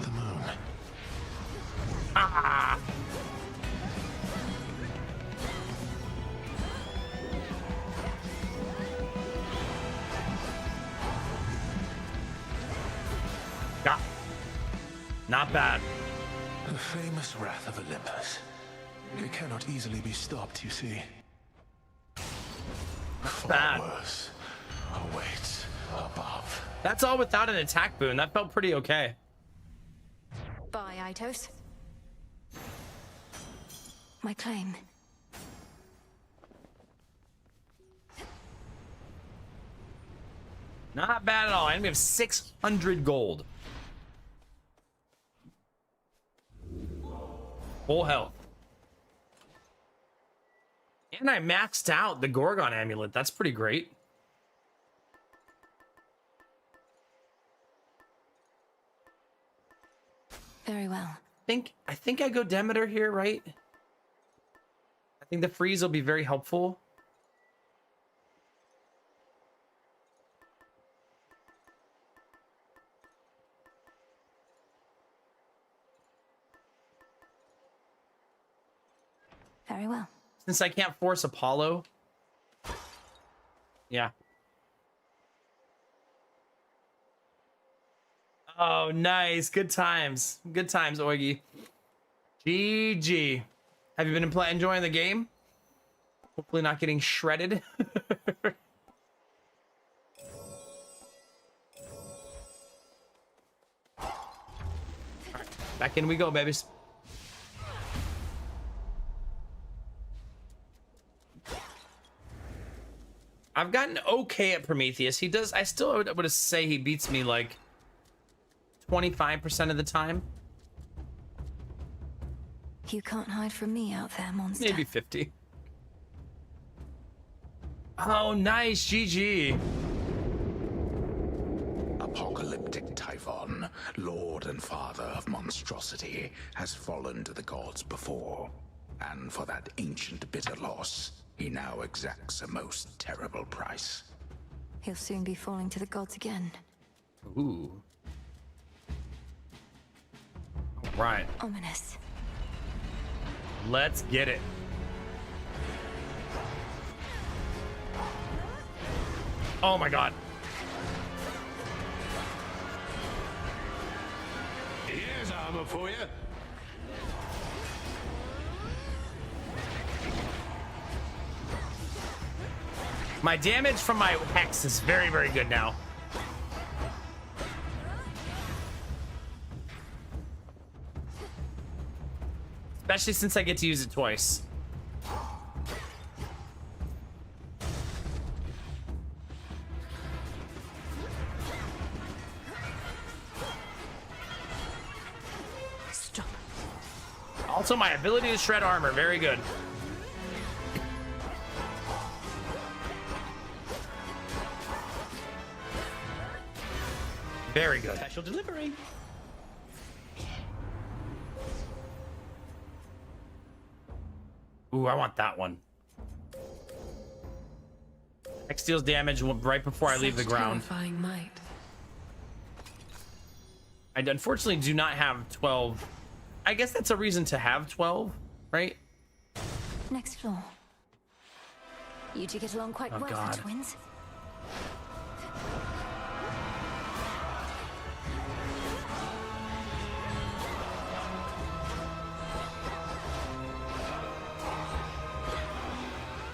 The moon. Ah. Got. Not bad. The famous wrath of Olympus. It cannot easily be stopped, you see. Far bad. worse awaits above. That's all without an attack boon. That felt pretty okay. Bye, Aitos. My claim. Not bad at all. And we have 600 gold. Full health. And I maxed out the Gorgon amulet. That's pretty great. Very well. I think I go Demeter here, right? I think the freeze will be very helpful. Very well. Since I can't force Apollo. Yeah. Oh, nice. Good times. Good times, Oigi. GG. Have you been enjoying the game? Hopefully not getting shredded. All right, back in we go, babies. I've gotten okay at Prometheus. He does. I still would say he beats me like 25% of the time. You can't hide from me out there, monster. Maybe 50. Oh, nice. GG. Apocalyptic Typhon, lord and father of monstrosity, has fallen to the gods before. And for that ancient bitter loss, he now exacts a most terrible price. He'll soon be falling to the gods again. Ooh. All right. Ominous. Let's get it. Oh my god. Here's armor for you. My damage from my hex is very, very good now. Especially since I get to use it twice. Stop. Also, my ability to shred armor, very good. Very good. Special delivery. Ooh, I want that one. Hex deals damage right before I leave the ground. Terrifying might. I unfortunately do not have 12. I guess that's a reason to have 12, right? Next floor. You two get along quite well God. for twins.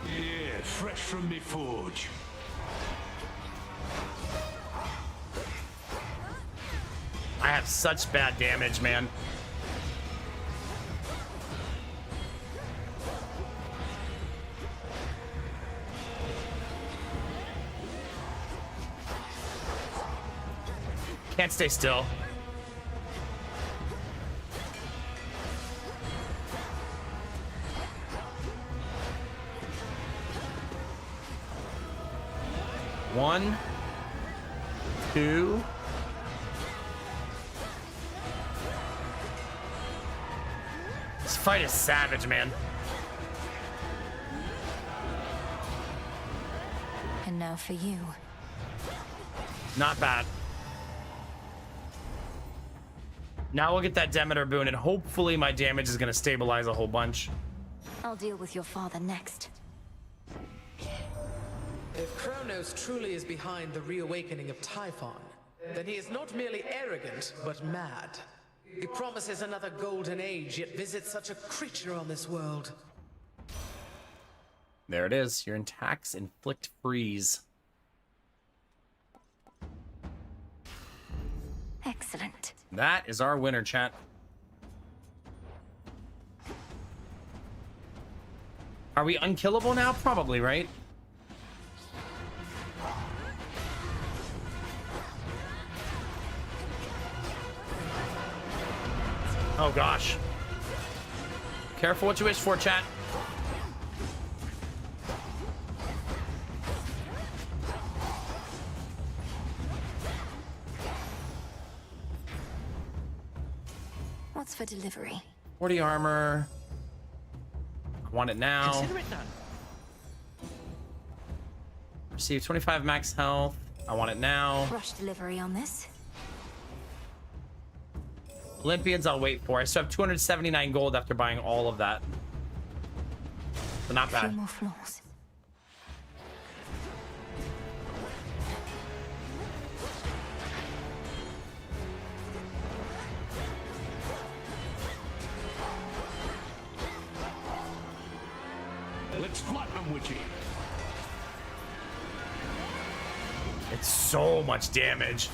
Yeah, fresh from me forge. I have such bad damage, man. Can't stay still. One, two. This fight is savage, man. And now for you. Not bad. Now we'll get that Demeter boon, and hopefully my damage is going to stabilize a whole bunch. I'll deal with your father next. If Kronos truly is behind the reawakening of Typhon, then he is not merely arrogant, but mad. He promises another golden age, yet visits such a creature on this world. There it is. Your attacks inflict freeze. Excellent. That is our winner, chat. Are we unkillable now? Probably, right? Oh gosh. Careful what you wish for, chat. What's for delivery? 40 armor. I want it now. Consider it done. Receive 25 max health. I want it now. Rush delivery on this. Olympians I'll wait for. I still have 279 gold after buying all of that. So not A few bad. more floors. Let's flat them, Witchy. It's so much damage.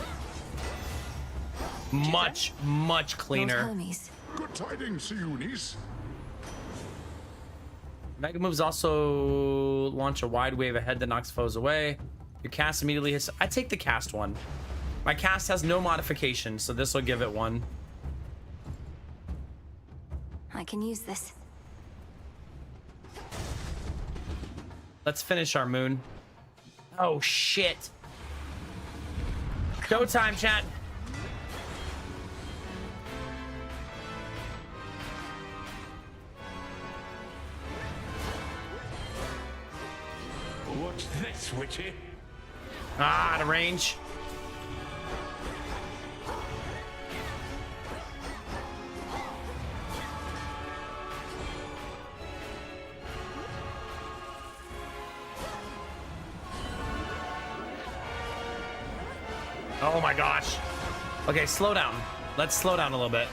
Much cleaner. Hermes. Good tidings to you, niece. Mega moves also launch a wide wave ahead that knocks foes away. Your cast immediately hits. I take the cast one. My cast has no modification, so this will give it one. I can use this. Let's finish our moon. Oh, shit. Showtime, chat. What's this, Witchy? Ah, the range. Oh my gosh. Okay, slow down. Let's slow down a little bit.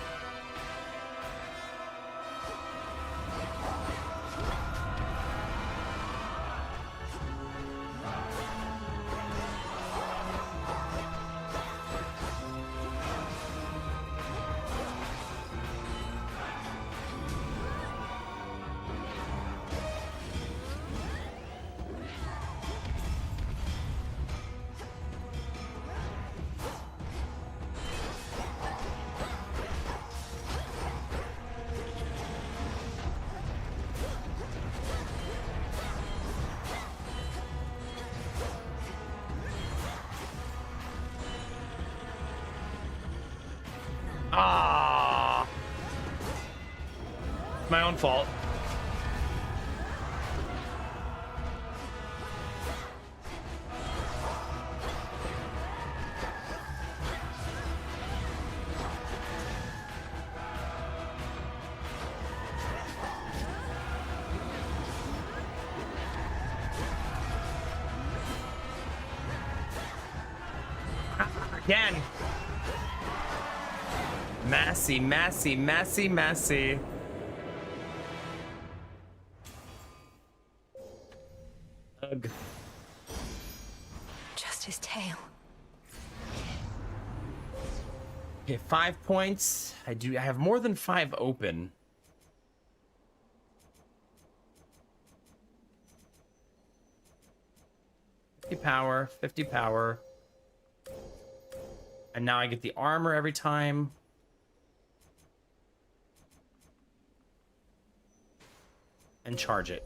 Ah, my own fault. Again. Massy, massy, massy, massy. Ugh. Just his tail. Okay, 5 points. I have more than 5 open. Power, 50 power. And now I get the armor every time. And charge it.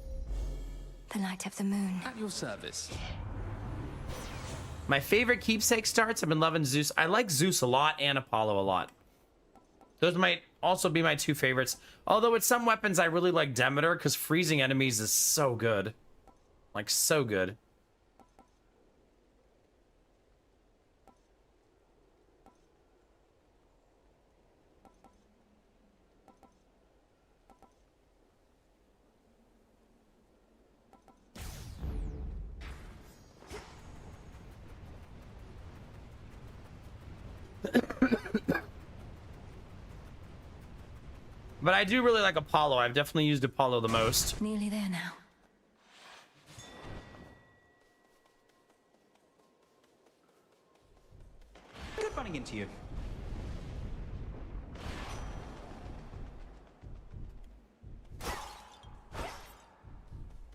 The light of the moon. At your service. My favorite keepsake starts. I've been loving Zeus. I like Zeus a lot and Apollo a lot. Those might also be my 2 favorites. Although with some weapons, I really like Demeter because freezing enemies is so good. Like, so good. But I do really like Apollo. I've definitely used Apollo the most. Nearly there now. Good running into you.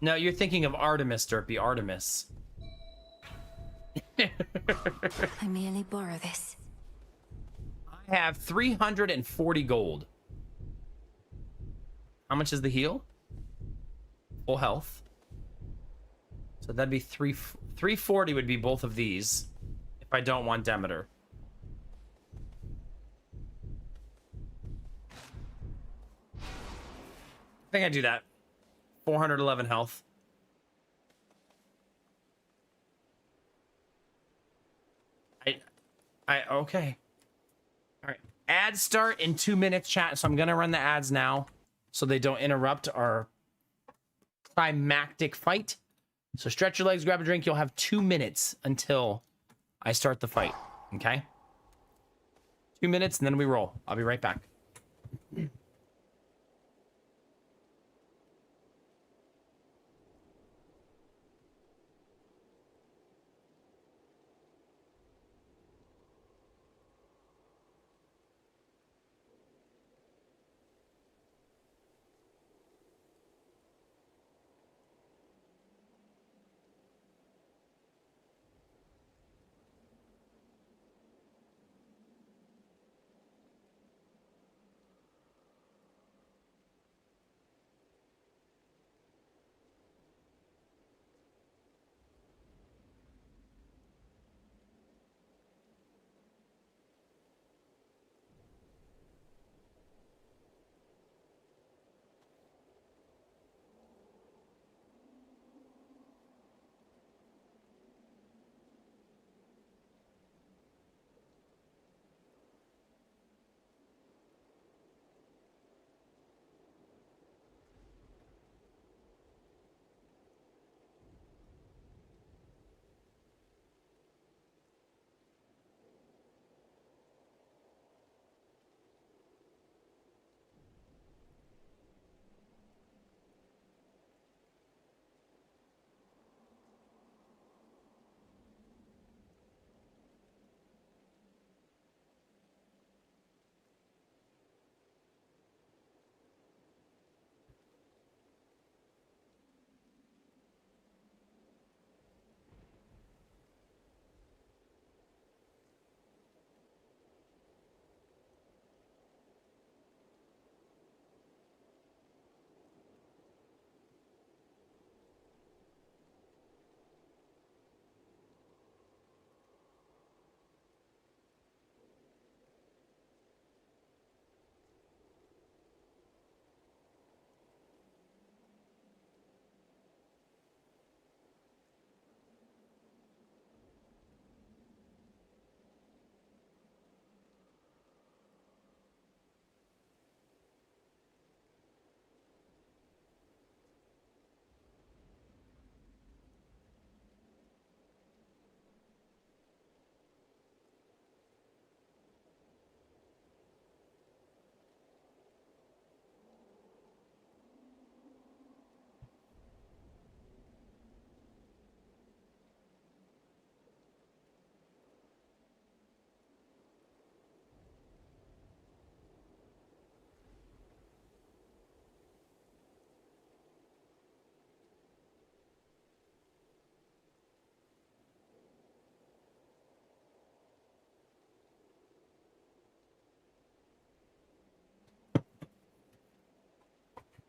No, you're thinking of Artemis, Derpy. Artemis. I merely borrow this. I have 340 gold. How much is the heal? Full health. So that'd be 340 would be both of these if I don't want Demeter. I think I do that. 411 health. Okay. All right. Ads start in 2 minutes, chat. So I'm gonna run the ads now, so they don't interrupt our climactic fight. So stretch your legs, grab a drink. You'll have 2 minutes until I start the fight. Okay. 2 minutes, and then we roll. I'll be right back.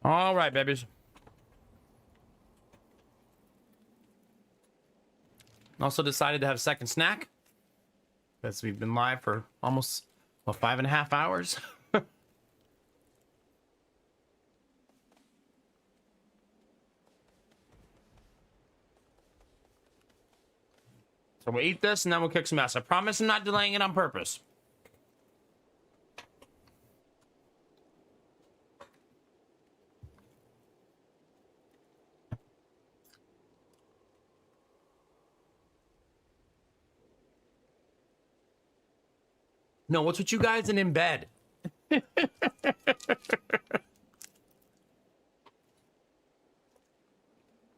All right, babies. Also decided to have a second snack because we've been live for almost, well, 5.5 hours. So we'll eat this and then we'll kick some ass. I promise I'm not delaying it on purpose. No, what's with you guys and in bed?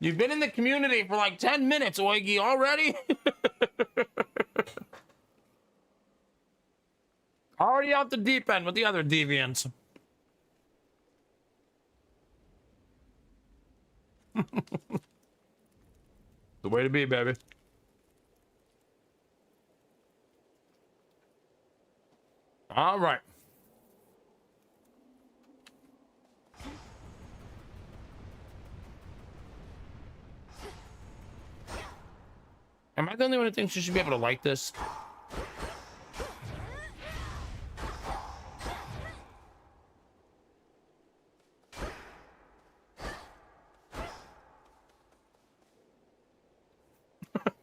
You've been in the community for like 10 minutes, Oigi, already? Already out the deep end with the other deviants. The way to be, baby. All right. Am I the only one who thinks you should be able to like this?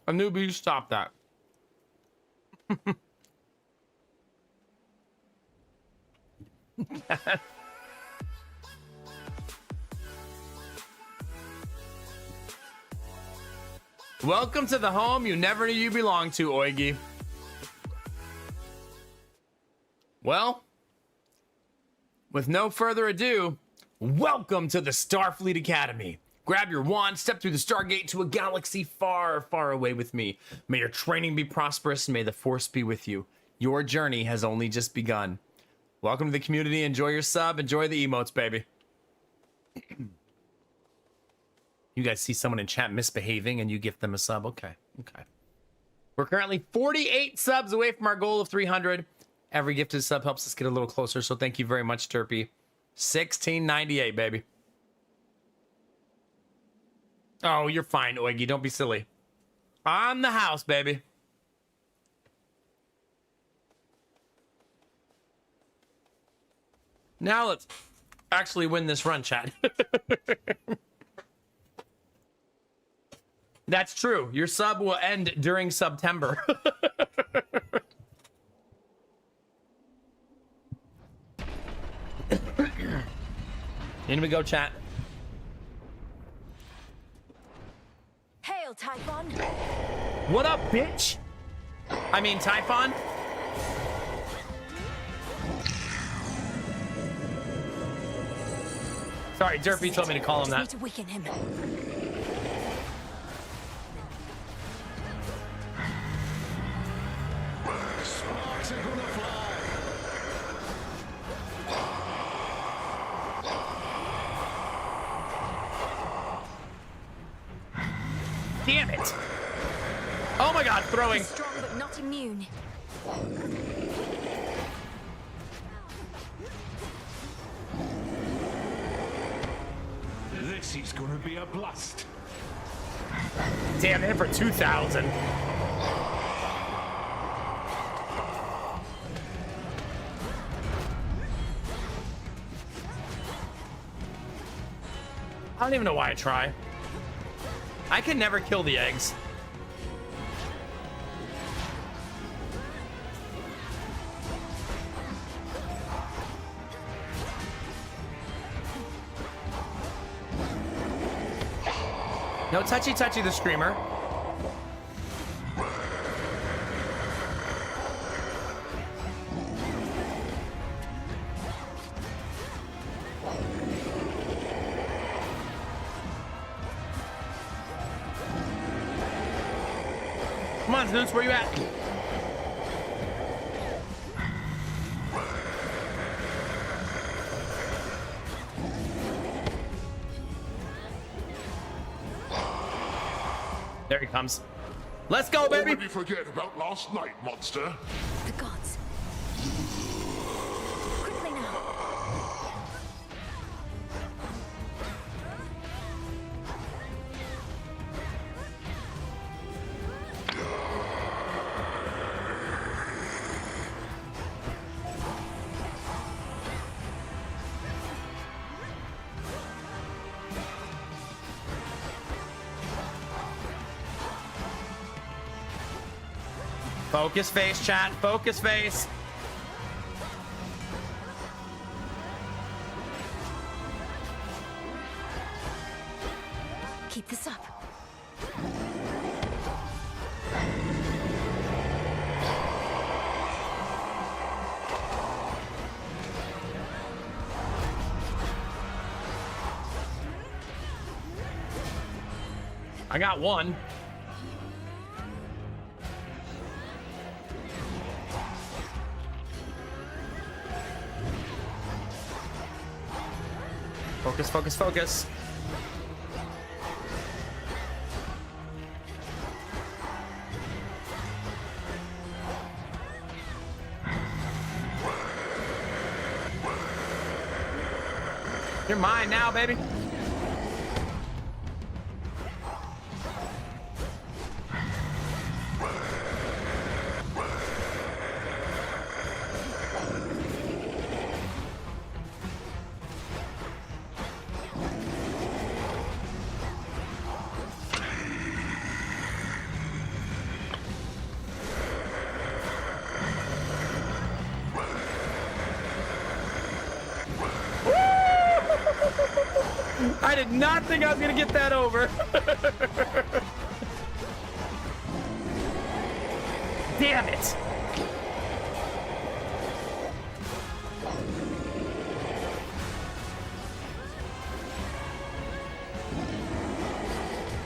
A newbie, stop that. Welcome to the home you never knew you belonged to, Oigi. Well, with no further ado, welcome to the Starfleet Academy. Grab your wand, step through the Stargate to a galaxy far, far away with me. May your training be prosperous, and may the Force be with you. Your journey has only just begun. Welcome to the community. Enjoy your sub. Enjoy the emotes, baby. You guys see someone in chat misbehaving and you gift them a sub? Okay, okay. We're currently 48 subs away from our goal of 300. Every gifted sub helps us get a little closer, so thank you very much, Turpy. 1698, baby. Oh, you're fine, Oigi. Don't be silly. On the house, baby. Now let's actually win this run, chat. That's true. Your sub will end during September. In we go, chat. Hail, Typhon! What up, bitch? I mean, Typhon? Sorry, Derpy told me to call him that. Need to weaken him. Sparks are gonna fly. Damn it! Oh my god, throwing. Strong but not immune. This is gonna be a blast. Damn, hit for 2,000. I don't even know why I try. I can never kill the eggs. No touchy the screamer. Come on, Zeus, where you at? There he comes. Let's go, baby! Already forget about last night, monster. The gods. Quickly now. Focus face, chat. Focus face. Keep this up. I got one. Focus, focus, focus. You're mine now, baby. I did not think I was gonna get that over. Damn it.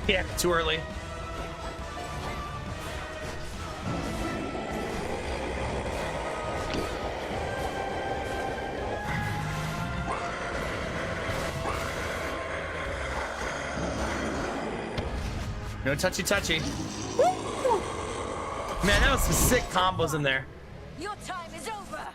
Yeah, too early. No touchy touchy. Woo! Man, that was some sick combos in there. Your time is over.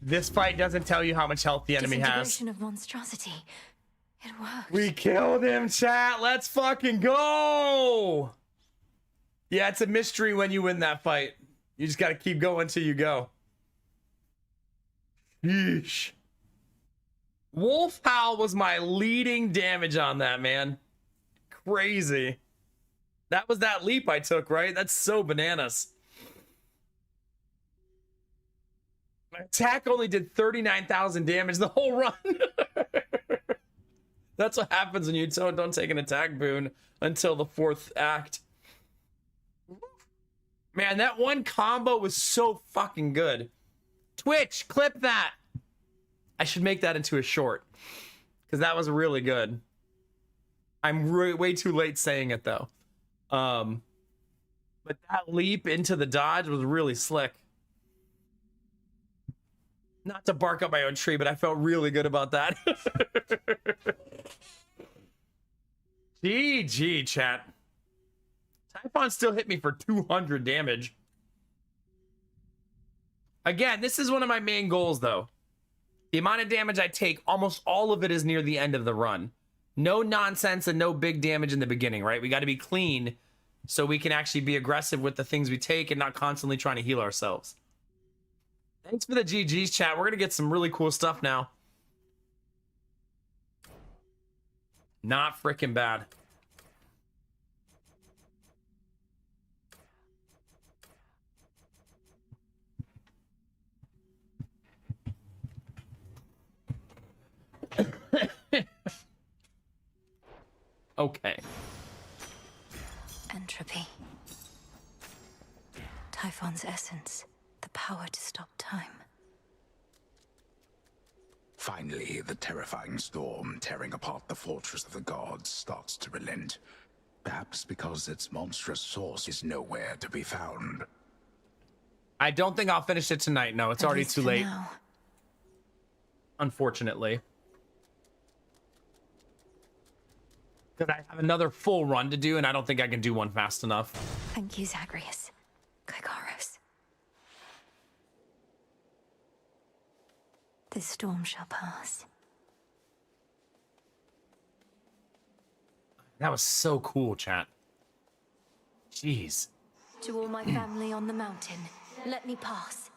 This fight doesn't tell you how much health the enemy has. Disintegration of monstrosity. It worked. We killed him, chat. Let's fucking go. Yeah, it's a mystery when you win that fight. You just got to keep going till you go. Yeesh. Wolf Howl was my leading damage on that, man. Crazy. That was that leap I took, right? That's so bananas. My attack only did 39,000 damage the whole run. That's what happens when you don't take an attack boon until the 4th act. Man, that one combo was so fucking good. Twitch, clip that. I should make that into a short because that was really good. I'm way too late saying it though. But that leap into the dodge was really slick. Not to bark up my own tree, but I felt really good about that. GG, chat. Typhon still hit me for 200 damage. Again, this is one of my main goals, though. The amount of damage I take, almost all of it is near the end of the run. No nonsense and no big damage in the beginning, right? We got to be clean so we can actually be aggressive with the things we take and not constantly trying to heal ourselves. Thanks for the GG's, chat. We're going to get some really cool stuff now. Not freaking bad. Okay. Entropy. Typhon's essence. The power to stop time. Finally, the terrifying storm tearing apart the fortress of the gods starts to relent. Perhaps because its monstrous source is nowhere to be found. I don't think I'll finish it tonight. No, it's already too late. Now. Unfortunately. Because I have another full run to do, and I don't think I can do one fast enough. Thank you, Zagreus. Kygaros. This storm shall pass. That was so cool, chat. Jeez. To all my family on the mountain, let me pass.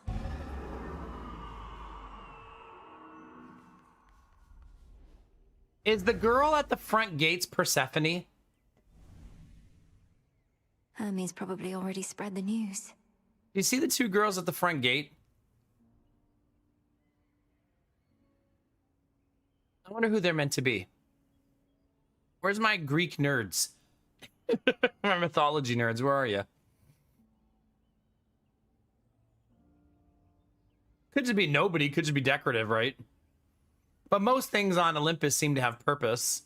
Is the girl at the front gates Persephone? Hermes probably already spread the news. Do you see the two girls at the front gate? I wonder who they're meant to be. Where's my Greek nerds? My mythology nerds, where are you? Could just be nobody, could just be decorative, right? But most things on Olympus seem to have purpose.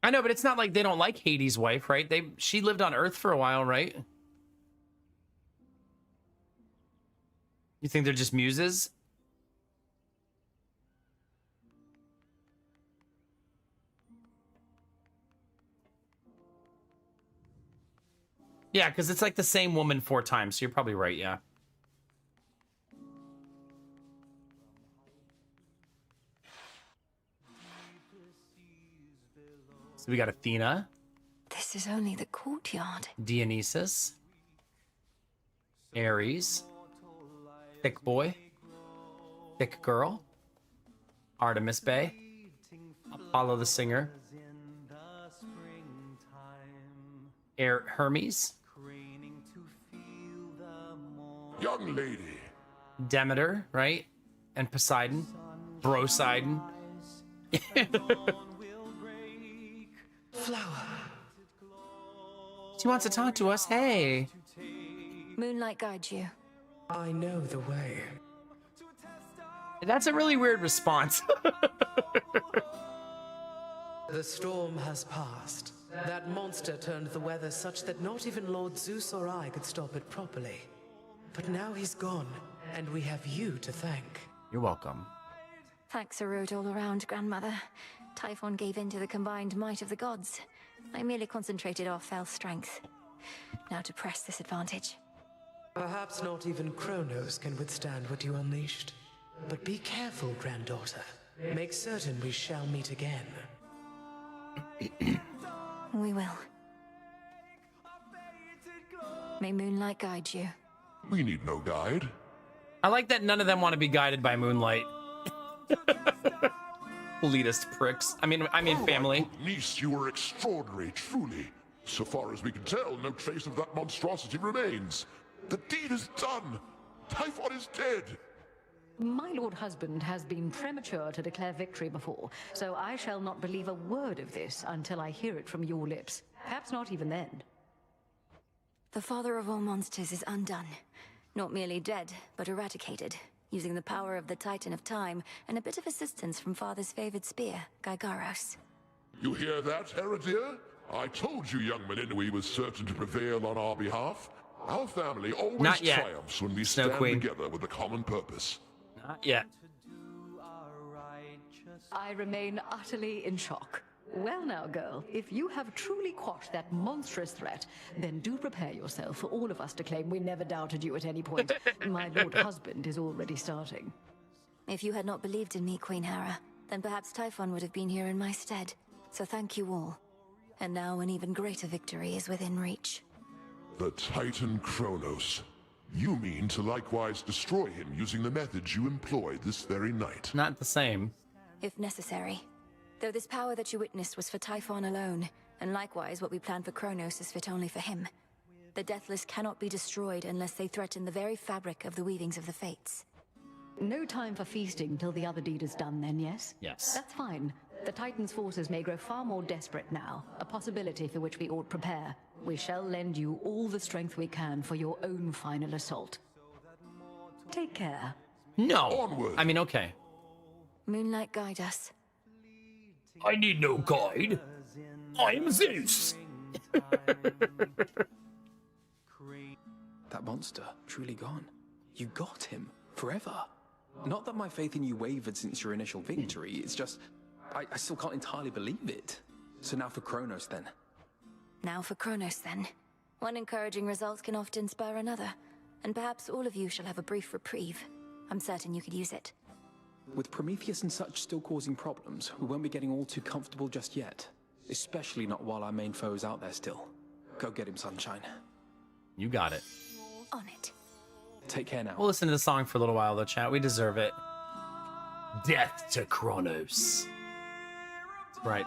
I know, but it's not like they don't like Hades' wife, right? She lived on Earth for a while, right? You think they're just muses? Yeah, because it's like the same woman 4 times, so you're probably right, yeah. So we got Athena. This is only the courtyard. Dionysus. Ares. Thick boy. Thick girl. Artemis Bay. Apollo the singer. Hermes. Young lady. Demeter, right? And Poseidon. Broseidon. Flower. She wants to talk to us. Hey. Moonlight guides you. I know the way. That's a really weird response. The storm has passed. That monster turned the weather such that not even Lord Zeus or I could stop it properly. But now he's gone, and we have you to thank. You're welcome. Thanks a road all around, Grandmother. Typhon gave in to the combined might of the gods. I merely concentrated our fell strength. Now to press this advantage. Perhaps not even Kronos can withstand what you unleashed. But be careful, granddaughter. Make certain we shall meet again. We will. May moonlight guide you. We need no guide. I like that none of them want to be guided by moonlight. Elitist pricks. I mean family. My good niece, you were extraordinary, truly. So far as we can tell, no trace of that monstrosity remains. The deed is done. Typhon is dead. My lord husband has been premature to declare victory before, so I shall not believe a word of this until I hear it from your lips. Perhaps not even then. The father of all monsters is undone. Not merely dead, but eradicated, using the power of the Titan of Time and a bit of assistance from father's favored spear, Gygaros. You hear that, Heredia? I told you young Meninui was certain to prevail on our behalf. Our family always Not yet. triumphs when we Snow stand Queen. together with a common purpose. Not yet. I remain utterly in shock. Well now, girl, if you have truly quashed that monstrous threat, then do prepare yourself for all of us to claim we never doubted you at any point. My lord husband is already starting. If you had not believed in me, Queen Hera, then perhaps Typhon would have been here in my stead. So thank you all. And now an even greater victory is within reach. The Titan Kronos. You mean to likewise destroy him using the methods you employed this very night? Not the same. If necessary. Though this power that you witnessed was for Typhon alone, and likewise what we plan for Kronos is fit only for him. The Deathless cannot be destroyed unless they threaten the very fabric of the weavings of the Fates. No time for feasting till the other deed is done then, yes? Yes. That's fine. The Titan's forces may grow far more desperate now, a possibility for which we ought prepare. We shall lend you all the strength we can for your own final assault. Take care. No. Onward. I mean, okay. Moonlight guide us. I need no guide. I am Zeus. That monster, truly gone. You got him, forever. Not that my faith in you wavered since your initial victory, it's just, I still can't entirely believe it. So now for Kronos then. Now for Kronos then. One encouraging result can often spur another, and perhaps all of you shall have a brief reprieve. I'm certain you could use it. With Prometheus and such still causing problems, we won't be getting all too comfortable just yet. Especially not while our main foe is out there still. Go get him, Sunshine. You got it. On it. Take care now. We'll listen to the song for a little while, though, chat. We deserve it. Death to Kronos. Right.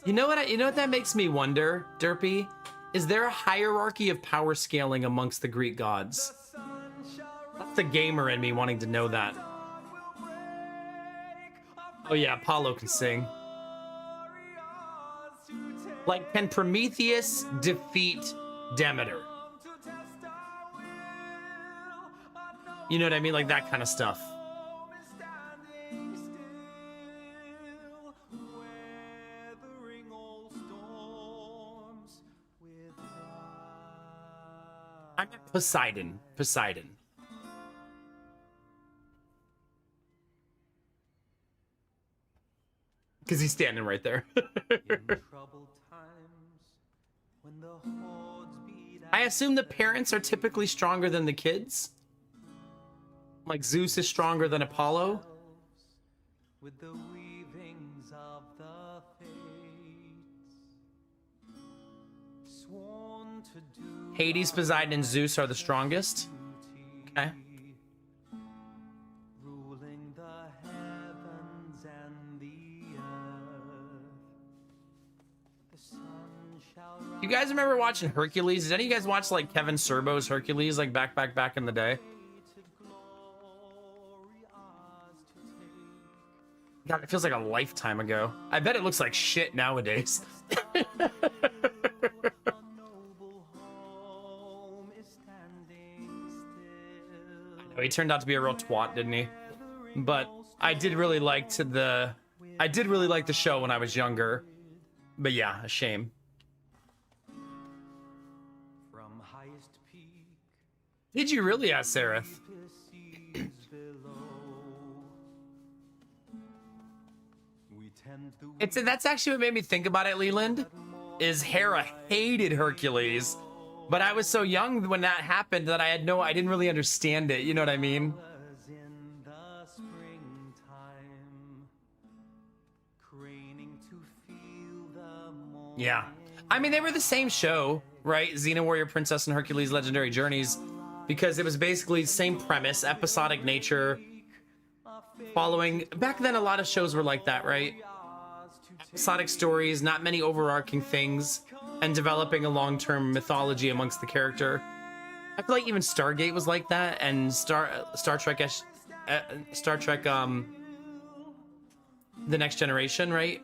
You know what that makes me wonder, Derpy? Is there a hierarchy of power scaling amongst the Greek gods? That's the gamer in me wanting to know that. Oh yeah, Apollo can sing. Like, can Prometheus defeat Demeter? You know what I mean? Like that kind of stuff. I'm at Poseidon. Poseidon. Because he's standing right there. I assume the parents are typically stronger than the kids. Like Zeus is stronger than Apollo. With the weavings of the fates, sworn to do Hades, Poseidon, and Zeus are the strongest. Okay. ruling the heavens and the earth. The sun shall rise. You guys remember watching Hercules? Did any of you guys watch like Kevin Sorbo's Hercules like back in the day? God, it feels like a lifetime ago. I bet it looks like shit nowadays. He turned out to be a real twat, didn't he? But I did really like the show when I was younger. But yeah, a shame. From highest peak, Did you really ask Seraph? That's actually what made me think about it, Leland. Is Hera hated Hercules, but I was so young when that happened that I didn't really understand it. You know what I mean? Yeah. I mean, they were the same show, right? Xena Warrior Princess and Hercules Legendary Journeys, because it was basically the same premise, episodic nature, following... Back then, a lot of shows were like that, right? Episodic stories, not many overarching things, and developing a long-term mythology amongst the character. I feel like even Stargate was like that, and Star Trek, The Next Generation, right?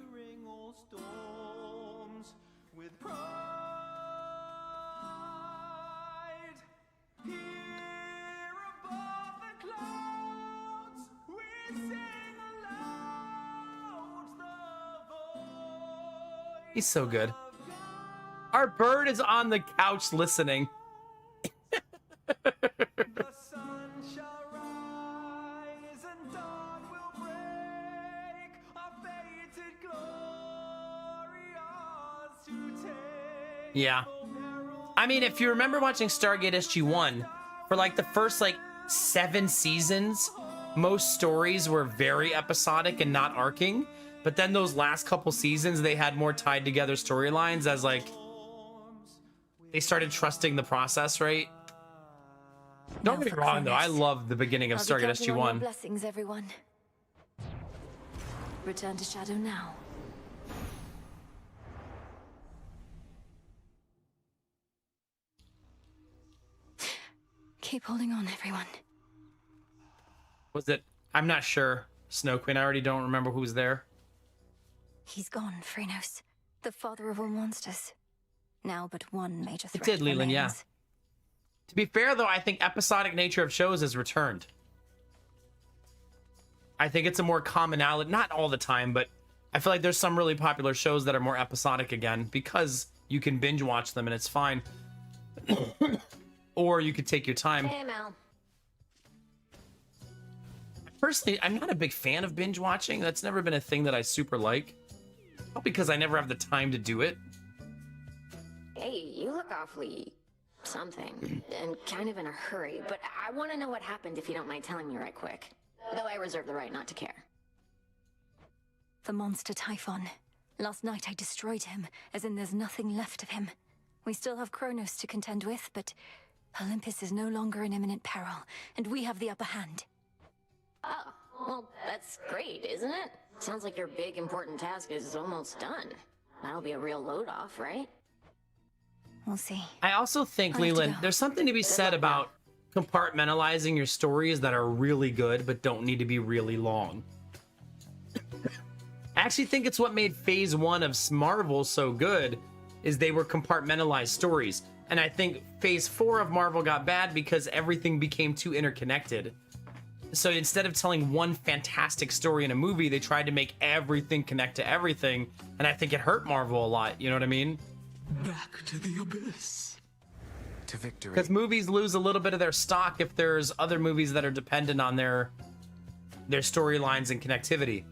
He's so good. Our bird is on the couch listening. Yeah. I mean, if you remember watching Stargate SG-1, for like the first like 7 seasons, most stories were very episodic and not arcing. But then those last couple seasons, they had more tied together storylines as like they started trusting the process, right? Don't get me wrong, though. I love the beginning of Stargate SG-1. Blessings, everyone. Return to Shadow now. Keep holding on, everyone. Was it? I'm not sure. Snow Queen. I already don't remember who was there. He's gone, Phrenos, the father of all monsters. Now but one major threat. It did, Leland, yeah. remains. To be fair, though, I think episodic nature of shows has returned. I think it's a more commonality, not all the time, but I feel like there's some really popular shows that are more episodic again because you can binge watch them and it's fine. Or you could take your time. Hey, Mel. Personally, I'm not a big fan of binge watching. That's never been a thing that I super like. Not because I never have the time to do it. Hey, you look awfully something, and kind of in a hurry, but I want to know what happened if you don't mind telling me right quick. Though I reserve the right not to care. The monster Typhon, Last night I destroyed him, as in there's nothing left of him. We still have Kronos to contend with, but Olympus is no longer in imminent peril, and we have the upper hand. Oh, well, that's great, isn't it? Sounds like your big, important task is almost done. That'll be a real load off, right? We'll see. I also think, I'll have to Leland, go. there's something to be said about compartmentalizing your stories that are really good but don't need to be really long. I actually think it's what made Phase 1 of Marvel so good, is they were compartmentalized stories. And I think Phase 4 of Marvel got bad because everything became too interconnected. So instead of telling one fantastic story in a movie, they tried to make everything connect to everything. And I think it hurt Marvel a lot, you know what I mean? Back to the abyss. To victory. Because movies lose a little bit of their stock if there's other movies that are dependent on their storylines and connectivity.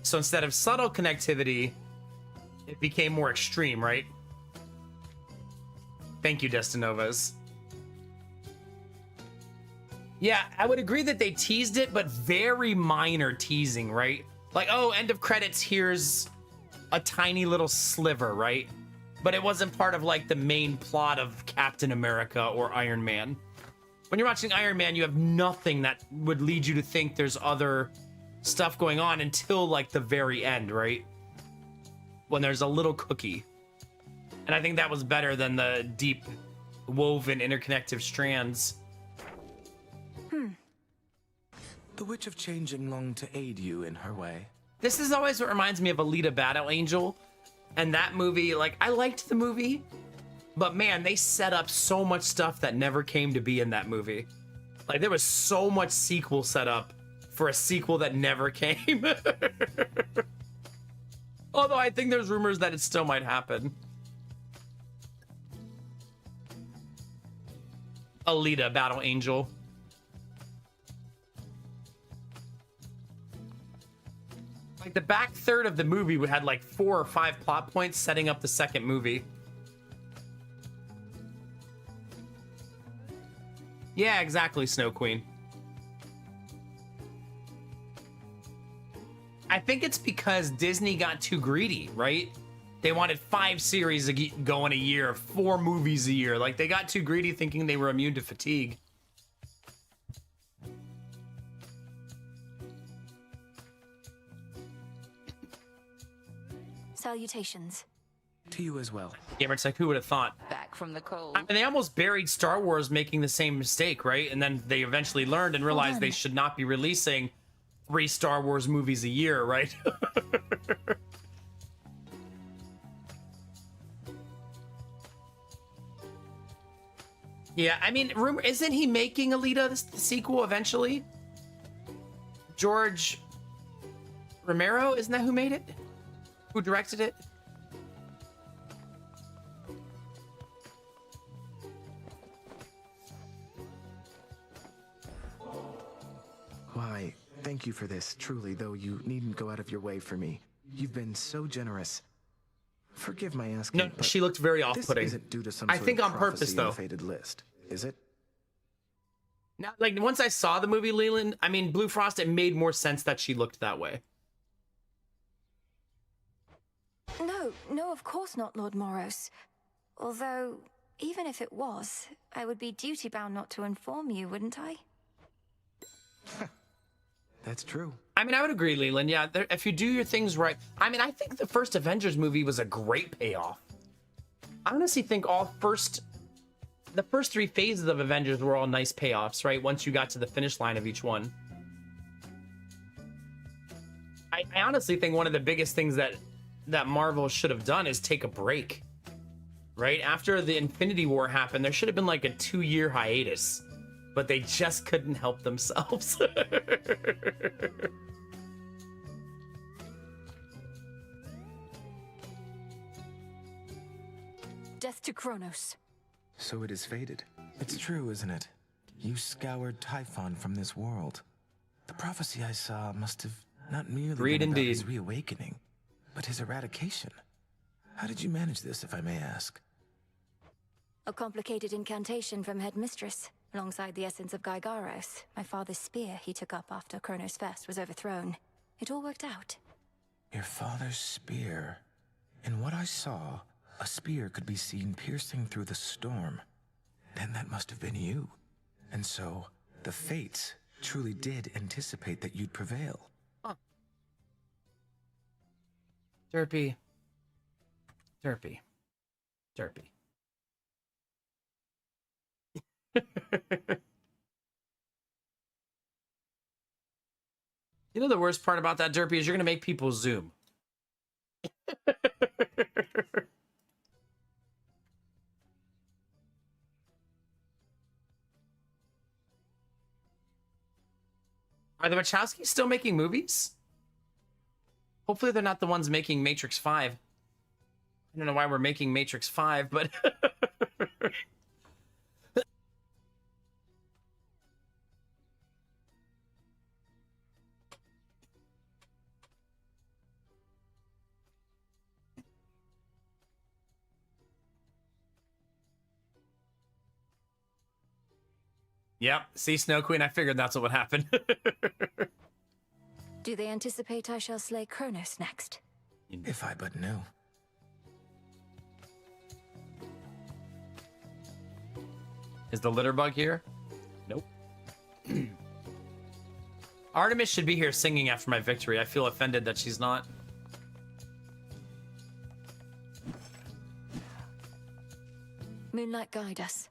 So instead of subtle connectivity, it became more extreme, right? Thank you, Destinovas. Yeah, I would agree that they teased it, but very minor teasing, right? Like, oh, end of credits, here's a tiny little sliver, right? But it wasn't part of like the main plot of Captain America or Iron Man. When you're watching Iron Man, you have nothing that would lead you to think there's other stuff going on until like the very end, right? When there's a little cookie. And I think that was better than the deep woven interconnective strands. The Witch of Changing longed to aid you in her way. This is always what reminds me of Alita Battle Angel. And that movie, like, I liked the movie, but man, they set up so much stuff that never came to be in that movie. Like, there was so much sequel set up for a sequel that never came. Although I think there's rumors that it still might happen. Alita Battle Angel. Like, the back third of the movie had like 4 or 5 plot points setting up the second movie. Yeah, exactly, Snow Queen. I think it's because Disney got too greedy, right? They wanted 5 series going a year, 4 movies a year. Like, they got too greedy thinking they were immune to fatigue. Salutations. To you as well. Yeah, it's like, who would have thought? Back from the cold. I mean, they almost buried Star Wars making the same mistake, right? And then they eventually learned and realized they should not be releasing 3 Star Wars movies a year, right? Yeah, I mean, rumor, isn't he making Alita, the sequel, eventually? George Romero, isn't that who made it? Who directed it? Why, thank you for this, truly, though you needn't go out of your way for me. You've been so generous. Forgive my asking. No, she looked very off-putting. This isn't due to some I sort think of on purpose, prophecy in though. the fated list, is it? Now, like, once I saw the movie, Leland, I mean, Blue Frost, it made more sense that she looked that way. No, of course not, Lord Moros. Although, even if it was, I would be duty-bound not to inform you, wouldn't I? That's true. I mean, I would agree, Leland. Yeah, if you do your things right. I mean, I think the first Avengers movie was a great payoff. I honestly think the first 3 phases of Avengers were all nice payoffs, right? Once you got to the finish line of each one. I honestly think one of the biggest things that Marvel should have done is take a break, right? After the Infinity War happened, there should have been like a 2-year hiatus, but they just couldn't help themselves. Death to Kronos. So it is fated. It's true, isn't it? You scoured Typhon from this world. The prophecy I saw must have not merely Read been about indeed. his reawakening, but his eradication. How did you manage this, if I may ask? A complicated incantation from Headmistress, alongside the essence of Gygaros, my father's spear he took up after Kronos Fest was overthrown. It all worked out. Your father's spear. In what I saw, a spear could be seen piercing through the storm. Then that must have been you. And so, the fates truly did anticipate that you'd prevail. Huh. Derpy. Derpy. Derpy. You know the worst part about that, Derpy, is you're going to make people zoom. Are the Wachowskis still making movies? Hopefully they're not the ones making Matrix 5. I don't know why we're making Matrix 5, but... Yep, see, Snow Queen, I figured that's what would happen. Do they anticipate I shall slay Kronos next? If I but knew. Is the litter bug here? Nope. Artemis should be here singing after my victory. I feel offended that she's not. Moonlight, guide us.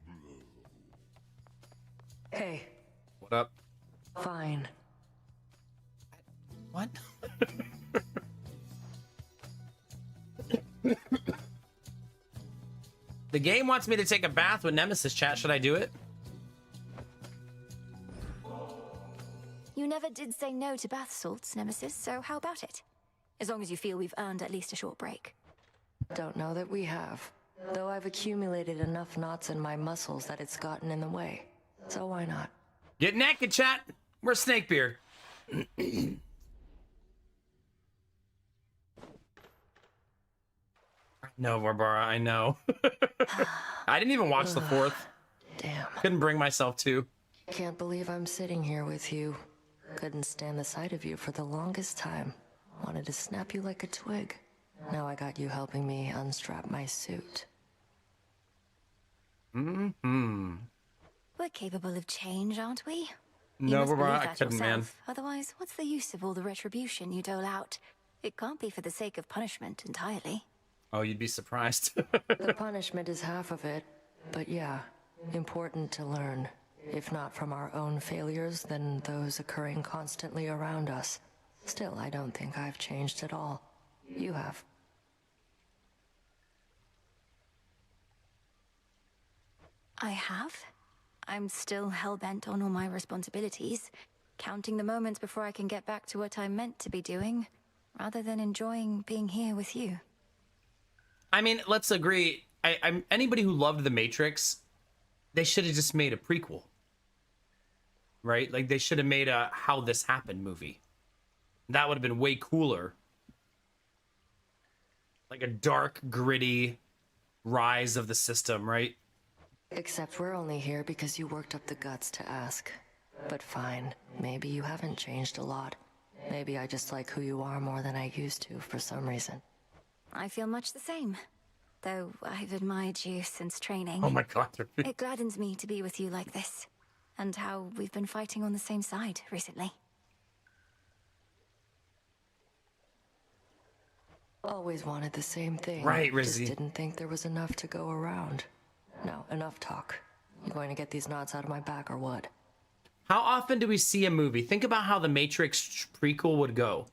Hey. What up? Fine. What? The game wants me to take a bath with Nemesis, chat. Should I do it? You never did say no to bath salts, Nemesis, so how about it? As long as you feel we've earned at least a short break. Don't know that we have. Though I've accumulated enough knots in my muscles that it's gotten in the way. So why not? Get naked, chat. We're Snakebeard. No, Barbara, I know. I didn't even watch the fourth. Damn. Couldn't bring myself to. Can't believe I'm sitting here with you. Couldn't stand the sight of you for the longest time. Wanted to snap you like a twig. Now I got you helping me unstrap my suit. Mm-hmm. We're capable of change, aren't we? No, must Barbara, believe I that couldn't, man. yourself. Otherwise, what's the use of all the retribution you dole out? It can't be for the sake of punishment entirely. Oh, you'd be surprised. The punishment is half of it, but yeah, important to learn. If not from our own failures, then those occurring constantly around us. Still, I don't think I've changed at all. You have. I have. I'm still hell-bent on all my responsibilities, counting the moments before I can get back to what I'm meant to be doing, rather than enjoying being here with you. I mean, let's agree. Anybody who loved The Matrix, they should have just made a prequel. Right? Like, they should have made a How This Happened movie. That would have been way cooler. Like a dark, gritty rise of the system, right? Except we're only here because you worked up the guts to ask. But fine, maybe you haven't changed a lot. Maybe I just like who you are more than I used to for some reason. I feel much the same. Though I've admired you since training. Oh my god. It gladdens me to be with you like this. And how we've been fighting on the same side recently. Always wanted the same thing. Right, Just Rizzy. didn't think there was enough to go around. No, enough talk. You going to get these knots out of my back or what? How often do we see a movie? Think about how the Matrix prequel would go.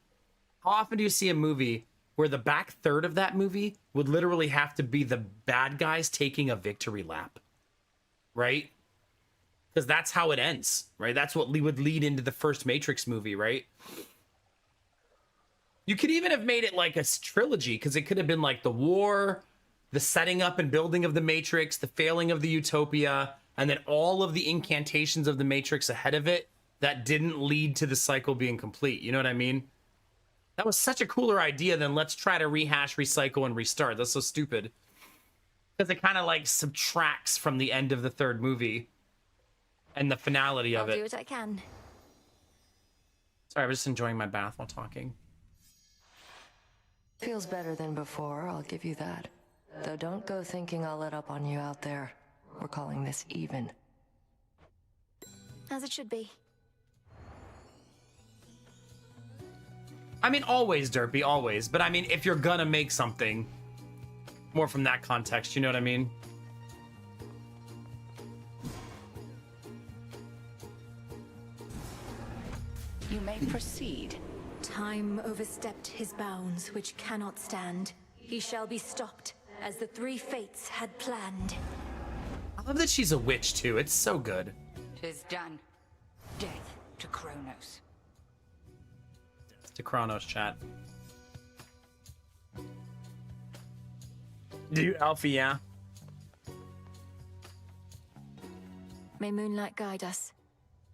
How often do you see a movie where the back third of that movie would literally have to be the bad guys taking a victory lap? Right? Because that's how it ends, right? That's what would lead into the first Matrix movie, right? You could even have made it like a trilogy, because it could have been like the war, the setting up and building of the Matrix, the failing of the Utopia, and then all of the incantations of the Matrix ahead of it that didn't lead to the cycle being complete. You know what I mean? That was such a cooler idea than let's try to rehash, recycle, and restart. That's so stupid. Because it kind of like subtracts from the end of the third movie and the finality of I'll it. do what I can. Sorry, I was just enjoying my bath while talking. Feels better than before, I'll give you that. Though don't go thinking I'll let up on you out there. We're calling this even. As it should be. I mean, always, Derpy, always. But I mean, if you're gonna make something, more from that context, you know what I mean? You may proceed. Time overstepped his bounds, which cannot stand. He shall be stopped, as the three fates had planned. I love that she's a witch, too. It's so good. 'Tis done. Death to Kronos. To Kronos, chat. Do you, Alfie? Yeah. May moonlight guide us.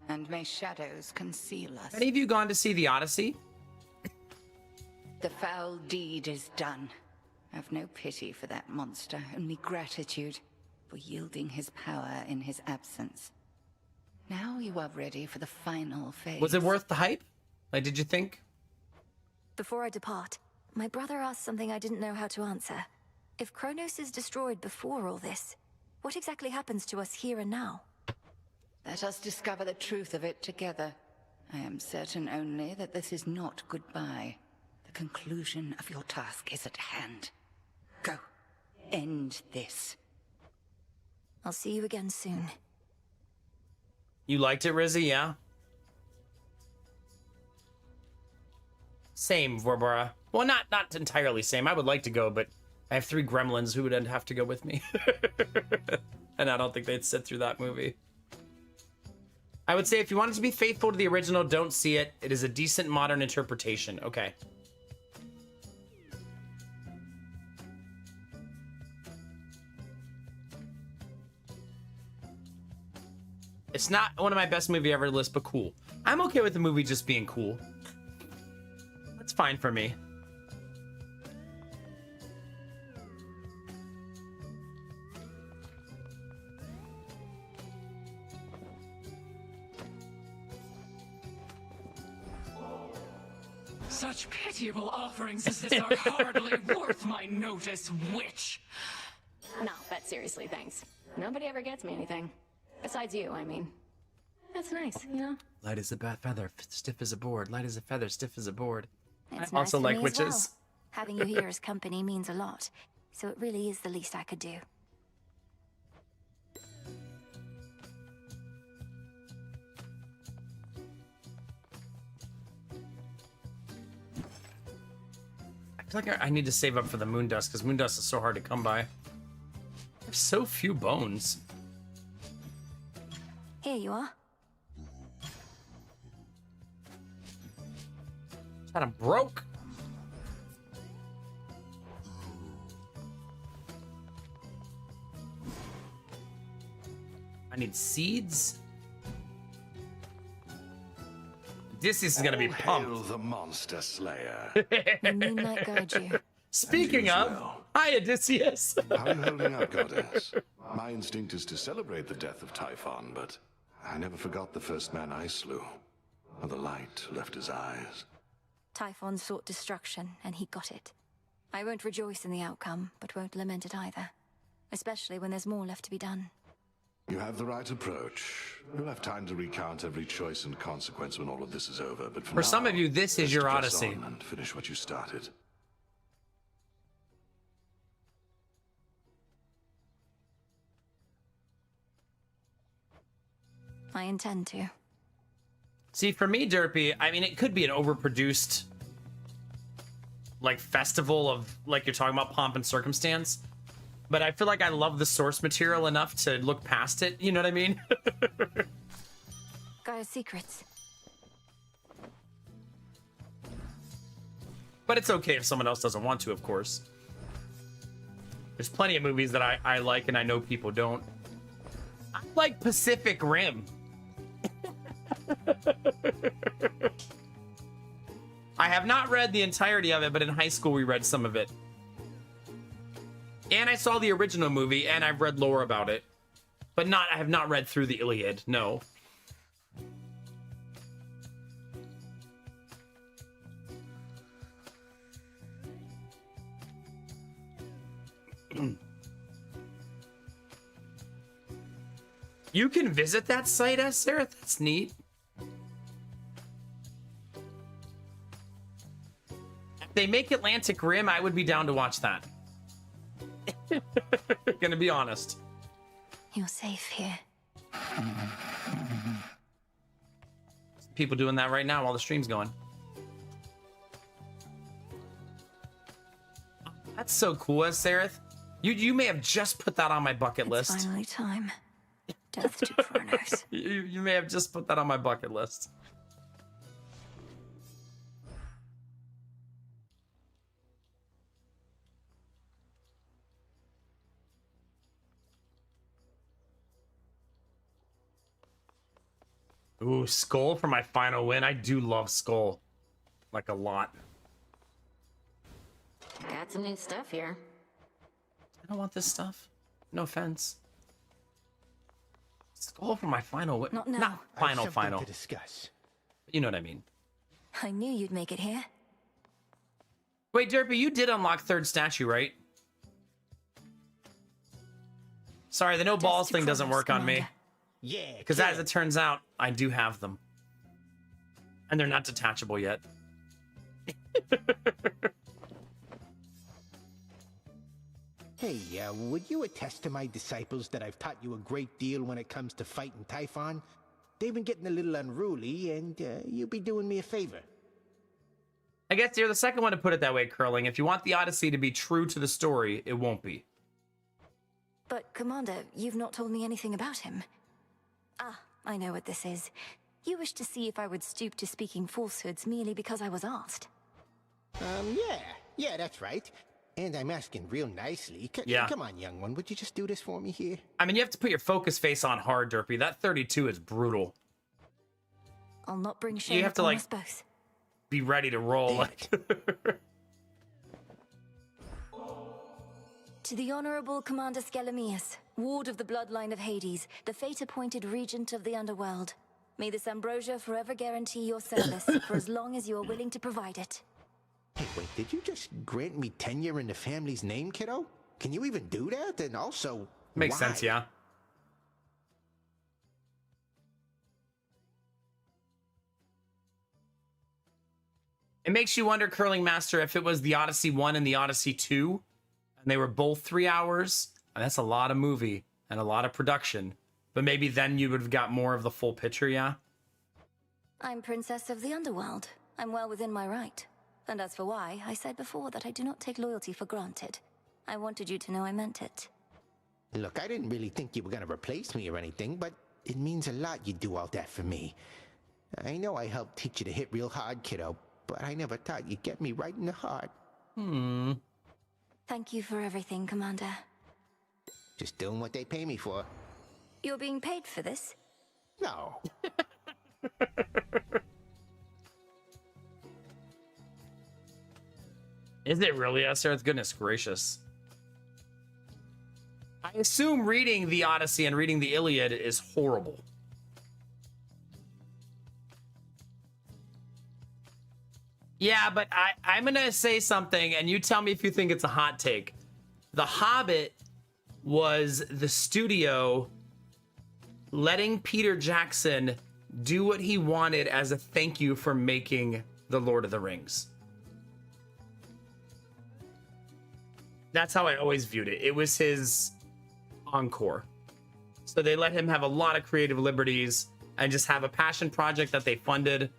And may shadows conceal us. Any of you gone to see the Odyssey? The foul deed is done. I've no pity for that monster, only gratitude for yielding his power in his absence. Now you are ready for the final phase. Was it worth the hype? Like, did you think? Before I depart, my brother asked something I didn't know how to answer. If Kronos is destroyed before all this, what exactly happens to us here and now? Let us discover the truth of it together. I am certain only that this is not goodbye. The conclusion of your task is at hand. Go. End this. I'll see you again soon. You liked it, Rizzy? Yeah? Same, Vorbora. Well, not entirely same. I would like to go, but I have 3 gremlins who would have to go with me. And I don't think they'd sit through that movie. I would say if you wanted to be faithful to the original, don't see it. It is a decent modern interpretation. Okay. It's not one of my best movie ever lists, but cool. I'm okay with the movie just being cool. That's fine for me. Such pitiable offerings as this are hardly worth my notice, witch. No, but seriously, thanks. Nobody ever gets me anything. Besides you, I mean. That's nice, you know? Light as a bat feather, stiff as a board. Light as a feather, stiff as a board. It's I also nice for like me as witches. well. Having you here as company means a lot, so it really is the least I could do. I feel like I need to save up for the moon dust because moon dust is so hard to come by. There's so few bones. Here you are. Kind of broke. I need seeds. This is gonna be pumped. Hail the monster slayer. May moonlight guide you. Speaking of, hi Odysseus. How are you holding up, goddess? My instinct is to celebrate the death of Typhon, but I never forgot the first man I slew. Or the light left his eyes. Typhon sought destruction, and he got it. I won't rejoice in the outcome, but won't lament it either. Especially when there's more left to be done. You have the right approach. You'll have time to recount every choice and consequence when all of this is over, but For some of you, this is your Odyssey. And finish what you started. I intend to. See, for me, Derpy, I mean, it could be an overproduced, like, festival of, like you're talking about, pomp and circumstance. But I feel like I love the source material enough to look past it. You know what I mean? Gaia's secrets. But it's okay if someone else doesn't want to, of course. There's plenty of movies that I like and I know people don't. I like Pacific Rim. I have not read the entirety of it, but in high school we read some of it. And I saw the original movie, and I've read lore about it. But I have not read through the Iliad, no. You can visit that site, Sarah? That's neat. If they make Atlantic Rim, I would be down to watch that. Gonna be honest. You're safe here. People doing that right now while the stream's going. That's so cool, Sareth. You may have just put that on my bucket list. It's finally time. Death to Kronos. You may have just put that on my bucket list. Ooh, Skull for my final win. I do love Skull. Like a lot. Got some new stuff here. I don't want this stuff. No offense. Skull for my final win. Not now. Not final, final. To discuss. You know what I mean. I knew you'd make it here. Wait, Derpy, you did unlock third statue, right? Sorry, the no balls thing doesn't work on me. Yeah. Because as it turns out, I do have them. And they're not detachable yet. Hey, would you attest to my disciples that I've taught you a great deal when it comes to fighting Typhon? They've been getting a little unruly, and you'll be doing me a favor. I guess you're the second one to put it that way, Curling. If you want the Odyssey to be true to the story, it won't be. But, Commander, you've not told me anything about him. Ah, I know what this is. You wish to see if I would stoop to speaking falsehoods merely because I was asked. Yeah, that's right. And I'm asking real nicely. Yeah. Come on, young one, would you just do this for me here? I mean, you have to put your focus face on hard, Derpy. That 32 is brutal. I'll not bring shame You have to, upon like, us both. Be ready to roll. To the Honorable Commander Skelemius, Ward of the Bloodline of Hades, the fate-appointed Regent of the Underworld. May this ambrosia forever guarantee your service for as long as you are willing to provide it. Hey, wait, did you just grant me tenure in the family's name, kiddo? Can you even do that? And also, Makes why? sense, yeah. It makes you wonder, Curling Master, if it was the Odyssey 1 and the Odyssey 2, and they were both 3 hours, and that's a lot of movie and a lot of production. But maybe then you would have got more of the full picture, yeah? I'm Princess of the Underworld. I'm well within my right. And as for why, I said before that I do not take loyalty for granted. I wanted you to know I meant it. Look, I didn't really think you were gonna replace me or anything, but it means a lot you do all that for me. I know I helped teach you to hit real hard, kiddo, but I never thought you'd get me right in the heart. Thank you for everything, Commander. Just doing what they pay me for. You're being paid for this? No. Is it really, Esther? Goodness gracious. I assume reading the Odyssey and reading the Iliad is horrible. Yeah, but I'm going to say something, and you tell me if you think it's a hot take. The Hobbit was the studio letting Peter Jackson do what he wanted as a thank you for making The Lord of the Rings. That's how I always viewed it. It was his encore. So they let him have a lot of creative liberties and just have a passion project that they funded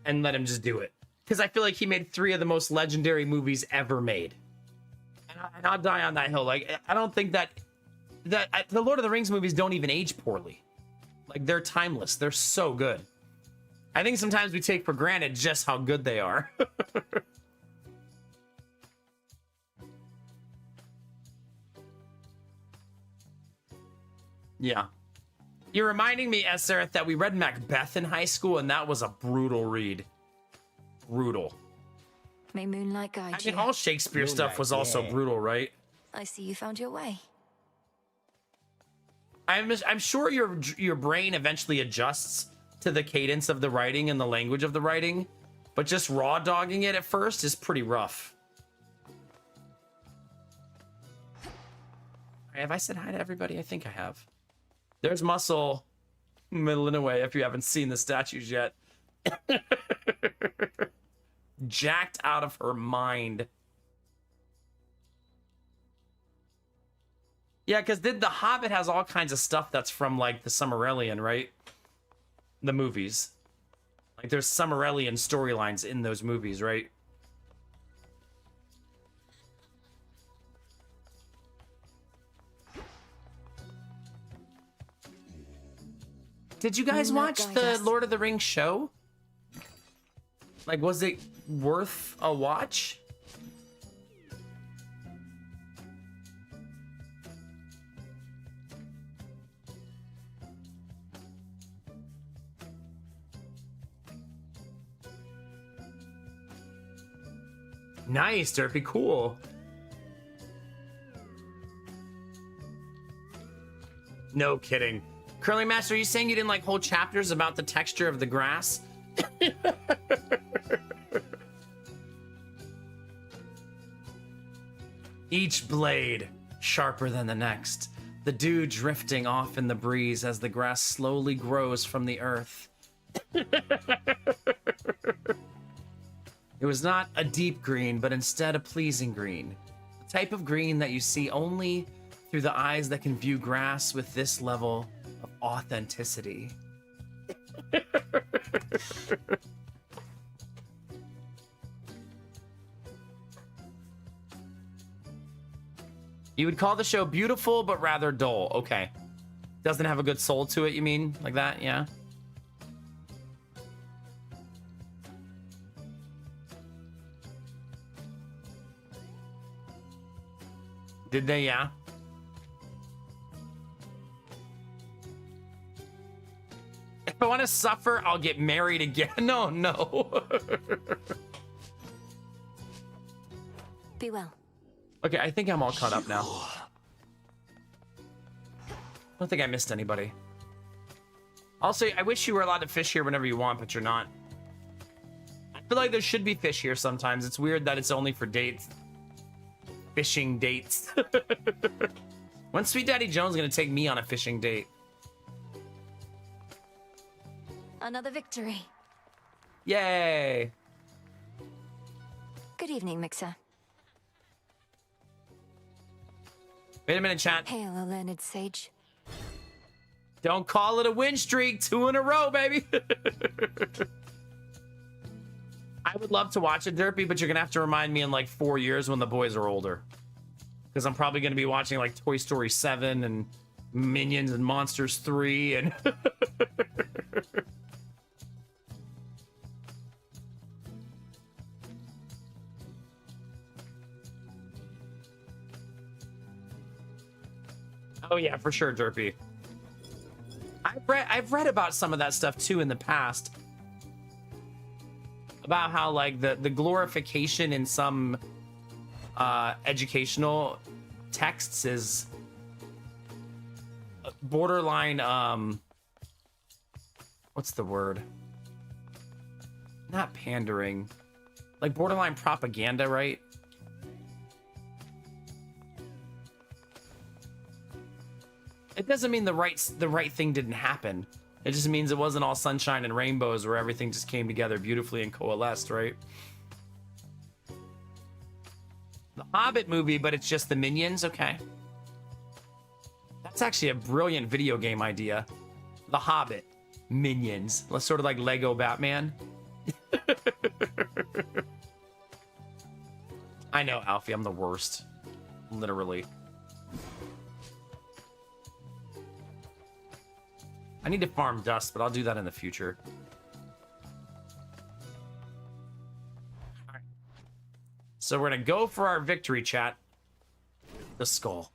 and let him just do it. Because I feel like he made 3 of the most legendary movies ever made. And I'll die on that hill. Like, I don't think that the Lord of the Rings movies don't even age poorly. Like, they're timeless. They're so good. I think sometimes we take for granted just how good they are. Yeah. You're reminding me, Esther, that we read Macbeth in high school, and that was a brutal read. Brutal. May moonlight guide I mean, all Shakespeare stuff was also brutal, right? I see you found your way. I'm sure your brain eventually adjusts to the cadence of the writing and the language of the writing, but just raw dogging it at first is pretty rough. Have I said hi to everybody? I think I have. There's Muscle Milinaway, if you haven't seen the statues yet. Jacked out of her mind. Yeah, because The Hobbit has all kinds of stuff that's from, like, the Silmarillion, right? The movies. Like, there's Silmarillion storylines in those movies, right? Did you guys watch the Lord of the Rings show? Like, was it worth a watch? Nice, Derpy, cool. No kidding. Curly Master, are you saying you didn't like whole chapters about the texture of the grass? Each blade sharper than the next. The dew drifting off in the breeze as the grass slowly grows from the earth. It was not a deep green, but instead a pleasing green. The type of green that you see only through the eyes that can view grass with this level of authenticity. You would call the show beautiful, but rather dull. Okay. Doesn't have a good soul to it, you mean? Like that? Yeah. Did they? Yeah. If I want to suffer, I'll get married again. No, no. Be well. Okay, I think I'm all caught up now. I don't think I missed anybody. Also, I wish you were allowed to fish here whenever you want, but you're not. I feel like there should be fish here sometimes. It's weird that it's only for dates. Fishing dates. When's Sweet Daddy Jones gonna take me on a fishing date? Another victory. Yay! Good evening, Mixer. Wait a minute, chat. Hail, O learned sage. Don't call it a win streak. 2 in a row, baby. I would love to watch it, Derpy, but you're gonna have to remind me in like 4 years when the boys are older. Because I'm probably gonna be watching like Toy Story 7 and Minions and Monsters 3 and... Oh yeah, for sure, Derpy. I've read about some of that stuff too in the past. About how like the glorification in some educational texts is borderline what's the word? Not pandering. Like borderline propaganda, right? It doesn't mean the right thing didn't happen. It just means it wasn't all sunshine and rainbows where everything just came together beautifully and coalesced, right? The Hobbit movie, but it's just the Minions? Okay. That's actually a brilliant video game idea. The Hobbit. Minions. Let's sort of like Lego Batman. I know, Alfie, I'm the worst. Literally. I need to farm dust, but I'll do that in the future. All right. So we're gonna go for our victory, chat. The skull.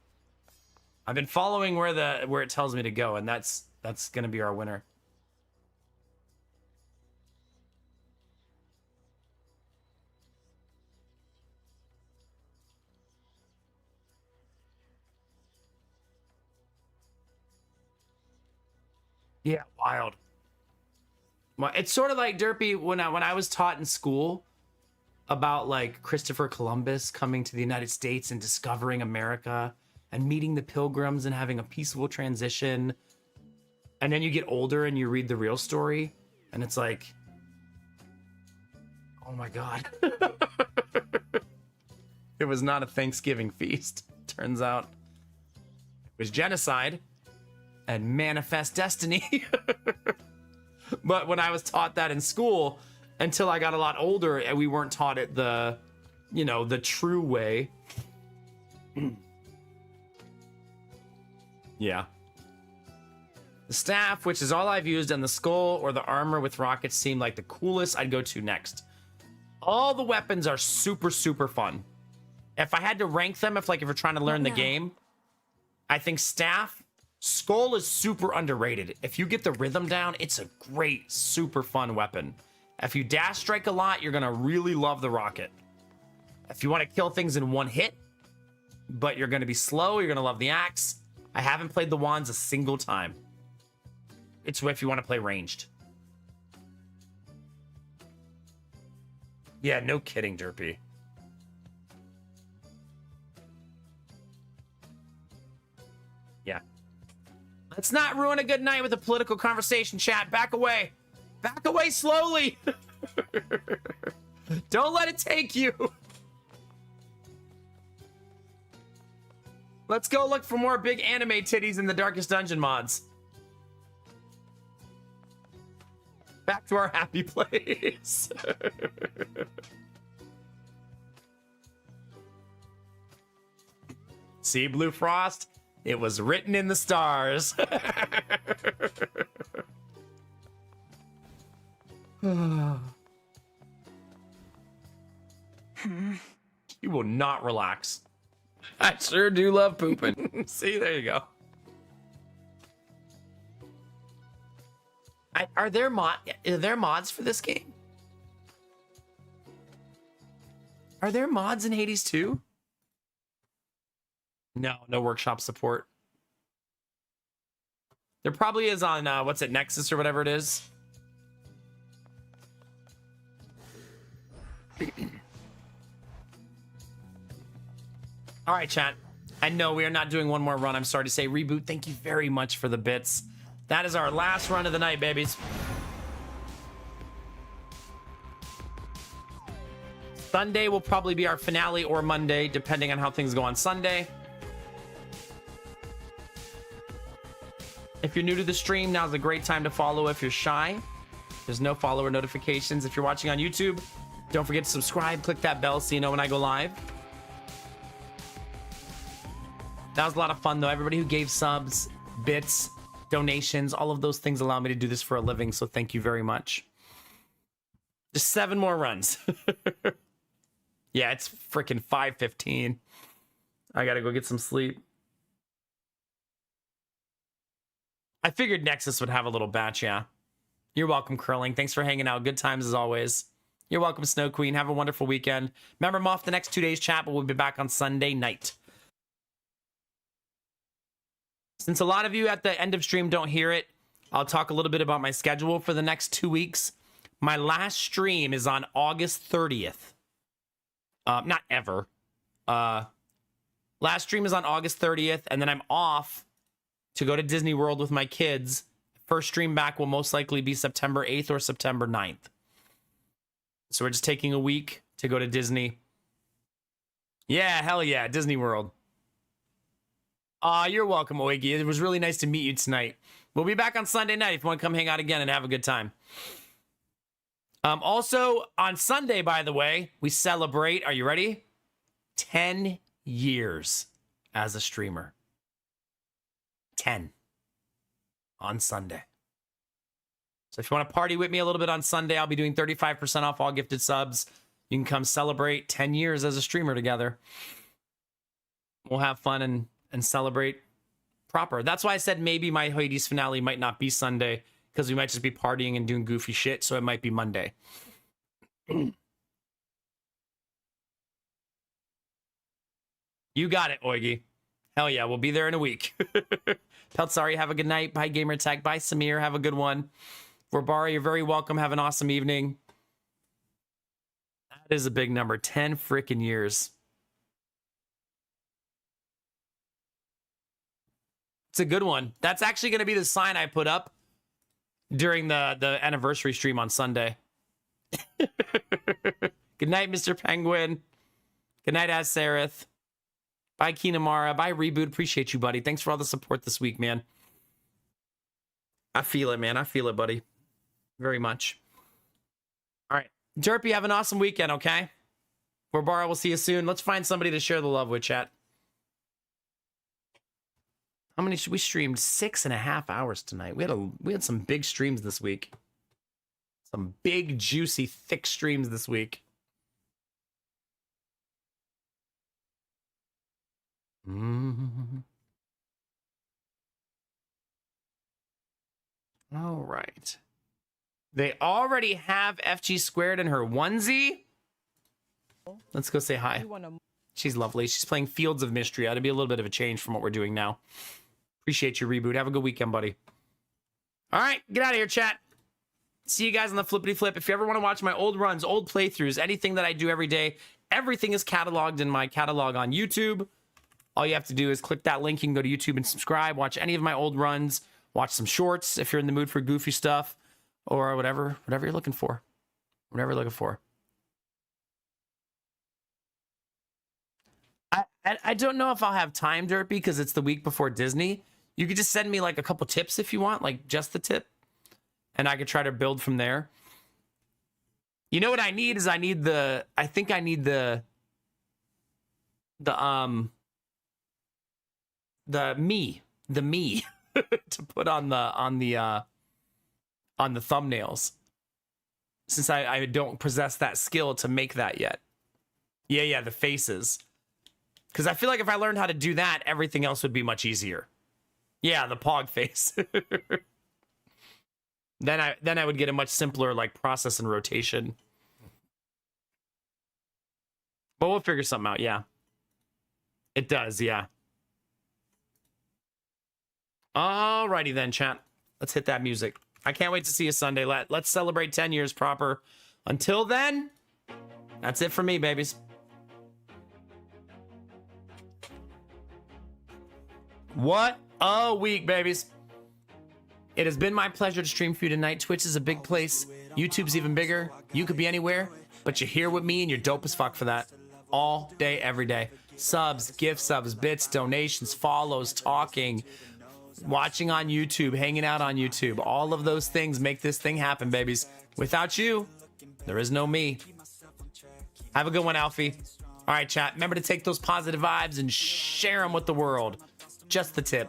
I've been following where it tells me to go, and that's gonna be our winner. Yeah, wild. Well, it's sort of like Derpy when I was taught in school about like Christopher Columbus coming to the United States and discovering America and meeting the pilgrims and having a peaceful transition. And then you get older and you read the real story, and it's like, oh my God. It was not a Thanksgiving feast. Turns out it was genocide and manifest destiny. But when I was taught that in school, until I got a lot older, and we weren't taught it the, you know, the true way. Yeah. The staff, which is all I've used, and the skull or the armor with rockets seem like the coolest. I'd go to next. All the weapons are super, super fun. If I had to rank them, if you're trying to learn the game, I think staff, skull is super underrated. If you get the rhythm down, it's a great, super fun weapon. If you dash strike a lot, you're gonna really love the rocket. If you want to kill things in one hit, but you're gonna be slow, you're gonna love the axe. I haven't played the wands a single time. It's if you want to play ranged. Yeah, no kidding, Derpy. Yeah. Let's not ruin a good night with a political conversation, chat. Back away. Back away slowly. Don't let it take you. Let's go look for more big anime titties in the Darkest Dungeon mods. Back to our happy place. See, Blue Frost? It was written in the stars. You will not relax. I sure do love pooping. See, there you go. Are there mods for this game? Are there mods in Hades 2? No workshop support. There probably is on what's it, Nexus or whatever it is. All right, chat. I know we are not doing one more run. I'm sorry to say. Reboot, thank you very much for the bits. That is our last run of the night, babies. Sunday will probably be our finale, or Monday, depending on how things go on Sunday. If you're new to the stream, now's a great time to follow if you're shy. There's no follower notifications. If you're watching on YouTube, don't forget to subscribe. Click that bell so you know when I go live. That was a lot of fun, though. Everybody who gave subs, bits, donations, all of those things allow me to do this for a living, so thank you very much. Just 7 more runs. Yeah, it's freaking 5:15. I gotta go get some sleep. I figured Nexus would have a little batch, yeah. You're welcome, Curling. Thanks for hanging out. Good times as always. You're welcome, Snow Queen. Have a wonderful weekend. Remember, I'm off the next 2 days, chat, but we'll be back on Sunday night. Since a lot of you at the end of stream don't hear it, I'll talk a little bit about my schedule for the next 2 weeks. My last stream is on August 30th. Not ever. Last stream is on August 30th, and then I'm off to go to Disney World with my kids. First stream back will most likely be September 8th or September 9th. So we're just taking a week to go to Disney. Yeah, hell yeah, Disney World. You're welcome, Oigi. It was really nice to meet you tonight. We'll be back on Sunday night if you want to come hang out again and have a good time. Also, on Sunday, by the way, we celebrate, are you ready? 10 years as a streamer. 10 on Sunday. So if you want to party with me a little bit on Sunday, I'll be doing 35% off all gifted subs. You can come celebrate 10 years as a streamer together. We'll have fun and celebrate proper. That's why I said maybe my Hades finale might not be Sunday, because we might just be partying and doing goofy shit, so it might be Monday. You got it, Oigi. Hell yeah, we'll be there in a week. Peltzari, have a good night. Bye, Gamertag. Bye, Samir. Have a good one. Vorbara, you're very welcome. Have an awesome evening. That is a big number. 10 freaking years. It's a good one. That's actually going to be the sign I put up during the anniversary stream on Sunday. Good night, Mr. Penguin. Good night, Azereth. Bye, Kinamara. Bye, Reboot. Appreciate you, buddy. Thanks for all the support this week, man. I feel it, man. I feel it, buddy. Very much. All right. Derpy, have an awesome weekend, okay? Barbara, we'll see you soon. Let's find somebody to share the love with, chat. How many should we streamed? 6.5 hours tonight. We had some big streams this week. Some big, juicy, thick streams this week. All right. They already have FG squared in her onesie. Let's go say hi. She's lovely. She's playing Fields of Mystery. That'd be a little bit of a change from what we're doing now. Appreciate you, Reboot. Have a good weekend, buddy. All right, get out of here, chat. See you guys on the flippity flip. If you ever want to watch my old runs, old playthroughs, anything that I do every day, everything is cataloged in my catalog on YouTube. All you have to do is click that link. You can go to YouTube and subscribe. Watch any of my old runs. Watch some shorts if you're in the mood for goofy stuff, or whatever you're looking for. Whatever you're looking for. I don't know if I'll have time, Derpy, because it's the week before Disney. You could just send me like a couple tips if you want, like just the tip, and I could try to build from there. You know what I need is I need the me to put on the thumbnails, since I don't possess that skill to make that yet. Yeah, the faces. Because I feel like if I learned how to do that, everything else would be much easier. Yeah, the pog face. Then I would get a much simpler like process and rotation. But we'll figure something out, yeah. It does, yeah. Alrighty then, chat. Let's hit that music. I can't wait to see you Sunday. Let's celebrate 10 years proper. Until then, that's it for me, babies. What a week, babies. It has been my pleasure to stream for you tonight. Twitch is a big place. YouTube's even bigger. You could be anywhere, but you're here with me and you're dope as fuck for that. All day, every day. Subs, gift subs, bits, donations, follows, talking, watching on YouTube, hanging out on YouTube. All of those things make this thing happen, babies. Without you, there is no me. Have a good one, Alfie. All right, chat. Remember to take those positive vibes and share them with the world. Just the tip.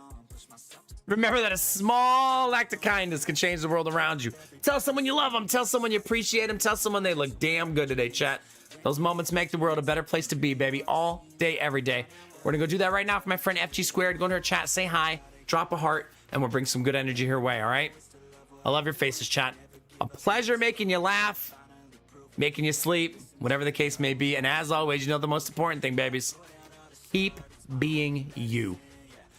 Remember that a small act of kindness can change the world around you. Tell someone you love them. Tell someone you appreciate them. Tell someone they look damn good today, chat. Those moments make the world a better place to be, baby. All day, every day. We're going to go do that right now for my friend FG Squared. Go into her chat, say hi, drop a heart, and we'll bring some good energy her way, all right? I love your faces, chat. A pleasure making you laugh, making you sleep, whatever the case may be. And as always, you know the most important thing, babies. Keep being you.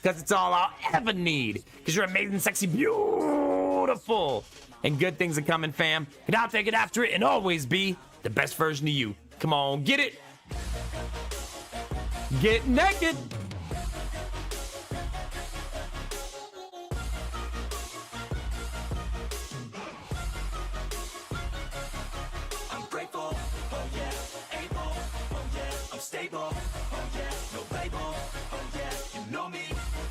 Because it's all I'll ever need. Because you're amazing, sexy, beautiful. And good things are coming, fam. And I'll take it after it and always be the best version of you. Come on, get it. Get naked. I'm grateful, oh yeah, able, oh yeah, I'm stable, oh yeah, no label, oh yeah, you know me.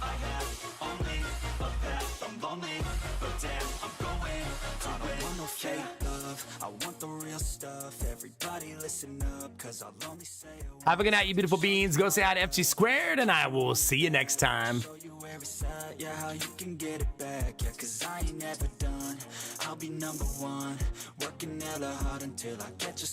I have only a path, I'm lonely, but damn, I'm going to win. I want no fake love, I want the real stuff. Everybody listen up, cause I'll only say have a good night, you beautiful beings. Go say hi to FG Squared, and I will see you next time. yeah, how you can get it back, yeah, cause I ain't never done. I'll be number one, working hella hard until I get just